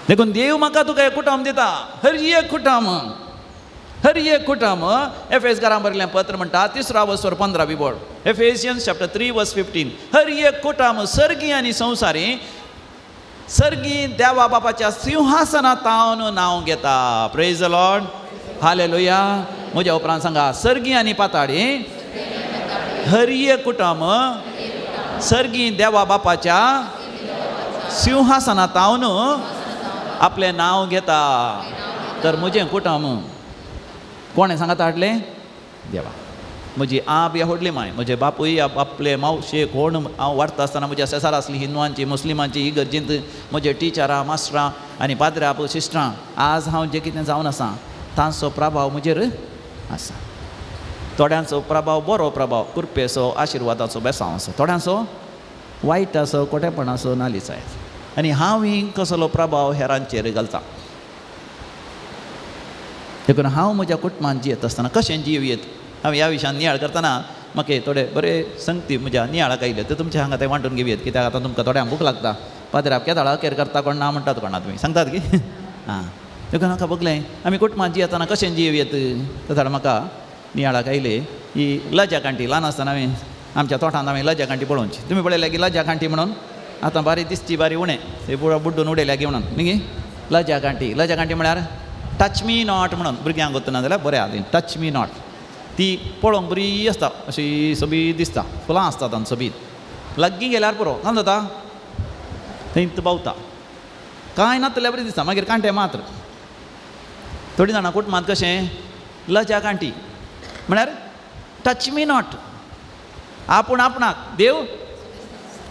B: देखून देव म्हाका तुका एक कुटुंब दिता, हर एक कुटुंब. एफेसकारांक बरयलें पत्र म्हणटा 3:15 बोर्ड, एफेसियन्स चॅप्टर 3:15. हर एक कुटुंब सर्गी आनी संवसारी, सर्गी देवा बापाच्या सिंहासनांत तावन नांव घेता. Praise the Lord, hallelujah. म्हज्या उपरांत सांगा, सर्गी आनी पाताळी, हर एक कुटुंब सर्गी देवा बापाच्या सिंहासनांत तावन आपलें नांव घेता. तर म्हजें कुटुंब कोणें सांगात हाडलें? देवा. म्हजी आप या व्हडली माय, म्हजे बापूय आपले मावशे कोण हांव वाडटा आसतना म्हज्या शेजार आसली हिंदूंची, मुस्लिमांची, इगर्जेंत म्हजे टिचरां, मास्टरां आनी पाद्र्यां, सिस्टरां, आज हांव जें कितें जावन आसा तांचो प्रभाव म्हजेर आसा. थोड्यांचो प्रभाव बरो प्रभाव, कुरपेचो, आशिर्वादाचो बेसांव आसा, थोड्यांचो वायट आसो, कोटेपणाचो, नालिचाय. आनी हांव कसलो प्रभाव हेरांचेर घालता. देखून हांव म्हज्या कुटुंबांत जियेत आसतना कशें जियेत, हांव ह्या विशयान नियाळ करतना म्हाका थोडे बरे संगती म्हज्या नियाळाक आयले, ते तुमच्या हांगा ते वांटून घेवयात. कित्याक आतां तुमकां थोड्यांक भूक लागता. पाद्र्याप केदाळा केर करता कोण ना म्हणटात कोणा तुमी सांगतात की हां. देखून म्हाका बगलें आमी कुटुंबांत जियेतना कशें जियेत. तेदाळ म्हाका नियाळाक आयले ही लज्या कांटी. ल्हान आसतना हांवें आमच्या तोठांत हांवें लज्या कांटी पळोवची. तुमी पळयल्या की लज्या कांटी म्हणून आतां बारी दिसची बारी उणें, ते बुड्डून उडयल्या की म्हणून न्ही. लज्या कांटी म्हळ्यार टच मी नॉट म्हणून भुरग्यांक वतना जाल्यार बरें आहा. टच मी नॉट ती पळोवंक बरी आसता, अशी सोबीत दिसता, फुलां आसता तांकां सोबीत. लागीं गेल्यार पुरो काय जाता, थंय पावता, कांय नातल्या बरी दिसता. मागीर कांटे मात्र. थोडीं जाणां कुटुंबांत कशें लज्या कांटी म्हळ्यार टच मी नॉट. आपूण आपणाक देव,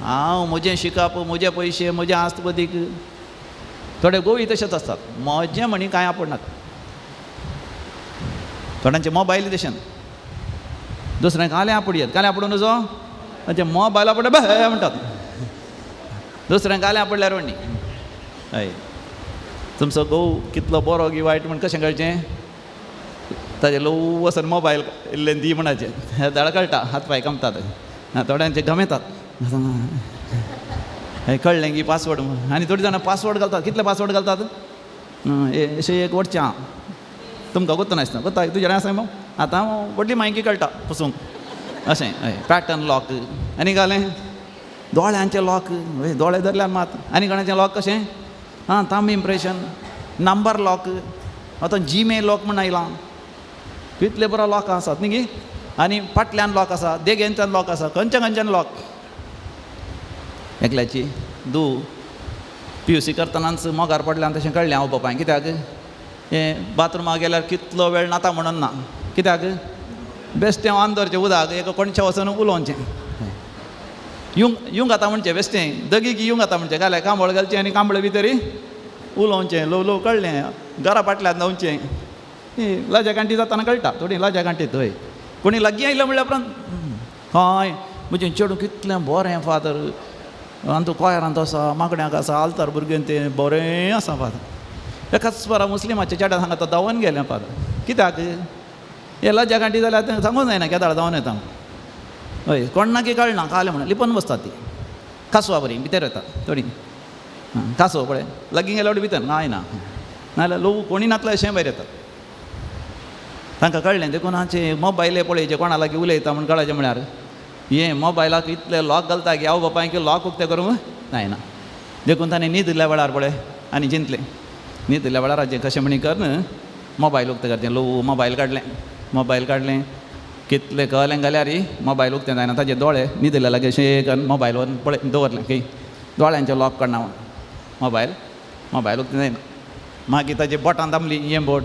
B: हांव म्हजें शिकप, म्हजे पयशे, म्हजें आस्तपदीक. थोडे गोवी तशेंच आसतात, म्हजें म्हणी कांय आपणाक. थोड्यांचे मोबायल तशें, दुसऱ्यांक काल्या आपडयेत, काल्या आपडून नजो म्हणजे मोबायल आपडे बे म्हणटात, दुसऱ्यांक काल्या आपडल्यार म्हणणी. हय, तुमचो घोव कितलो बरो की वायट म्हण कशें कळचें? ताजे ल्हव वचून मोबायल इल्लें दी म्हणाचें, दाळ कळटा, हात पांय कमतात. थोड्यांचे गमेतात, कळ्ळें की पासवर्ड. आनी थोडीं जाणां पासवर्ड घालतात. कितले पासवर्ड घालतात? अशें एक वरचें हांव तुमकां गोत्त नासता, गोत्ता तुजें आसा मग. आतां व्हडली माहिती कळटा पसूंक अशें. हय, पॅटर्न लॉक. आनी घालें दोळ्यांचें लॉक, दोळे धरल्यार मात. आनी कोणाचें लॉक कशें? तांब इम्प्रेशन, नंबर लॉक. आतां जीमे लॉक म्हण आयलां कितले बरो लॉक आसात न्ही गे आनी फाटल्यान लॉक आसा देगेंच्यान लॉक आसा खंयच्यान लॉक एकल्याची PUC करतनाच मोगार पडल्यान तशें कळ्ळें हांव बापाय कित्याक हें बाथरुमाक गेल्यार कितलो वेळ नाता म्हणून ना कित्याक बेश्टें अंदरचें उदक एक कोणचें वचून उलोवचें युंग आता म्हणचें बेश्टें दगीक युंग आता म्हणचें घालें कांबळ घालचें आनी कांबळे भितर उलोवचें ल्हव कळ्ळें घरा फाटल्यान धांवचें लाज्या गांठी जाताना कळटा थोडी लाज्या गांठी थंय कोणी लागीं आयलो म्हणल्यार उपरांत हय म्हजें चेडूं कितलें बरें फादर आनी तूं कोयरांत आसा माकड्याक आसा आल्तार भुरगें तें बरें आसा फादर एकाच बरा मुस्लिमाच्या चेड्या सांगा तो धांवून गेलें फादर कित्याक हे लाज्या गांठी जाल्यार तें सांगूंक जायना केदाळ धांवन येता हय कोण ना की कळना काले म्हणून लिपोवन बसतात ती कासवा बरी भितर येता थोडी कासव पळय लागीं गेल्या भितर ना नाजाल्यार लोक कोणी नातले अशें भायर येतात तांकां कळ्ळें ते कोणाचे मोबायले पळयचे कोणा लागीं उलयता म्हूण कळचें म्हळ्यार हे मोबायलाक इतले लॉक घालता की हांव बापाय की लॉक उक्तें करूंक जायना देखून ताणें न्हीद दिल्ल्या वेळार पळय आनी चिंतलें न्हीद दिल्ल्या वेळार हाजें कशें म्हणी कर मोबायल उक्तें करचें लो मोबायल काडलें कितले कळलें जाल्यार मोबायल उक्तें जायना ताजे दोळे न्हीद दिल्ल्या लागीं अशें मोबायल व्हरून पळय दवरलें की दोळ्यांचें लॉक काडना मोबायल उक्तें जायना मागीर ताजे बोटां दामलीं हें बोट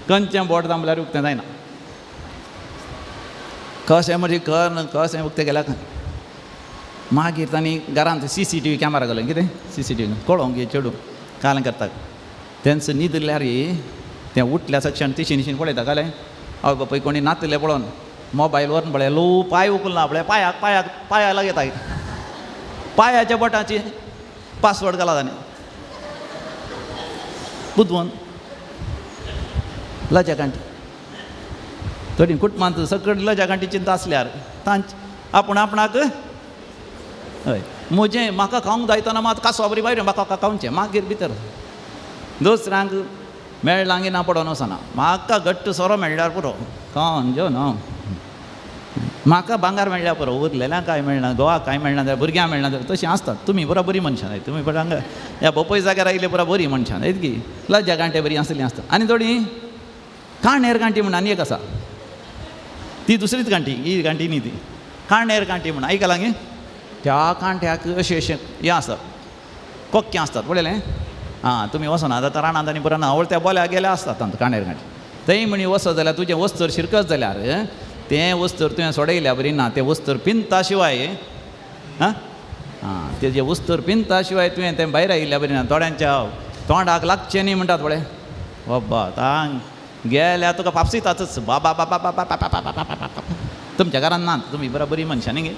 B: खंयचें बोट दामल्यार उक्तें जायना कशें म्हणजे कशें उक्तें गेल्या मागीर तांणी घरांत CCTV कॅमेरा घालून कितें CCTV कळोंक घे चेडूं कालें करता तेंच न्हीद दिल्यार तें उठल्या सक्षण तिशीन पळयता कालें हय बापाय कोणी नातले पळोवन मोबायल व्हरून पळय लो पांय उखलना पळय पांयाक लागता पांयाच्या बोटाची पासवर्ड घाला ताणें बुदवून लाज्या गांठी थोडी कुटुंबांत सकट लाज्या गांठी चिंता आसल्यार तांच आपणाक हय म्हजें म्हाका खावंक जायतना मात कासवा बरी भायर म्हाका खावचें मागीर भितर दुसऱ्यांक मेळ्ळां की ना पडोन वचना म्हाका घट्ट सोरो मेळ्ळ्यार पुरो खावन जेवन म्हाका भांगार मेळ्ळ्यार पुरो उरलेल्या कांय मेळना गोवा कांय मेळना जाल्यार भुरग्यांक मेळना जाल्यार तशीं आसतात तुमी पुरा बरी मनशां जाय तुमी पुरा हांगा ह्या बोपय जाग्यार आयले पुरा बरी मनशां जायत की लाज्या गांठे बरी आसलीं आसता आनी थोडी काणेर गांठी म्हण आनी एक आसा ती दुसरीच गांठी ही गांठी न्ही ती काणेर गांठी म्हण आयकलां गे त्या कांठ्याक अशें हें आसा कोक्कें आसतात पळयलें तुमी वचना जाता रानांत आनी पुराना आवळत्या बोल्याक गेल्या आसतात काणेर गांठी थंय म्हणी वचत जाल्यार तुजें वस्तर शिरकत जाल्यार तें वस्तर तुवें सोडयल्या बरी ना तें वस्तर पिंता शिवाय तेजें वस्तर पिंता शिवाय तुवें तें भायर आयिल्ल्या बरी ना थोड्यांच्या तोंडाक लागचें न्ही म्हणटात पळय बाबा तांग गेल्या तुका फापसिताच बाबा बाबा बाबा बाबा बाबा तुमच्या घरांत नात तुमी बरी मनशां न्ही गे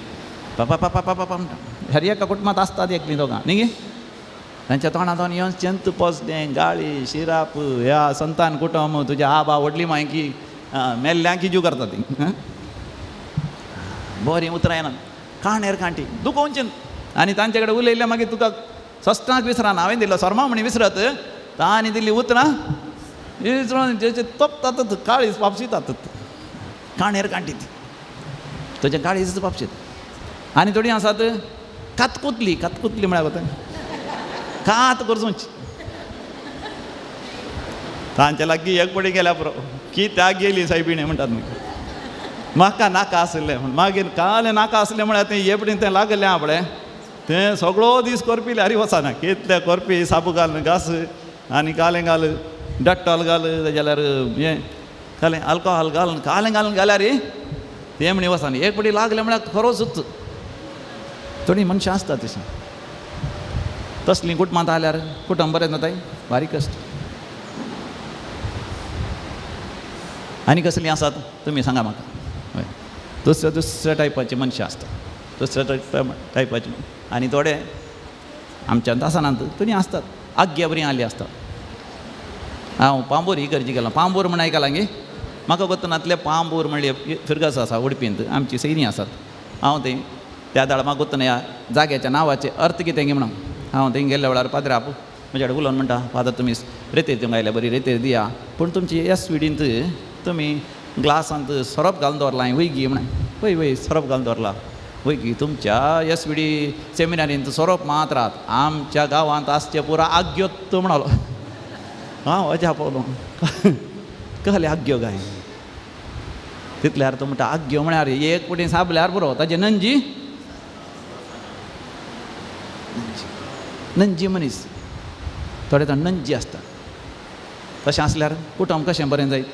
B: बाबा बाबा बाबा म्हणटा हर एका कुटुंबांत आसतात एकलीं दोगां न्ही गे तांच्या तोंडांतून येवन चंत पोसडें गाळी शिराप ह्या संतान कुटुंब तुज्या आबा व्हडली मायकी मेल्ल्यांक जीव करता ती बरीं उतरां येनात काणेर कांठी दुखोवचें आनी तांचे कडेन उलयल्यार मागीर तुका सस्तांक विसराना हांवें दिलो सोर्मा म्हणी विसरत तांणी दिल्लीं उतरां विसरून जेचे तपतात काळीज वापशितात काणेर कांठी ती तुजें काळीज वापशीत आनी थोडीं आसात कातकुतली म्हळ्यार कात करचोच तांचे लागीं एक पडी गेल्या पुरो कित्याक गेली सायबिणें म्हणटात म्हाका नाका आसलें म्हण मागीर कालें नाका आसलें म्हळ्यार तें हेपडीन तें लागलें आहा पळय तें सगळो दीस करपी ल्यारी वचना कितले करपी साबू घाल घास आनी कालें घाल डट्टॉल घाल जाल्यार हें कालें आल्कोहॉल घाल कालें घालून घाल्यार तें म्हणी वचना एक पडी लागलें म्हळ्यार खरोच थोडीं मनशां आसता तशीं तसलीं कुटुंबांत आल्यार कुटुंब बरें जाताय बारीक कश्ट आनी कसलीं आसात तुमी सांगा म्हाका हय दुसऱ्या टायपाची मनशां आसतात दुसऱ्या टायपाची आनी थोडे आमच्या दासनांत तरी आसतात आग्या बरीं आली आसतात हांव पांबोर ही गरजी गेलो पांबोर म्हण आयकलां गे म्हाका गोतनातले पांबोर म्हणले फिरगस आसा उडपींत आमची सैरी आसात हांव थंय त्या दाळ म्हाका गोतना ह्या जाग्याच्या नांवाचें अर्थ कितें गे म्हणून हांव थंय गेल्ल्या वेळार पाद्राप म्हज्या कडेन उलोवन म्हणटा फादर तुमी रेतेर दिवंक आयल्या बरी रेतेर दिया पूण तुमची SVDंत तुमी ग्लासांत सरप घालून दवरलां वय गी म्हण वय सरप घालून दवरला वय गी तुमच्या SVD सेमिनारींत सरप मात रात आमच्या गांवांत आसचे पुरा आग्योत्त म्हणालो हांव अजा पावलो कहले आग्यो गाय तितल्यार तो म्हणटा आग्यो म्हळ्यार एक पुटी साबल्यार बरो ताजे नंजी नंजी मनीस थोडे जाण नंजी आसता तशें आसल्यार कुटुंब कशें बरें जायत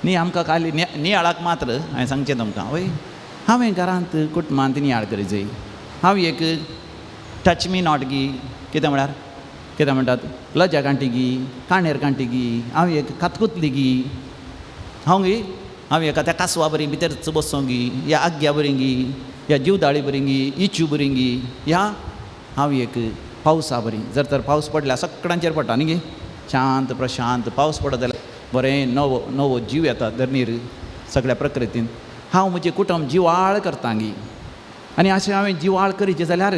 B: न्ही आमकां खाली नियाळाक मात्र हांवें सांगचें तुमकां वय हांवें घरांत कुटुंबांत नियाळ करी जाय हांव एक टच मी नॉट गी कितें म्हळ्यार कितें म्हणटात लजा कांटी गी काणेर कांटी गी हांव एक कातकुतली गी हांव एका त्या कासवा बरी भितर बसों गी या आग्या बरी गी या जीवदाळी बरी गी इचू बरी गी या हांव एक पावसा बरी जर तर पावस पडल्यार सगळ्यांचेर पडटा न्ही गे शांत प्रशांत पावस पडत जाल्यार बरें नवो नवो जीव येता धरणीर सगळ्या प्रकृतीन हांव म्हजें कुटुंब जिवाळ करता गी आनी अशें हांवें जिवाळ करीचें जाल्यार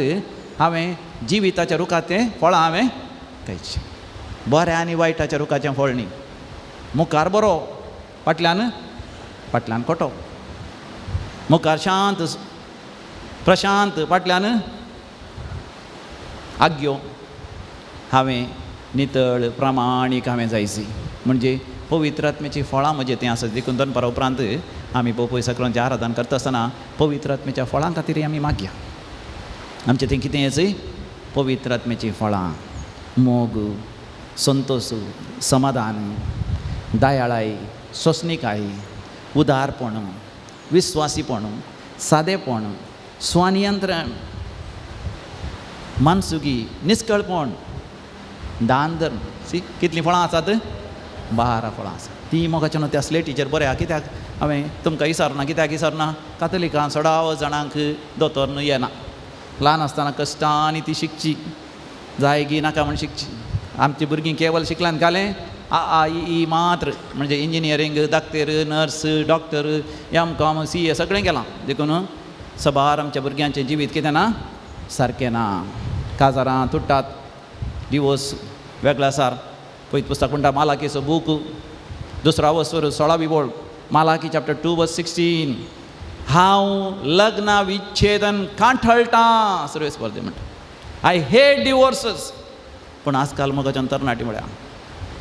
B: हांवें जिविताच्या रुखाचें फळां हांवें खायचीं बऱ्या आनी वायटाच्या रुखाचें फळ न्ही मुखार बरो फाटल्यान खोटो मुखार शांत प्रशांत फाटल्यान आग्यो हांवें नितळ प्रामाणीक हांवें जायची म्हणजे पवित्र आत्म्याची फळां म्हजें तें आसा देखून दनपारा उपरांत आमी पळय सक्रांचें आराधन करता आसतना पवित्र आत्म्याच्या फळां खातीर आमी मागया आमचें तें कितें येचय पवित्र आत्म्याची फळां मोग संतोश समाधान दयाळाई सोंसणीकाय उदारपण विस्वासीपण सादेपण स्वनियंत्रण मानसुकी निश्कळपण दान धर्म कितलीं फळां आसात 12 फळां आसात ती मोगाच्यान त्या स्लेटीचेर बऱ्या कित्याक हांवें तुमकां विसरना कित्याक विसरना कातलिकां 16 जाणांक दोतोर येना ल्हान आसतना कश्टांनी ती शिकची जाय गी नाका म्हण शिकची आमची भुरगीं केवल शिकल्यान घालें आ ई मात्र म्हणजे इंजिनियरींग धाकटेर नर्स डॉक्टर M.Com CA सगळें केलां देखून सबार आमच्या भुरग्यांचें जिवीत कितें ना सारकें ना काजारां तुट्टात डिवोर्स वेगळो आसा पळयत पुस्तक म्हणटा मालाकीचो बूक 2 वस्वर 16 बोळ मालाकी चॅप्टर 2 वर्स 16 हांव लग्ना विच्छेदन कांठळटां सर्वेस स्पर्धे म्हणटा आय हेट डिवोर्सस पूण आजकाल मोगाच्यान तरणाटी म्हळ्यार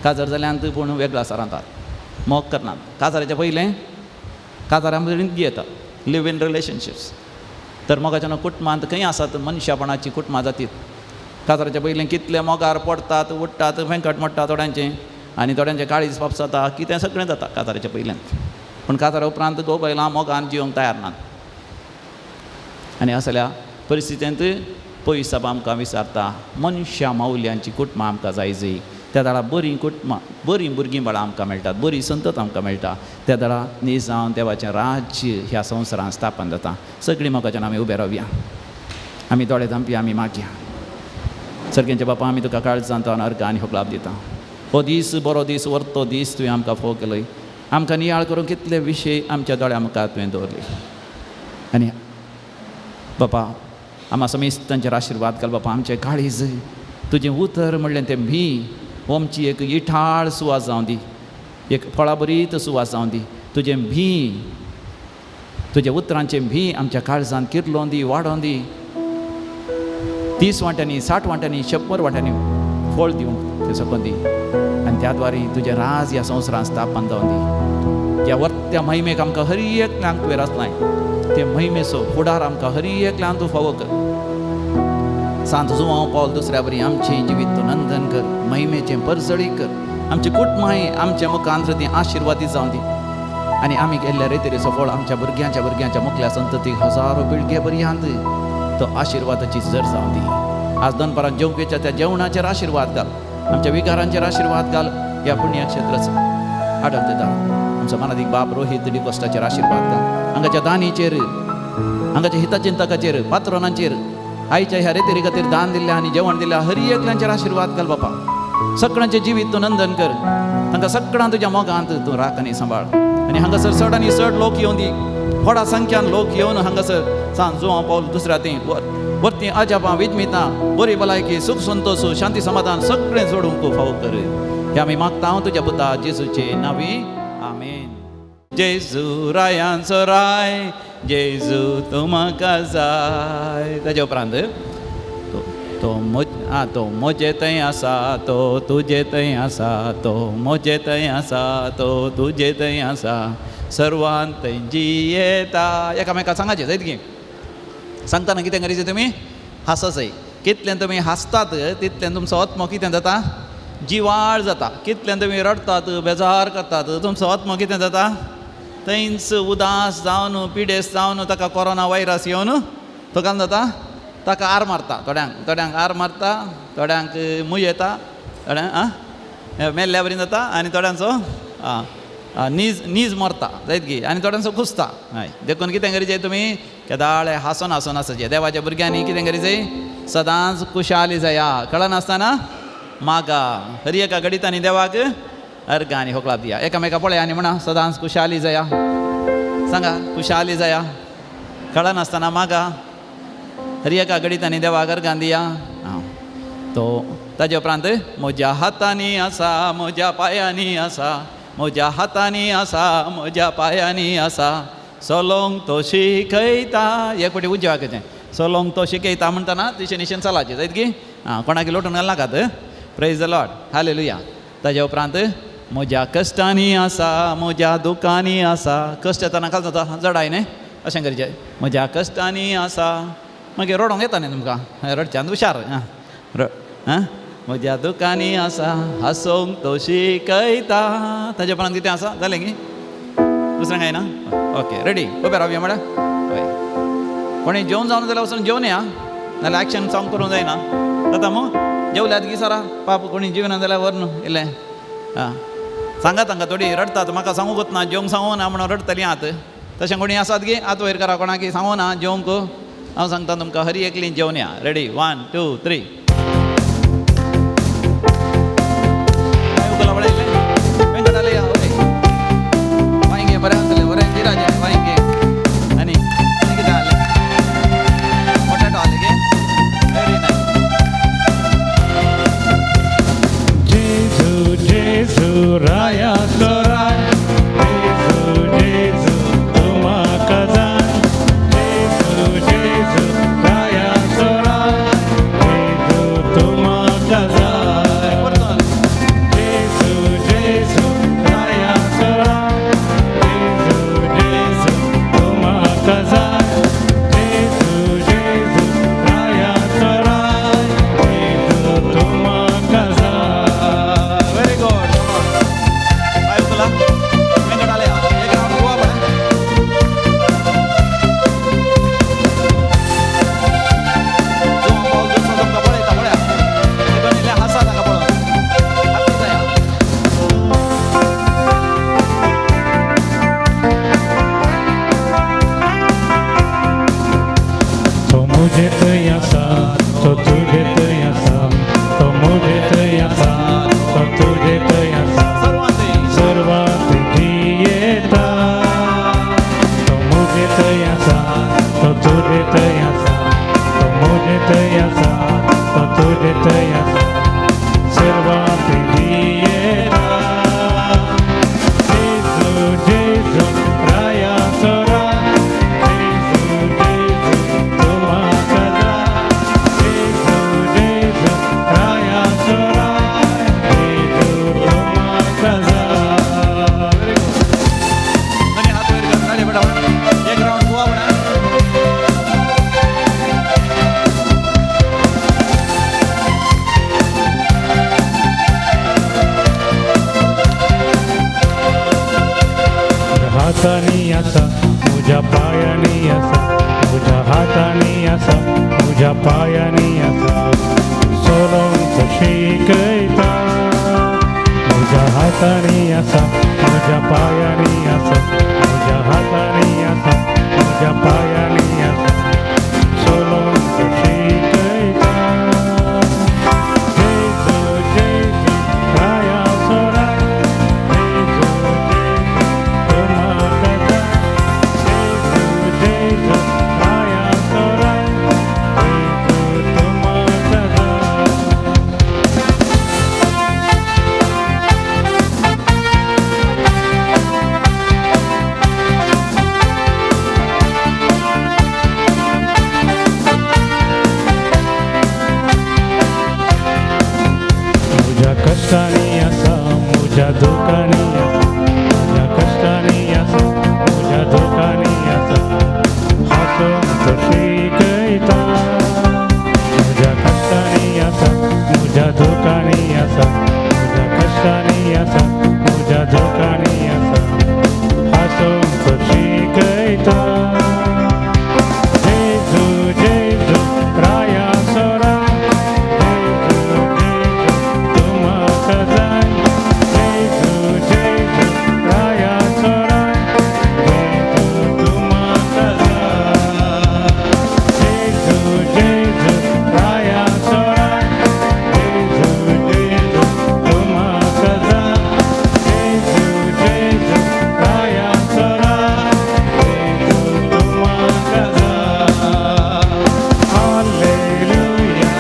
B: काजार जाल्यांत पूण वेगळो आसा रांदतात मोग करनात काजाराच्या पयलें काजारां रिंगी येतात लिव इन रिलेशनशिप्स तर मोगाच्यान कुटुंबांत खंय आसात मनशापणाची कुटुंबां जातीत काजाराच्या पयलें कितले मोगार पडटात उठटात वेंकट मोडटा थोड्यांचें आनी थोड्यांचें काळीज पाप जाता कितें सगळें जाता काजाराच्या पयल्यान पूण काजारा उपरांत गो बायलां मोगान जिवंक तयार नात आनी असल्या परिस्थितींत पयस साप आमकां विचारता मनशा मावल्यांची कुटुंबां आमकां जाय त्या दाळा बरीं कुटुंबां बरीं भुरगीं बाळां आमकां मेळटात बरी संतत आमकां मेळटा त्या दाळा न्ही जावन देवाचें राज्य ह्या संवसारांत स्थापन जाता सगळीं मोगाच्यान आमी उबे रावया आमी दोळे धांपया आमी मागया सर्गेंचे बापा आमी तुका काळज जाता अर्घ आनी होक लाभ दिता हो दीस बरो दीस व्हरतो दीस तुवें आमकां फोव केलोय आमकां नियाळ करून कितले विशय आमच्या दोळ्या मुखार तुवें दवरले आनी बापा आमा समेस्तांचेर आशिर्वाद घाल बापा आमचें काळीज तुजें उतर म्हणलें तें भी हो आमची एक इठाळ सुवास जावं दी एक फळाबरीत सुवास जावं दी तुजें भी तुज्या उतरांचें भी आमच्या काळजांत किरलोवन दी वाडोवन दी 30 वांट्यांनी 60 वांट्यांनी 100 वांट्यांनी फळ दिवंक तें सकून दी आनी त्या द्वारे तुजें राज ह्या संवसारांत स्थापन जावन दी त्या वर्त्या महिमेक आमकां हर एकल्याक तुवें रचलाय ते महिमेचो फुडार आमकां हर एकल्याक तूं फावो कर सांत जुवांव पावल दुसऱ्या बरी आमचें जिवीत तूं नंदन कर महिमेचें परजळीक कर आमचें कुटुंबाय आमच्या मुखांत ती आशिर्वादीत जावं दी आनी आमी गेल्ल्या रेतीचो फळ आमच्या भुरग्यांच्या मुखल्या संततीक हजारो पिळगे पर्यंत तो आशिर्वादाची जर जावं दी आज दनपारां जेवकेच्या त्या जेवणाचेर आशिर्वाद घाल आमच्या विकारांचेर आशिर्वाद घाल ह्या पुण्य क्षेत्राचो आडक दिता आमचो मनादीक बाप रोहीत डिकोस्टाचेर आशिर्वाद घाल हांगाच्या दानीचेर हांगाच्या हितचिंतकाचेर पात्रोनांचेर आईच्या ह्या रेतेरी खातीर दान दिल्ल्या आनी जेवण दिल्ल्या हर एकल्यांचेर आशिर्वाद घाल बापा सगळ्यांचें जिवीत तूं नंदन कर तांकां सगळ्यांक तुज्या मोगांत तूं राख आनी सांबाळ आनी हांगासर चड आनी चड लोक येवन दी व्हडा संख्यान लोक येवन हांगासर सांत जुवांव पावल दुसऱ्या ती वर्ती अजापां विजमितां बरी भलायकी सुख संतोश शांती समाधान सगळें जोडूंक तूं फावो कर हे आमी मागता हांव तुज्या पुता जेजूचे नांवी आमेन जेजू रायांचो राय जेजू तूं म्हाका जाय ताजे उपरांत तो म्हजे थंय आसा तो तुजे थंय आसा तो म्हजे थंय आसा तो तुजे थंय आसा सर्वांत थंयची येता एकामेका सांगाचे जायत की सांगतना कितें करीचे तुमी हांससय कितल्यान तुमी हांसतात तितल्यान तुमचो आत्मो कितें जाता जिवाळ जाता कितल्यान तुमी रडतात बेजार करतात तुमचो आत्मो कितें जाता थंयच उदास जावन पिडेस जावन ताका कोरोना वायरस येवन तो काय जाता ताका आर मारता थोड्यांक आर मारता थोड्यांक मूय येता थोड्यांक मेल्ल्या बरी जाता आनी थोड्यांचो नीज मरता जायत की आनी थोड्यांचो कुसता हय देखून कितें करीचें तुमी केदाळे हांसून आसाचें देवाच्या भुरग्यांनी कितें करीचें सदांच खुशाली जाया कळनासतना मागा हरी एका घडीत आनी देवाक अर्घ आनी होकळा दिया एकामेका पळया आनी म्हणा सदांच खुशाली जाया सांगा खुशाली जाया कळनासतना मागा हरी एका घडीत आनी देवाक अर्घ दिया तो ताजे उपरांत म्हज्या हातांनी आसा म्हज्या पांयांनी आसा म्हज्या हातांनी आसा म्हज्या पांयांनी आसा चलोंक तो शिकयता एक फावटी उजवाकचें चलोंक तो शिकयता म्हणटना तिशें निशेन चलाचें जायत की कोणाक लोटून घाल नाकात प्रेज द लॉर्ड हालेलुया ताजे उपरांत म्हज्या कश्टांनी आसा म्हज्या दुखांनी आसा कश्ट येतना काय जाता जडाय न्ही अशें करीचें म्हज्या कश्टांनी आसा मागीर रडोंक येता न्ही तुमकां रडच्यान हुशार म्हज्या दुखांनी आसा हांसोंक तो शिकयता ताजे उपरांत कितें आसा जालें की दुसरें काय ना ओके रेडी उबे रावया म्हळ्यार हय कोणी जेवण जावन जाल्यार वचून जेवन या नाल्यार एक्शन सॉंग करूंक जायना जाता मग जेवल्यात की सारा पाप कोणी जेवना जाल्यार व्हर न्हू इल्लें सांगात तांकां थोडी रडतात म्हाका सांगूंक वतना जेवंक सांगूं ना म्हणून रडतलीं आत तशें कोणी आसात गी आत वयर करा कोणाकी सांगूं ना जेवंक हांव सांगता तुमकां हरी एकलीं जेवन या रेडी 1 2 3 वेंकटाले या वांयगे बरें जातलें बरें जिराजे वांयगे आनी कितें जालें पोटेटो आले गे व्हेरी नायस
C: जेजू जेजू राया सोराय जेजू जेजू तूं म्हाका जाय जेजू जेजू राया सोराय जेजू तूं म्हाका जाय जेजू जेजू राया सोराय जेजू जेजू तूं म्हाका जाय जेजू जेजू राया सोराय जेजू तूं म्हाका जाय
B: व्हेरी गुड काय तुला वेंकटाले या एक राउंड गोवा पडे जो बॉल दुसरो तुमकां पळयता पळया देखून इल्लें हांसा ताका पळोवन हॅपी जाया
C: तो मुझे थंय आसा तो तुजे थंय आसा तो मुझे थंय आसा तो तुजे थंय आसा
B: सर्वांत
C: सर्वात येता तो मुझे थंय आसा तो तुजे थंय आसा तो मुझे थंय आसा तो तुजे थंय आसा सर्वात येता जेजू जेजू राया सोरा जेजू जेजू तूं म्हाका जाय जेजू जेजू राया सोरा जेजू तूं म्हाका जाय
B: दोन्ही हात वयर कर जालें बेटा एक राउंड गोवा पडे
C: हातांनी आसा म्हज्या पांयांनी आसा म्हज्या हातांनी आसा म्हज्या पांयांनी आसा चलोंक शिकयता म्हज्या हातांनी आसा म्हज्या पांयांनी आसा म्हज्या हातांनी आसा म्हज्या पांयांनी आसा चलोंक शिकयता जेजू जेजू राया सोराय जेजू जेजू तूं म्हाका जाय जेजू जेजू राया सोराय कष्टांनी आसा म्हज्या दुखांनी आसा म्हज्या कष्टांनी आसा म्हज्या दुखांनी आसा हांसून तो शिकयता म्हज्या कष्टांनी आसा म्हज्या दुखांनी आसा म्हज्या कष्टांनी आसा म्हज्या दुखांनी आसा हांसून तो शिकयता जेजू जेजू राया सोरा जेजू जेजू तूं म्हाका जाय जेजू जेजू राया सोरा जेजू तूं म्हाका जाय जेजू जेजू राया सोरा जेजू जेजू तूं म्हाका जाय जेजू जेजू राया सोरा जेजू तूं म्हाका जाय Hallelujah,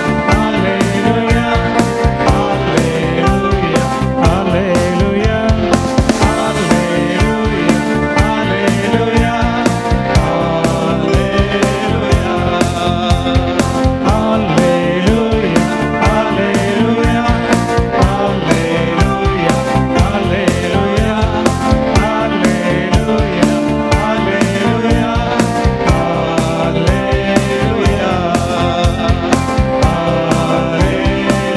C: hallelujah, hallelujah, hallelujah,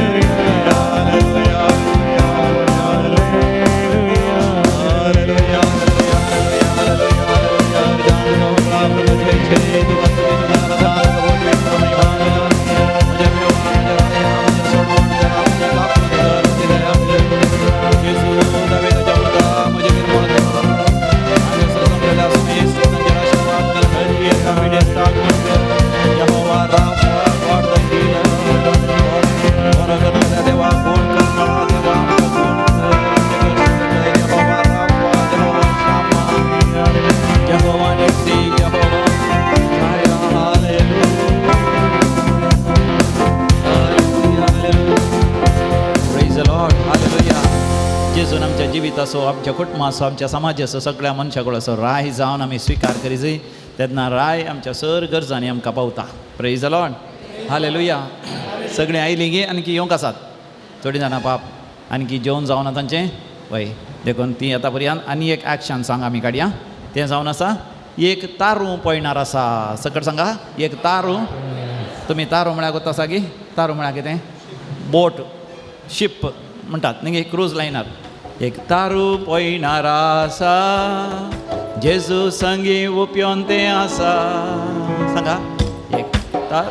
C: hallelujah, hallelujah, hallelujah, hallelujah, hallelujah,
B: Praise the Lord. Hallelujah. जेजून आमच्या जिविताचो आमच्या कुटुंबाचो आमच्या समाजाचो सगळ्या मनशाकडे असो राय जावन आमी स्विकार करी जाय तेन्ना राय आमच्या सर गरजांनी आमकां पावता. Praise the Lord. हालेलुया. सगळीं आयलीं गे आणखी येवंक आसात थोडीं जाणां पाप आणखी जेवण जावना तांचें वय देखून ती आतां पर्यंत आनी एक एक्शन सांग आमी काडया तें जावन आसा एक तारू पळयणार आसा सकट सांगा एक तारू तुमी तारू म्हळ्यार कोता आसा गे तारू म्हळ्यार कितें बोट शीप म्हणटात न्ही क्रूज लायनार एक तारू पळयणार आसा जेजू संगी उप्योन तें आसा सांगा एक तार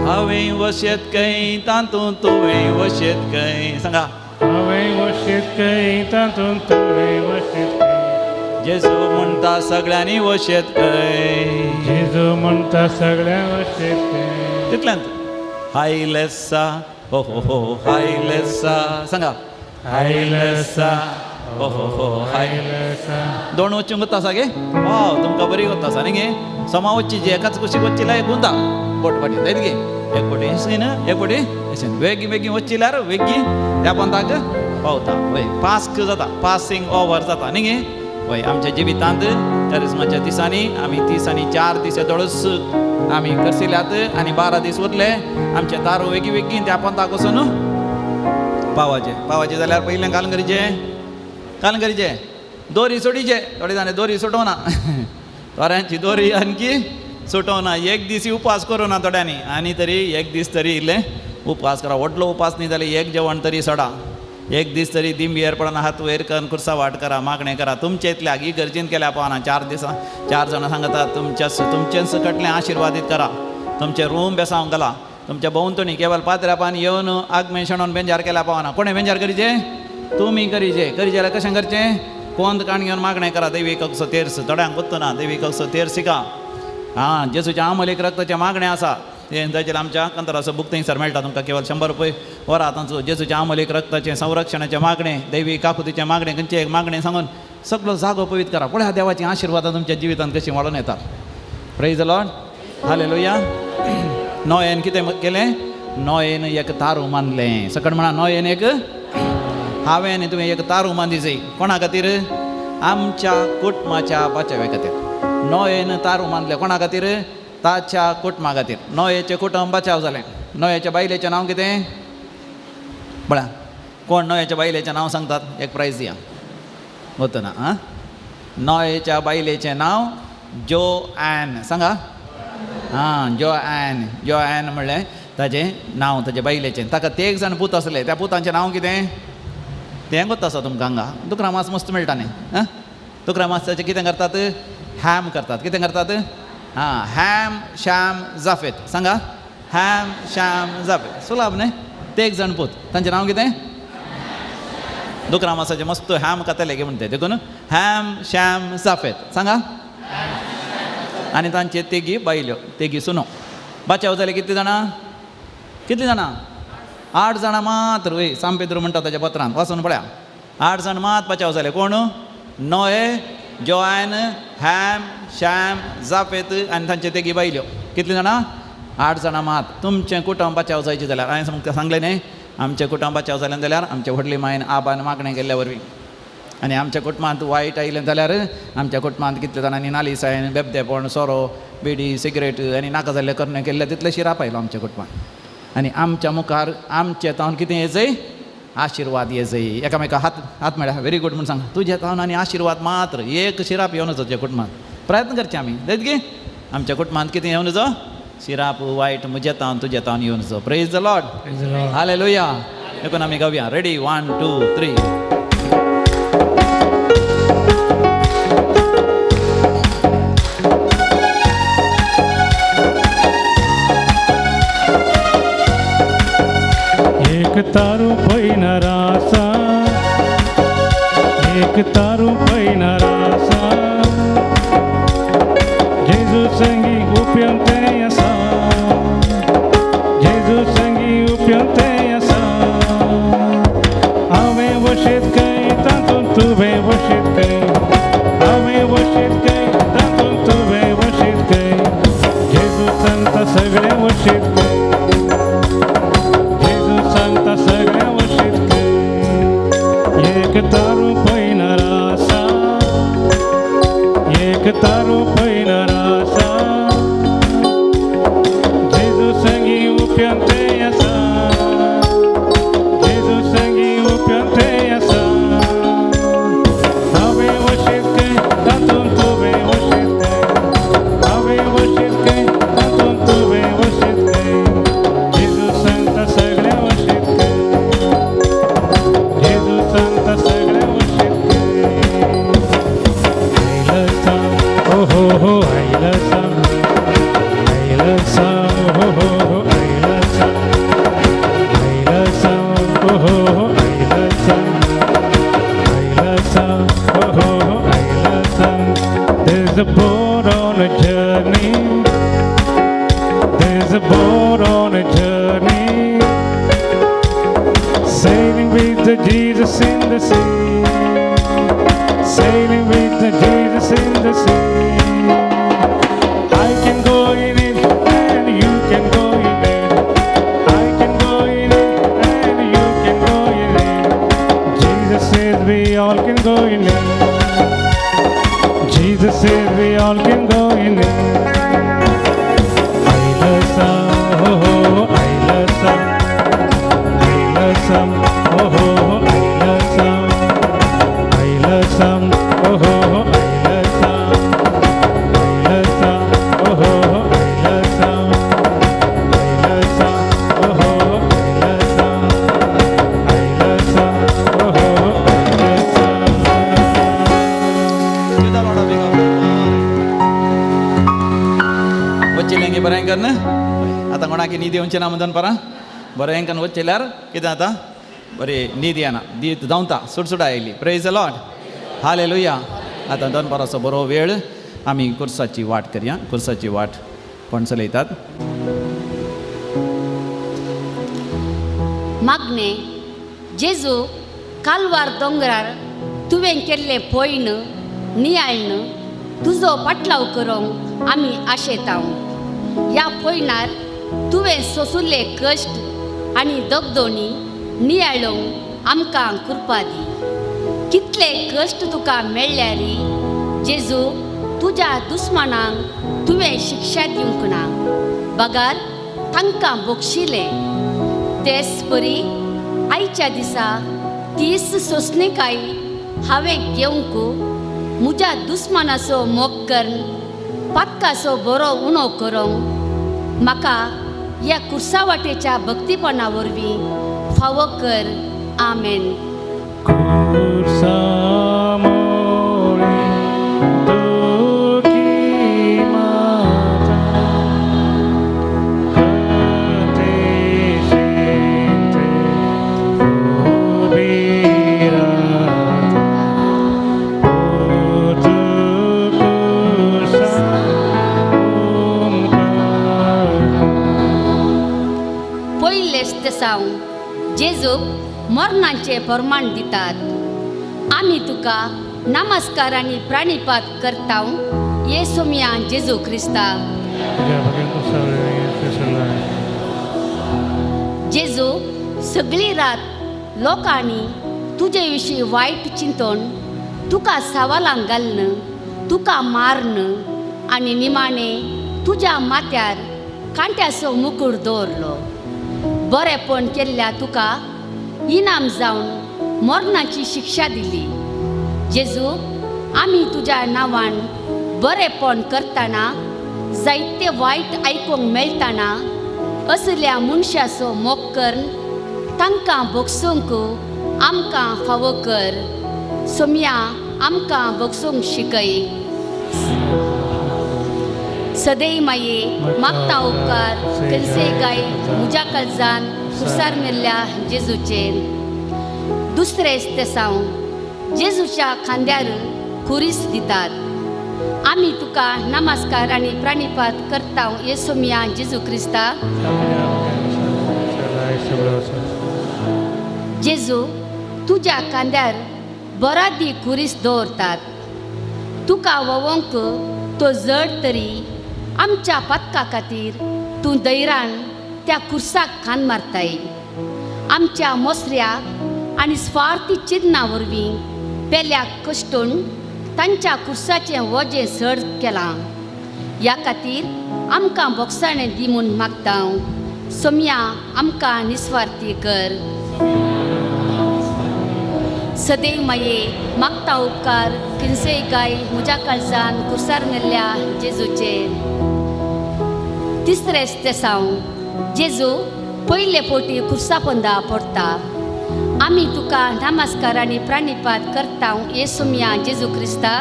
B: हांवें वशेत खंय तातूंत तुवें वशेत खंय सांगा
C: हांवें वशीत खंय तातूंत तुवें वशीत खंय
B: जेजू म्हणटा सगळ्यांनी वशेत खंय
C: जेजू म्हणटा सगळ्या वशीत खंय
B: तितल्यांत हायलेसा हो हो हो हायलेसा सांगा हायलेसा हो हो हो हाय दोन वच्चूंक वता आसा गे वाव तुमकां बरी वता आसा न्ही गे समा वच्ची जी एकाच कुशीक वच्ची लाय गुंता बोट फाटी जायत गे एक फाटी हिसकीन एक फाटी हिसकीन वेगी वेगी वच्चिल्यार वेगी त्या पंथाक पावता वय पास्क जाता पासिंग ओवर जाता न्ही गे वय आमच्या जिवितांत करिस्माच्या दिसांनी आमी 30 आनी 4 दीस येदोळस आमी करसिल्यात आनी 12 दीस उरले आमचे तारू वेगी वेगी त्या पंथाक वचून पावाचे जाल्यार पयलें काल करीचे दोरी सोडीचे थोडे जाणे दोरी सुटोवना थोड्यांची दोरी आणखी सुटोवना एक दीस उपास करूना थोड्यांनी आनी तरी एक दीस तरी इल्लें उपास करा व्हडलो उपास न्ही जाल्यार एक जेवण तरी सोडा एक दीस तरी दिंबी एरपडना हात वयर करून कुर्सा वाट करा मागणें करा तुमचे इतल्याक ही गरजेन केल्या पावना 4 दिसां 4 जाणां सांगतात तुमचे सकटलें आशिर्वादीत करा तुमचे रूम बेसांव घाला तुमच्या भोंवतणी केवळ पात्रापान येवन आगमें शेणोन बेंजार केल्या पावना कोणें बेंजार करीचे तुमी करीचे जाल्यार कशें करचें कोंद काण घेवन मागणें करा दैवीक कसो तेर्स थोड्यांक उत्तना दैवीक कसो तेर्स शिका हां जेजूच्या आमलेक रक्ताचें मागणें आसा तें ताचेर आमच्या कंत्राचो बूक थंयसर मेळटा तुमकां केवळ 100 रुपये वरा तांचो जेजूच्या आमलेक रक्ताचें संरक्षणाचें मागणें दैवीक काकुतीचें मागणें खंयचें एक मागणें सांगून सगळो जागो पवित्र करा पळय देवाची आशिर्वादां तुमच्या जिवितांत कशी वाडून येता प्रेज द लॉर्ड हालेलुया नोयेन कितें केलें नोयेन एक तारू मानलें सकट म्हणा नोयेन एक हांवें आनी तुवें एक तारू मांदी जाय कोणा खातीर आमच्या कुटुंबाच्या बचाव्या खातीर नोयेन तारू मानलें कोणा खातीर ताच्या कुटुंबा खातीर नोयेचें कुटुंब बचाव जालें. नोयेच्या बायलेचें नांव कितें पळया, कोण नोयेच्या बायलेचें नांव सांगतात? एक प्रायज दिया. होतं ना आं? नोयेच्या बायलेचें नांव जोएन. सांगा. हां, जोएन म्हणलें ताचें नांव, ताचे बायलेचें. ताका ते एक जाण पूत आसले, त्या पुतांचें नांव कितें तें गोत्ता आसा तुमकां हांगा? दुकरा मास मस्त मेळटा न्ही. आं, दुकरा मासाचें कितें करतात? हॅम करतात. कितें करतात? हां, हॅम शॅम जाफेत. सांगा. हॅम शॅम जाफेत. सुलाभ न्ही? ते एक जाण पूत, तांचें नांव कितें? दुकरा मासाचें मस्त हॅम खाताले गे म्हणते देखून हॅम शॅम जाफेत. सांगा. आनी तांचे तेगी बायल्यो, तेगी सुनो. बचाव जाले कितली जाणां? कितलीं जाणां? 8 जाणां मात्र. वय सांब पेद्रू म्हणटा ताच्या पत्रांत, वाचून पळया. 8 जाण मात बचाव जाले. कोण? नोए, जोएन, हॅम, शॅम, जाफेत आनी तांचे तेगी बायल्यो. कितलीं जाणां? 8 जाणां मात. तुमचें कुटुंब बचाव जायचें जाल्यार हांवें तुमकां सांगलें न्ही, आमचें कुटुंब बचाव जालें जाल्यार आमच्या व्हडली मायन आबान मागणें केल्ल्या वरवीं. आनी आमच्या कुटुंबांत वायट आयलें जाल्यार आमच्या कुटुंबांत कितले जाणांनी नालिसायन, बेबदेपण, सोरो, बिडी, सिगरेट आनी नाका जाल्ले करणे केल्ले तितले शिराप आयलो आमच्या कुटुंबांत. आनी आमच्या मुखार आमचे तावन कितें येजय? आशिर्वाद येजय. एकामेका हात मेळ्या. व्हेरी गूड म्हणून सांगा. तुजे तावन आनी आशिर्वाद मात्र एक शिराप येवन वचो तुज्या कुटुंबांत. प्रयत्न करचे आमी. देत गे आमच्या कुटुंबांत कितें येवन वचो? शिराप वायट म्हजे तावन तुजे तावन येवन वचो. Praise the Lord. हालेलुया. देखून आमी गावया. रेडी? 1 2 3.
C: एक तारू पैनारा आसा, एक तारू पैनारा आसा, जेजू संगी उपयोन तें आसा, जेजू संगी उपयोन तें आसा. हांवें वशीत खंय तातूंत तुवें वशीत खंय, हांवें वशीत खंय तातूंत तुवें वशीत खंय, जेजू सांगता सगळें वशीत खंय, सांगता सगळ्या वशीत खंय. एक तारू पैनारा आसा, एक तारू पैनारा आसा, जेजू संगी उपयोन तें आसा, जेजू संगी उपयोन तें आसा. हांवें वशीत खंय तातूंत तुवें वशीत खंय, हांवें वशीत खंय तातूंत तुवें वशीत खंय, जेजू सांगता सगळ्या सगळ्या वशीत खंय. आयलं सांग हो हो हो, आयलं सांग, आयलं सांग हो हो हो, आयलं सांग, आयलं सांग हो हो हो, आयलं सांग, आयलं सांग हो हो हो, आयलं सांग. There's a boat on a journey, there's a boat on a journey, sailing with the Jesus in the sea, sailing with the Jesus in the sea. I can go in it and you can go in it, I can go in it and you can go in it. Jesus says we all can go in it, Jesus says we all can go in it. Aila sam, oh oh, aila sam, aila sam, oh oh, aila sam, aila sam, oh oh, aila sam, aila sam, oh oh, aila sam, aila sam, oh oh, aila sam, aila sam, oh oh, aila sam.
B: वच्चेलेंगे बरें कर न्ही. आतां कोणाकी न्हीद येवचें ना म्हणून परां बरें करून वच्चेल्यार कितें जाता? बरी न्हीद येना, न्हीद जावता, सुटसुटा येयली. Praise the Lord. हालेलुया. आतां दनपाराचो बरो वेळ आमी कुर्साची वाट करया. कुर्साची वाट कोण चलयतात?
F: मागणे जेजू कालवार दोंगरार तुवें केल्लें पयण नियाळण तुजो पाटलाव करूंक आमी आशेताव. ह्या पयणार तुवें सोंसुल्ले कश्ट आनी दगदोणी नियाळोवंक आमकां कृपा दी. कितले कश्ट तुका मेळ्ळ्यारी जेजू तुज्या दुस्मानांक तुवें शिक्षा दिवंक ना बगार तांकां बोगशिले तेच परी आयच्या दिसा तीच सोंसणेकाय हांवें घेवंक म्हज्या दुस्मानाचो मोग करून पातकाचो बरो उणो करूंक म्हाका ह्या कुर्सावाटेच्या भक्तीपणा वरवीं फावो कर आमेन. जेजूक मरणाचे प्रमाण दितात आमी तुका नमस्कार आनी प्राणिपात करता येसुमिया जेजू क्रिस्ता. जेजू सगळी रात लोकांनी तुजे विशीं वायट चिंतून तुका सवालांक घालन तुका मारन आनी निमाणें तुज्या माथ्यार कांट्याचो मुकुट दवरलो. बरेपण केल्ल्या तुका इनाम जावन मरणाची शिक्षा दिली. जेजू आमी तुज्या नांवान बरेपण करतना जायते वायट आयकूंक मेळटाना असल्या मनशाचो मोग करून तांकां बोगसूंक आमकां फावो कर. सोम्या आमकां बोगसूंक शिकय. सदैव माये मागता उपकार खंयचे गाय म्हज्या काळजान खुसार मेल्ल्या जेजूचेर. दुसरे स्तेसांव जेजूच्या खांद्यार खुरीस दितात आमी तुका नमस्कार आनी प्राणिपात करता येसुमिया जेजू क्रिस्ता. जेजू तुज्या खांद्यार बरादी खुरीस दवरतात तुका वोवंक तो जड तरी आमच्या पत्का खातीर तूं धैर्यान त्या कुर्साक खान मारताय. आमच्या मोसऱ्याक आनी स्वार्थी चिन्ना वरवीं पेल्याक कश्टून तांच्या कुर्साचें वजें चड केलां. ह्या खातीर आमकां बोगसाणें दी म्हूण मागता. सोम्या आमकां निस्वार्थी कर. सदैव माये मागता उपकार खंयचेय गाय म्हज्या काळजान कुर्सार मेल्ल्या जेजूचेर. तिसरे स्तेसांव जेजू पयले फावटी कुर्सा पोंदा पडटा आमी तुका नमस्कार आनी प्राणिपात करता येसुमिया जेजू क्रिस्ता.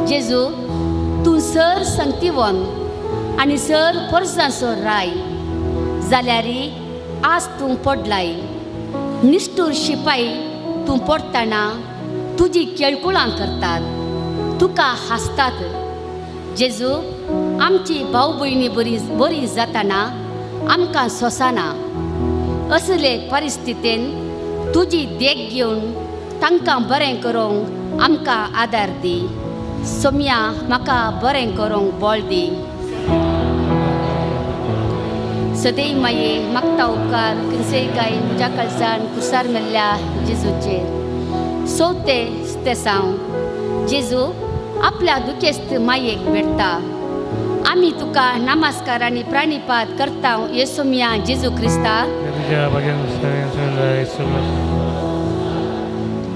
F: जेजू तूं सर संगतीवन आनी सर परसांचो राय जाल्यार आज तूं पडलाय. निश्ठूर शिपाई तूं पडटना तुजी केळकुळां करतात तुका हासतात. जेजू आमची भाव भयणी बरी जाताना आमकां सोंसना असले परिस्थितीन तुजी देख घेवन तांकां बरें करूंक आमकां आदार दी. सोम्या म्हाका बरें करूंक बळ दी. सदैव माये मागता उपकार खंयचेय गाय म्हज्या काळजान कुर्सार मेल्ल्या जेजूचेर. चवथे स्तेसांव जेजू आपल्या दुखेस्त मायेक भेटता आमी तुका नमस्कार आनी प्राणिपात करता येसुमिया जेजू क्रिस्ता.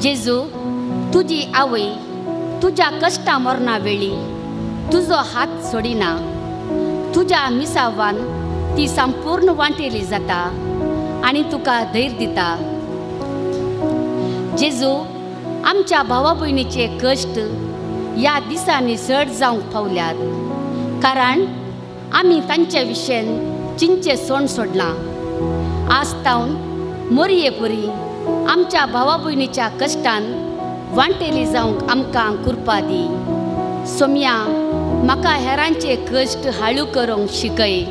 F: जेजू तुजी आवय तुज्या कश्टा मरणा वेळी तुजो हात सोडिना. तुज्या मिसावान ती संपूर्ण वांटेली जाता आनी तुका धैर्य दिता. जेजू आमच्या भावा भयणीचे कश्ट ह्या दिसांनी चड जावंक पावल्यात कारण आमी तांचे विशयेन चिंचे सोण सोडलां. आज तावन मरये परी आमच्या भावा भयणीच्या कश्टान वांटेली जावंक आमकां कृपा दी. सोम्या म्हाका हेरांचे कश्ट हाळू करूंक शिकय.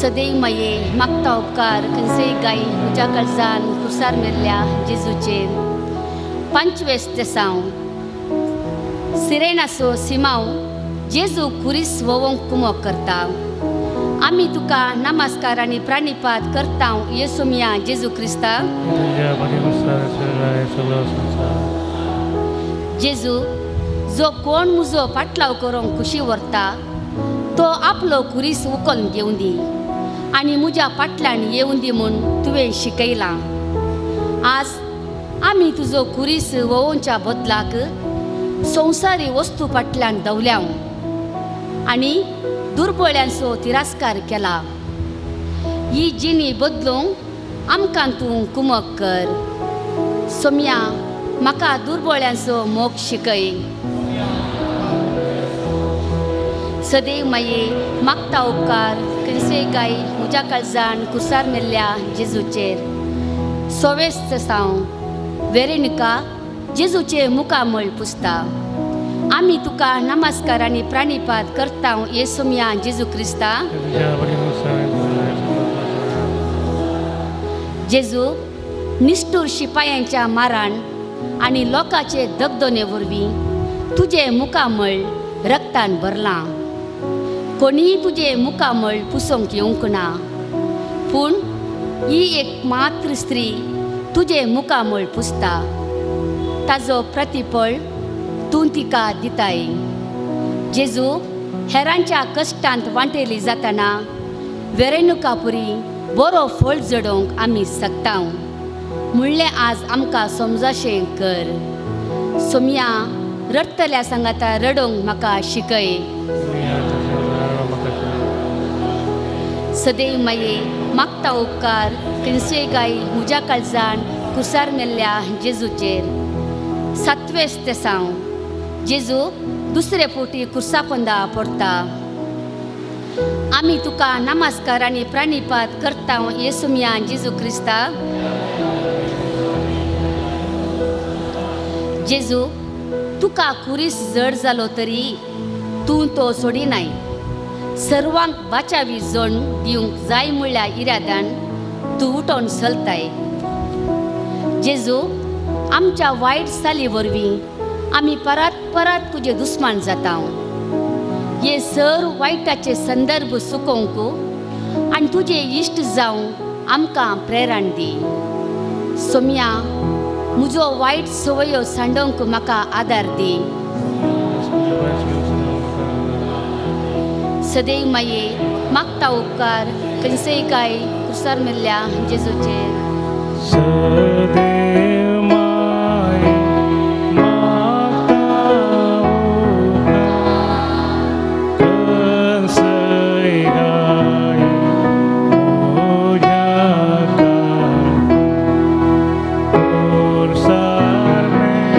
F: सदैव माये मागता उपकार खंयचेय गाय म्हज्या काळजान कुर्सार मेल्ल्या जेजूचेर. पंचवे स्तेसांव सिरेनाचो सिमांव जेजू खुरीस वोवंक कुमक करता आमी तुका नमस्कार आनी प्राणिपात करता येसुमिया जेजू क्रिस्ता.
C: तुझ्या बरी मुसार सगळो संसार.
F: जेजू जो कोण मुजो पाटलाव करूंक खुशी व्हरता तो आपलो कुरीस उखलून घेवन दी आनी म्हज्या फाटल्यान येवन दी म्हूण तुवें शिकयलां. आज आमी तुजो कुरीस वोवोवच्या बदलाक संवसारी वस्तू फाटल्यान दवल्या आनी दुर्बळ्यांचो तिरस्कार केला. ही जिणी बदलूंक आमकां तूं कुमक कर. सोम्या म्हाका दुर्बळ्यांचो मोग शिकय. सदैव माये मागता उपकार खंयसय गाय म्हज्या काळजान कुसार मेल्ल्या जेजूचेर. सोवेस्त साव वेरेनिका जेजूचे मुखामळ पुसता. आमी तुका नमस्कार आनी प्राणिपात करता येसुमिया जेजू क्रिस्ता.
C: तुझ्या बरी मुसार
F: जेजू निष्ठूर शिपायांच्या मारान आनी लोकांचे दगदोने वरवीं तुजें मुखामळ रक्तान भरलां. कोणीय तुजें मुखामळ पुसूंक येवंक ना पूण ही एक मात्र स्त्री तुजें मुखामळ पुसता. ताजो प्रतिफळ तूं तिका दिताय. जेजू हेरांच्या कश्टांत वांटेली जातना वेरेनुका पुरी बरो फळ जडोवंक आमी सकता म्हणलें आज आमकां समजाशें कर. सोम्या रडतल्या सांगाता रडोवंक म्हाका शिकय. सदैव माये मागता उपकार खंयसय गाय म्हज्या काळजान कुसार मेल्ल्या जेजूचेर. सातवेस्त साव जेजू दुसरे फावटी कुर्सा पोंदा पडटा. आमी तुका नमस्कार आनी प्राणिपात करता येसुमिया जेजू क्रिस्ता. जेजू तुका कुरीस जड जालो तरी तूं तो सोडिनाय. सर्वांक बाचावी जण दिवंक जाय म्हणल्या इराद्यान तूं उठोवन चलताय. जेजू आमच्या वायट साली वरवीं आमी परत परत तुजे दुस्मान जाता. हे सर वायटाचे संदर्भ सुकोवंक आनी तुजे इश्ट जावंक आमकां प्रेरण दी. सोम्या म्हजो वायट संवयो सांडोवंक म्हाका आदार दी. सदैव माये मागता उपकार खंयसय गाय कुसार मेल्ल्या जेजूचेर.
C: सदैव माये मागता उपकार खंयसय गाय म्हज्या कुसार मेल्ल्या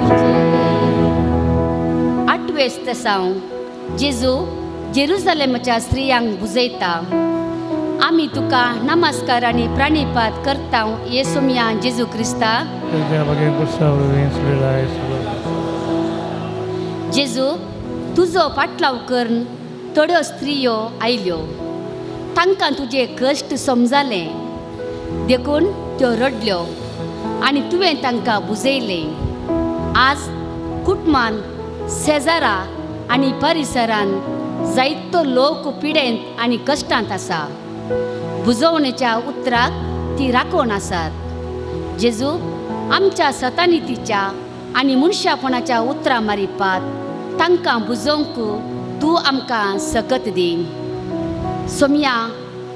C: जेजूचेर.
F: आठवेस्त साव जेजू जेरुसलेमच्या स्त्रियांक बुजयता. आमी तुका नमस्कार आनी प्राणिपात करता येसुमिया जेजू क्रिस्ता.
C: तुझ्या बरी मुसार
F: जेजू तुजो पाटलाव करून थोड्यो स्त्रियो आयल्यो. तांकां तुजे कश्ट समजाले देखून त्यो रडल्यो आनी तुवें तांकां बुजयलें. आज कुटुंबान शेजारा आनी परिसरान जायतो लोक पिडेंत आनी कश्टांत आसा. बुजवणेच्या उतराक ती राखोवन आसात. जेजू आमच्या सतानितीच्या आनी मनशापणाच्या उतरां मारिपात तांकां बुजोवंक तूं आमकां सकत दी. सोम्या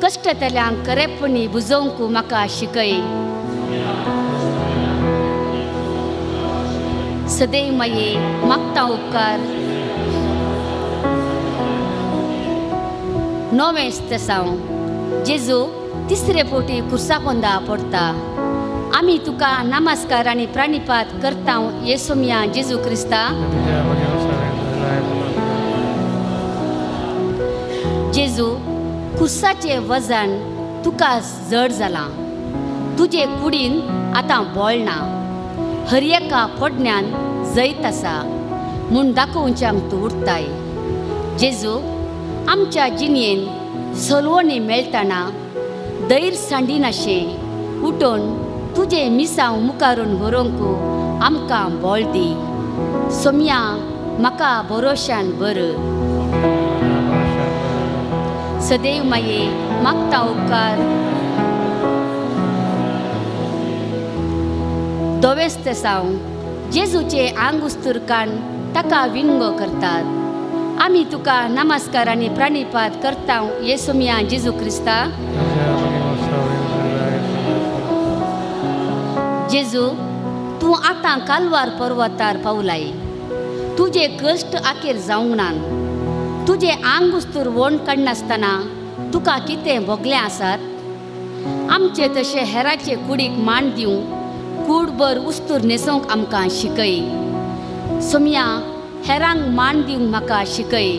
F: कश्टतल्यांक खरेपणी बुजोवंक म्हाका शिकय. सदैव माये मागता उपकार. नवेस्त साव जेजू तिसरे फावटी कुर्सा पोंदा पडटा. आमी तुका नमस्कार आनी प्राणिपात करता येसुमिया जेजू क्रिस्ता. जेजू कुर्साचें वजन तुका जड जालां. तुजे कुडीन आतां बोळ ना. हर एका फोडण्यान जैत आसा म्हूण दाखोवच्यांक तूं उरताय. जेजू आमच्या जिणयेन सलवणी मेळटना दैर सांडिनाशें उठोवन तुजे मिसांव मुखारून व्हरोंक आमकां बोळ दी. सोम्या म्हाका भरोशान बर. सदैव माये मागता उपकार दोवेस्त साव जेजूचे आंग उस्तुरकान ताका विंगो करतात. आमी तुका नमस्कार आनी प्राणिपात करता येसुमिया जेजू क्रिस्ता. जेजू तूं आतां कालवार पर्वतार पावलाय. तुजे कश्ट आखेर जावंक नान. तुजे आंग उस्तूर वोंड काडनासतना तुका कितें भोगलें आसात. आमचे तशें हेराचे कुडीक मान दिवंक कूडभर उस्तूर न्हेसोवंक आमकां शिकय. सोम्या हेरांक मान दिवंक म्हाका शिकय.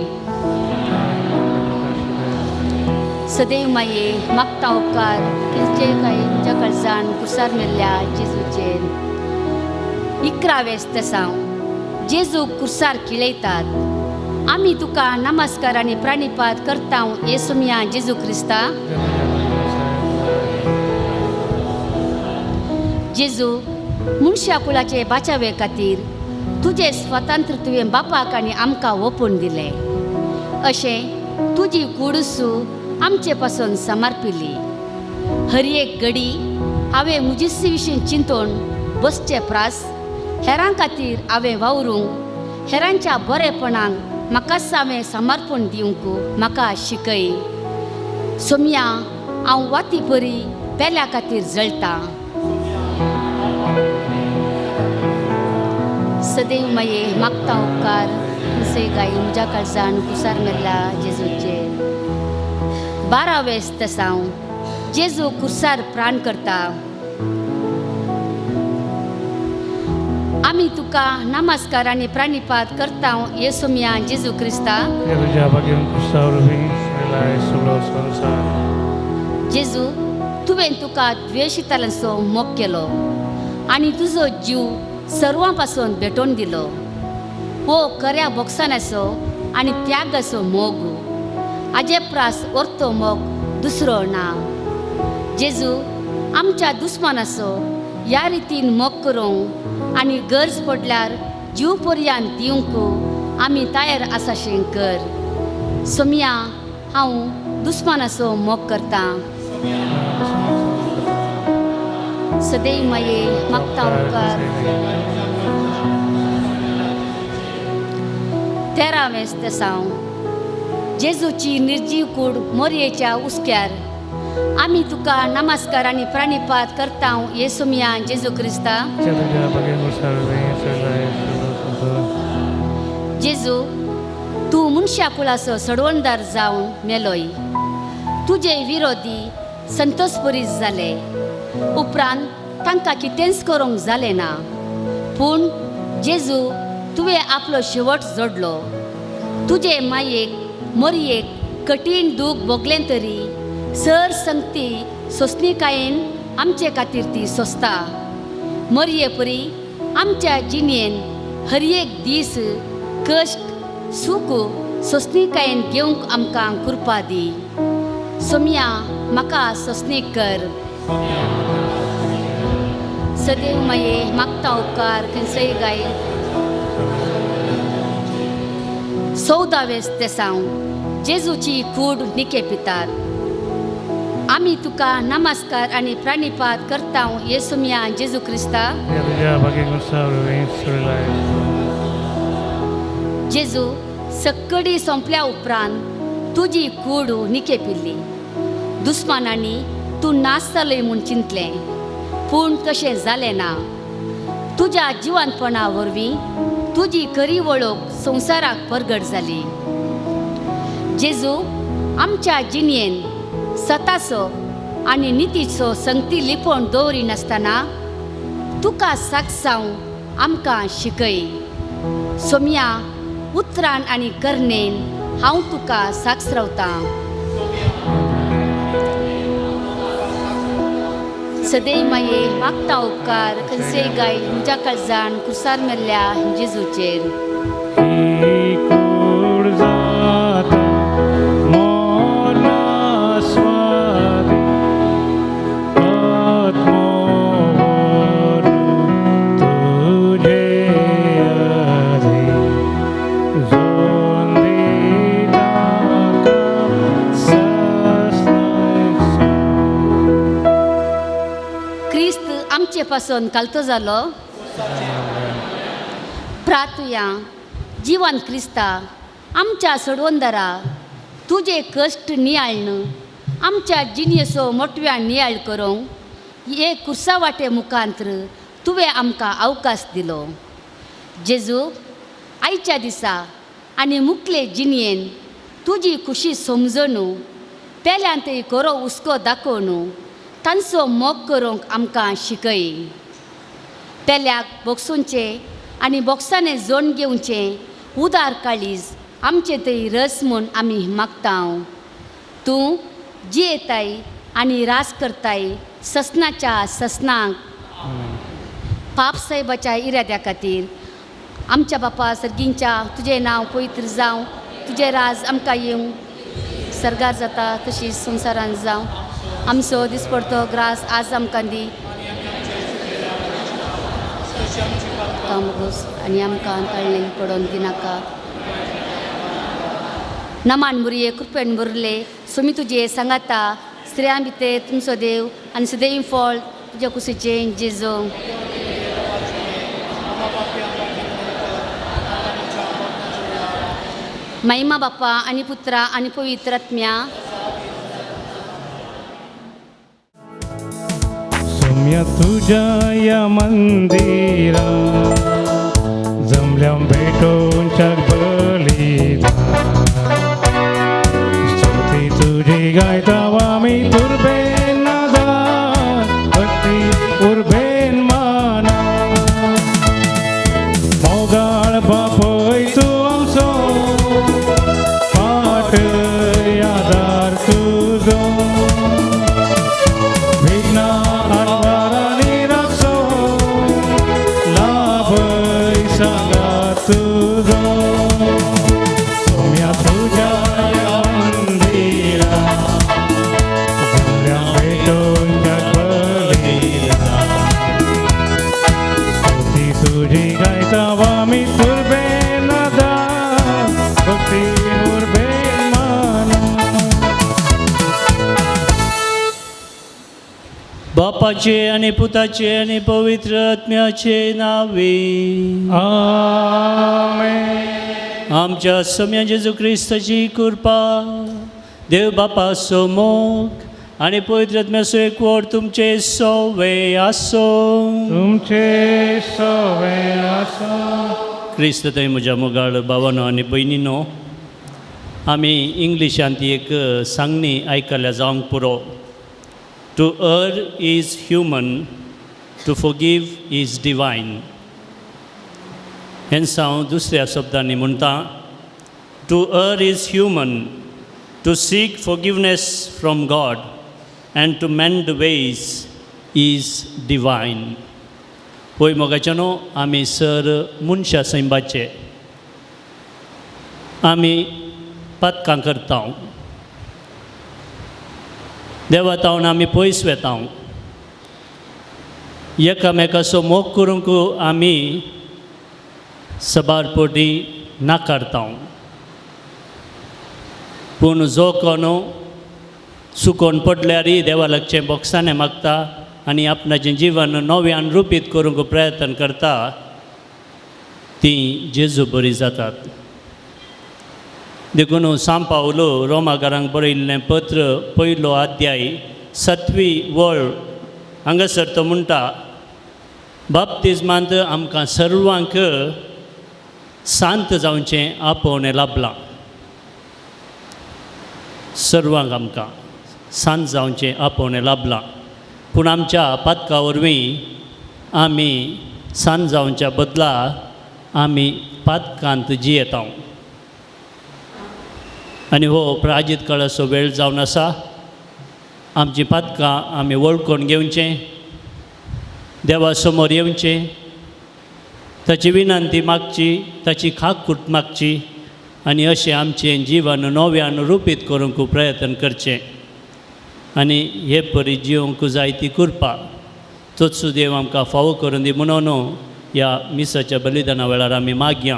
F: सदैव माये मागता उपकार खंयचे काय तुज्या काळजान कुसार मेल्ल्या जेजूचेर. 11वें साव जेजू कुर्सार किळयतात. आमी तुका नमस्कार आनी प्राणिपात करता येसुमिया जेजू क्रिस्ता. जेजू मनशा कुळाचे बाचावे खातीर तुजे स्वतंत्र तुवें बापाक आनी आमकां ओपून दिलें. अशें तुजी कुडसू आमचे पासून समर्पिली. हर एक घडी हांवें मुजिस्से विशीं चिंतून बसचें प्रास हेरां खातीर हांवें वावरूंक हेरांच्या बरेपणांक म्हाका हांवें समर्पण दिवंक म्हाका शिकय. सोम्या हांव वाती परी पेल्या खातीर जळटां. सदैव माये मागता उपकार खंयसय गाय म्हज्या काळजान कुसार मेल्ल्या जेजूचेर. 12वें साव जेजू कुर्सार प्राण करता. आमी तुका नमस्कार आनी प्राणिपात करता येसुमिया जेजू क्रिस्ता. जेजू तुवें तुका द्वेशितांचो मोग केलो आनी तुजो जीव सर्वां पासून भेटोवन दिलो. हो खऱ्या बोगसानाचो आनी त्यागाचो मोग. हाजे प्रास orto मोग दुसरो ना. जेजू आमच्या दुस्मानाचो ह्या रितीन मोग करूंक आनी गरज पडल्यार जीव पर्यंत दिवंक आमी तयार आसाशें कर. सोम्या हांव दुस्मानाचो मोग करतां. सदैव माये मागता उपकार. 13वें साव जेजूची निर्जीव कूड मोरयेच्या उस्क्यार. आमी तुका नमस्कार आनी प्राणिपात करता येसुमिया जेजू क्रिस्ता. जेजू तूं मनशा कुळाचो सडवणदार जावन मेलोय. तुजे विरोधी संतोषपुरीस जाले. उपरांत तांकां कितेंच करूंक जालें ना. पूण जेजू तुवें आपलो शेवट जोडलो. तुजे मायेक मोरयेक कठीण दूख भोगलें तरी सर संगती सोंसणीकायेन आमचे खातीर ती सोंसता. मोरये परी आमच्या जिणेन हर एक दीस कश्ट सूख सोंसणीकायेन घेवंक आमकां कृपा दी. सोम्या म्हाका सोंसणीक कर. सदैव माये मागता उपकार खंयसय गाय. 14वें साव जेजूची कूड निकेपितात. आमी तुका नमस्कार आनी प्राणिपात करता येसुमिया जेजू क्रिस्ता. जेजू सक्कडी सोंपल्या उपरांत तुजी कूड निकेपिल्ली. दुस्मानांनी तूं नासतलय म्हूण चिंतलें, पूण तशें जालें ना. तुज्या जिवंतपणा वरवीं तुजी खरी वळख संवसाराक परगट जाली. जेजू आमच्या जिणेन सताचो आनी नितीचो संगती लिपोवन दवरिनासतना तुका सागसावंक आमकां शिकय. सोम्या उतरान आनी कर्णेन हांव तुका सागस्रावतां. सदैव माये मागता उपकार खंयसय गाय म्हज्या काळजान कुसार मेल्ल्या जेजूचेर.
C: Zon
F: पासून कालतो जालो प्रार्थुया जीवन क्रिस्ता आमच्या सोडवंदरा तुझे कश्ट नियाळण आमच्या जिणेचो मोटव्या नियाळ करूंक हे कुर्सा वाटे मुखांतर तुवें आमकां अवकाश दिलो. जेजू आयच्या दिसा आनी मुखले जिणयेन तुजी खुशी समजून तेल्यान ते खरो हुस्को दाखोवन तांचो मोग करूंक आमकां शिकय. तेल्याक बॉक्सूंचे आनी बॉक्सांनी जोड घेवचें उदार काळीज आमचे थंय रस म्हूण आमी मागता. तूं जियेताय आनी रास करताय ससनाच्या ससनाक पाप साहेबाच्या इराद्या खातीर. आमच्या बापा सर्गींच्या तुजें नांव पवित्र जावं, तुजें राज आमकां येवं सर्गार जाता तशीच संवसारांत जावं. आमचो दिसपडतो ग्रास आज आमकां दी आनी आमकां कळ्ळें पडोवन दिनाका. नमान मुरये कृपेन मुरले सोमी तुजे सांगाता स्त्रियां भितर तुमचो देव आनी सदैव फळ तुज्या कुशीचें जेजो. महिमा बापा आनी पुत्रा आनी पवित्र आत्म्या.
C: सौम्य तुझ्या या मंदिरा जमल्या भेटोंच्या बलिदान स्तुती तुझी गायतावा मी दुर्बेन नादान भक्ती उर्बेन माना मोगाळ बापय तू आमचो पाट यादार तुझो विघ्ना आडवारांनी राखो लाभय सांगा तुझो. सौम्या तुझ्या या मंदिरा जमल्या भेटोंच्या बलिदान स्तुती तुझी गायतावा मी तुर्बेन नादान भक्ती उर्बेन माना.
E: बापाचे आनी पुताचे आनी पवित्र आत्म्याचे नावे.
C: आमेन.
E: आमच्या सम्या जेजू क्रिस्ताची कृपा देव बापाचो मोग आनी पवित्र आत्म्याचो एकवट तुमचे सवे आसो.
C: तुमचे सवे आसो.
E: क्रिस्त थंय म्हज्या मोगाळ भावानो आनी भयणीनो, आमी इंग्लिशांत ती एक सांगणी आयकल्या जावंक पुरो. To err is human, to forgive is divine. हेंच हांव दुसऱ्या शब्दांनी म्हणटा. To err is human, to seek forgiveness from God and to mend the ways is divine. होय मोगाच्यानो, आमी सर मनशा सैबाचे आमी पातकां करता, देवा तावन आमी पयस वेता, एकामेकाचो मोग करूंक आमी सबारपोटी नाकारता. पूण जो कोण चुकोवन पडल्यारय देवा लागचें बॉक्सांनी मागता आनी आपणाचें जिवन नव्यान रुपीत करूंक प्रयत्न करता, ती जेजू बरी जातात. देखून सांत पावलो रोमाकारांक बरयल्लें पत्र पयलो अध्याय 7वी वळ हांगासर तो म्हणटा, बाप्तिस्मांत आमकां सर्वांक शांत जावचें आपोवणें लाभलां. सर्वांक आमकां शांत जावचें आपोवणें लाभलां. पूण आमच्या पातका वरवीं आमी शांत जावच्या बदला आमी पातकांत जियेता. आनी हो प्राजीत काळाचो वेळ जावन आसा. आमची पातकां आमी वळखून घेवचें, देवा समोर येवचें, ताची विनंती मागची, ताची खाकूट मागची आनी अशें आमचें जिवन नव्यान रुपीत करूंक प्रयत्न करचें. आनी हे परी जिवंक जाय ती कृपा तोच देव आमकां फावो करून दी म्हणून ह्या मिसाच्या बलिदाना वेळार आमी मागया.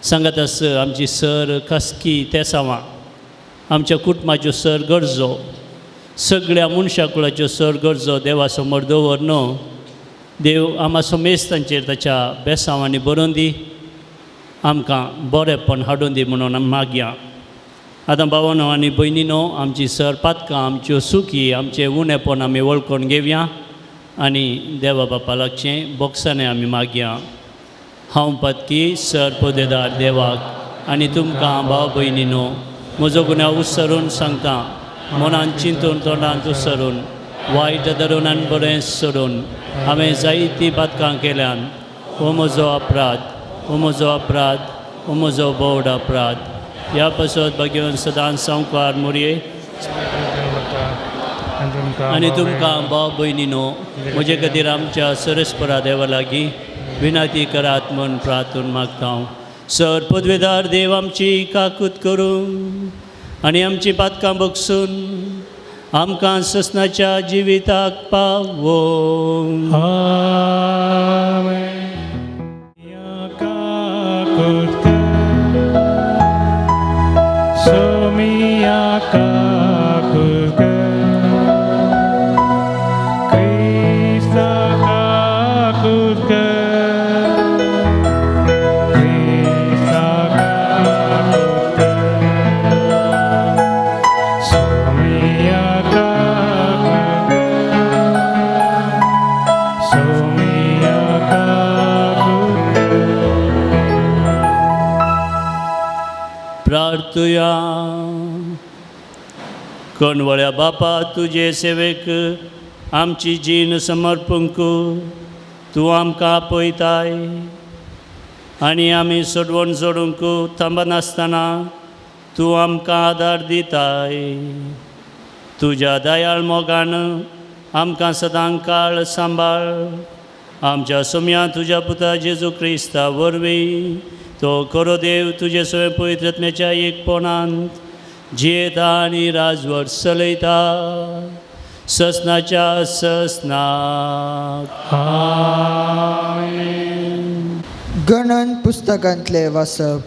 E: सांगत आस आमची सर खासकी तेसावां, आमच्या कुटुंबाच्यो सर गरजो, सगळ्या मनशा कुळाच्यो सर गरजो देवा समोर दवर न्हू. देव आम्हा सोमेस्तांचेर ताच्या बेसांवांनी बरोवन दी, आमकां बरेंपण हाडून दी म्हणून आमी मागया. आतां भावांनो आनी भयणीनो, आमची सर पातकां आमच्यो सुखी आमचें उणेपण आमी वळखून घेवया आनी देवा बापा लागचें बोक्सांनी आमी मागया. हांव पत्की सर पोदेदार देवाक आनी तुमकां भाव भयणीनो म्हजो गुन्यांव उसरून सांगता, मनान चिंतून तोंडांत उसरून वायट धरून आनी बरें सोडून हांवें जायतीं पातकां केल्यान हो म्हजो अपराध, हो म्हजो अपराध, हो म्हजो बोड अपराध. ह्या पासत भाग्यवन सदांच संवकार मोरये. आनी तुमकां भाव भयणीनो म्हजे खातीर आमच्या सरस्परा देवा लागीं विनंती करात म्हूण प्रार्थून मागता. सर पदवेदार देव आमची काकूत करून आनी आमची पातकां बगसून आमकां ससनाच्या जिविताक पावो.
C: Amen. Yakakutka, Somiyakakutka, Krista kakutka, Krista kakutka, Somiyakakutka, Somiyakakutka.
E: प्रार्थुया. कोणवळ्या बापा, तुजे सेवेक आमची जीण समर्पूंक तूं आमकां आपयताय आनी आमी सोडवण सोडूंक थांबनासतना तूं आमकां आदार दिताय. तुज्या दयाळ मोगान आमकां सदां काळ सांबाळ. आमच्या सोम्या तुज्या पुता जेजू क्रिस्ता वरवीं तो खरो देव तुजे सगळे पवित्रत्म्याच्या एकपणांत जियेता आनी राजवट चलयता ससनाच्या ससनाक.
G: गणन पुस्तकांतले वाचप.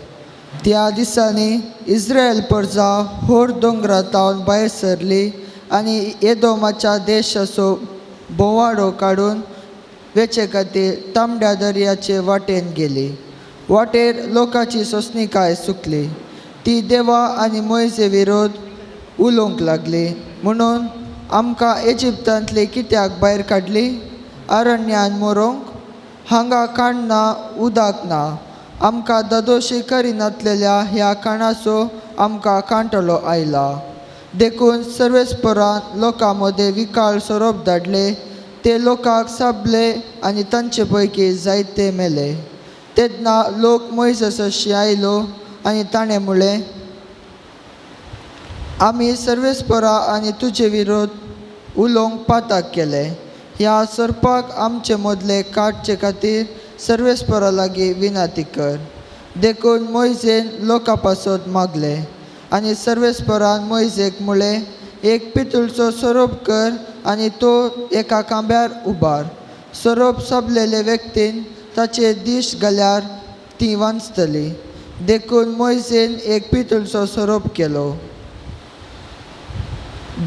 G: त्या दिसांनी इस्रायल परजा होर दोंगरांतावन भायर सरली आनी एदोमाच्या देशाचो बोवाडो काडून वेचे खातीर तांबड्या दर्याचे वाटेन गेली. वाटेर लोकांची सोंसणीकाय सुकली. ती देवा आनी मोयजे विरोध उलोवंक लागली. म्हणून आमकां इजिप्तांतली कित्याक भायर काडली? अरण्यान मरोंक? हांगा काण ना, उदक ना. आमकां ददोशी करिनासलेल्या ह्या काणाचो आमकां कांटलो आयला. देखून सर्वेस्परान लोकां मदें विकाळ सोरोप धाडले. ते लोकांक साबले आनी तांचे पैकी जायते मेले. तेन्ना लोक मोयजेसाशी आयलो आनी ताणें म्हणलें, आमी सर्वेस्परा आनी तुजे विरोध उलोवंक पाताक केले. ह्या सर्पाक आमचे मदले काडचे खातीर सर्वेस्परा लागीं विनंती कर. देखून मोयजेन लोकां पासत मागले आनी सर्वेस्परान मोयजेक म्हणलें, एक पितूळचो सोरोप कर आनी तो एका खांब्यार उबार. सोरोप सोबलेले व्यक्तीन ताचे दिश घाल्यार ती वांचतली. देखून मोयजेन एक पितूळचो सोरोप केलो.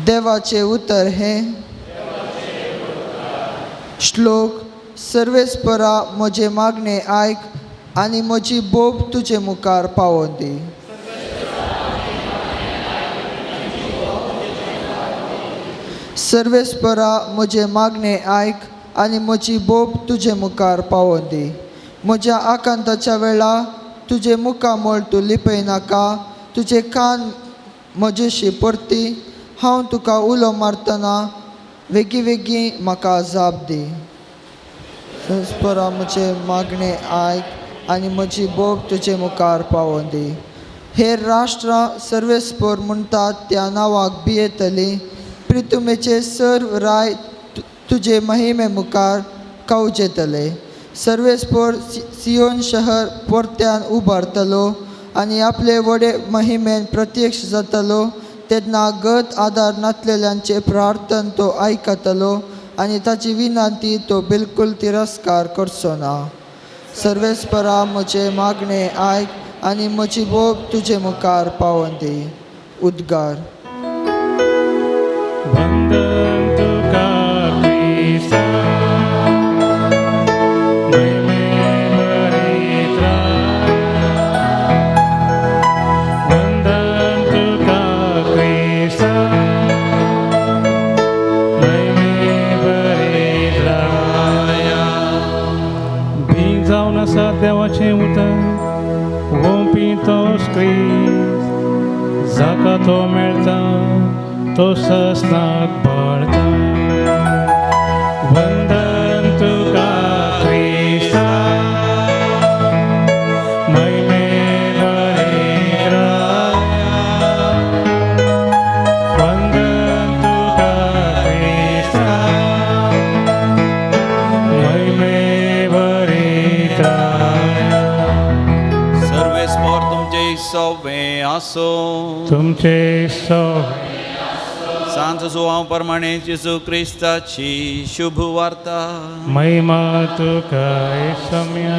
G: देवाचे उतर हे श्लोक. सर्वेस्परा म्हजे मागणे आयक आनी म्हजी बोब तुजे मुखार पावोवन दी. सर्वेस्परा म्हजे मागणे आयक आनी म्हजी बोब तुजे मुखार पावोवन दी. म्हज्या आकांताच्या वेळा तुजे मुखामोळ तूं लिपयनाका. तुजे कान म्हजेशी परती. हांव तुका उलो मारतना वेगी वेगी म्हाका जाप दी. सर्वेस्परा म्हजे मागणे आयक आनी म्हजी बोब तुजे मुखार पावोवन दी. हेर राष्ट्रां सर्वेस्पर म्हणटात त्या नांवाक भियेतली. प्रितुमेचे सर्व राय तुजे महिमे मुखार कावजेतले. सर्वेस्पर सियोन शहर परत्यान उबारतलो आनी आपले व्हडे महिमेन प्रत्यक्ष जातलो. तेन्ना गत आदार नासलेल्यांचे प्रार्थन तो आयकतलो आनी ताची विनंती तो बिलकुल तिरस्कार करचो ना. सर्वेस्परा म्हजे मागणे आयक आनी म्हजी बोब तुजे मुखार पावोवन दी. उद्गार.
C: वंदन तुका क्रिस्ता, क्रिस्त जाका तो मेळटा तो सस्नाक बाळटा वंदन तुका क्रिस्ता महिमे बरे राया वंदन तुका क्रिस्ता महिमे बरे राया
B: सर्वेस्पर तुमचे सवे आसो
C: तुमचे सवे
B: सांत सुवाव प्रमाणे जेजू क्रिस्ताची शुभ वार्ता
C: महिमा तुका सम्या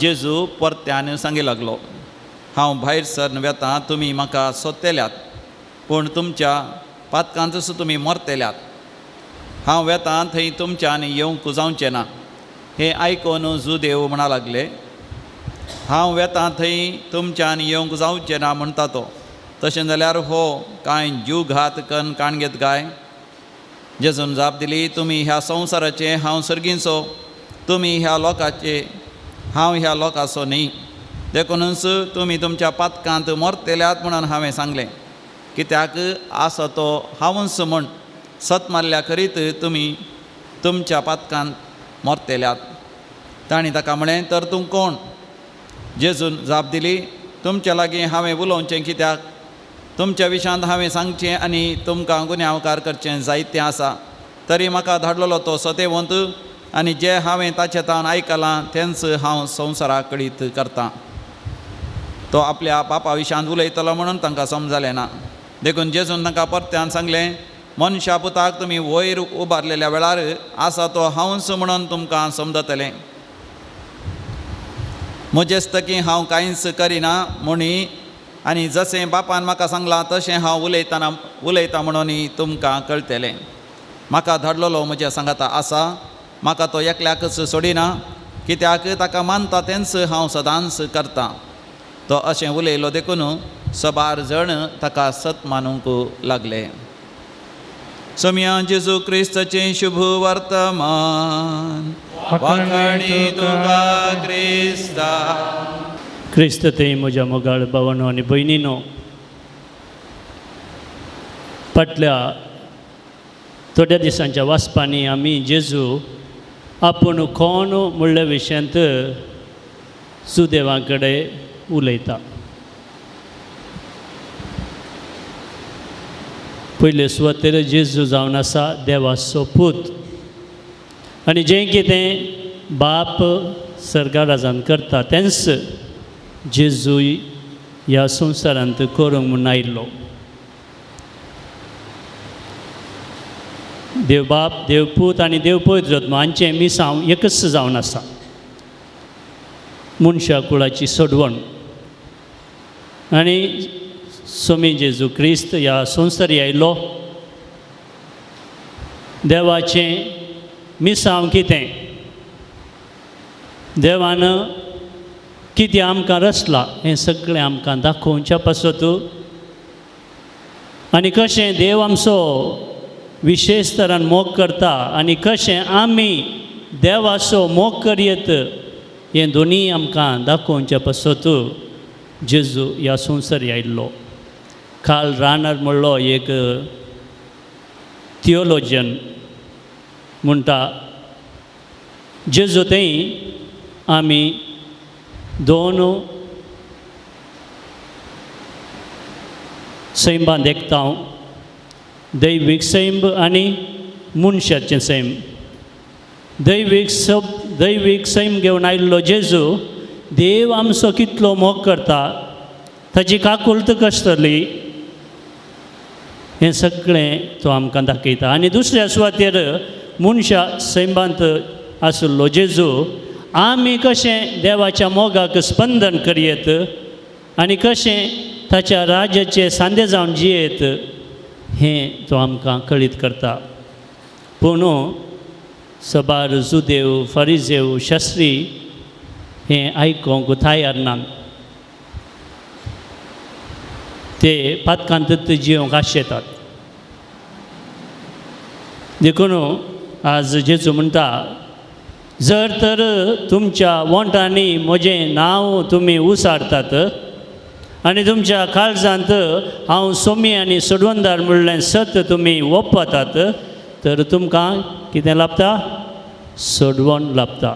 B: जेजू परत्यान सांगी लागलो हांव भायर सरन वेतां तुमी म्हाका सोदतेल्यात पूण तुमच्या पातकांतच तुमी मरतेल्यात हांव वेतां थंय तुमच्यान येवंक जावचें ना हें आयकून जुदेव म्हणा लागले हांव वेतां थंय तुमच्यान येवंक जावचें ना म्हणटा तो तशें जाल्यार हो कांय जीव घात करून काणगेत काय जेजून जाप दिली तुमी ह्या संवसाराचे हांव सर्गींचो तुमी ह्या लोकाचे हांव ह्या लोकाचो न्ही देखूनच तुमी तुमच्या पातकांत मरतेल्यात म्हणून हांवें सांगलें कित्याक आसा तो हांवच म्हूण सत मारल्या करीत तुमी तुमच्या पातकांत मरतेल्यात तांणी ताका म्हळें तर तूं कोण जेजून जाप दिली तुमच्या लागीं हांवें उलोवचें कित्याक तुमच्या विशयांत हांवें सांगचें आनी तुमकां गुन्यांवकार करचें जायतें आसा तरी म्हाका धाडलेलो तो सतेवंत आनी जें हांवें ताचे तान आयकलां तेंच हांव संवसाराक कळीत करतां तो आपल्या पापा विशयांत उलयतलो म्हणून तांकां समजलें ना देखून जेजून तांकां परत्यान सांगलें मनशा पुताक तुमी वयर उबारलेल्या वेळार आसा तो हांवच म्हणून तुमकां समजतलें म्हजेस्तकी हांव कांयच करिना म्हणी आनी जशें बापान म्हाका सांगलां तशें हांव उलयतां म्हणून तुमकां कळटलें म्हाका धाडलेलो म्हज्या सांगाता आसा म्हाका तो एकल्याकच सोडिना कित्याक ताका मानता तेंच हांव सदांच करतां तो अशें उलयलो देखून सबार जण ताका सत मानूंक लागले सोम्या जेजू क्रिस्ताचें शुभ वर्तमान वाखाणी तुका क्रिस्ता
E: क्रिस्त ते म्हज्या मोगाळ भावांनो आनी भयणीनो फाटल्या थोड्या दिसांच्या वाचपांनी आमी जेजू आपूण कोण म्हणल्या विशयांत सुदेवा कडेन उलयता पयले सुवातेर जेजू जावन आसा देवाचो पूत आनी जें कितें बाप सर्गा राजान करता तेंच जेजूय ह्या संवसारांत करूंक म्हूण आयिल्लो देव बाप देव पूत आनी देव पवित्र आत्मा हांचें मिसांव एकच जावन आसा मनशा कुळाची सोडवण आनी सोमी जेजू क्रिस्त ह्या संवसारी आयिल्लो देवाचें मिसांव कितें देवान कितें आमकां रचलां हें सगळें आमकां दाखोवच्या पासत आनी कशें देव आमचो विशेश तरान मोग करता आनी कशें आमी देवाचो मोग करयत हें दोनीय आमकां दाखोवच्या पासत जेजू ह्या संवसारी आयिल्लो काल रानार म्हणलो एक थियोलॉजियन म्हणटा जेजू थंय आमी दोन सैमां देखता दैवीक सैम आनी मनशाचें सैम दैवीक सैम घेवन आयिल्लो जेजू देव आमचो कितलो मोग करता ताची काकुलत कसतली हें सगळें तो आमकां दाखयता आनी दुसऱ्या सुवातेर मनशा सैमांत आशिल्लो जेजू आमी कशें देवाच्या मोगाक स्पंदन करयत आनी कशें ताच्या राज्याचे सांदे जावन जियेत हें तो आमकां कळीत करता पूण सबार जुदेव फरिजेव शास्त्री हें आयकोंक तयार नात ते पातकांतच जियोंक आशेतात देखून आज जेजू म्हणटा जर तर तुमच्या वोंटांनी म्हजें नांव तुमी उसारतात आनी तुमच्या काळजांत हांव सोमी आनी सोडवंदार म्हणलें सत तुमी ओंपतात तर तुमकां कितें लाभता? सोडवण लाभता.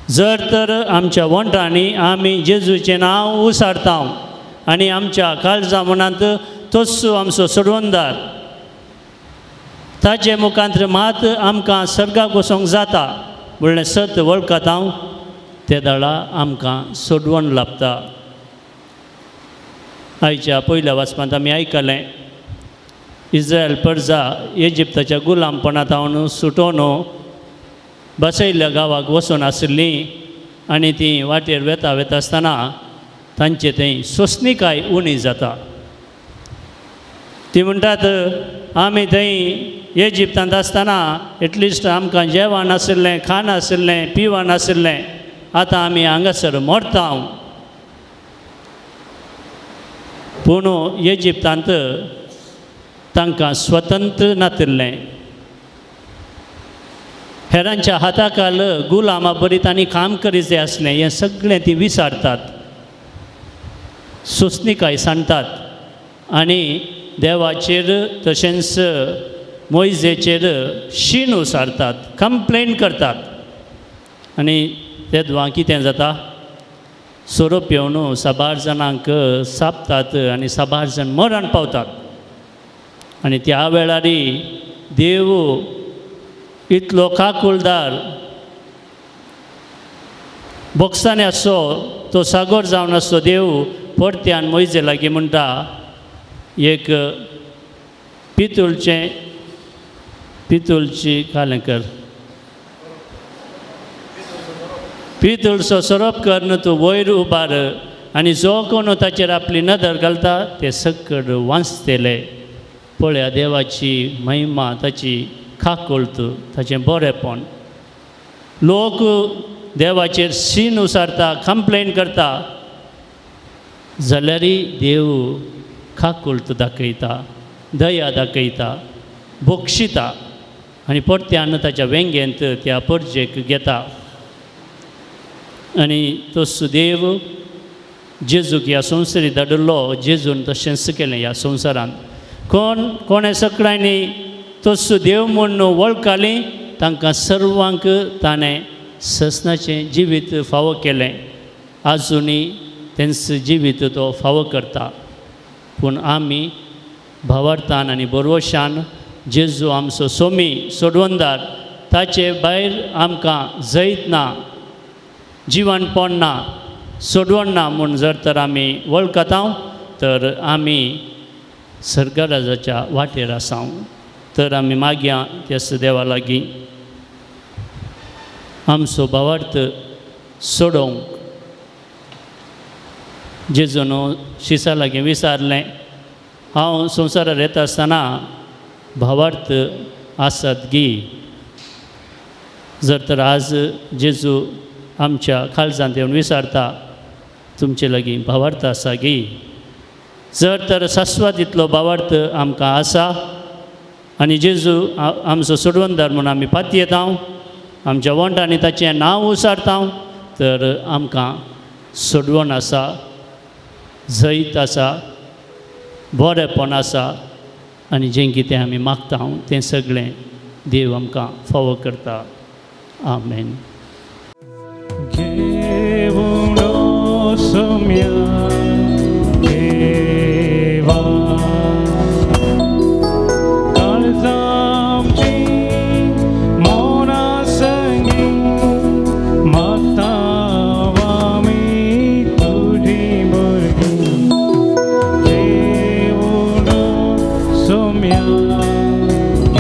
E: जर तर आमच्या वंटांनी आमी जेजूचें नांव उसारता आनी आमच्या काळजां मनांत तोच आमचो सोडवंदार ताचे मुखांत्र मात आमकां सर्गाक वचोंक जाता म्हणलें सत वळखत हांव त्या दाळा आमकां सोडवण लाभता. आयच्या पयल्या वाचपांत आमी आयकलें इस्रायल प्रजा इजिप्ताच्या गुलामपणांतावन सुटोवन बसयल्ल्या गांवाक वचून आशिल्लीं आनी तीं वाटेर वेता आसतना तांचे थंय सोंसणीकाय उणी जाता. ती म्हणटात आमी थंय इजिप्तांत आसतना एटलिस्ट आमकां जेवण आशिल्लें, खाण आशिल्लें, पिवण आशिल्लें, आतां आमी हांगासर मरता. पूण इजिप्तांत तांकां स्वतंत्र नातिल्लें. हेरांच्या हाताखाल गुलामा बरी तांणी काम करीचें आसलें हें सगळें ती विसारतात, सोंसणीकाय सांडटात आनी देवाचेर तशेंच मोइजेचेर शीण उसारतात, कंप्लेन करतात. आनी तेदवां कितें जाता? सोरोप येवन साबार जाणांक सापतात आनी साबार जाण मरण पावतात. आनी त्या वेळार देव इतलो काकुळदार बोक्सांनी आसो तो सागोर जावन आसो देव परत्यान मोइजे लागीं म्हणटा एक पितूळची कालें कर, पितूळचो सोरोप कर न्हू तूं वयर उबार आनी जो कोण ताचेर आपली नदर घालता ते सकड वांचतेले. पळया देवाची महिमा, ताची खाकुळत, ताचें बरेंपण. लोक देवाचेर शीण उसारता, कंप्लेन करता जाल्यारय देव खाकुळत दाखयता, दया दाखयता, बक्षिता आनी परत्यान ताच्या वेंगेंत त्या परजेक घेता. आनी तोच देव जेजूक ह्या संवसारीत धाडिल्लो. जेजून तशेंच केलें ह्या संवसारांत. कोणें सगळ्यांनी तोच देव म्हूण वळखलीं तांकां सर्वांक ताणें ससनाचें जिवीत फावो केलें. आजुनूय तेंच जिवीत तो फावो करता. पूण आमी भावार्थान आनी बरवशान जेजू आमचो सोमी सोडवंदार ताचे भायर आमकां जैत ना, जिवणपण ना, सोडवण ना म्हूण जर तर आमी वळखता तर आमी स्वर्गराजाच्या वाटेर आसा. तर आमी मागया त्याच देवा लागीं आमचो भावार्थ सोडोवंक. जेजून शिसा लागीं विचारलें हांव संवसारार येता आसतना भावार्थ आसात गी. जर तर आज जेजू आमच्या काळजांत येवन विचारता तुमचे लागीं भावार्थ आसा गी. जर तर शाश्वत इतलो भावार्थ आमकां आसा आनी जेजू आमचो सोडवंदार म्हूण आमी पातयेता, आमच्या वंटांनी ताचें नांव उसारता तर आमकां सोडवण आसा, जैत आसा, बरेंपण आसा आनी जें कितें आमी मागता तें सगळें देव आमकां फावो करता. आमेन.
C: Llevo somia Eva Kalzamchi Mona sangi Matavami Tuji murgi Llevo somia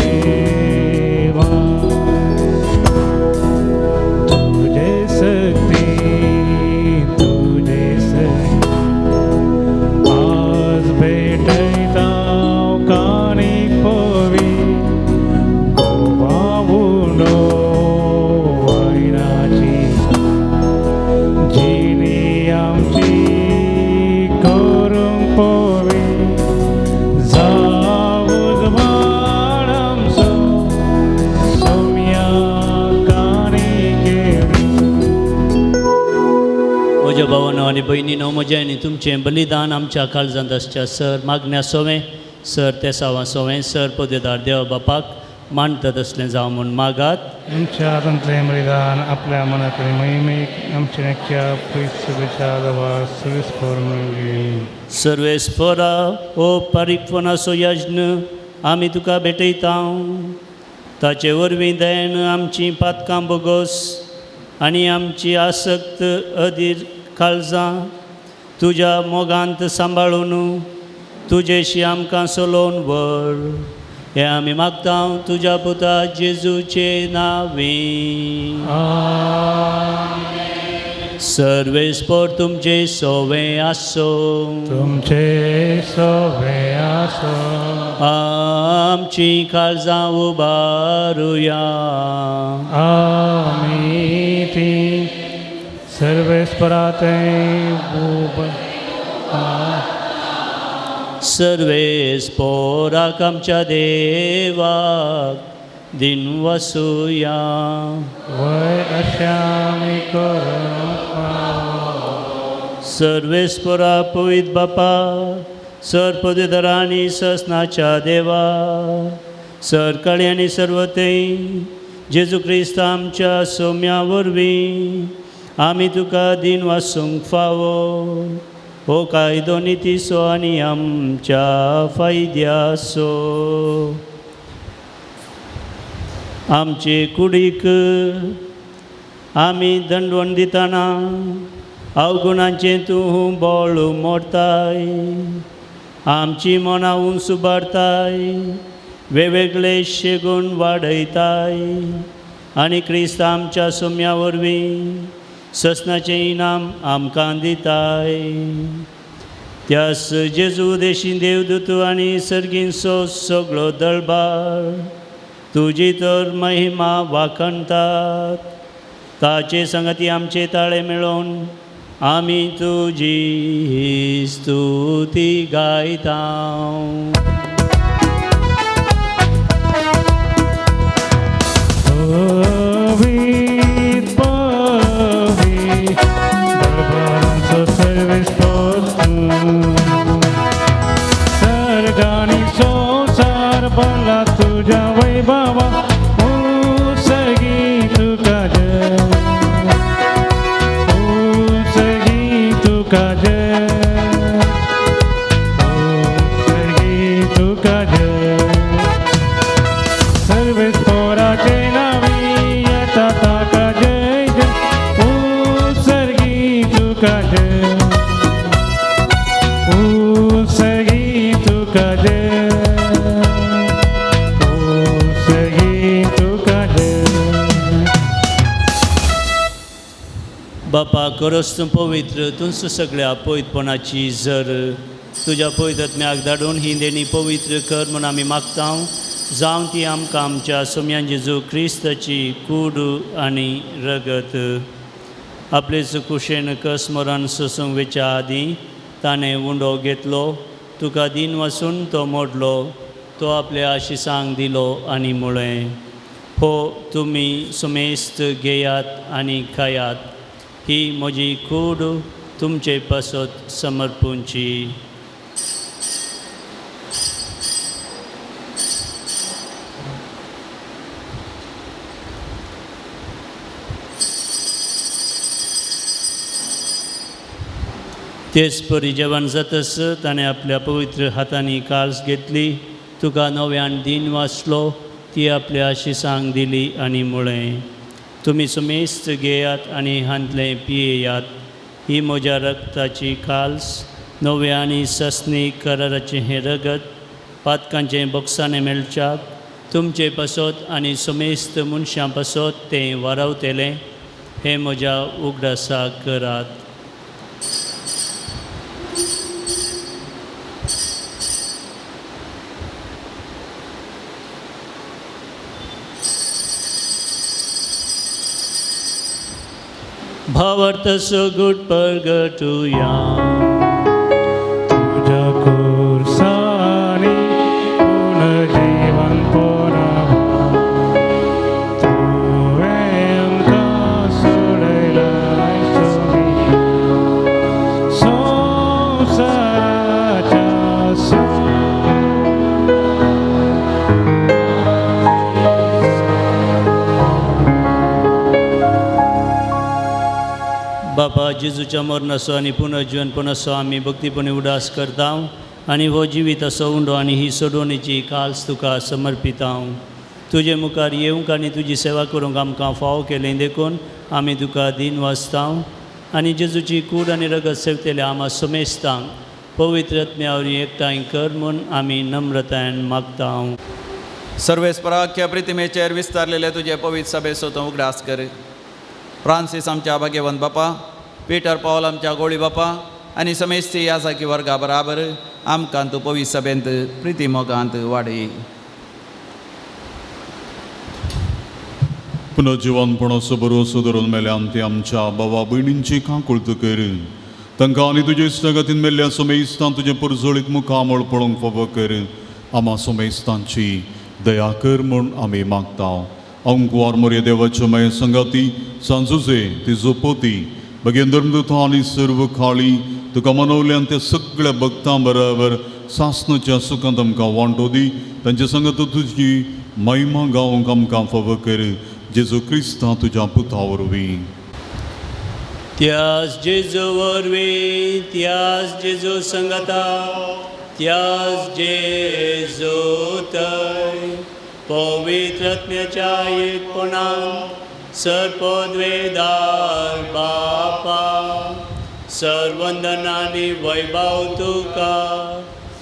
C: Eva Zaud
E: भयणीनो म्हजें आनी तुमचें बलिदान आमच्या काळजांत आसच्या सर मागण्या सोवें सर तेसावां सोवें सर पदवेदार देवा बापाक मानतात असलें जावं म्हूण मागात.
C: आमच्या आतंतलें बलिदान आपल्या मनातले महिमेक आमच्या नेकच्या पयसुबेच्या देवा सविस्फोर मेळ्ळी.
E: सर्वेस्फोरा ओ पारीकपणाचो यज्ञ आमी तुका भेटयता. ताचे वरवीं दयेन आमची पातकां बोगोस आनी आमची आसक्त अधीर काळजां तुज्या मोगांत सांबाळून तुजेशी आमकां सोलोवन व्हर. हें आमी मागता तुज्या पुता जेजूचे नांवें. सर्वेस्पोर तुमचे सोवें आसो.
C: तुमचे सोवें आसो.
E: आमची काळजां उबारुया.
C: आमी ती सर्वेस्पराते
E: सर्वेस्पोराक आमच्या देवाक दिन वसूया.
C: वय अशामी
E: सर्वेस्पोरा पवित बापा सर पदवीधरांनी ससनाच्या देवा सर काळी आनी सर्वतेय जेजू क्रिस्त आमच्या सौम्या वरवीं आमी तुका दिन वासूंक फावो. हो कायदो नितीसो आनी आमच्या फायद्याचो. आमचे कुडीक आमी दंडवण दितना अवगुणांचें तूं बोळ मोडताय. आमची मनां उंच उबारताय. वेगवेगळे शेगूण वाडयताय आनी क्रिस्त आमच्या सौम्या वरवीं ससनाचें इनाम आमकां दिताय. त्यास जेजू देशी देवदूत आनी सर्गींचो सगळो दळबार तुजी तर महिमा वाखणतात. ताचे संगती आमचे ताळे मेळोवन आमी तुजी स्तुती गायता.
C: सर्गानी संसार भला तुझ्या वैभवा सगी तुका जय. सगी तुका जय. सगी तुका जय. सर्वेस्पोराचे नावी येता ताका जय जय. सर्गी तुका जय. सगी तुका जय. सगी तुका जय.
E: बापा करोस तूं पवित्र तुमच सगळ्या पवित्रपणाची जर तुज्या पवित्र आत्म्याक धाडून ही देणी पवित्र कर म्हूण आमी मागता. जावं ती आमकां आमच्या सोम्यान जेजू क्रिस्ताची कूड आनी रगत आपलेच कुशेन कसमरान सोसूंक वेच्या आदीं ताणें उंडो घेतलो. तुका दिन वसून तो मोडलो. तो आपल्या आशिसांक दिलो आनी म्हळें हो तुमी सुमेस्त घेयात आनी खायात. ही म्हजी कूड तुमचे पासत समर्पूंची. तेच परी जेवण जातस ताणें आपल्या पवित्र हातांनी काळज घेतली. तुका नव्यान दिन वाचलो. ती आपल्या आशिसांक दिली आनी म्हळें तुमी सुमेस्त घेयात आनी हांतलें पियेयात. ही म्हज्या रक्ताची काल्स नव्या आनी ससनी कराराचें हें रगत पातकांचें बोक्सांनी मेळच्याक तुमचे पासत आनी सुमेस्त मनशां पासत तें वारावतेलें. हें म्हज्या उगडासाक करात. भावार्थसो गुट परगटुया.
C: तुझ्या कुर्सानी पुनर्जीवन पोरावा. तुवें आमकां सोडयलाय सोबी.
E: बापा जेजूच्या मरणाचो आनी पुनर्जीवनपणाचो आमी भक्तीपणे उडास करता आनी हो जिवीत असो उंडो आनी ही सोडवणेची काल्स तुका समर्पिता तुजे मुखार येवंक आनी तुजी सेवा करूंक आमकां फाव केलें देखून आमी तुका दिन वाचता आनी जेजूची कूड आनी रगत सेवतेल्या आमा समेस्तांक पवित्र आत्म्यावरी एकठांय कर म्हूण आमी नम्रतायेन मागता
B: सर्वेस्पराख्य प्रितिमेचेर विस्तारलेले तुजे पवित्र सभेचो तूं उगडास कर. फ्रांसीस आमच्या भाग्यवंत बापा, पीटर पॉल आमच्या गोळी बापा आनी समेस्ती यासाकी वर्गा बराबर आमकां तूं पवित्र सभेंत प्रितिमोगांत वाडय.
A: पुनर्जीवनपणाचो बरो सुदारून मेल्यान ते आमच्या भावा भयणींची काकुळत कर. तांकां आनी तुजे इश्टगतीन मेल्ल्या समेस्तान तुजे परजळीत मुखामळ पळोवंक फावो कर. आमा समेस्तांची दया कर म्हूण आमी मागता. अंकुवार मोरये देवाच्या माये संगाती सांजुजे तिजो पोती भगेन धर्मदूतां आनी सर्व खाळी तुका मनवल्यान त्या सगळ्या भक्तां बरोबर सासणाच्या सुखांत आमकां वांटो दी. तांचे संगत तुजी महिमा गावंक आमकां फावो कर. जेजू क्रिस्ता तुज्या पुता वरवीं.
E: त्याच जेजू वरवीं त्याच जेजू संगता त्याच जेजू थंय पवित्र आत्म्याच्या एकपणान सर्पद्वेदार बापा सर्वंदन आनी वैभव तुका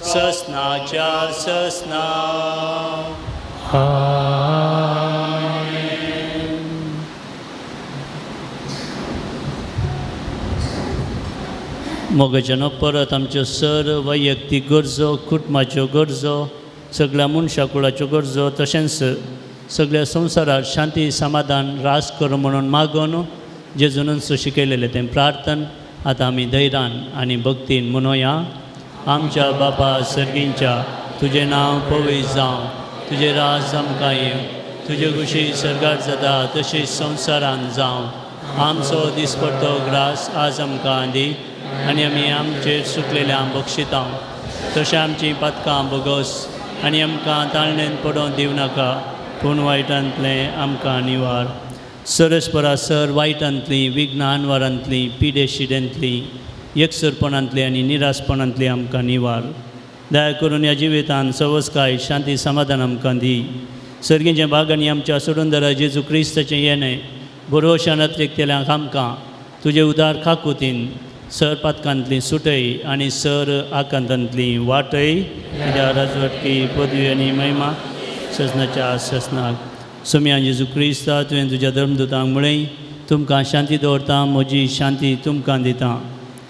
E: ससनाच्या ससना. मोगाच्यान परत आमच्यो सर्व वैयक्तीक गरजो कुटुंबाच्यो गरजो सगळ्या मनशा कुळाच्यो गरजो तशेंच सगळ्या संवसारात शांती समाधान रास कर म्हणून मागून जेजून शिकयलेलें तें प्रार्थन आतां आमी धैर्यान आनी भक्तीन मनोया. आमच्या बापा सर्गींच्या तुजें नांव पवित्र जावं, तुजें राज आमकां येवं, तुजे कुशी सर्गार जाता तशीच संवसारान जावं. आमचो दिसपट्टो ग्रास आज आमकां दी आनी आमी आमचेर सुकलेल्या बक्षितां तशें आमचीं पातकां बोगोस आनी आमकां ताळणेन पडोवन दिवं नाका पूण वायटांतलें आमकां निवार. सरस्परा सर वायटांतलीं विघ्नांवारांतलीं पिडेशिडेंतलीं एकसरपणांतलीं आनी निरासपणांतलीं आमकां निवार. दया करून ह्या जिवितांत सवस्काय शांती समाधान आमकां दी. सर्गींचे भाग आनी आमच्या सोडून दरा जेजू क्रिस्ताचें येणें भरोशान अत्रेकतेल्यांक आमकां तुजे उदार खाकुतीन सर पातकांतलीं सुटय आनी सर आकांतांतलीं वाटय. तुज्या राजवटकी पदवी आनी महिमा ससनाच्या ससनाक. सोम्या जेजू क्रिस्ता तुवें तुज्या धर्मदूतांक म्हळें तुमकां शांती दवरता, म्हजी शांती तुमकां दिता.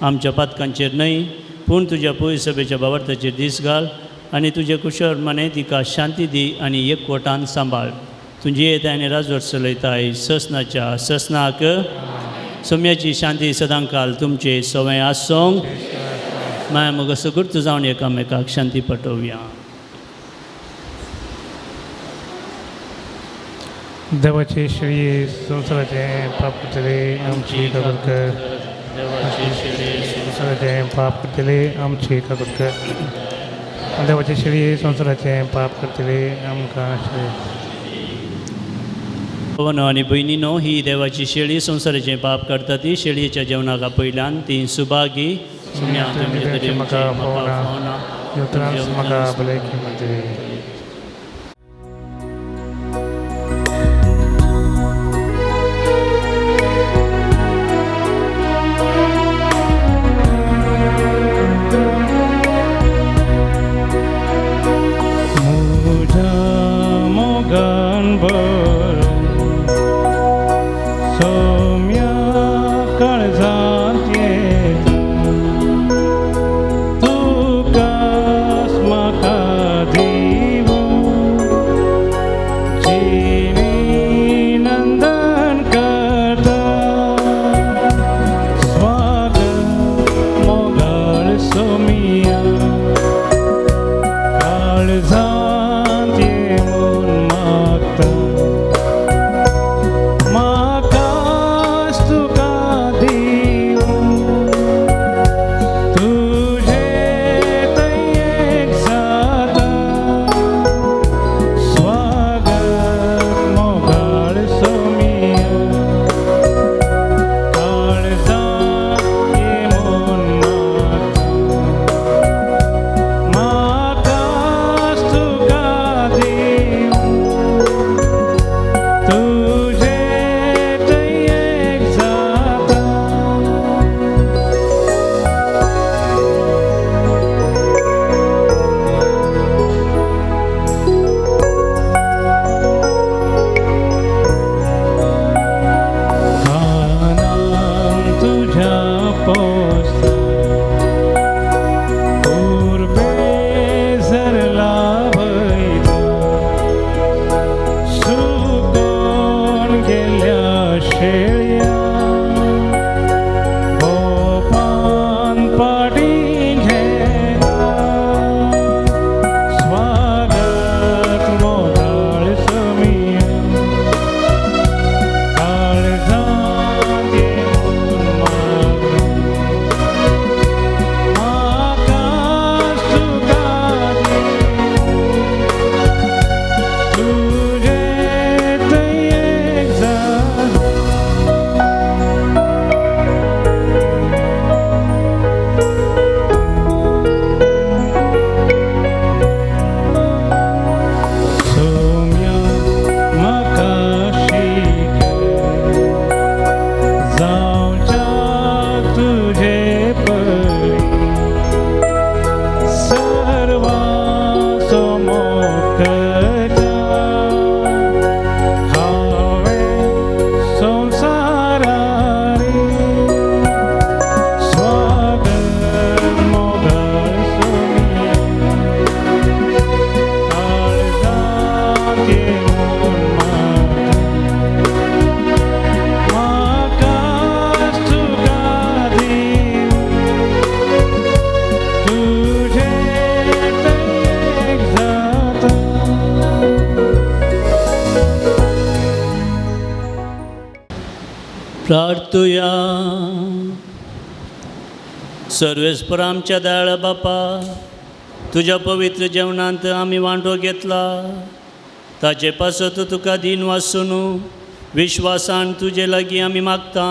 E: आमच्या पातकांचेर न्हय पूण तुज्या पवित्र सभेच्या भावार्थाचेर दीस घाल आनी तुजे कुशळ मने तिका शांती दी आनी एकवटान सांबाळ. तुजी येताय आनी राजवट चलयताय ससनाच्या ससनाक. सोम्याची शांती सदांकाल तुमचे सवय आसूंक. माया मोग सुगुर्त जावन एकामेकाक शांती पटोवया.
C: देवाचे श्री संवसाराचे पाप करतले आमची कागद कर. संवसाराचे पाप करतले आमची कागद कर. देवाचे श्री संवसाराचे पाप करतले आमकां श्री.
E: भवनो आनी भयणीनो, ही देवाची शेळी संवसाराचें पाप करता ती शेळयेच्या जेवणाका पयल्यान ती सुभागी.
C: म्हाका भोवना म्हाका भलायकी मेळटली. तुकास म्हाका दी शेळया गोपान पाटी घेता स्वागत मोगाळ समिया काळजा घेऊन आकाश तुका तुझे एक झाड सोम्या म्हाका शिकय जावच्या तुझे पळी सर्वा समोकच्या हांवें संवसारारी स्वागत मोगाळ सोमिया काळजांत येवन आकाश तुका दिवं तुझे एक जाता
E: प्रार्थुया. सर्वेस्पर आमच्या दयाळ बापा, तुझ्या पवित्र जेवणांत आम्ही वांटो घेतला ताचे पासत तुका दिन वासून विश्वासान तुजे लागीं आमी मागता.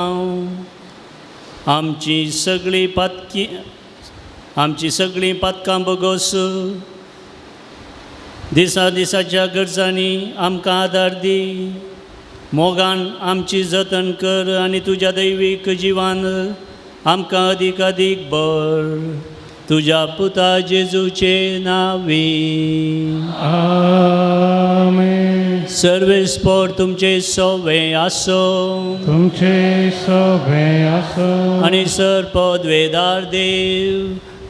E: आमची सगळीं पातकां बोगोस दिसा दिसाच्या गरजांनी आमकां आदार दी. मोगान आमची जतन कर आनी तुज्या दैवीक जिवान आमकां अदीक बळ तुज्या पुता जेजूचे नांवी.
C: आमेन.
E: सर्वेस्पर तुमचे सोवे आसो
C: तुमचे सोबे असो
E: आनी सरपदवेदार देव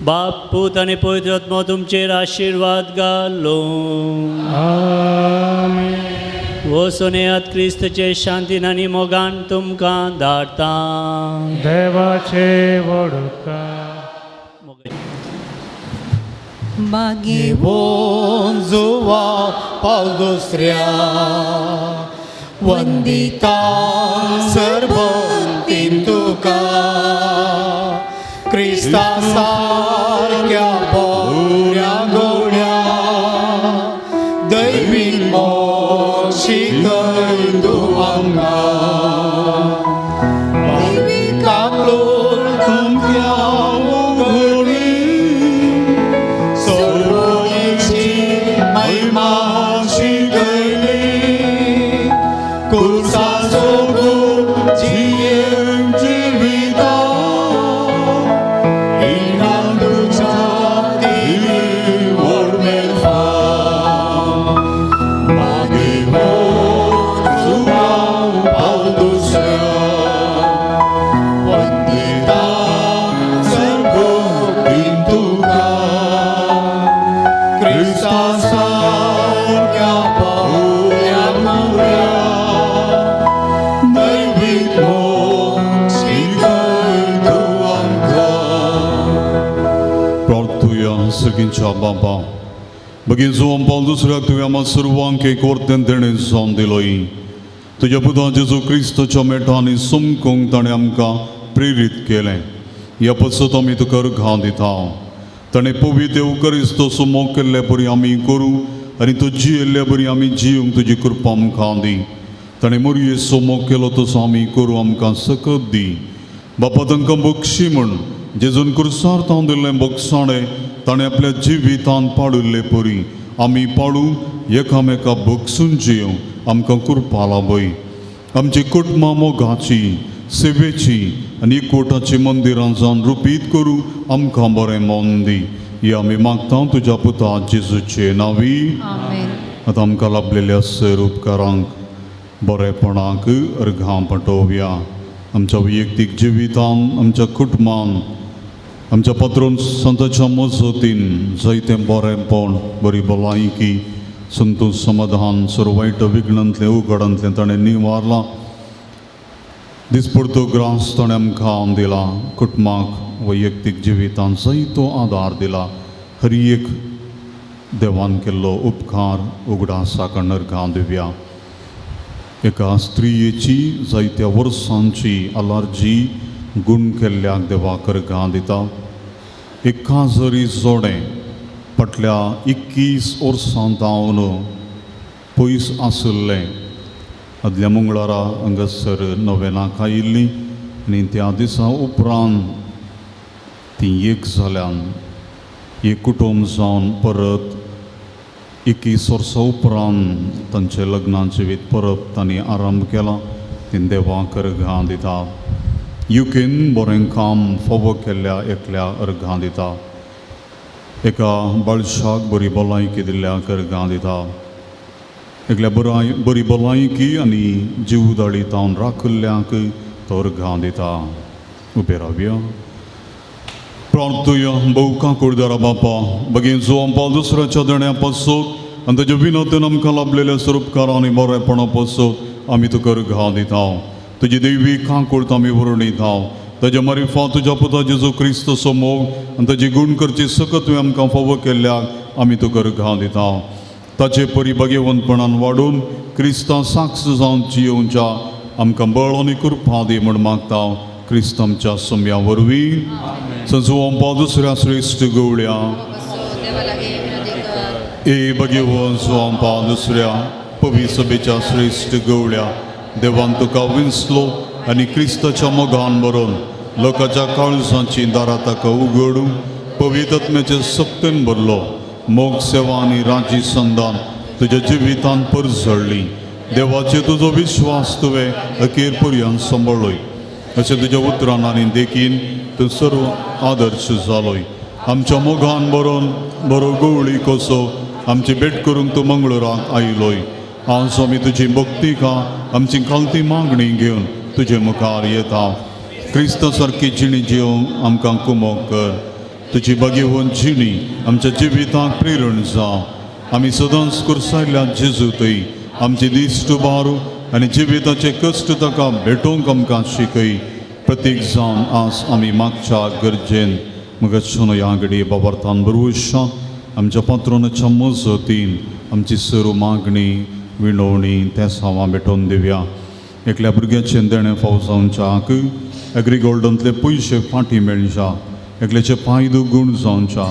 E: बाप पूत आनी पवित्र आत्मा तुमचेर आशिर्वाद घालो.
C: आमेन.
E: वसोनेयात क्रिस्तचे शांतीन आनी मोगान तुमकां धाडटा.
C: देवाचे वडुका
D: मागे
H: वोंजुवा पावल दुसऱ्या वंदिता सरबंतीन तुका क्रिस्ता सारक्या बऱ्या गोड्या दैवीक शिकय तूं आमकां दैवीक आपलोन तुमच्या उगडी सर्वोची महिमा शिकयली कुर्सा सोडून जियेन जिविता इनाम तुझ्या दिली वरमेल्फा मागे हो सुवा पावल दुसऱ्या वंदिता सर्वोपीन तुका क्रिस्ता सारक्या पावल्या मोऱ्या दैवीक शिकय तूं आमकां.
A: प्रार्थुया. सगळ्यांच्या बाबा बेगीन जुवान पावल दुसऱ्याक तुवें आम्हा सर्वांक एक वर्तें तेणें जावन दिलोय. तुज्या पुता जेजू क्रिस्ताच्या मेठांनी समकूंक ताणें आमकां प्रेरीत केलें. ह्या पसत आमी तुका अर्घां दिता. ताणें पवित्र एवकरिस्तो सुमो केल्ले परी आमी करूं आनी तो जियेल्ले बरी आमी जियूंक तुजी कृपा आमकां दी. ताणें मोरये सोमो केलो तसो आमी करूं आमकां सकत दी. बापा तांकां बक्षी म्हण जेजून कुर्सार तावन दिल्लें बक्षाणें ताणें आपल्या जिवितांत पाडिल्ले परी आमी पाडूं एकामेका बक्षून जियों आमकां कृपा लाभय. आमची कुटुंबां मोगाची सेवेची आनी एकवटाची मंदिरां जावन रुपीत करूं आमकां बरें मन दी. हे आमी मागता तुज्या पुता जेजूचे नांवी.
D: आमेन.
A: आतां आमकां लाभलेल्या सर उपकारांक बरेपणाक अर्घां पटोवया. आमच्या वैयक्तीक जिवितान आमच्या कुटुंबान आमच्या पात्रोन संताच्या मजतीन जायतें बरेंपण बरी भलायकी संतोश समाधान सर्व वायट विघ्नांतलें उगडांतलें ताणें निवारलां. दिसपडतो ग्रास ताणें आमकां दिला, कुटुंबाक वैयक्तीक जिवितांत जायतो आदार दिला. हर एक देवान केल्लो उपकार उगडासा नरकां दिवया. एका स्त्रियेची जायत्या वर्सांची आलार्जी गूण केल्ल्याक देवाक अर्गां दिता. एका जरी जोडें फाटल्या 21 वर्सां जावन पयस आशिल्लें आदल्या मंगळारा हांगासर नोवेनाक आयिल्लीं आनी त्या दिसा उपरांत तीं एक जाल्यान एक कुटुंब जावन परत 21 वर्सां उपरांत तांचें लग्नाचें जिवीत परत तांणी आरंभ केला. तीं देवाक अर्गां दिता. युकेन बरें काम फावो केल्ल्या एकल्याक अर्गां दिता. एका बाळशाक बरी भलायकी दिल्ल्याक अर्गां दिता. एकल्या बरी भलायकी आनी जीवदाळी तावन राखल्ल्याक तो अर्गां दिता. उबे रावया, प्रार्थुया. भोवका कुर्दारा बापा, बेगीन जो आमकां दुसऱ्याच्या देण्या पासून आनी ताच्या विनोदेन आमकां लाभलेल्या स्वरूपकारां आनी बरेपणा पासून आमी तुका अर्गां दिता. तुजी दैवी कांकूर्त आमी वर्णिता. ताच्या मारिफा तुज्या पुता जेजू क्रिस्तचो मोग आनी ताची गूण करची सकत तुवें आमकां फावो केल्ल्याक आमी तुका अर्गां दिता. ताचे परिभाग्यवंतपणान वाडून क्रिस्तां साक्ष जावन जियोवच्या आमकां बळ आनी कृपा दी म्हूण मागता. क्रिस्त आमच्या सोम्या वरवीं सजोवपा दुसऱ्या श्रेश्ठ गवळ्या भगवंत जोवपा दुसऱ्या पवित्र सभेच्या श्रेश्ठ गवळ्या देवान तुका विंचलो आनी क्रिस्ताच्या मोगान भरून लोकांच्या काळजांची दारां ताका उगडून पवित्र आत्म्याचे सक्तीन भरलो. मोग सेवा आनी राजी संदान तुज्या जिवितांत परजळ्ळी. देवाचेर तुजो विश्वास तुवें अखेर पर्यंत सांबाळ्ळोय. अशें तुज्या उतरान आनी देखीन तूं सर्व आदर्श जालोय. आमच्या मोगान भरून बरो गवळी कसो आमची भेट करूंक तूं मंगळुराक आयलोय. आज आमी तुजी भक्तिका आमची खालती मागणी घेवन तुजे मुखार येता. क्रिस्ता सारकी जिणी जिवंक आमकां कुमोग कर. तुजी भगवंत जिणी आमच्या जिविताक प्रेरण जावं. आमी सदांच कुर्सायल्या जेजूतय आमची दिश्ट बारू आनी जिविताचे कश्ट ताका भेटोवंक आमकां शिकय. प्रतीक जावन आज आमी मागच्या गरजेन मगतशोन ह्या घडये बाबार्थान बरवशां आमच्या पात्रोनाच्या मजतीन आमची सर्व मागणी विणवणी त्या सावा भेटोवन दिवया. एकल्या भुरग्याचें देणें फाव जावच्याक एग्रीगोल्डांतले पयशे फाटीं मेळच्या. एकल्याचे फायदो गूण जावच्या.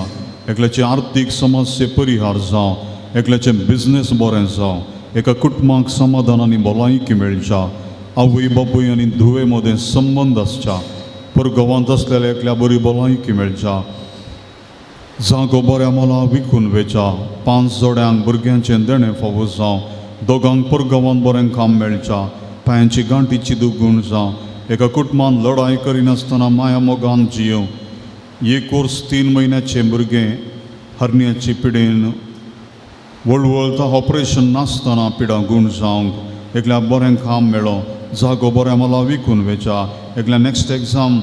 A: एकल्याचे आर्थीक समस्ये परिहार जावं. एकल्याचें बिझनेस बरें जावं. एका कुटुंबाक समाधान आनी भलायकी मेळच्या. आवय बापूय आनी धुवे मदें संबंद आसच्या. परगांवांत आसलेल्या एकल्या बरी भलायकी मेळच्या. जागो बऱ्या मोला विकून वेचा. 5 जोड्यांक भुरग्यांचें देणें फावो जावं. दोगांक परगांवांत बरें काम मेळच्या. पांयांची गांठीची दुगूण जावं. एका कुटुंबान लढाय करिनासतना माया मोगान जियो. 1 वर्स 3 म्हयन्याचें भुरगें हर्नियाची पिडेन वळवळता ऑपरेशन नासतना पिडा गूण जावंक. एकल्या बरें काम मेळो. जागो बऱ्या मोला विकून वेचा. एकल्या नेक्स्ट एग्जाम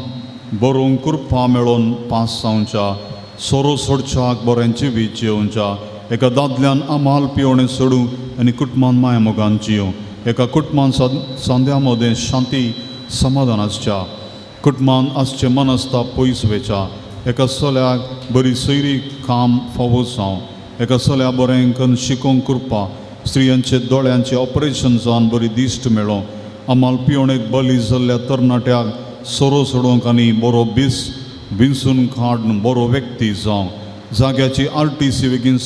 A: बरोवंक कृपा मेळोन पास जावच्या. सोरो सोडच्याक बरें जिवीत जियोवच्या. एका दादल्यान आमाल पिवणें सोडूं आनी कुटुंबान माया मोगान जियो. एका कुटुंबान सांद्या मदें शांती समाधान आसच्या. कुटुंबान आसचें मन आसता पयस वेचा. एका चल्याक बरी सैरी काम फावो जावं. एका चल्या बरें करून शिकोवंक कृपा. स्त्रियांचे दोळ्यांचे ऑपरेशन जावन बरी दिश्ट मेळो. आमाल पिवणेक बली जाल्ल्या तरणाट्याक सोरो सोडोवंक आनी बरो बीस विंचून काडून बरो व्यक्ती जावं. जाग्याची RTC बेगीन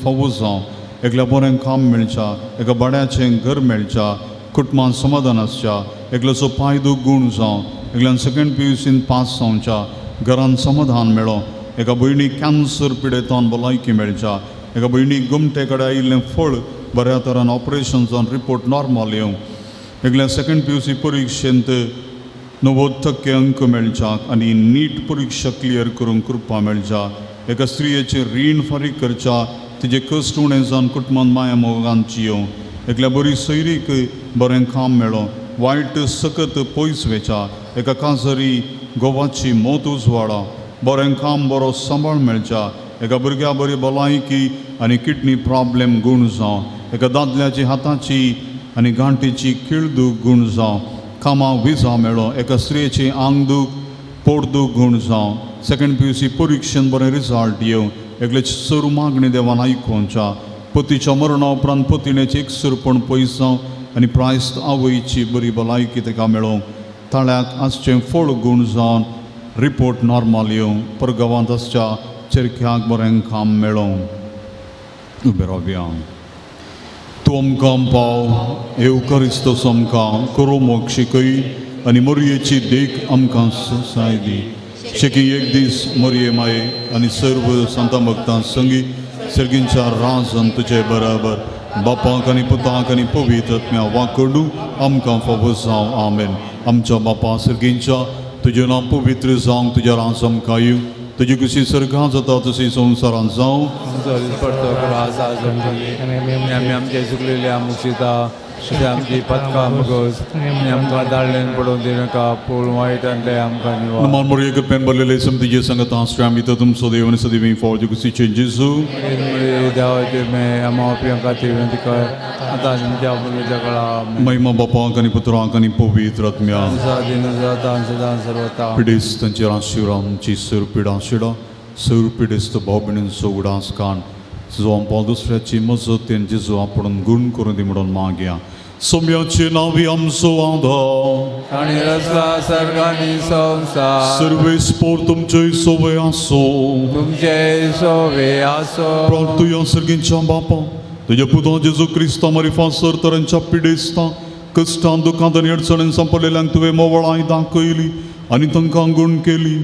A: फावो जावं. एकल्या बरें काम मेळच्या. एका भाड्याचें घर मेळच्या. कुटुंबान समाधान आसच्या. एकल्याचो फायदो गूण जावं. एकल्यान सेकंड PUCन पास जावच्या. घरान समाधान मेळो. एका भयणीक कॅन्सर पिडेतान भलायकी मेळच्या. एका भयणीक गुमटे कडेन आयिल्लें फळ बऱ्या तरान ऑपरेशन जावन रिपोर्ट नॉर्मल येवं. एकल्या सेकंड PUC परिक्षेंत 90% अंक मेळच्याक आनी नीट परीक्षा क्लियर करूंक कृपा मेळच्या. एका स्त्रियेचें रीण फारीक करच्या. तिजे कश्ट उणें जावन कुटुंबान माया मोगान जियोवं. एकल्या बरी सैरीक बरें काम मेळो. वायट सकत पयस वेचा. एका काजरी गोवाची मोत उजवाडा. बरें काम बरो सांबाळ मेळच्या. एका भुरग्या बरी भलायकी आनी किडनी प्रॉब्लेम गूण जावं. एका दादल्याची हाताची आनी गांठीची किळदूक गूण जावं. कामाक विजा मेळ्ळो एका स्त्रियेची आंग दूख पोट दूख गूण जावं सेकंड PUC परिक्षेन बरें रिजल्ट येवं एकले सर मागणी देवान आयकोवच्या पतीच्या मरणा उपरांत पतीणेचे एकसरपण पयस जावं आनी प्रायस्त आवयची बरी भलायकी ताका मेळोवंक ताळ्याक आसचें फळ गूण जावन रिपोर्ट नॉर्मल येवं परगांवांत आसच्या चेरख्याक बरें काम मेळोवंक उबे रावया. तूं आमकां पाव एवकारिस्तोस आमकां करोमोक शिकय आनी मोरयेची देख आमकां साय दी. शेकी एक दीस मोरये माये आनी सर्व संतां भक्तां संगी सर्गींच्या राजन तुजे बराबर बापाक आनी पुताक आनी पवित्र आत्म्या वाकडू आमकां फावो जावं आमेन. आमच्या बापा सर्गींच्या तुजें नांव पवित्र जावं तुजें राज आमकां येवं तुजी कशी सर्गां जाता तशी संवसारांत जावं.
I: आमी आमचे चुकलेल्या मुक्षिता अशें आमची पथकां मुगोस आनी आमकां दाळ्यान पडोवन दिनाका पूण वायटांतले आमकां निवार.
A: नमान मोरये कृपेन भरलेले समतीचे संगत आश्रय आमी तर तुमचो देव आनी सदैव फॉर तुजी जेजू
I: देवाचे मे आमा खातीर विनंती कर आतां तुमच्या मुलीच्या काळा
A: महिमा बापाक आनी पुत्राक आनी पवित्र आत्म्या
I: दिन जाता सदां सर्वता
A: पिडेस्त तांचेर आशिरामची सर पिडा शिडा सर पिडेस्त भाव भयणींचो उडास काण जो आमकां दुसऱ्याची मजत तेंचे जो आपण गूण करून दी म्हणून मागया. सोम्याचे नावी आमचो आधार
I: आनी रस्ता सर्गांनी संसार
A: सर्वे स्पोर तुमचे सोवे आसो
I: तुमचे सोवे आसो.
A: प्रार्थुया सर्गींच्या बापा तुझ्या पुता जेजू क्रिस्ता मरिफा सर तरांच्या पिडेस्तां कश्टां दुखांत आनी अडचणीन सांपडलेल्यांक तुवें मोवळाय दाखयली आनी तांकां गूण केली.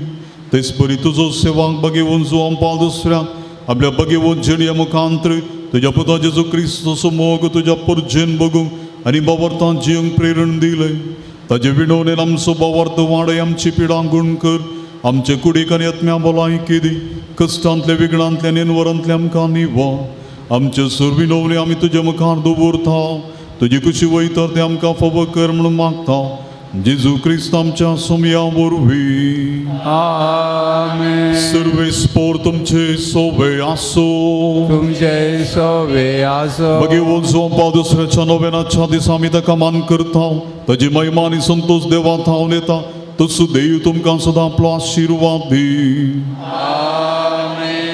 A: तेच बरी तुजो सेवाक बगेवून जो आमकां दुसऱ्याक आपल्या बगेवून जेणया मुखांतर तुझ्या पुता जेजू क्रिस्तोचो मोग तुज्या परजेन बगूंक आनी बावर्तां जिवंक प्रेरण दिलें. ताजे विणवणेन आमचो बावर्त वाडय आमची पिडां गूण कर आमचे कुडीक आनी आत्म्या भलायकी दी कश्टांतले विघ्नांतल्या नेनवरांतले आमकां निवा. आमचे सर विणवणे आमी तुज्या मुखार दवरता तुजी कशी वयता ते आमकां फावो कर म्हणून मागता जेजू क्रिस्त आमच्या सोम्या वरवीं.
I: आमेन.
A: सर्वे स्पोर तुमचे सोवे आसो
I: तुमचे सोवे आसो.
A: बगेवून जो दुसऱ्याच्या नव्यानाच्या दिसा आमी ताका मान करता ताजी महिमा आनी संतोष देवा थावन येता तसो देव तुमकां सदां आपलो आशिर्वाद दी.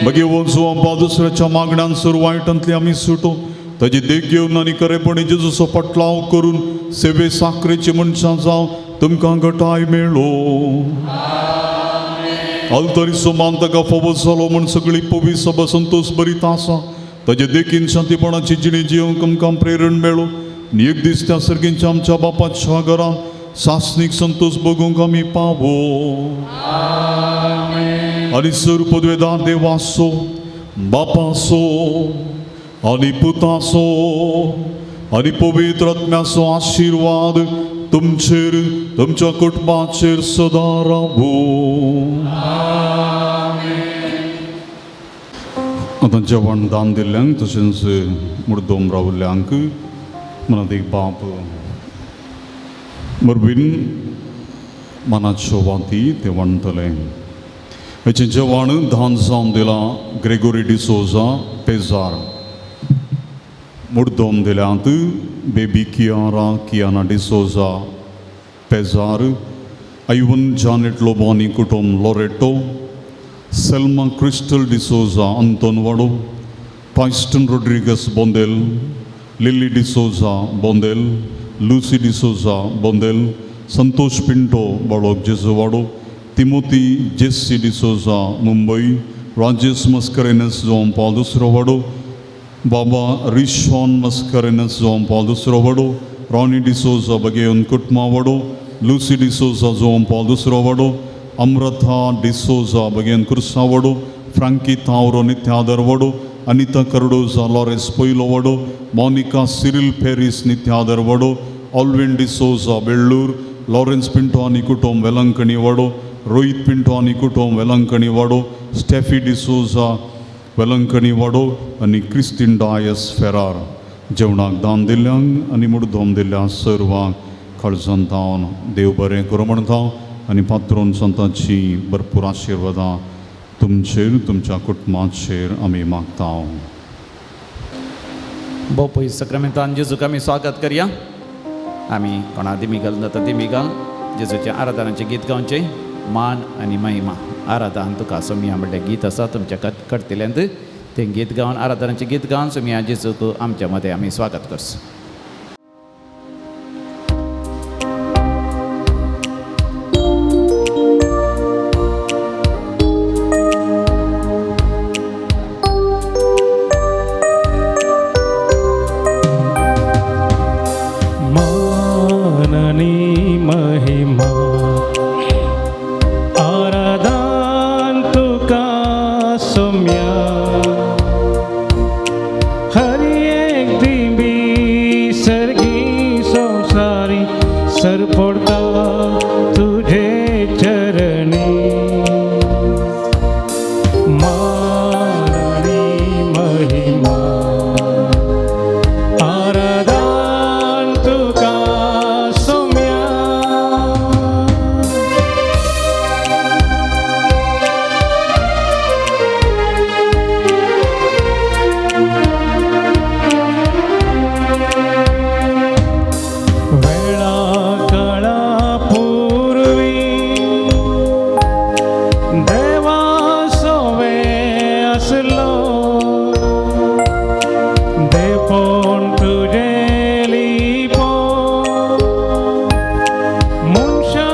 A: बगेवून जो दुसऱ्याच्या मागण्यांत सर वायटांतली आमी सुटो ताजी देख घेवन आनी खरेपणी जेजूचो पटलाव करून सेवे साखरेची मनशां जावं तुमकां घटाय मेळो. अल्तरीचो मान ताका फावो जालो म्हण सगळी पवी सभा संतोष बरीत आसा ताजे देखीन शांतीपणाची जिणी जिवंक आमकां प्रेरण मेळो. आनी एक दीस त्या सर्गींच्या आमच्या बापाच्या घरांत सासणीक संतोष बगूंक आमी पावो. आनी सर पदवेदार देवासो बापासो आनी पुतासो आनी पवित्र आत्म्याचो आशिर्वाद तुमचेर तुमच्या कुटुंबाचेर सदां रावो. आतां जेवण दान दिल्ल्यांक तशेंच मुर्दोम रावल्ल्यांक मनात एक बाप वरवीं मनाच्यो वाती ते वणटले. हेचें जेवण दान जावन दिलां ग्रेगोरी डिसोजा पेजार. मुर्दोम दिल्यांत बेबी कियाना डिसोजा पेजार आयवन जानेट लोबोनी कुटुंब लोरेटो सेल्मा क्रिस्टल डिसोजा अंतोनवाडो पायस्टन रोड्रिगस बोंदेल लिली डिसोजा बोंदेल लूसी डिसोजा बोंदेल संतोष पिंटो बाळोक जेजुवाडो तिमोती जेस्सी डिसोजा मुंबई राजेश मस्करेनस जोन पॉल दुसरो वाडो बाबा रिशॉन मस्करेनस जोन पॉल दुसरो वाडो रॉनी डिसोजा बगेन कुटमा वाडो लूसी डिसोजा जोन पॉल दुसरो वाडो अमृता डिसोजा बगेन कुर्सा वाडो फ्रांकी तावरो नित्यादर वाडो अनिता कर्डोजा लॉरेस पयलो वाडो मोनिका सिरिल फेरिस नित्यादर वाडो ऑल्विन डिसोजा बेळ्ळूर लॉरेन्स पिंटो आनी कुटुंब वेलंकणी वाडो रोहित पिंटो आनी कुटुंब वेलंकणी वाडो स्टेफी डिसोजा वेलंकणी वाडो आनी क्रिस्टीन डायस फेरार. जेवणाक दान दिल्ल्यांक आनी मुर्दोम दिल्ल्या सर्वांक काळजांतावन देव बरें करूं म्हणटा आनी पात्रोन संतांची भरपूर आशिर्वादां तुमचेर तुमच्या कुटुंबाचेर आमी मागता.
B: भोव पयस सक्रमेंतान जेजूक आमी स्वागत करया. आमी कोणा दिमी घालून जाता दिमी घाल जेजूचे आराधनाचें गीत गावचें मान आनी महिमा आराधन तुका सोमिया म्हणलें गीत आसा तुमच्या करतल्यांत तें गीत गावन आराधनाचें गीत गावन सोमिया जेजूक आमच्या मदें आमी स्वागत करस.
C: मान आणि महिमा आराधन तुका सोम्या हर एक दिवी सर्गी संसारी सर पडता तुझे चरणी मान आणि महिमा आराधन तुका सोम्या वेळा काळा पूर्वी देवा सोवे असलो देपोण तुझे लिपो मनशा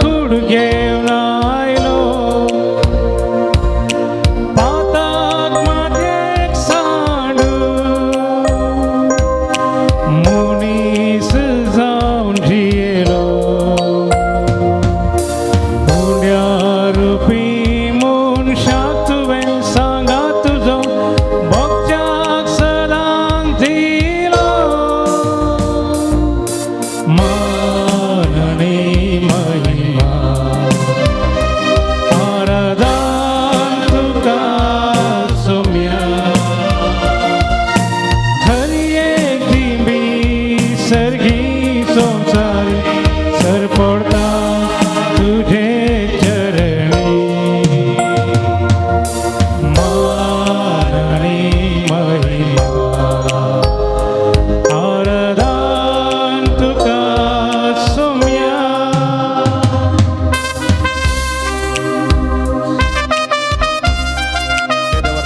C: कुड घेवन आयलो पाताक माथ्याक सांडू मनीस जावन जियेलो उंड्या रुपी मनशाक तुवें सांगा तुजो भक्त्याक सलाम दिलो मान आनी महिमा आराधन तुका सोम्या हर एक दिवी सर्गी संसारी सर पडता तुझे चरणी मान आणि महिमा आराधन तुका सोम्या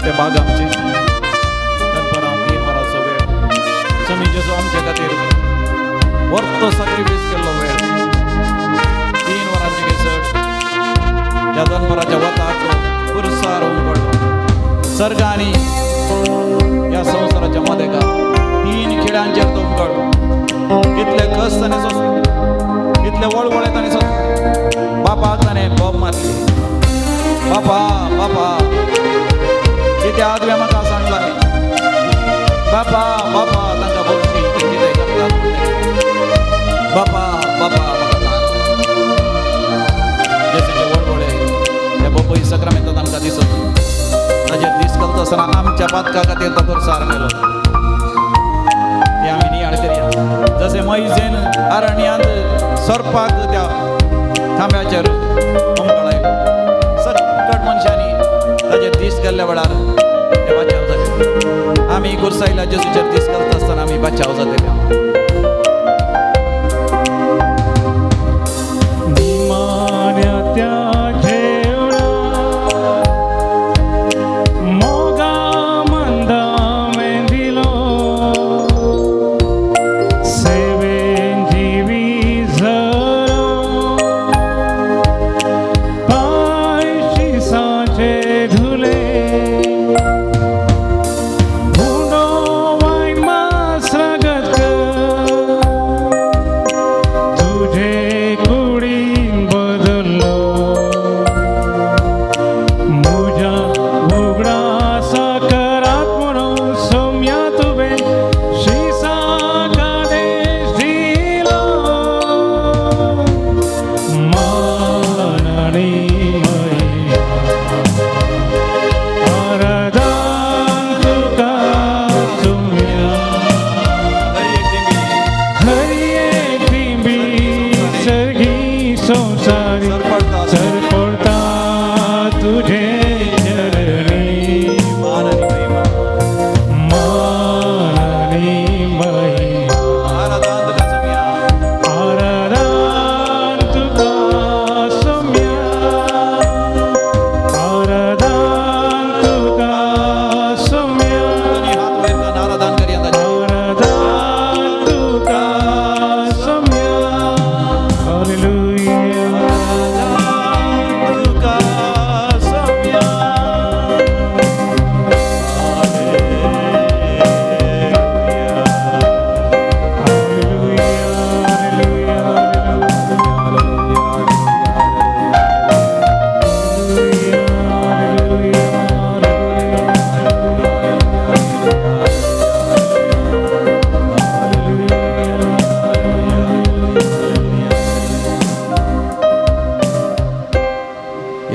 B: ते भाग आमचे दनपरां 3 वरांचो वेळ स्वामी जेजू आमच्या खातीर वर्तो सॅक्रिफायस केल्लो वेळ 3 वरांचे गेसड त्या दनपराच्या वताक पुरसार होऊन पडलो सर्ग आनी ह्या संवसाराच्या मदेका 3 खिड्यांचेर तो उमगडलो कितले कस ताणें सोंसले कितले वळवळे ताणें सोंसले बापाक ताणें बोब मारली बापा बापा कितें आदव्या म्हाका सांगलां बापा बापा तांकां बक्षी ते कितें करतात बापा बापा म्हाका सांग जेजूचे वळवळे त्या बापूय सक्रामेंतांत आमकां दिसत ताजेर दीस घालता आसतना आमच्या पातका खातीर तो खुरसार मेलो ती आमी नियाळ करया जशें मैजेन अरण्यांत सर्पाक त्या खांब्याचेर उमगडायलो सकट मनशांनी ताजेर दीस गेल्ल्या वेळार ते बचाव जाले आमी खुरसायल्या जेजूचेर दीस घालता आसतना आमी बचाव जातले
C: निमाण्या त्या ठेवणा मोगा मंदा में दिलो सेवेन जीवी झरो पाय शिसाचे धुले हुंडो वायन मास रगत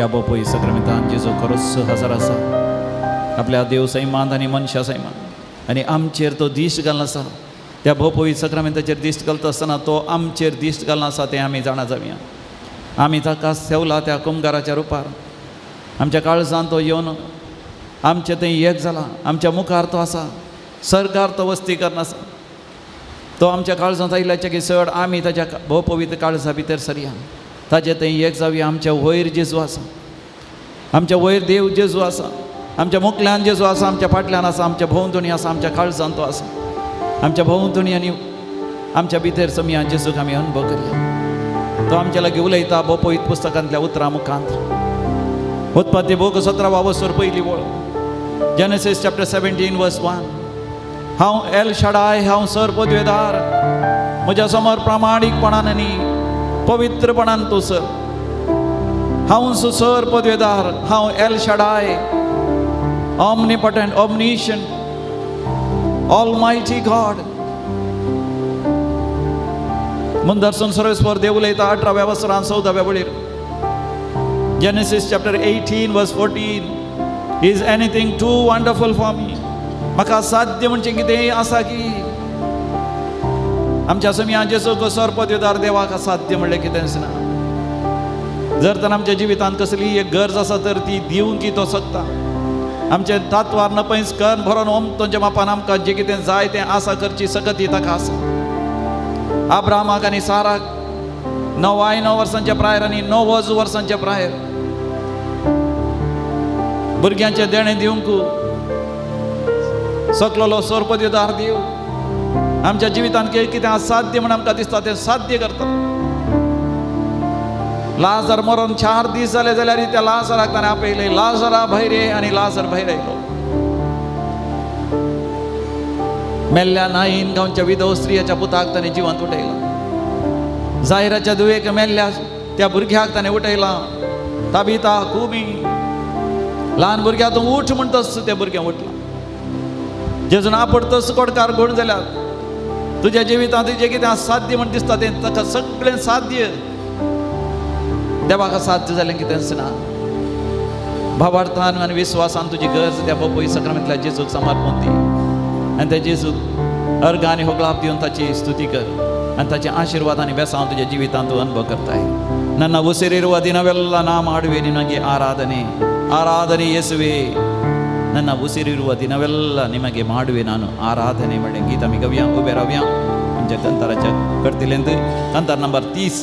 B: या बोपोई सक्रामेंतान जेजू खरोच हजर आसा आपल्या देव सैमांत आनी मनशा सैमांत आनी आमचेर तो दिश्ट घालून आसा. त्या भोपोई सक्रामेंताचेर दिश्ट घालता आसतना तो आमचेर दिश्ट घालून आसा तें आमी जाणा जावया. आमी ताका सेवला त्या कुमगाराच्या रुपार. आमच्या काळजांत तो येवन आमचें तें एक जाला. आमच्या मुखार तो आसा. सरकार तो वस्ती करना आसा. तो आमच्या काळजांत आयिल्ल्याच्या की चड आमी ताच्या भोवपवित्र काळजा भितर सरया. ताजें तें एक जावया. आमच्या वयर जेजू आसा. आमच्या वयर देव जेजू आसा. आमच्या मुखल्यान जेजू आसा. आमच्या फाटल्यान आसा. आमच्या भोंवतणी आसा. आमच्या काळजांत तो आसा. आमच्या भोंवतणी आनी आमच्या भितर समियान जेजूक आमी अनुभव करया. तो आमच्या लागीं उलयता भोवपवित्र पुस्तकांतल्या उतरां मुखांत. उत्पत्ती बूक 17 वसर पयली वळ. जेनेसीस चॅप्टर 17 वर्स 1. हांव एल शाडाय, हांव सर पदवेदार. म्हज्या समोर प्रामाणीकपणान आनी पवित्रपणान तूं सर. हांव सर पदवेदार. हांव एल शाडाय, ऑमनिपोटंट, ऑमनिशंट, ऑलमायटी गॉड. मुंदरसून सर्वेस्वर देव उलयता 18व्या वसरान 14व्या वळीर. Genesis chapter 18 verse 14. Is anything too wonderful for me. म्हाका साध्य म्हणचें कितेंय आसा की? आमच्या समियान जेजूक सर पदवेदार देवाक साध्य म्हणलें कितें दिसना. जर तर आमच्या जिवितांत कसली एक गरज आसा तर ती दिवंक तो शकता. आमचे तातवार नपयस कर्ण भरोन ओमतोच्या मापान आमकां जें कितें जाय तें आसा करची सकत ही ताका आसा. अब्राहमाक आनी साराक 99 वर्सांच्या प्रायर आनी 90 वर्सांच्या प्रायर भुरग्यांचे देणें दिवंक सकलोलो सर पदवेदार देव आमच्या जिवितांत कितें असाध्य म्हण आमकां दिसता तें साध्य करता. लाजर मरोन 4 दीस जाले जाल्यार त्या लाजराक ताणें आपयलें, लाजरा भायर ये, आनी लाजर भायर आयलो. मेल्ल्या नाईन गांवच्या विधव स्त्रियेच्या पुताक ताणें जिवंत उठयला. जायराच्या दुयेक मेल्ल्या त्या भुरग्याक ताणें उठयला. ताबिता कुमी, ल्हान भुरग्याक तूं उठ म्हणटस तें भुरगें उठलां. जेजून आपडतस कोडकार घोण जाल्यार तुज्या जिवितांत जें कितें असाध्य म्हण दिसता तें ताका सगळें साध्य. देवाक साध्य जालें कितें आसना. भावार्थान आनी विश्वासान तुजी गरज त्या बोपोई सक्रामेंतल्या जेजूक समर्पण दी. आनी त्या जेजूक अर्घ आनी होगलाप दिवन ताची स्तुती कर आनी ताचे आशिर्वाद आनी बेसांव तुज्या जिवितांत तूं अनुभव करताय. ನನ್ನ ಉಸಿರಿರುವ ದಿನವೆಲ್ಲ ನಾ ಮಾಡುವೆ ನಿನಗೆ ಆರಾಧನೆ. ಆರಾಧನೆ ಯೇಸುವೆ. ನನ್ನ ಉಸಿರಿರುವ ದಿನವೆಲ್ಲ ನಿಮಗೆ ಮಾಡುವೆ ನಾನು ಆರಾಧನೆ ಮಾಡಿ. ಗೀತ ಮಿಗವ್ಯಾ उभे रावया. आमच्या कंताराच्या करतलेंत कंतार नंबर 30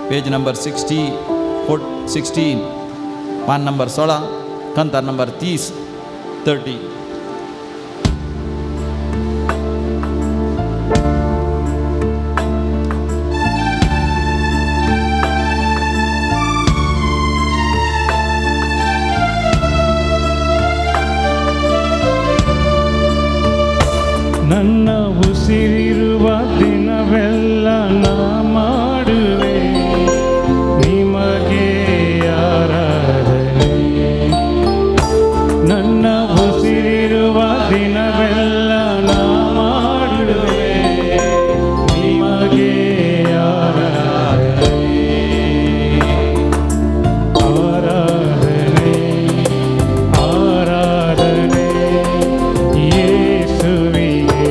B: पेज नंबर 16 पान नंबर 16 कंतार नंबर 30.
C: ನನ್ನ ಉಸಿರಿರುವ ದಿನವೆಲ್ಲ ನಾ ಮಾಡುವೆ ನಿಮಗೆ ಆರಾಧನೆ. ನನ್ನ ಉಸಿರಿರುವ ದಿನವೆಲ್ಲ ನಾ ಮಾಡುವೆ ನಿಮಗೆ ಆರಾಧನೆ. ಆರಾಧನೆ ಆರಾಧನೆ ಯೇಸುವಿಗೆ.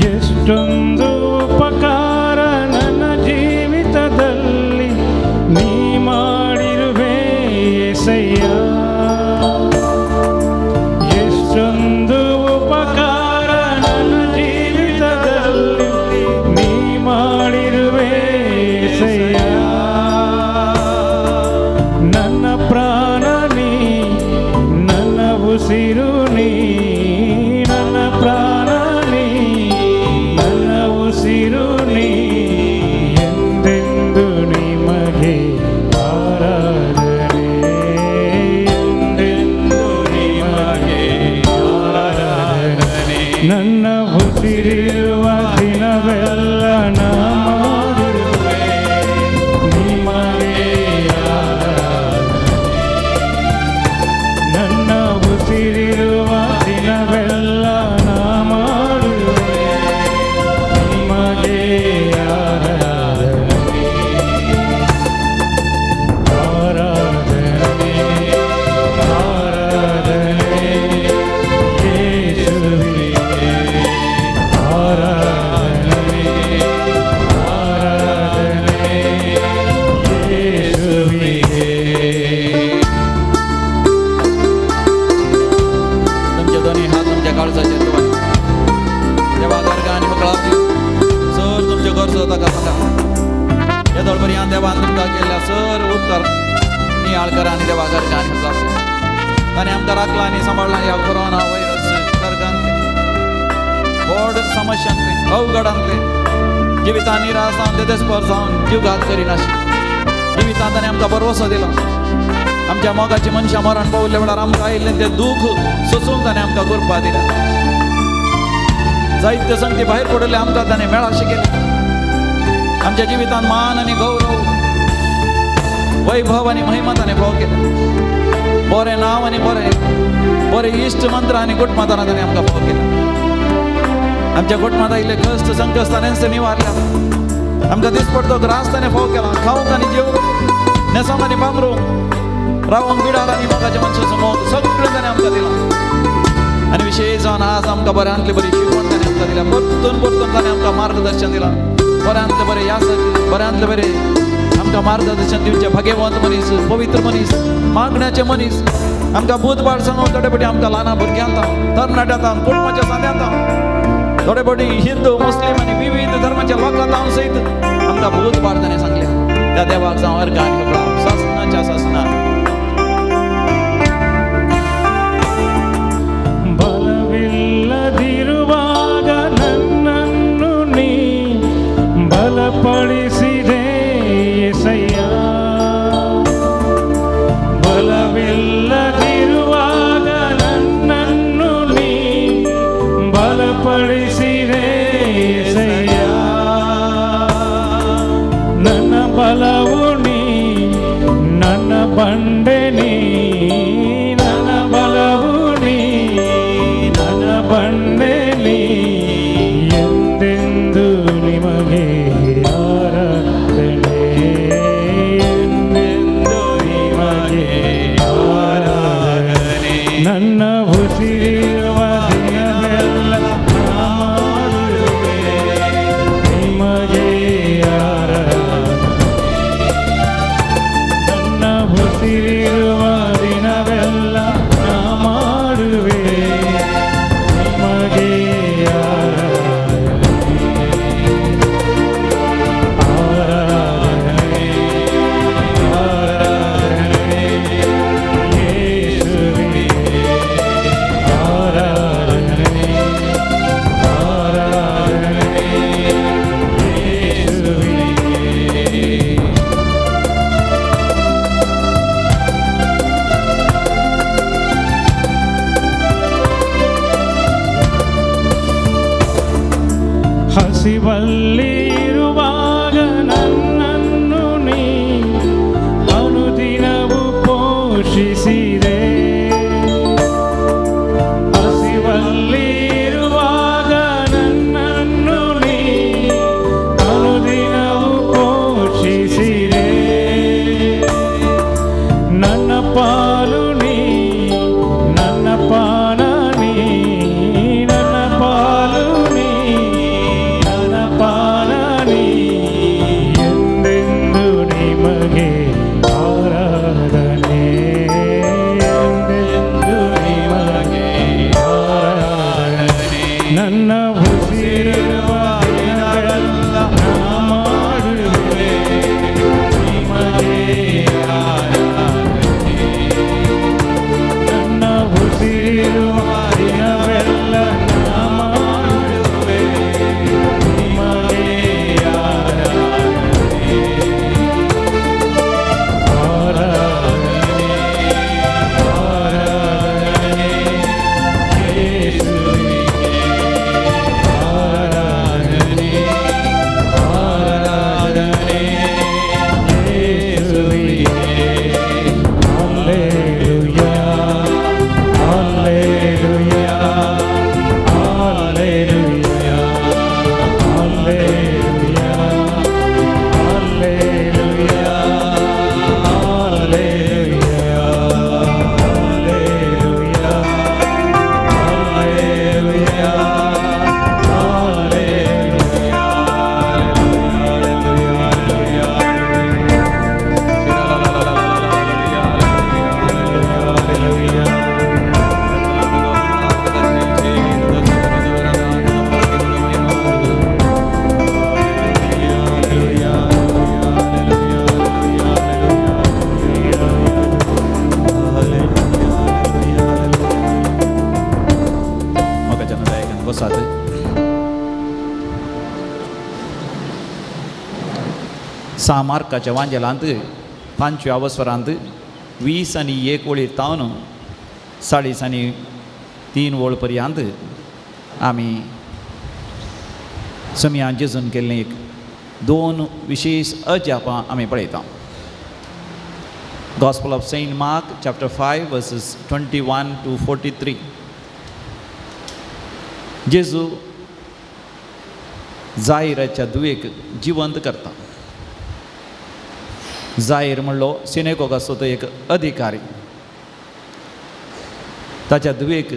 C: ಎಷ್ಟೊಂದು ಉಪಕಾರ ನನ್ನ ಜೀವಿತದಲ್ಲಿ ನೀ ಮಾಡಿರುವೆ యేసయ్య. ಎಷ್ಟೊಂದು ಉಪಕಾರ ನನ್ನ ಜೀವಿತದಲ್ಲಿ ನೀ ಮಾಡಿರುವೆ యేసయ్య. ನನ್ನ ಪ್ರಾಣ ನೀ, ನನ್ನ ಉಸಿರು ನೀ, ನನ್ನ ಪ್ರಾಣ ನೀ, ನನ್ನ ಉಸಿರು ನೀ. ಎಂದೆಂದು ನಿಮಗೆ ಆರಾಧನೆ. ಎಂದೆಂದು ನಿಮಗೆ ಆರಾಧನೆ. ನನ್ನ ಉಸಿರಿರುವ ದಿನವೆಲ್ಲ ನಾ ಮಾಡುವೆ
B: देवान तुमकां केल्ल्या सर्व उपकार नियाळ करा आनी देवा घरकां आनी ताणें आमकां राखला आनी सांबाळला ह्या कोरोना व्हायरस नरकांतले व्हड समस्यांतले अवघडांतले जिवितांत निराश जावन देदेस्पर जावन जीवघात करिनाशिल्ले जिवितांत ताणें आमकां भरवसो दिलो आमच्या मोगाची मनशां मरण पावल्ल्या वेळार आमकां आयिल्लें तें दूख सोंसून ताणें आमकां करपा दिलें जायत्यो संगती भायर पडले आमकां ताणें मेळाशी केली आमच्या जिवितांत मान आनी गौरव वैभव आनी महिमा ताणें फाव केलें बरें नांव आनी बरें इश्ट मंत्र आनी गुटमाताना ताणें आमकां फाव केलें आमच्या गुटमात आयिल्ले कश्ट संकश्ट ताणें निवारल्या आमकां दिसपट तो ग्रास ताणें फाव केला खावंक आनी जेवंक न्हेसोंक आनी पांघरूंक रावंक बिडार आनी मोगाच्या मनशा समोर सगळें ताणें आमकां दिलां आनी विशेश जावन आज आमकां बऱ्यांतली बरी शिकवण ताणें आमकां दिल्या परतून ताणें आमकां मार्गदर्शन दिलां बऱ्यांतले बरें यासक बऱ्यांतले बरें आमकां मार्गदर्शन दिवचें भाग्यवंत मनीस पवित्र मनीस मागण्याचे मनीस आमकां बुधवार सांगून थोडे फावटी आमकां ल्हान भुरग्यांत तरणाट्यांत कुटुंबाच्या सांग्यांत थोडे फावटी हिंदू मुस्लीम आनी विविध धर्माच्या लोकांत सयत आमकां बुधवार ताणें सांगल्या त्या देवाक जावं अर्घ आनी उपकार सासणाच्या सासणा
C: ಬಲವಿಲ್ಲದಿರುವಾಗ ನನ್ನನ್ನು ನೀ ಬಲಪಡಿಸಿದೆ యేసయ్య ಬಲವಿಲ್ಲದಿರುವಾಗ ನನ್ನನ್ನು ನೀ ಬಲಪಡಿಸಿದೆ యేసయ్య ನನ್ನ ಬಲವು ನೀ ನನ್ನ ಬಂಡೆ ನೀ ನನ್ನ ಬಲವು ನೀ ನನ್ನ ಬಂಡೆ ನೀ ಎಂದೆಂದು ನಿಮಗೆ ಆರಾಧನೆ ಎಂದೆಂದು ನಿಮಗೆ ಆರಾಧನೆ ನನ್ನ ಉಸಿರಿರುವ ದಿನವೆಲ್ಲ ಮಾಡುವೆ ನಿಮಗೆ ಆರಾಧನೆ ನನ್ನ ಉಸಿರಿರುವ ದಿನವೆಲ್ಲ ನಾ ಮಾಡುವೆ ನಿಮಗೆ ಆರಾಧನೆ ಆರಾಧನೆ ಯೇಸುವಿಗೆ ಆರಾಧನೆ ಆರಾಧನೆ ಯೇಸುವಿಗೆ ಹಸಿವಲ್ಲಿರುವಾಗ ನನ್ನನ್ನು ನೀ ಅನುದಿನವೂ ಪೋಷಿಸಿದೆ ಹಸಿವಲ್ಲಿರುವಾಗ ನನ್ನನ್ನು ನೀ ಅನುದಿನವೂ ಪೋಷಿಸಿದೆ ನನ್ನ ಪಾಲು ನೀ ನನ್ನ ಪಾನ ನೀ ನನ್ನ ಪಾಲು ನೀ ನನ್ನ ಪಾನ ನೀ
B: बसात. मार्काच्या वांजेलांत 5व्या वस्वरांत 20 आनी 1 वळी तावन 40 आनी 3 वळ पर्यंत आमी समियान जेजून केल्लें एक 2 विशेश अजापां आमी पळयता. Gospel of Saint Mark, chapter 5, verses 21 to 43. जेजू जायराच्या दुयेक जिवंत करता. जायर म्हणलो सिनेगोगाचो तो एक अधिकारी. ताच्या दुयेक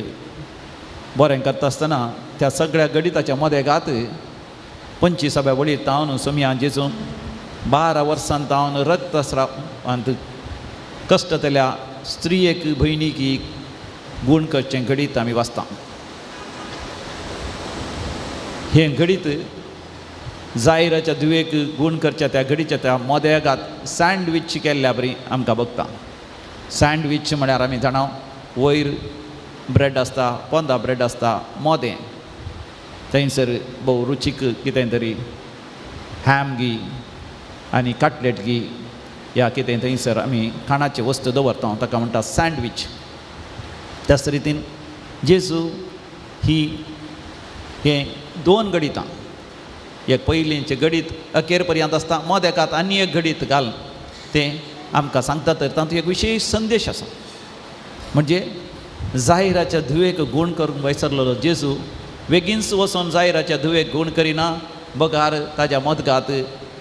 B: बरें करता आसतना त्या सगळ्या गणिताच्या मदेगात 25व्या वळीर तावन समियान जेजून 12 वर्सां तावन रक्तस्रावांत कश्टतल्या स्त्रियेक भयणीक गूण करचें घडीत आमी वाचता. हें घडीत जायराच्या दुयेक गूण करच्या त्या घडीच्या त्या मोदेगात सँडवीच केल्ल्या बरी आमकां भोगता. सँडवीच म्हळ्यार आमी जाणा वयर ब्रेड आसता, पोंदा ब्रेड आसता, मोदें थंयसर भोव रुचीक कितें तरी हॅम गी आनी कटलेट गी या कितें थंयसर आमी खाणाची वस्त दवरता ताका म्हणटा सँडवीच. त्याच रितीन जेजू ही हें 2 गणितां, एक पयलींचें गणीत अखेर पर्यंत आसता, मोदेकात आनी एक गणीत घाल तें आमकां सांगता. तर तातूंत एक विशेश संदेश आसा. म्हणजे जायराच्या धुवेक गूण करूंक वयसरलेलो जेजू बेगीनच वचोन जायराच्या धुवेक गूण करिना, बगार ताज्या मोदगात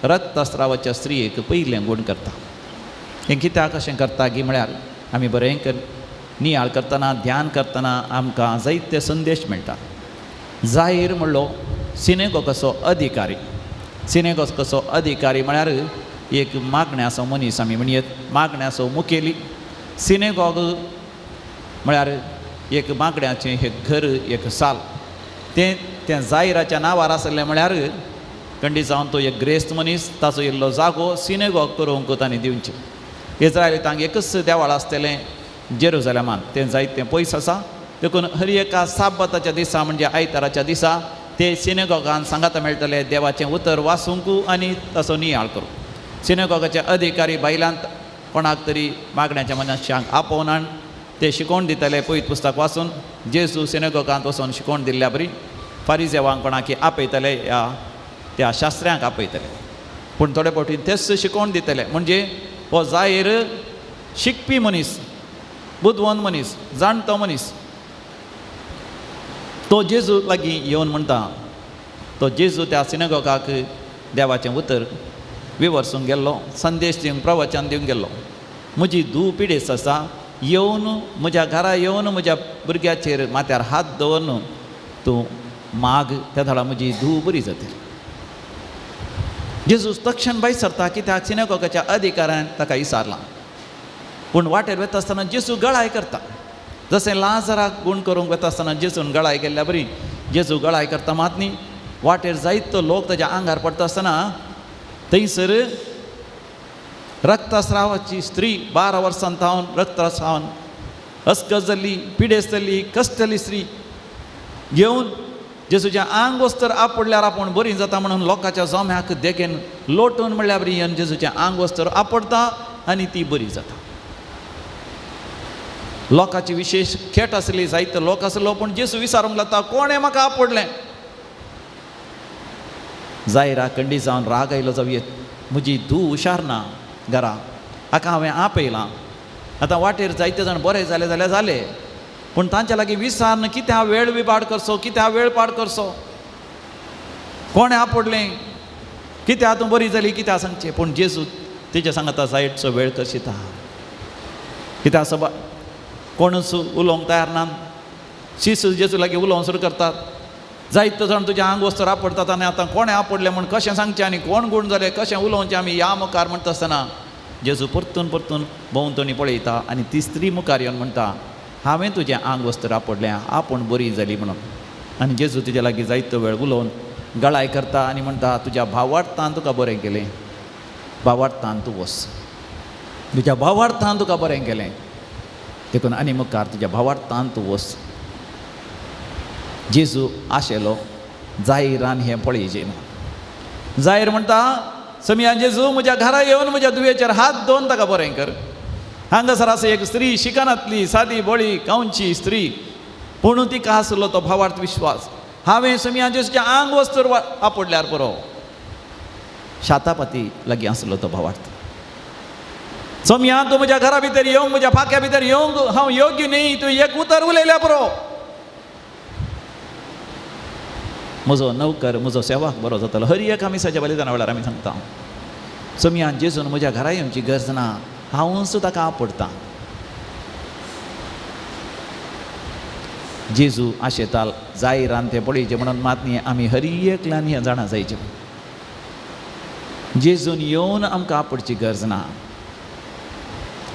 B: रक्तस्रावाच्या स्त्रियेक पयलें गूण करता. हें कित्याक अशें करता की म्हळ्यार आमी बरें नियाळ करतना ध्यान करतना आमकां जायते संदेश मेळटा. जाहीर म्हणलो सिनेगोगाचो अधिकारी. सिनेगोगाचो अधिकारी म्हळ्यार एक मागण्याचो मनीस आमी म्हणयत, मागण्याचो मुखेली. सिनेगोग म्हळ्यार एक मागण्याचें एक घर, एक साल. तें जायराच्या नांवार आसलें म्हळ्यार खंडी जावन तो एक ग्रेस्त मनीस, ताचो इल्लो जागो सिनेगोग करूंक ताणें दिवचें. इस्रायलितांक एकच देवाळ आसतलें जेरुसलेमांत, तें जायतें पयस आसा. देखून हर एका साबताच्या दिसा म्हणजे आयताराच्या दिसा ते सिनेगोगान सांगाता मेळटलें देवाचें उतर वाचूंक आनी ताचो नियाळ करूंक. सिनेगोगाचे अधिकारी बायलांत कोणाक तरी मागण्याच्या मनशांक आपोवन आण ते शिकोवन दितले पयत पुस्तक वाचून. जेजू सिनेगोगांत वचून शिकोवन दिल्ल्या बरी फारिजेवांक कोणाक आपयतले या त्या शास्त्र्यांक आपयतले, पूण थोडे फावटी तेच शिकोवन दितले. म्हणजे हो जाहीर शिकपी मनीस, बुदवंत मनीस, जाणतो मनीस, तो जेजू लागीं येवन म्हणटा. तो जेजू त्या सिनेगोगाक देवाचें उतर विवर्सूंक गेल्लो, संदेश दिवंक, प्रवचन दिवंक गेल्लो. म्हजी धूव पिडेस्त आसा, येवन म्हज्या घरा येवन म्हज्या भुरग्याचेर माथ्यार हात दवरून तूं माग, त्या धाडा म्हजी धूव बरी जातली. जेजू तक्षण भायर सरता, कित्याक सिनेगोगाच्या अधिकाऱ्यान ताका विचारलां. पूण वाटेर वता आसतना जेजू गळाय करता. जशें लाजराक गूण करूंक वता आसतना जेजून गळाय केल्ल्या बरी जेजू गळाय करता. मात न्ही वाटेर जायतो लोक ताच्या आंगार पडटा आसतना थंयसर रक्तस्रावाची स्त्री 12 वर्सां तावन रक्तस्रावान अस्कस जाल्ली, पिडेस्त जाल्ली, कश्टली स्त्री घेवन जेजूच्या आंग वस्तर आपडल्यार आपूण बरी जाता म्हणून लोकांच्या जोम्याक देगेन लोटून म्हणल्यार बरी आनी जेजूचें आंग वस्तर आपडता आनी ती बरी जाता. लोकांची विशेष खेट आसली, जायतो लोक आसलो, पूण जेजू विचारूंक लागता कोणें म्हाका आपडलें. जायरा खंडी जावन राग आयलो जावयेत, म्हजी धूव हुशार ना घरा, हाका हांवें आपयलां. आतां वाटेर जायते जाण बरें जाले जाल्यार जालें, पूण तांच्या लागीं विचारन कितें हांव वेळ विबाड करचो, कितें हांव वेळ पाड करचो, कोणें आपडलें, कितें हातूं बरी जाली, कितें सांगचें. पूण जेजू तेजे सांगता जायतसो वेळ करशिता. कित्याक सबा कोणूच उलोवंक तयार ना. शिशू जेजू लागीं उलोवंक सुरू करतात. जायतो जाण तुजें आंग वस्तर आपडतात आनी आतां कोणें आपडलें म्हूण कशें सांगचें आनी कोण गूण जालें कशें उलोवचें आमी ह्या मुखार म्हणटा आसतना जेजू परतून परतून भोंवतणी पळयता आनी ती स्त्री मुखार येवन म्हणटा हांवें तुजें आंग वस्तर आपडलें, आपूण बरी जाली म्हणून. आनी जेजू तुजे लागीं जायतो वेळ उलोवन गळाय करता आनी म्हणटा तुज्या भावार्थान तुका बरें केलें, भावार्थान तूं वच, तुज्या भावार्थान तुका बरें केलें, देखून आनी मुखार तुज्या भावार्थान तूं वच. जेजू आशेलो जायरान हें पळयचें ना. जायर म्हणटा समिया जेजू म्हज्या घरा येवन म्हज्या दुयेचेर हात दवरून ताका बरें कर. हांगासर आसा एक स्त्री शिकनातली सादी बोळी गांवची स्त्री, पूण तिका आसलो तो भावार्थ विश्वास. हांवें समिया जेजूच्या आंग वस्तर आपडल्यार पुरो. शातापती लागीं आसलो तो भावार्थ. समिया तूं म्हज्या घरा भितर येवंक, म्हज्या फाक्या भितर येवंक हांव योग्य न्ही. तूं एक उतर उलयल्यार पुरो. म्हजो नौकर, म्हजो सेवाक बरो जातलो. हर एक आमी सजा बलिदाना वेळार आमी सांगता समिया जेजून म्हज्या घरा येवची गरज ना, हांवूच ताका आपडटा. जेजू आशेताल जायरान तें पळयचें म्हणून मात न्ही आमी हर एकल्यान हें जाणा जायचें. जेजून येवन आमकां आपडची गरज ना,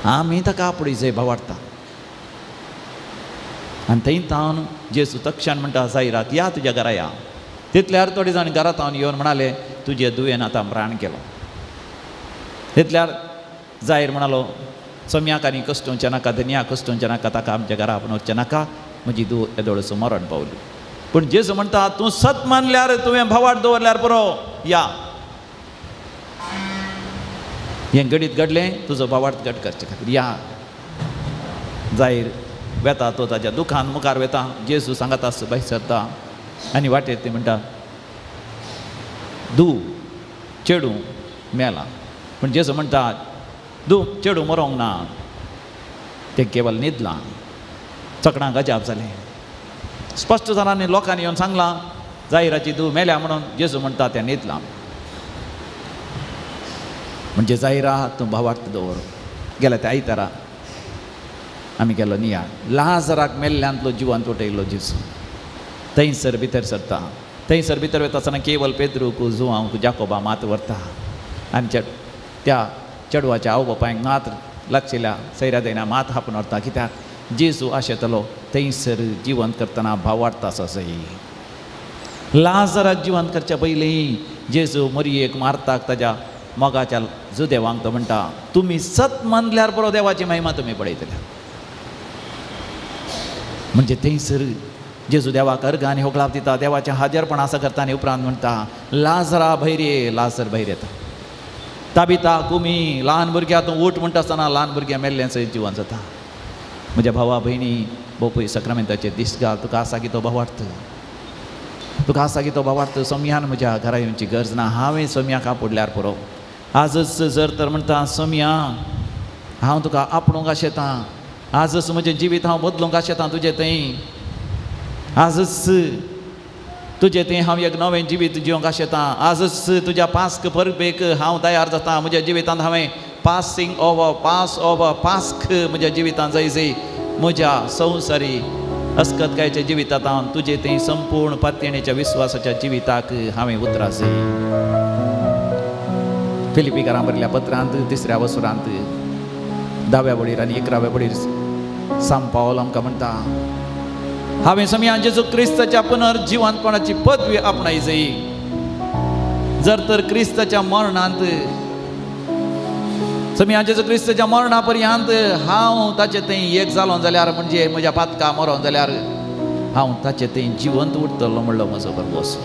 B: आमी ताका आपडी जाय भावार्था. आनी थंय तावन जेजू तक्षण म्हणटा जायराक या तुज्या घरा या. तितल्यार थोडे जाण घरांत हांवन येवन म्हणाले तुजे दुयेन आतां प्राण केलो. तितल्यार जायर म्हणालो सम्याक आनी कश्टोवचें नाका, धन्याक कश्टोवचें नाका, ताका आमच्या घरा आपण वचचें नाका, म्हजी धूव येदोळसो मरण पावली. पूण जेजू म्हणटा तूं सत मानल्यार तुवें भावार्थ दवरल्यार पुरो या. हें घडीत घडलें तुजो भावार्थ घट करचे खातीर या. जायर वेता तो ताच्या दुखान मुखार वेता. जेजू सांगता भायर सरता आनी वाटेर ती म्हणटा धूव चेडू मेला. पूण जेजू म्हणटा धूव चेडू मरोंक ना, तें केवल न्हिदलां. चकडां गजाप जालें. स्पश्ट जाणांनी लोकांनी येवन सांगलां जायराची धूव मेल्या म्हणून. जेजू म्हणटा तें न्हिदलां. म्हणजे जायरा तूं भावार्थ दवर. गेल्या त्या आयतारा आमी गेलो नियाळ. लाजराक मेल्ल्यांतलो जिवंत उठयलो जेजू. थंयसर भितर सरता. थंयसर भितर वता आसतना केवल पेद्रूक जुवांक जाकोबा मात व्हरता. आनी त्या चेडवाच्या आवय बापायक मात लागशिल्ल्या सैऱ्या देना मात हापून व्हरता. कित्याक जेजू आशेतलो थंयसर जिवंत करतना भावार्थ आसा जाय. लाजराक जिवंत करच्या पयलीं जेजू मरयेक मारताक ताच्या मोगाच्या जुदेवांक तो म्हणटा तुमी सत मानल्यार पुरो देवाची महिमा तुमी पळयतले. म्हणजे थंयसर जेजू देवाक अर्घ आनी होगलाप दिता, देवाचें हाजरपण आसा करता आनी उपरांत म्हणटा लाजरा भायर ये. लाजर भायर येता. ताबिता कुमी ल्हान भुरग्यां तूं उठ म्हणटा आसतना ल्हान भुरग्यां मेल्लें सयत जिवन जाता. म्हज्या भावा भयणी बोपय सक्रामेंताचेर दिश्ट घाल. तुका आसा की तो भावार्थ, तुका आसा की तो भावार्थ. सोम्यान म्हज्या घरा येवची गरज ना, हांवें सोम्याक आपडल्यार पुरो. आजच जर तर म्हणटा सोम्या हांव तुका आपणूंक आशेतां. आजच म्हजें जिवीत हांव बदलूंक आशेतां तुजें थंय. आजच तुजें थंय हांव एक नवें जिवीत जिवंक आशेतां. आजच तुज्या पास्क परबेक हांव तयार जाता. म्हज्या जिवितांत हांवें पास ओवर पास्क म्हज्या जिवितांत जाय. म्हज्या संवसारी अस्कतकायेच्या जिवितांत हांव तुजें थंय संपूर्ण पातयणेच्या विश्वासाच्या जिविताक हांवें उतरां जाय. फिलिपिकारां बरयल्ल्या पत्रांत 3ऱ्या वसुरांत 10व्या वडीर आनी 11व्या वडीर सांत पावल आमकां म्हणटा हांवें समिया जेजू क्रिस्ताच्या पुनर्जिवंतपणाची पदवी आपणाय जाय. जर तर क्रिस्ताच्या मरणांत समिया जेजू क्रिस्ताच्या मरणा पर्यंत हांव ताचे थंय एक जालो जाल्यार म्हणजे म्हज्या पातका मरोन जाल्यार हांव ताचे थंय जिवंत उरतलो म्हणलो म्हजो भरवोस.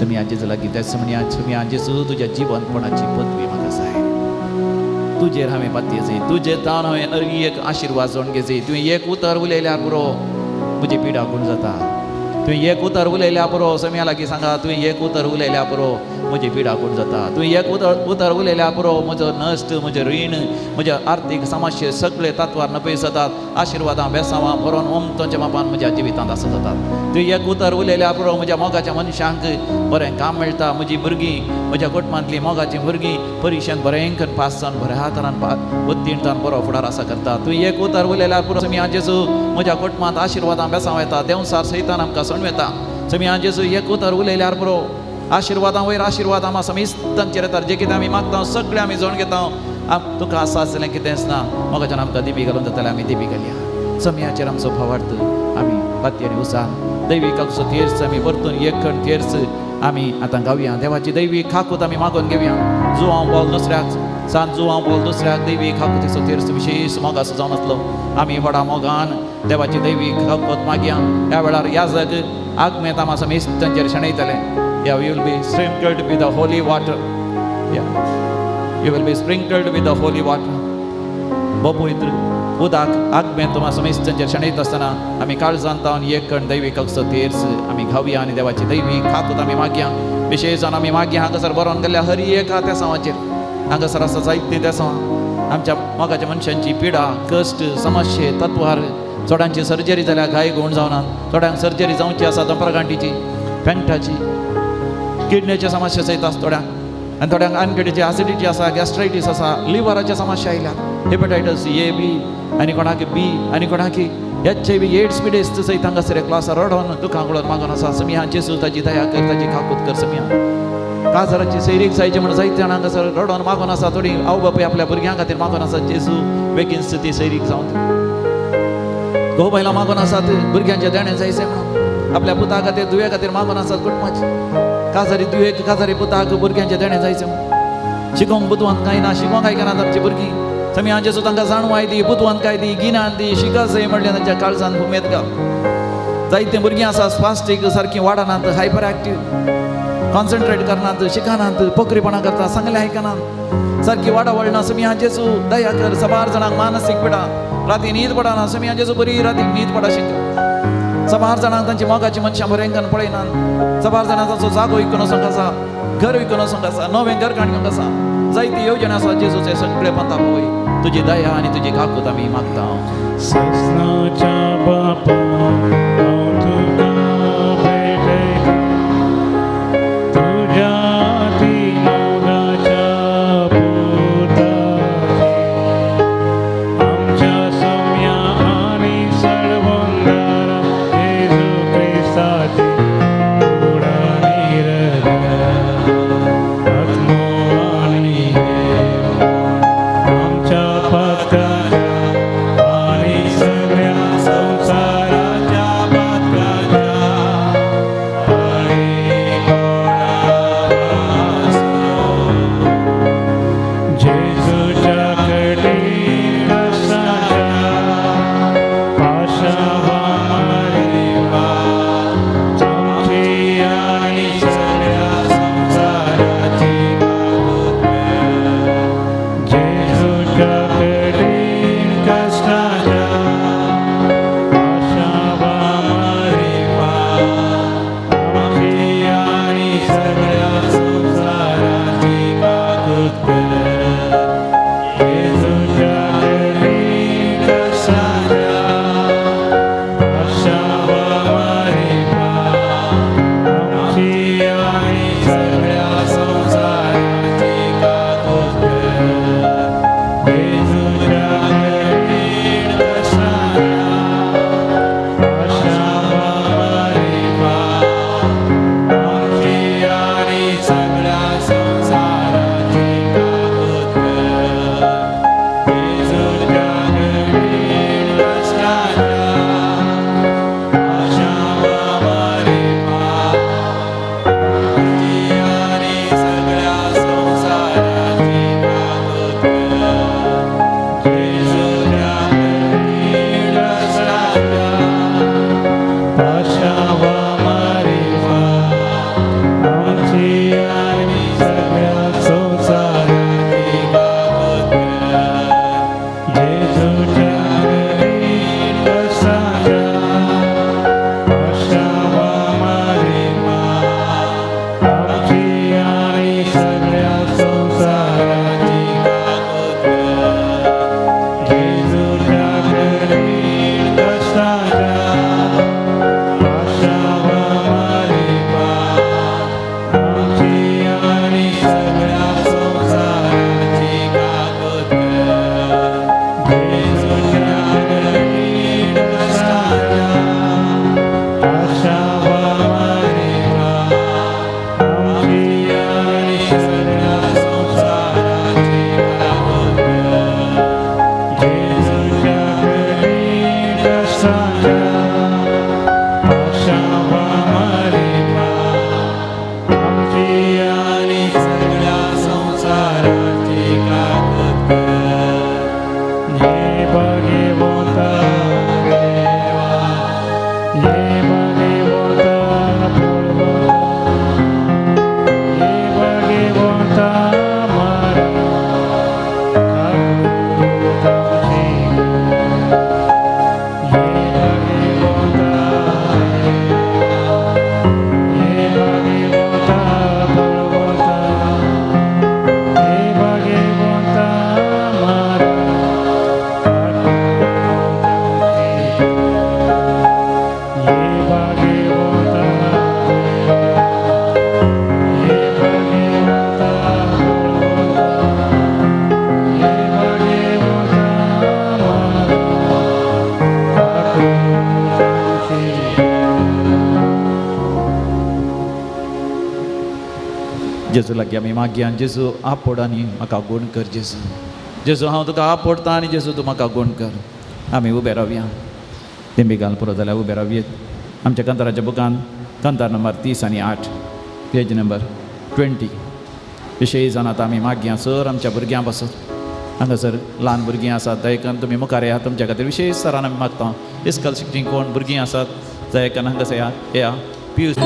B: समिया जेजू लागीं तेच म्हणया समिया जेजू तुज्या जिवंतपणाची पदवी म्हाका जाय. तुजेर हांवें पातये जाय. तुजे तावन हांवें एक आशिर्वाद जोडून घेजय. तुवें एक उतर उलयल्यार पुरो म्हजी पिडा कोण जाता. तुवें एक उतर उलयल्या पुरो. समिया लागीं सांगा तुवें एक उतर उलयल्या पुरो म्हजी पिडा कोण जाता. तुवें एक उतर उलयल्या पुरो म्हजो नश्ट, म्हजें रीण, म्हजे आर्थीक समस्या सगळे तत्वार नपयस जातात. आशिर्वादां बेसांवां बरोवन ओमतोच्या मापान म्हज्या जिवितांत आसा जातात. तुवें एक उतर उलयल्या पुरो म्हज्या मोगाच्या मनशांक बरें काम मेळटा. म्हजीं भुरगीं, म्हज्या कुटुंबांतलीं मोगाचीं भुरगीं परिक्षेंत बरें करून पास जावन बऱ्या तरान उत्तीर्ण बरो फुडार आसा करता. तुवें एक उतर उलयल्यार पुरो समिया जेजू म्हज्या कुटुंबांत आशिर्वादां बेसांव येता. देंवसार सैतान आमकां सणवेता. समिया जेजू एक उतर उलयल्यार पुरो आशिर्वादां वयर आशिर्वाद आमी समिस्तांचेर येतात. जें कितें आमी मागता सगळें आमी जोडून घेता. तुका आसा आसलें कितेंच ना. मोगाच्यान आमकां दिबी घालून जातालें आमी दिबी घालया. समियाचेर आमचो भावार्थ आमी पातयेर उसान दैवीक आमचो तेर्स आमी परतून एक खण तेर्स आमी आतां गावया. देवाची दैवीक खाकूत आमी मागून घेवया. जुवांव बोल दुसऱ्याक सांत जुवांव बोल दुसऱ्याक दैवीक खाकुतीचो तेर्स विशेश मोगाचो जावन आसलो. आमी व्हडा मोगान देवाची दैवीक हकत मागया ह्या वेळार याजक आग्मे तामासो मीस तांचेर शेणयतले या you will be sprinkled with the Holy water you will be sprinkled with the Holy water पवित्र उदक आग्मे तामासो मीस तांचेर शेणयत आसतना आमी काळजांत जावन एक कण दैवीक हकसो तेर्स आमी घावया आनी देवाची दैवीक हाकत आमी मागया विशेशान आमी मागया हांगासर बरोवन गेल्ल्या हर एका तेसांवाचेर हांगासर आसा जायतीं तेसां आमच्या मोगाच्या मनशांची पिडा कश्ट समस्ये तत्वार चोडांची सर्जरी जाल्या घाय घोण जावनात थोड्यांक सर्जरी जावची आसा दंपरगांठीची फेंगटाची किडनीचे समस्या सयत आसा थोड्यांक आनी थोड्यांक आनकिडीची एसिडिटी आसा गॅस्ट्रायटीस आसा लिव्हराचे समस्या आयल्यात हेपेटायटीस ए बी आनी कोणाक बी आनी कोणाक HIV एड्स बिडेस सयत हांगासर क्लासार रडोन दुखां कळोन मागून आसा समिया जेजू ताची दया कर ताची काकूत कर समिया काजाराची सैरीक जायची म्हणून जायते जाण हांगासर रडोन मागून आसा थोडी आवय बापूय आपल्या भुरग्यां खातीर मागून आसा जेजू बेगीन स्थिती सैरीक जावन घोव बायलां मागून आसात भुरग्यांचे देणे जायचे म्हणून आपल्या पुता खातीर दुये खातीर मागून आसात कुटुंबाची काजारी दुयेक काजारी पुताक भुरग्यांचे देणे जायचे म्हणून शिकोवंक बुदवंत कांय ना शिकोवंक आयकनात आमची भुरगीं समिया जेजू तांकां जाणवाय दी बुदवंत काय दी गिन्यान दी शिका जाय म्हणलें तांच्या काळजांत उमेद घाल जायतीं भुरगीं आसा स्वास्टीक सारकीं वाडनात हायपर एक्टीव कॉन्सन्ट्रेट करनात शिकनात पोखरीपणां करता सांगलें आयकनात सारकी वाडा वळना समिया जेजू दया कर सबार जाणांक मानसीक पिडा राती न्हीद पडना समिया जेजू बरी रातीक न्हीद पडा शिका सबार जाणांक तांची मोगाची मनशां बरेंकन पळयनात सबार जाणां ताचो जागो विकून वचोंक आसा घर विकून वचोंक आसा नवें घर काडूंक आसा जायती येवजण आसा जेजूचे सगळे पंथा पळय तुजी दया आनी तुजी काकूत आमी मागता
C: सस्नाच्या बापा हांव तुका भेटयता तुज्या तिनोगाच्या पुताची आमच्या सौम्या आनी सडवंदारा येजू क्रिस्ताची उडाणी आत्मो आनी आमच्या पत्त्याच्या आणि सगळ्या संसार
B: जेजू लागीं आमी मागया जेजू आपड आनी म्हाका गूण कर जेजू. जेजू हांव तुका आपडटा आनी जेजू तूं म्हाका गूण कर. आमी उबे रावया. तेंबी घाल पुरो जाल्यार उबे रावयेत. आमच्या कंताराच्या बुकान कंतार नंबर 30 आनी 8 पेज नंबर 20 विशयी जावन आतां आमी मागया सर आमच्या भुरग्यां बसत. हांगासर ल्हान भुरगीं आसात दयेकन तुमी मुखार येया. तुमच्या खातीर विशेश सरान आमी मागता. इस्कॉल शिकचीं कोण भुरगीं आसात दयेकन हांगासर येया. पियूस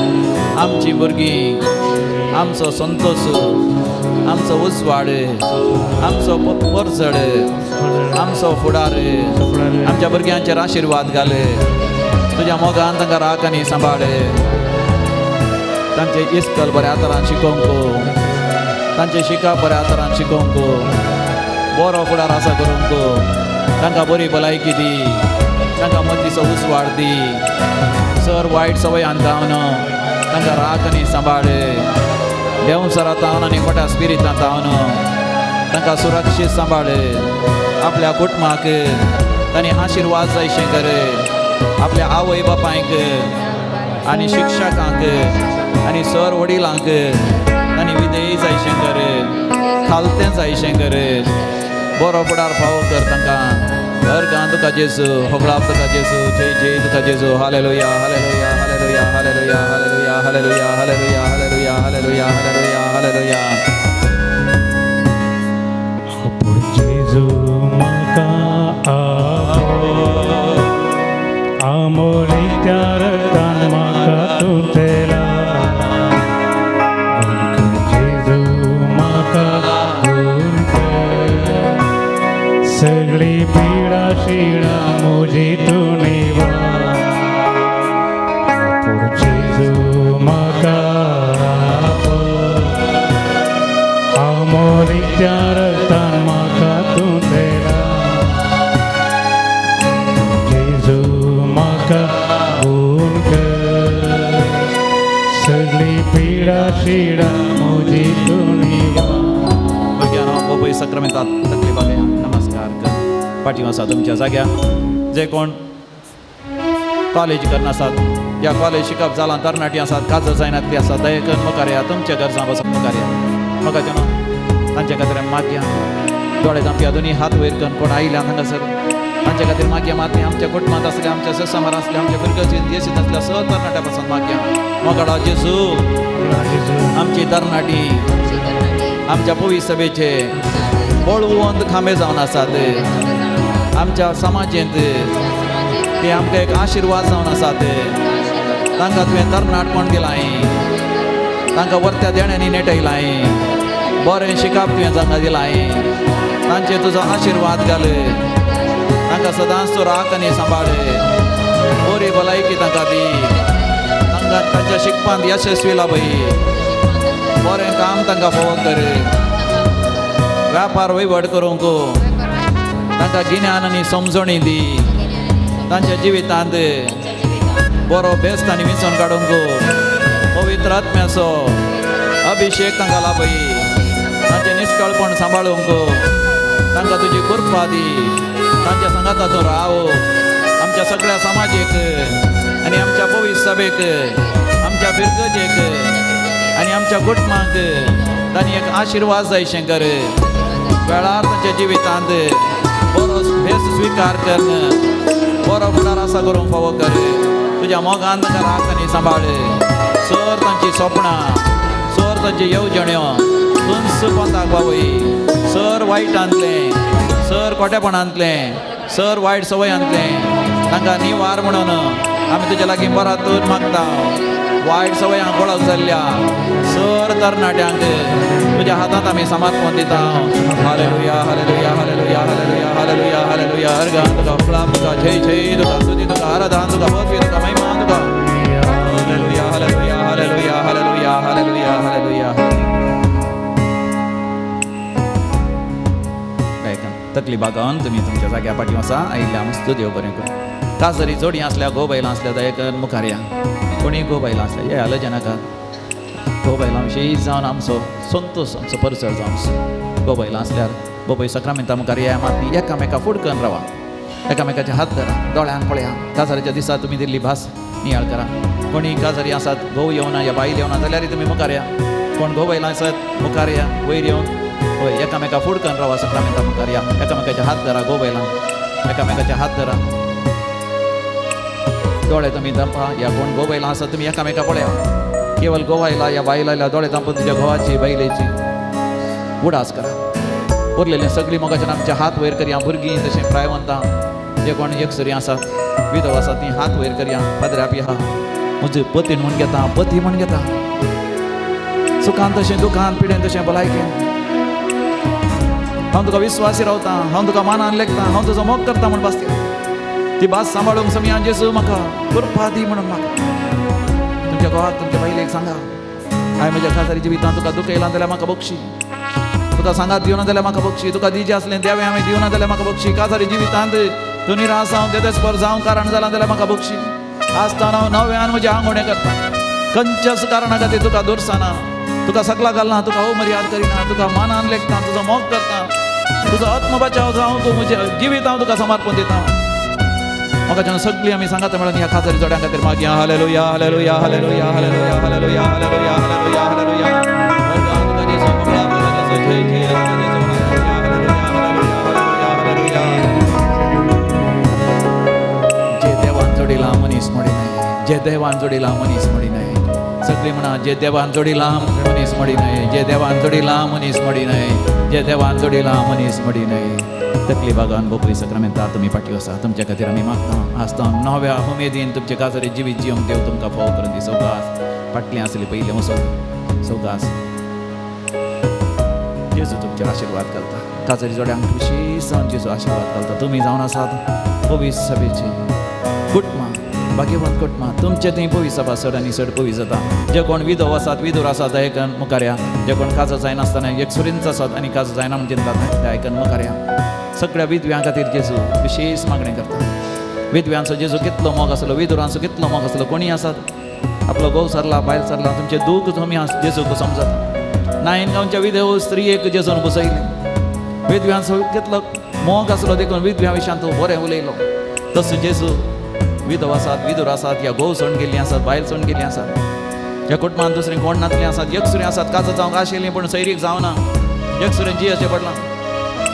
B: आमची भुरगीं आमचो संतोश आमचो उजवाड आमचो परचड आमचो फुडार आमच्या भुरग्यांचेर आशिर्वाद घाल. तुज्या मोगान तांकां राख आनी सांबाळ. तांचे इस्कॉल बऱ्या तरान शिकोवंक तांचे शिकप बऱ्या तरान शिकोवंक बरो फुडार आसा करूंक तांकां बरी भलायकी दी. तांकां मतीचो उजवाड दी. सर वायट संवयान धांवन तांकां राख आनी सांबाळ. देंवसरांत धांवन आनी मोठ्या स्पिरितांत धांवन तांकां सुरक्षीत सांबाळ. आपल्या कुटुंबाक तांणी आशिर्वाद जायशें कर. आपल्या आवय बापायक आनी शिक्षकांक आनी सर वडिलांक तांणी विधेयी जायशें कर. खालतें जायशें कर. बरो फुडार फावो कर तांकां. अर्गां तुका जेजू होगळाप तुका जेजू जय जय तुका जेजू. हालेलुया हालेलुया हालेलुया हालेलुया हालेलुया हालेलुया हालेलुया हालेलुया हालेलुया हालेलुया hallelujah.
C: Por Jesu maka amor ityaratan maka tutela. Jesu maka सगळी पीडा शिडा मुझी तू निवा. जेजू म्हाका अमोलिच्या रक्तान म्हाका तूं तेला. जेजू म्हाका गूण कर. सगळी पीडा शिडा मुझी तू निवा.
B: भुरग्यांनो पपई सक्रामेंतांत तकली बागया नमस्कार कर. पाठीव आसा तुमच्या जाग्यार जे कोण कॉलेज करना आसात या कॉलेज शिकप जालां तरणाटीं आसात काजर जायनातलीं आसात दयेकन मुखार या. तुमच्या गरजां बसप मुखार या. म्हाका जेन्ना तांचे खातीर मागया. दोळे धांपया दोनी हात वयर करून कोण आयल्या हांगासर तांचे खातीर मागया. माती आमच्या कुटुंबांत आसल्या आमच्या सेसामार आसल्या आमच्या भुरग्याचेर येसीत आसल्या स तरणाट्या पासून मागया. मोगाडा जेजू आमची तरणाटी आमच्या पवित्र सभेचे बळवंत खांबे जावन आसात. आमच्या समाजेंत ते आमकां एक आशिर्वाद जावन आसात. तांकां तुवें तरणाटपण दिलाय. तांकां वर्त्या देण्यांनी नेटयलाय. बरें शिकप तुवें तांकां दिलाय. तांचेर तुजो आशिर्वाद घाल. तांकां सदांच तूं राख आनी सांबाळ. बरी भलायकी तांकां दी. तांकां तांच्या शिकपांत यशस्वी लाभय. बरें काम तांकां फावो कर. व्यापार वैवड करूंक तांकां गिन्यान आनी समजणी दी. तांच्या जिवितांत बरो बेस्त आनी विसरून काडूंक पवित्र आत्म्याचो अभिशेक तांकां लाभय. तांचें निश्कळपण सांबाळूंक तांकां तुजी कृपा दी. तांच्या संगातांतूं राव. आमच्या सगळ्या समाजीक आनी आमच्या पवित्र सभेक आमच्या बिरगजेक आनी आमच्या कुटुंबाक तांणी एक आशिर्वाद जायशें कर. वेळार तांच्या जिवितांत बरो भेस स्विकार कर. बरो फुडार आसा करूंक फावो कर. तुज्या मोगान तांकां राख आनी सांबाळ. सर तांची स्वप्नां सर तांची येवजण्यो तुंस पोंताक बावय. सर वायटांतलें सर खोटेपणांतलें सर वायट संवयांतलें तांकां निवार म्हणून आमी तुजे लागीं बरातून मागता. वायट संवयांक वळख जाल्ल्या सर तरणाट्यांक तुज्या हातांत आमी समर्पण दिता. हालेलुया हालेलुया हालेलुया हालेलुया हालेलुया हालेलुया. अर्गां तुका फुलां तुका जय जय तुका स्तुती तुका आराधना तुका पदवी तुका महिमा तुका. हालेलुया हालेलुया हालेलुया हालेलुया हालेलुया हालेलुया. तकली बागावन तुमी तुमच्या जाग्या पाठी आसा आयिल्ल्या मस्त देव बरें करूं. काजरी जोडी आसल्या घोव बायलां आसल्या दयेकन मुखार या. कोणी घोव बायलां आसल्या हे आलोचना नाका. घोव बायलां विशयी जावन आमचो संतोश आमचो परिसर जावन घोव बायलां आसल्यार बाबा सक्रामेंता मुखार या. माती एकामेका फुडकन रावा. एकामेकाचे हात धरा. दोळ्यान पळया. काजराच्या दिसा तुमी दिल्ली भास नियाळ करा. कोणी काजरी आसात घोव येवना या बायल येवना जाल्यार तुमी मुखार या. कोण गोबायला आसत मुखार या वयर येवन होय एकामेका फुडकन रावा सक्रामेंता मुखार या एकामेकाचे हात धरा गोबायला एकामेकाचे हात धरा डोळे तुम्ही दांपा या कोण गोबायला आसत तुम्ही एकामेका पळया केवळ गोवायला या बायला डोळे दांपा तुझ्या घोवाची बैलेची उडास करा उरलेले सगळी मोगाच्यान आमचे हात वयर करया भुरगीं तशें प्रायवंतां जे कोण एकसरी आसात विधव आसात ती हात वयर करया पाद्र्याप या म्हजे पतीन म्हण घेता पती म्हण घेता सुखान तशें दुखान पिडेन तशें भलायकेन हांव तुका विश्वासी रावता हांव तुका मानान लेखता हांव तुजो मोग करता म्हण बास्ती ती भास सांबाळूंक समियान जेसू म्हाका कृपा दी म्हणून म्हाका तुमच्या घोवाक तुमच्या बायलेक सांगा हांवें म्हज्या खासारी जिवितांत तुका दुखयलां जाल्यार म्हाका बक्षी तुका सांगात दिवना जाल्यार म्हाका बक्षी तुका दिजें असलें देवें हांवें दिवना जाल्यार म्हाका बक्षी खासारी जिवितांत तूं निराश हांव देदेस्पर जावं कारण जालां जाल्यार म्हाका बक्षी आसतना हांव नव्यान म्हजें आंगोणें करता खंयच्याच कारणा खातीर तुका दुरसाना तुका सकला घालना तुका अमर्याद करिना तुका मानान लेखता तुजो मोग करता तुजो आत्म बचाव जावं तूं म्हजें जिवीत हांव तुका समर्पण दिता म्हाका सगळीं आमी सांगात मेळून ह्या खासारी जोड्यां खातीर मागया हालेलुया हालेलुया हालेलुया हालेलुया हालेलुया हालेलुया हालेलुया हालेलुया तुका जेसू मंगळा तुका जेसू जय जय जे देवान जोडिला मनीस मोडी न्हय जे देवान जोडिला मनीस मोडी न्हय सगळीं म्हणा जे देवान जोडिला मनीस मोडी न्हय जे देवान जोडिला मनीस मोडी न्हय जे देवान जोडिला मनीस मोडी न्हय तकली बागान बोपरी सक्रामेंता तुमी पाठी आसा तुमच्या खातीर आमी मागता आसता नव्या उमेदीन तुमचे काजरी जिवीत जिवंक देव तुमकां फोव करून दी सवकास फाटलीं आसली पयलीं वचो सवकास जेजू तुमचेर आशिर्वाद घालता काजरी जोड्यांक विशेश जेजू आशिर्वाद घालता तुमी जावन आसात पवीस सभेची कुटुंबां भाग्यवंत कुटुंबां तुमचे थंय पवीस सभा चड आनी चड पवीस जाता जे कोण विधव आसात विधूर आसात ते आयकन मुखार या जे कोण काजो जायनासतना एकसुरींच आसात आनी काजो जायना म्हण चिंतात ते आयकन मुखार या सगळ्या विधव्यां खातीर जेजू विशेश मागणें करता विधव्यांचो जेजू कितलो मोग आसलो विधुरांचो कितलो मोग आसलो कोणी आसात आपलो घोव सरला बायल सरला तुमचे दूख तुमी जेजूक समजता नायन गांवच्या विधव स्त्रीयेक जेजून बसयली विधव्यांचो कितलो मोग आसलो देखून विधव्यां विशयान तूं बरें उलयलो तसो जेजू विधव आसात विधूर आसात या घोव सोडून गेल्लीं आसात बायल सोडून गेल्लीं आसात ह्या कुटुंबान दुसरें कोण नातलीं आसात एकसुरीं आसात काजो जावंक आशिल्लीं पूण सैरीक जावना एकसुरें जियेचें पडलां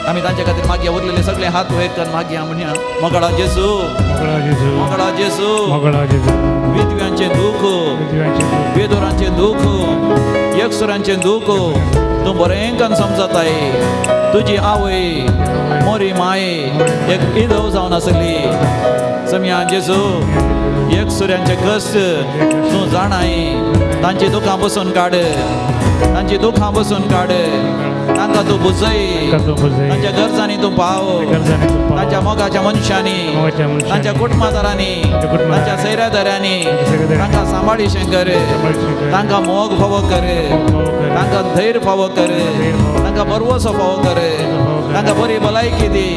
B: आमी तांचे खातीर मागया उरलेले सगळे हात वयर कर मागया म्हणया मोगळा जेजू मोगळा जेजू विधव्यांचें दूख विधुरांचें दूख एकसुरांचें दूख तूं बरें करून समजताय तुजी आवय मोरी माय एक विधव जावन आसली समिया जेजू एकसुऱ्यांचे कश्ट तूं जाणाय तांची दुखां बसून काड तांची दुखां बसून काड तांकां तूं बुजय तांच्या गरजांनी तूं पाव तांच्या मोगाच्या मनशांनी तांच्या कुटुंबादारांनी तांच्या सैरादारांनी तांकां सांबाळीशें कर तांकां मोग फावो कर तांकां धैर्य फावो कर तांकां बरवसो फावो कर तांकां बरी भलायकी दी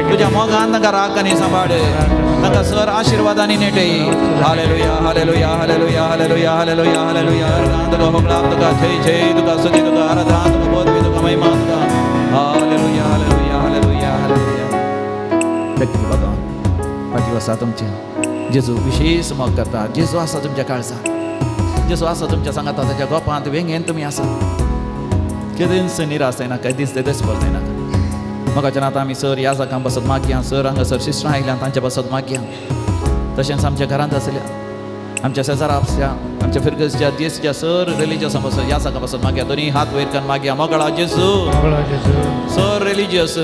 B: तुज्या मोगान तांकां राख आनी सांबाळ तांकां सर आशिर्वादांनी नेटय हालेलुया हालेलुया हालेलुया हालेलुया हालेलुया हालेलुया तुका होगळा तुका जय जय तुका स्तुती तुका आराधना तुका पदवी तुका महिमा तुका हालेलुया हालेलुया हालेलुया हालेलुया तकली बघा पाठी आसा तुमचे जेजू विशेष मोग करता जेजू आसा तुमच्या काळजांत जेजू आसा तुमच्या सांगाता ताच्या गोपांत वेंगेन तुमी आसा केदींच निराश जायना केदींच देस्पर जायना म्हाका आतां आमी सर ह्या जागां बसत मागया सर हांगासर सिस्टरां आयल्यां तांचे बसत मागया तशेंच आमच्या घरांत आसल्या आमच्या शेजारा आमच्या फिरगसच्या देशच्या सर रिलिजियस बसत ह्या जागा बसत मागया दोनी हात वयर करून मागया मोगळा जेजू सर रिलिजियस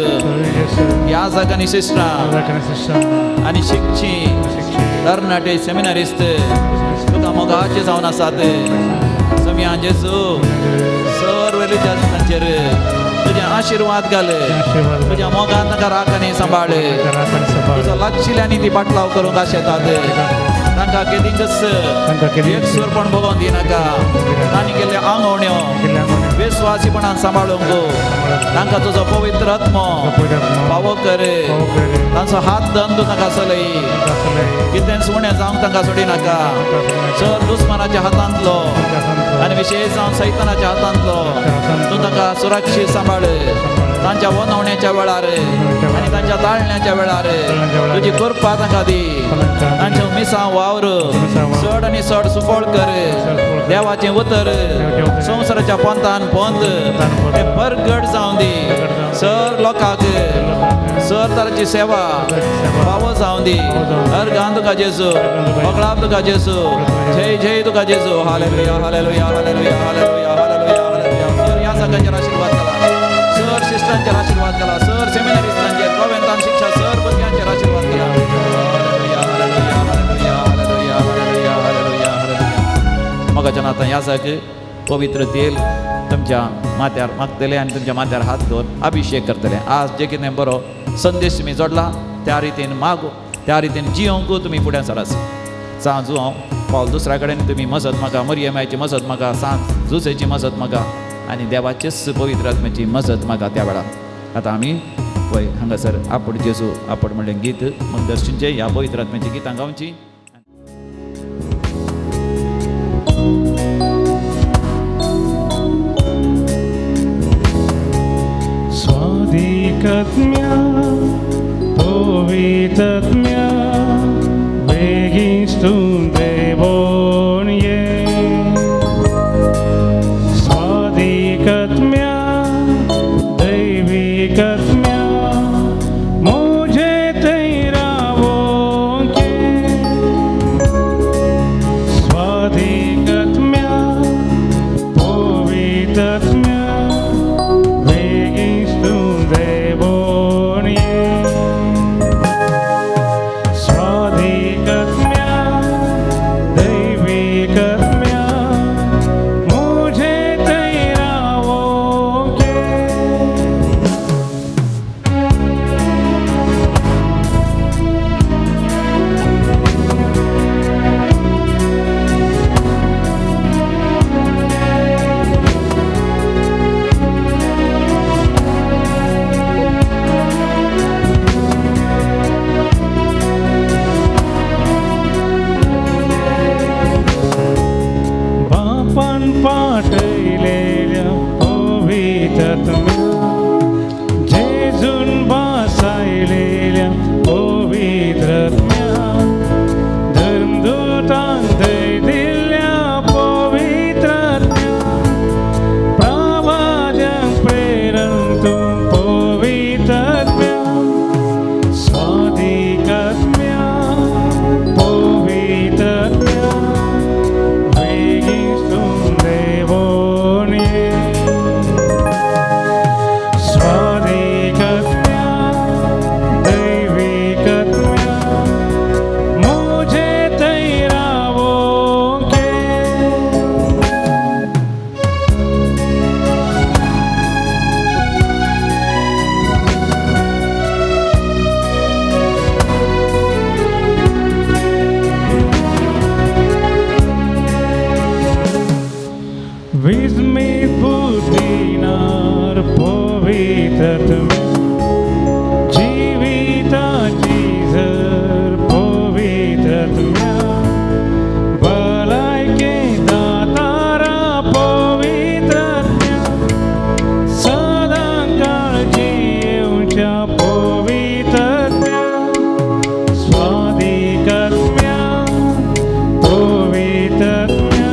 B: ह्या जागांनी सिस्टरां आनी शिक्षी तरणाटे सेमिनारिस्ट तुका मोगाचे जावन आसात समिया जेजू सर रिलिजियस तांचेर तुझे आशीर्वाद घाल तुझ्या मोगान तांकां राख आनी सांबाळ तुजो लागशिल्यांनी ती पाटलाव करूंक आशेतात तांकां केदींच एकसुरपण भोगोवन दिनाका तांणी केल्ले आंगवण्यो विश्वासीपणान सांबाळूंक तांकां तुजो पवित्र आत्मो फावो कर तांचो हात धन तूं तांकां चलय कितेंच उणें जावंक तांकां सोडिनाका चड दुस्मानाच्या हातांतलो आनी विशेश जावन सैतानाच्या हातांतलो तूं तांकां सुरक्षीत सांबाळ तांच्या वनवण्याच्या वेळार आनी तांच्या ताळण्याच्या वेळार तुजी कृपा तांकां दी तांच्यो मिसां वाव वावर चड आनी चड सुफळ कर देवाचें उतर संवसाराच्या पंथान पंथ हे बरगड जावं दी सर लोकांक सर तराची सेवा फावो जावं दी अर्गां तुका जेजू वगळाप तुका जेजू जय जय तुका जेजू हालेलुया हालेलुया हालेलुया हालेलुया हालेलुया हालेलुया सर ह्या सगळ्यांचेर आशीर्वाद केला सर शिश्टांचेर आशीर्वाद केला सर सेमिनारिस्टांचेर कॉवेंतान शिक्षा सर भुरग्यांचेर आशीर्वाद केला हालेलुया हालेलुया हालेलुया हालेलुया हालेलुया हालेलुया हालेलुया मोगाच्या नातां ह्या जाग पवित्र तेल तुमच्या माथ्यार मागतले आनी तुमच्या माथ्यार हात दवरून अभिषेक करतले आज जे कितें बरो संदेश तुमी जोडला त्या रितीन मागो त्या रितीन जियोंक तुमी फुडें सरास सांजू हांव पावल दुसऱ्या कडेन तुमी मजत म्हाका मरियमाची मजत म्हाका सांज जुसेची मजत म्हाका आनी देवाचेच पवित्र आत्म्याची मजत म्हाका त्या वेळार आतां आमी पळय हांगासर आपूण जेजू आपूण म्हणलें गीत मग दर्शनचें ह्या पवित्र आत्म्याची गितां गावची
C: स्वादिकात्म्या पवित्रात्म्या बेगिस्तून देवोन ये स्वादिकात्म्या दैविकात्म्या मुझे तैरावों के स्वादिकात्म्या पवित्रात्म्या पाठयलेल्या पवित्रात्म्या जेजून बसयलेल्या पवित्रात्म्या धर्मदूतान दय दिल्ल्या पवित्रात्म्या प्रवाद्यांक प्रेरण तूं पवित्रात्म्या स्वादिकात्म्या पवित्रात्म्या Vismi Putinar Povitatam Jivita Jizar Povitatmya Valaike Datara Povitatmya Sadankal Jiyuncha Povitatmya Swadikatmya Povitatmya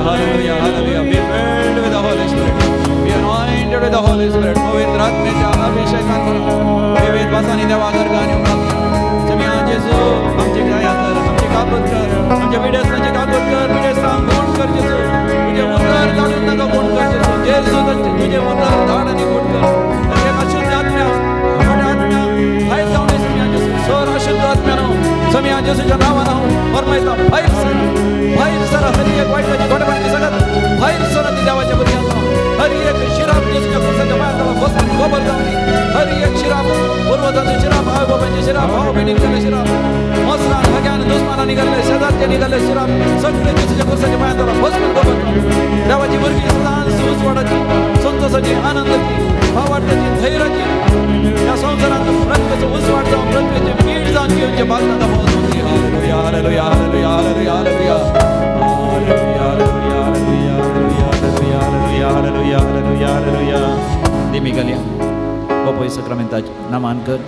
I: Hallelujah, hallelujah. Be filled with the Holy Spirit. Be anointed with the Holy Spirit. पवित्र आत्म्याच्या अभिषेकाने विविध भाषांनी देवा गर्गाने जमिया जेसू आमची दया कर, आमची काबूत कर, आमच्या विडेसांची काबूत कर, विडेसां गुण कर जेसू. तुझे उद्धार काढून नका गुण कर जेसू. जेसू तुझे उद्धार धाड आणि गुण कर. आणि एक अशुद्ध आत्म्या, मोठ्या आत्म्या, बाहेर जाऊन ये जमिया जेसू. सर अशुद्ध आत्म्यानं जमिया जेसूच्या नावानं फरमायचा बाहेर सरा हरी एक वाईट म्हणजे घोडबंदी सगळं बाहेर सरा ती देवाच्या पर्यंत हरी एक शिराब जेसूच्या खुर्साच्या बाहेर बसून गोबर जाऊन हरी एक शिराब पूर्वजांचे शिराब भाव बाबांचे शिराब भाव बहिणींचे शिराब मसरा भग्यान दुश्मना निघाले शेजारचे निघाले शिराब सगळे जेसूच्या खुर्साच्या बाहेर बसून गोबर देवाची मुलगी सदान सुसवाडाची संतोषाची आनंदाची भावार्थाची धैर्याची या संसारात प्रत्येकाचं उसवाट जाऊन प्रत्येकाचे मीठ जाऊन घेऊन जे बागना दाखवत होती. हालेलुया हालेलुया हालेलुया हालेलुया हालेलुया हालेलुया हालेलुया हालेलुया hallelujah.
B: Demi Galia, Popoi Sacramentaci, Namankar,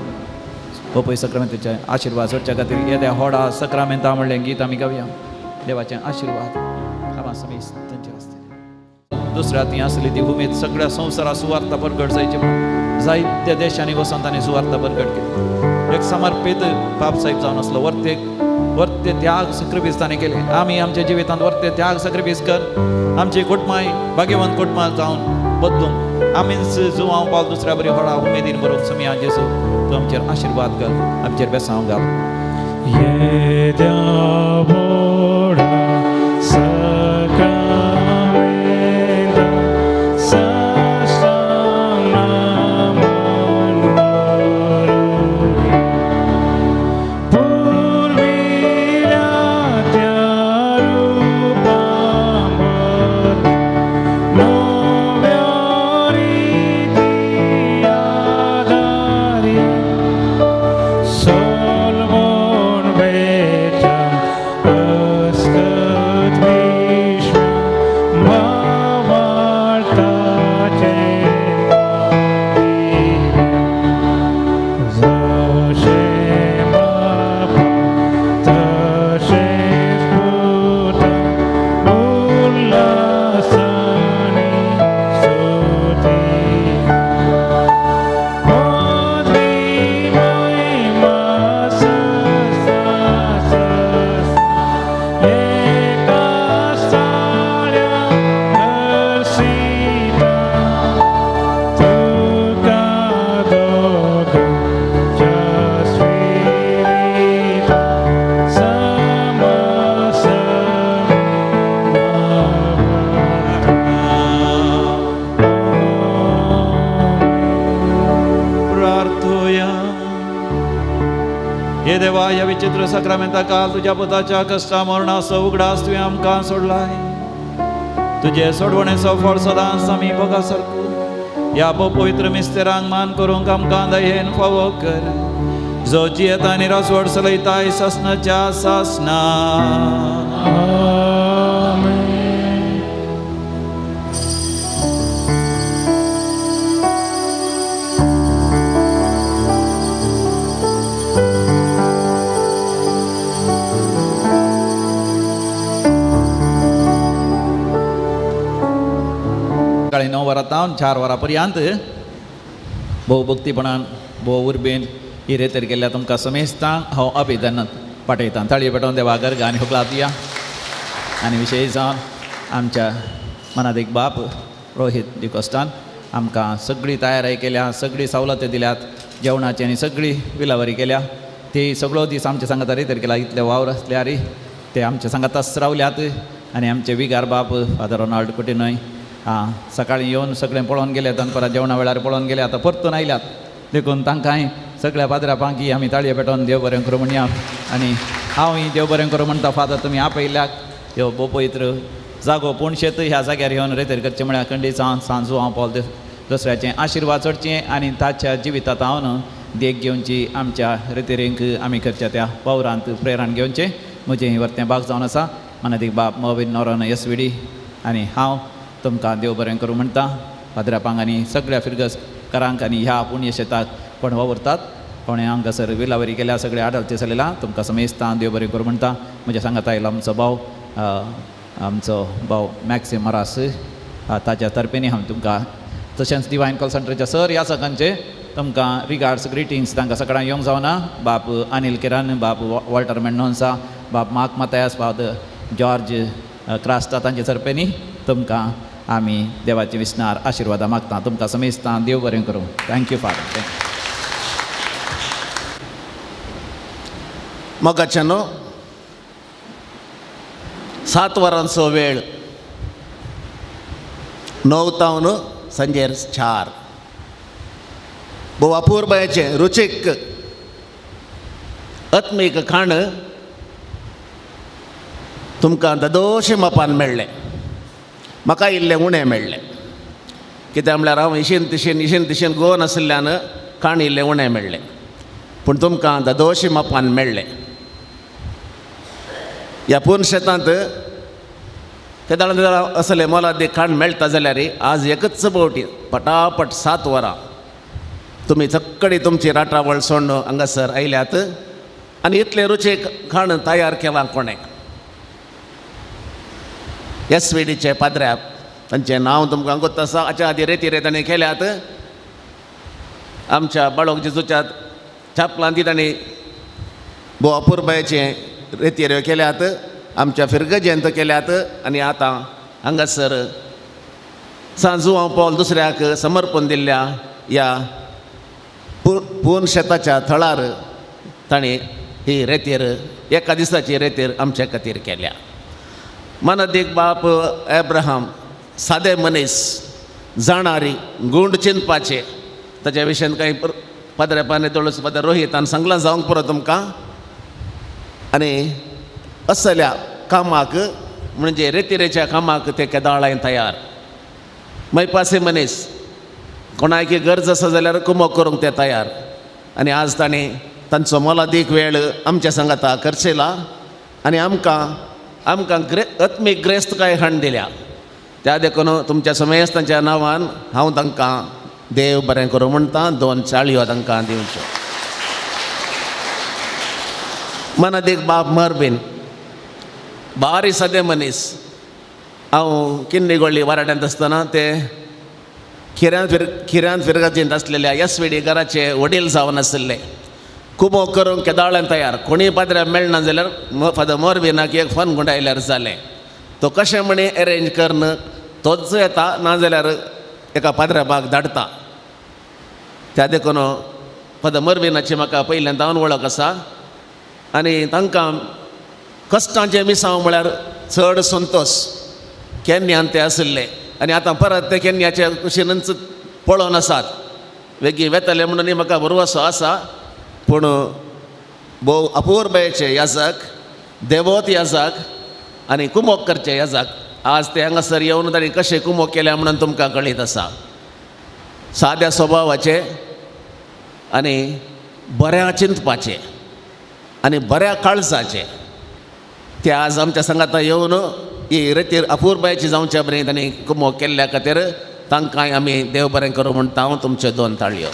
B: Popoi Sacramentaci, आशीर्वाद सोडच्या खातीर येद्या होडा सक्रामेंता म्हणलें गीत आमी गावया. देवाचें आशीर्वाद आमा समीस तांचे आसतले. दुसऱ्या ती आसली ती उमेद सगळ्या संवसारा सुवार्ता परगट जायची म्हणून जायत्या देशांनी वचून तांणी सुवार्ता परगट केली. एक समर्पित बापसाहेब जावन आसलो. वर्ते त्याग सक्रिफीस ताणें केले. आमी आमच्या जिवितांत वर्ते त्याग सक्रिफीस कर आमची कुटुंबाय भाग्यवंत कुटुंबां जावन बदलूंक आमीच जुवांव पावल दुसऱ्या बरी व्हडा उमेदीन बरोवंक समिया जेसू तूं आमचेर आशिर्वाद कर, आमचेर बेसांव घाल.
C: येद्या व्हडा सक्रामेंता साश्टांग नामान दवरुया. पुर्विल्या त्या रुपांबद नव्या रिती आदार्या. Solomon बेटा अस्कत विश्व भावार्थाचे जशे बापा तशेच पुता उल्हासाने स्तुती.
B: प्रार्थूया. हे देवा, या विचित्र सक्रामेंता काल तुझ्या पुताच्या कष्टा मरणाचो उगडास तुवें आमकां सोडलाय. तुझे सोडवणेचो फळ सदांच आमी भोगा सरकू. या पवित्र मिस्तेरांक मान करूंक आमकां दयेन फावो कर, जो जियेता आनी रासवड चलयताय सासणाच्या सासना. सकाळी 9 वरांतावन 4 वरांपर्यंत भोव भक्तीपणान भोव उर्बेन ही रेतेर केल्ल्या तुमकां समेस्तांक हांव अभिनंदन पाठयतां. ताळयो पेटोवन देवा गर्ग आनी होकलात या. आनी विशेश जावन आमच्या मनात एक बाप रोहित डिकोस्टान आमकां सगळी तयारी केल्या, सगळी सवलती दिल्यात, जेवणाची आनी सगळी विलावरी केल्या. ती सगळो दीस आमच्या सांगाता रेतेर केला. इतले वावर आसल्यार ते आमच्या सांगाताच रावल्यात. आनी आमचे विगार बाप फादर रोनाल्ड कुटिनय सकाळीं येवन सगळें पळोवन गेले. दनपरां जेवणा वेळार पळोवन गेले. आतां परतून आयल्यात. देखून तांकांय सगळ्या पाद्रा पांकी आमी ताळयो पेटोवन देव बरें करूं म्हणया. आनी हांवूय देव बरें करूं म्हणटा. फादर तुमी आपयल्याक ह्यो भोव पवित्र जागो पोणशेत ह्या जाग्यार येवन रेतेर करचें म्हळ्यार खंडीचां सांजू हांव पावल दुसऱ्याचें आशिर्वाद चडचें आनी ताच्या जिवितांत हांव देख घेवची आमच्या रेतेरेंक आमी करच्या त्या वावरांत प्रेरान घेवचें. म्हजें वर्तें भाग जावन आसा मानादीक बाब मोविन नोरोन SVD आनी हांव तुमकां देव बरें करूं म्हणटा. पाद्रापांक आनी सगळ्या फिरगसकारांक आनी ह्या पुण्य शेताक कोण वावरतात कोणें हांगासर विलावरी केल्या सगळे आडलते चलयला तुमकां समेस्तां देव बरें करूं म्हणटा. म्हज्या सांगात आयलो आमचो भाव मॅक्सिम मरास ताच्या तर्फेनी हांव तुमकां तशेंच डिवायन कॉल सेंटरच्या सर ह्या सगळ्यांचे तुमकां रिगार्ड्स ग्रिटिंग्स तांकां सगळ्यांक येवंक जावना. बाब अनिल किरण, बाब वॉल्टर मेंडोन्सा, बाब मार्क मातायास, बाब जॉर्ज क्रास्टा तांचे तर्फेनी तुमकां आमी देवाचे विस्नार आशिर्वादा मागता. तुमकां समेस्तां देव बरें करूं. Thank you father.
J: मोगाच्यानो 7 वरांचो वेळ 9 तावन सांजेर 4 भोव अपूर्बायेचें रुचीक आत्मीक खाण तुमकां ददोशें मापान मेळ्ळें. म्हाका इल्लें उणें मेळ्ळें कित्याक म्हळ्यार हांव इशेन तिशेन गोवन आशिल्ल्यान खाण इल्लें उणें मेळ्ळें पूण तुमकां ददोशें मापान मेळ्ळें. ह्या पूर्ण शेतांत ते दाळां असलें मोलादीक खाण मेळटा जाल्यार आज एकच फावटी पटापट 7 वरां तुमी चक्कडी तुमची राटावळ सोडून हांगासर आयल्यात आनी इतलें रुचीक खाण तयार केलां कोणें. SVDचे पाद्र्याक तांचें नांव तुमकां गोत आसा. हाच्या आदी रेती ताणें केल्यात. आमच्या बाळोक जेजूच्या छापलांती ताणें भोव अपूर्बायेचें रेती केल्यात. आमच्या फिरगजेंत केल्यात आनी आतां हांगासर सांजुआंव पॉल दुसऱ्याक समर्पण दिल्ल्या ह्या पूर्ण शेताच्या थळार ताणें ही रेतीर एका दिसाची रेतीर आमचे खातीर केल्या. मानादीक बाप एब्राहाम सादे मनीस जाणारी गुंड चिंतपाचे ताच्या विशयान कांय पाद्रेपानी दोळस पाद्र रोहितान सांगलां जावंक पुरो तुमकां. आनी असल्या कामाक म्हणजे रेतीरेच्या कामाक ते केदाळाय तयार. मैपासे मनीस कोणायकी गरज आसा जाल्यार कुमो करूंक ते तयार. आनी आज ताणें तांचो मोलादीक वेळ आमच्या सांगाता खर्चिला आनी आमकां आत्मीक ग्रेस्तकाय हाण दिल्या. त्या देखून तुमच्या समेस्तांच्या नांवान हांव तांकां देव बरें करूं म्हणटा. 2 चाळयो तांकां दिवच्यो. मानादीक बाब मरबीन बारी सादे मनीस. हांव किन्नीगोळ्ळी वाराड्यांत आसतना ते खिऱ्यांत फिरगजींत आसलेल्या SVD घराचे वडील जावन आशिल्ले. कुमो करूंक केदाळ्यान तयार. कोणीय पाद्र्या मेळना जाल्यार फादर मोरबीनाक एक फोन करून आयल्यार जालें. तो कशें म्हणी अरेंज करन तोच येता नाजाल्यार एका पाद्र्याबाक धाडटा. त्या देखून फादर मोरबीनाची म्हाका पयल्यांदावन वळख आसा. आनी तांकां कश्टांचें मिसांव म्हळ्यार चड संतोश केन्यान ते आशिल्ले आनी आतां परत ते केन्याचे कुशीनच पळोवन आसात. वेगळी वेतले म्हणून म्हाका भरवसो आसा. पूण भोव अपूर्बायेचे याजक देवोत याजक आनी कुमोक करचे याजक आज ते हांगासर येवन ताणें कशें कुमोक केल्या म्हणून तुमकां कळीत आसा. साद्या स्वभावाचे आनी बऱ्या चिंतपाचे आनी बऱ्या काळजाचे ते आज आमच्या संगाता येवन ही रेतीर अपूर्बायेची जावच्या बरें ताणें कुमोक केल्ल्या खातीर तांकांय आमी देव बरें करूं म्हणटा. हांव तुमच्यो 2 ताळयो.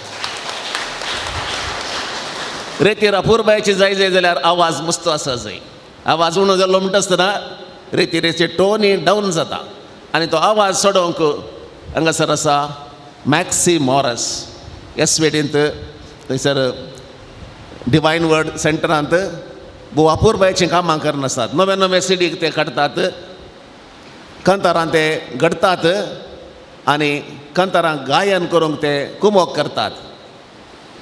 J: रेतीर अपूर्बायेची जाय जाल्यार आवाज मस्तो आसा जाय. आवाज उणो जाल्लो म्हणटा आसतना रेतीरेचे टोनी डावन जाता आनी तो आवाज सोडोवंक हांगासर आसा मॅक्सी मॉरस SVDंत थंयसर डिवायन वर्ड सेंटरांत भोव अपूर्बायेचीं कामां करनासतात. नवे CD ते काडटात. कांतारां ते घडतात आनी कांतारां गायन करूंक ते कुमोक करतात.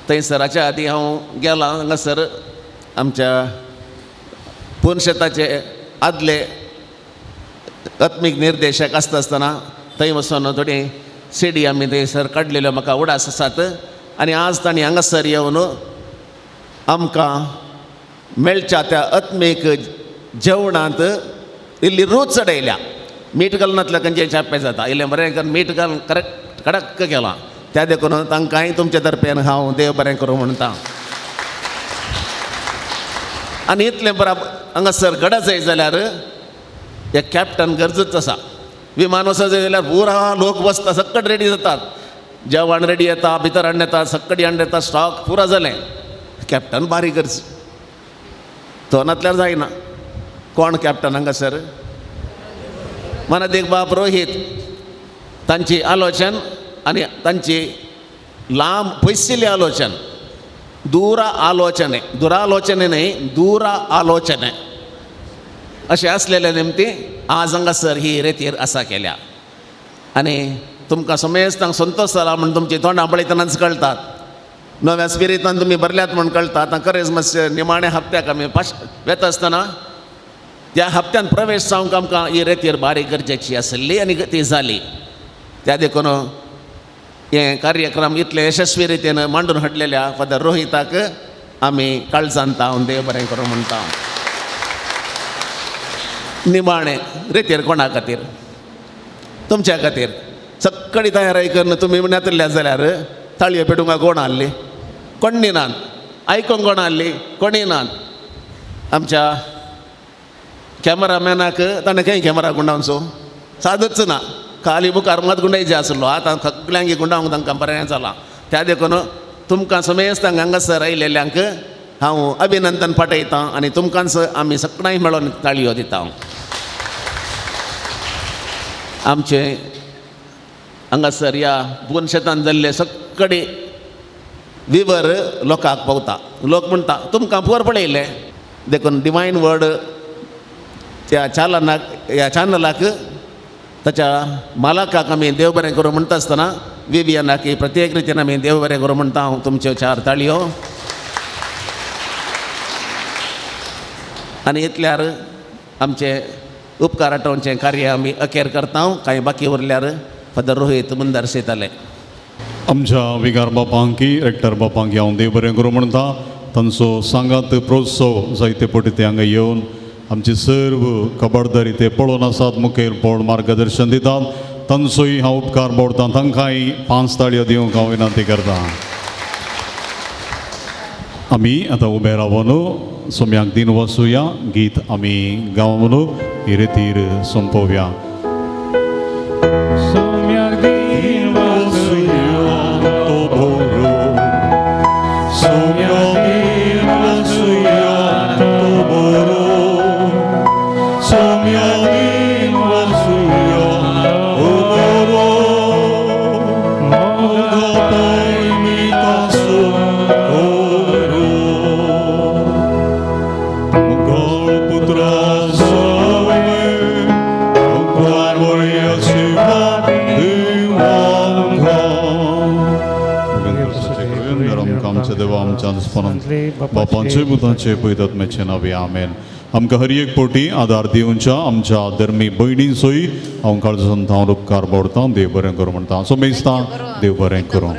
J: थंयसराच्या आदी हांव गेलां हांगासर आमच्या पुणशेताचे आदले आत्मीक निर्देशक आसता आसतना थंय वचून थोडी CD आमी थंयसर काडलेल्यो म्हाका उडास आसात. आनी आज तांणी हांगासर येवन आमकां मेळच्या त्या आत्मीक जेवणांत इल्ली रूच चडयल्या. मीठ घालनातल्या खंयचें चाप्पे जाता. इल्लें बरें करून मीठ घालून कडक केलां. त्या देखून तांकांय तुमचे तर्फेन हांव देव बरें करूं म्हणटा. आनी इतलें हांगासर गडच जाय जाल्यार एक कॅप्टन गरजूच आसा. विमान वचत जाल्यार पुरा लोक बसता, सक्कट रेडी जातात, जेवण रेडी येता, भितर हाडून येता, सक्कडी हाडून येता, स्टॉक पुरा जालें. कॅप्टन बारीक गरज तो नातल्यार जायना. कोण कॅप्टन हांगासर? मनात बाब रोहीत. तांची आलोचन आनी तांची लांब पयसिल्ली आलोचन, दुरालोचने न्हय, दूर आलोचने अशें आसलेले निमती आज हांगासर ही रेतीर आसा केल्या. आनी तुमकां समेस्तांक संतोश जाला म्हण तुमची तोंडां पळयतनाच कळटात, नव्या स्पिरितान तुमी भरल्यात म्हण कळटा. आतां खरेंच मातशें निमाण्या हप्त्याक आमी वेता आसतना त्या हप्त्यान प्रवेश जावंक आमकां ही रेतीर बारीक गरजेची आसली आनी ती जाली. त्या देखून हे कार्यक्रम इतले यशस्वी रितीन मांडून हाडलेल्या फादर रोहिताक आमी काळजांत हांव देव बरें करूं म्हणटा. निमाणे रेतीर कोणा खातीर? तुमच्या खातीर. सक्कळी तयारी करून तुमी नेतले जाल्यार ताळयो पेटूंक कोण हाडली? कोणी नात. आयकूंक कोण हाडली? कोणी नात. आमच्या कॅमेरामॅनाक ताणें खंय कॅमेरा गुंडावचो? सादूच ना, खाली मुखार मात गुंडायचे आसलो. आतां सगळ्यांक गुंडावंक तांकां बरें जालां. त्या देखून तुमकां समेस्तांक हांगासर आयिल्ल्यांक हांव अभिनंदन पाठयतां आनी तुमकांच आमी सगळ्यांक मेळोन ताळयो दिता. आमचे हांगासर ह्या 2 शेतान जाल्ले सगळे विवर लोकांक पावता. लोक म्हणटा तुमकां पुवर पळयले देखून डिवायन वर्ड त्या ह्या चॅनलाक ताच्या मालकाक आमी देव बरें करूं म्हणटा आसतना विवियनाक प्रत्येक रितीन आमी देव बरें करूं म्हणटा. हांव तुमच्यो 4 ताळयो. आनी इतल्यार आमचे उपकार आठोवचें कार्य आमी अखेर करता. कांय बाकी उरल्यार फादर रोहीत मुंदर सेताले.
A: आमच्या विगार बापांकी रेक्टर बापांकी हांव देव बरें करूं म्हणटा. तांचो सांगात प्रोत्सव जायते पटी ते हांगा येवन आमची सर्व खबरदारी ते पळोवन आसात, मुखेल पळोवन मार्गदर्शन दितात. तांचोय हांव उपकार बोडटां. तांकांय 5 ताळयो दिवंक हांव विनंती करतां. आमी आतां उबे रावन सोम्याक दिन वचुया, गीत आमी गावन ही रेतीर संपोवया.
C: सोम्याक दिन वचुया
A: तो बोरो,
C: सोम्याक दिन वचुया
A: तो बोरो,
C: सोम्याक दिन वचुया
A: तो बोरो,
C: मोगा
A: पैमिताचो बोरो, मुखार पुत्राचो मुखार वळयाची आमच्या देवा आमच्या बापांचे मुतांचे पयतात्म्याचे नावे आमेन. आमकां हर एक पोटी आदार दिवच्या आमच्या धर्मी भयणींचोय हांव काळजांत हांव उपकार बोडटां. देव बरें करूं म्हणटा. सो मेजता देव बरें करूं.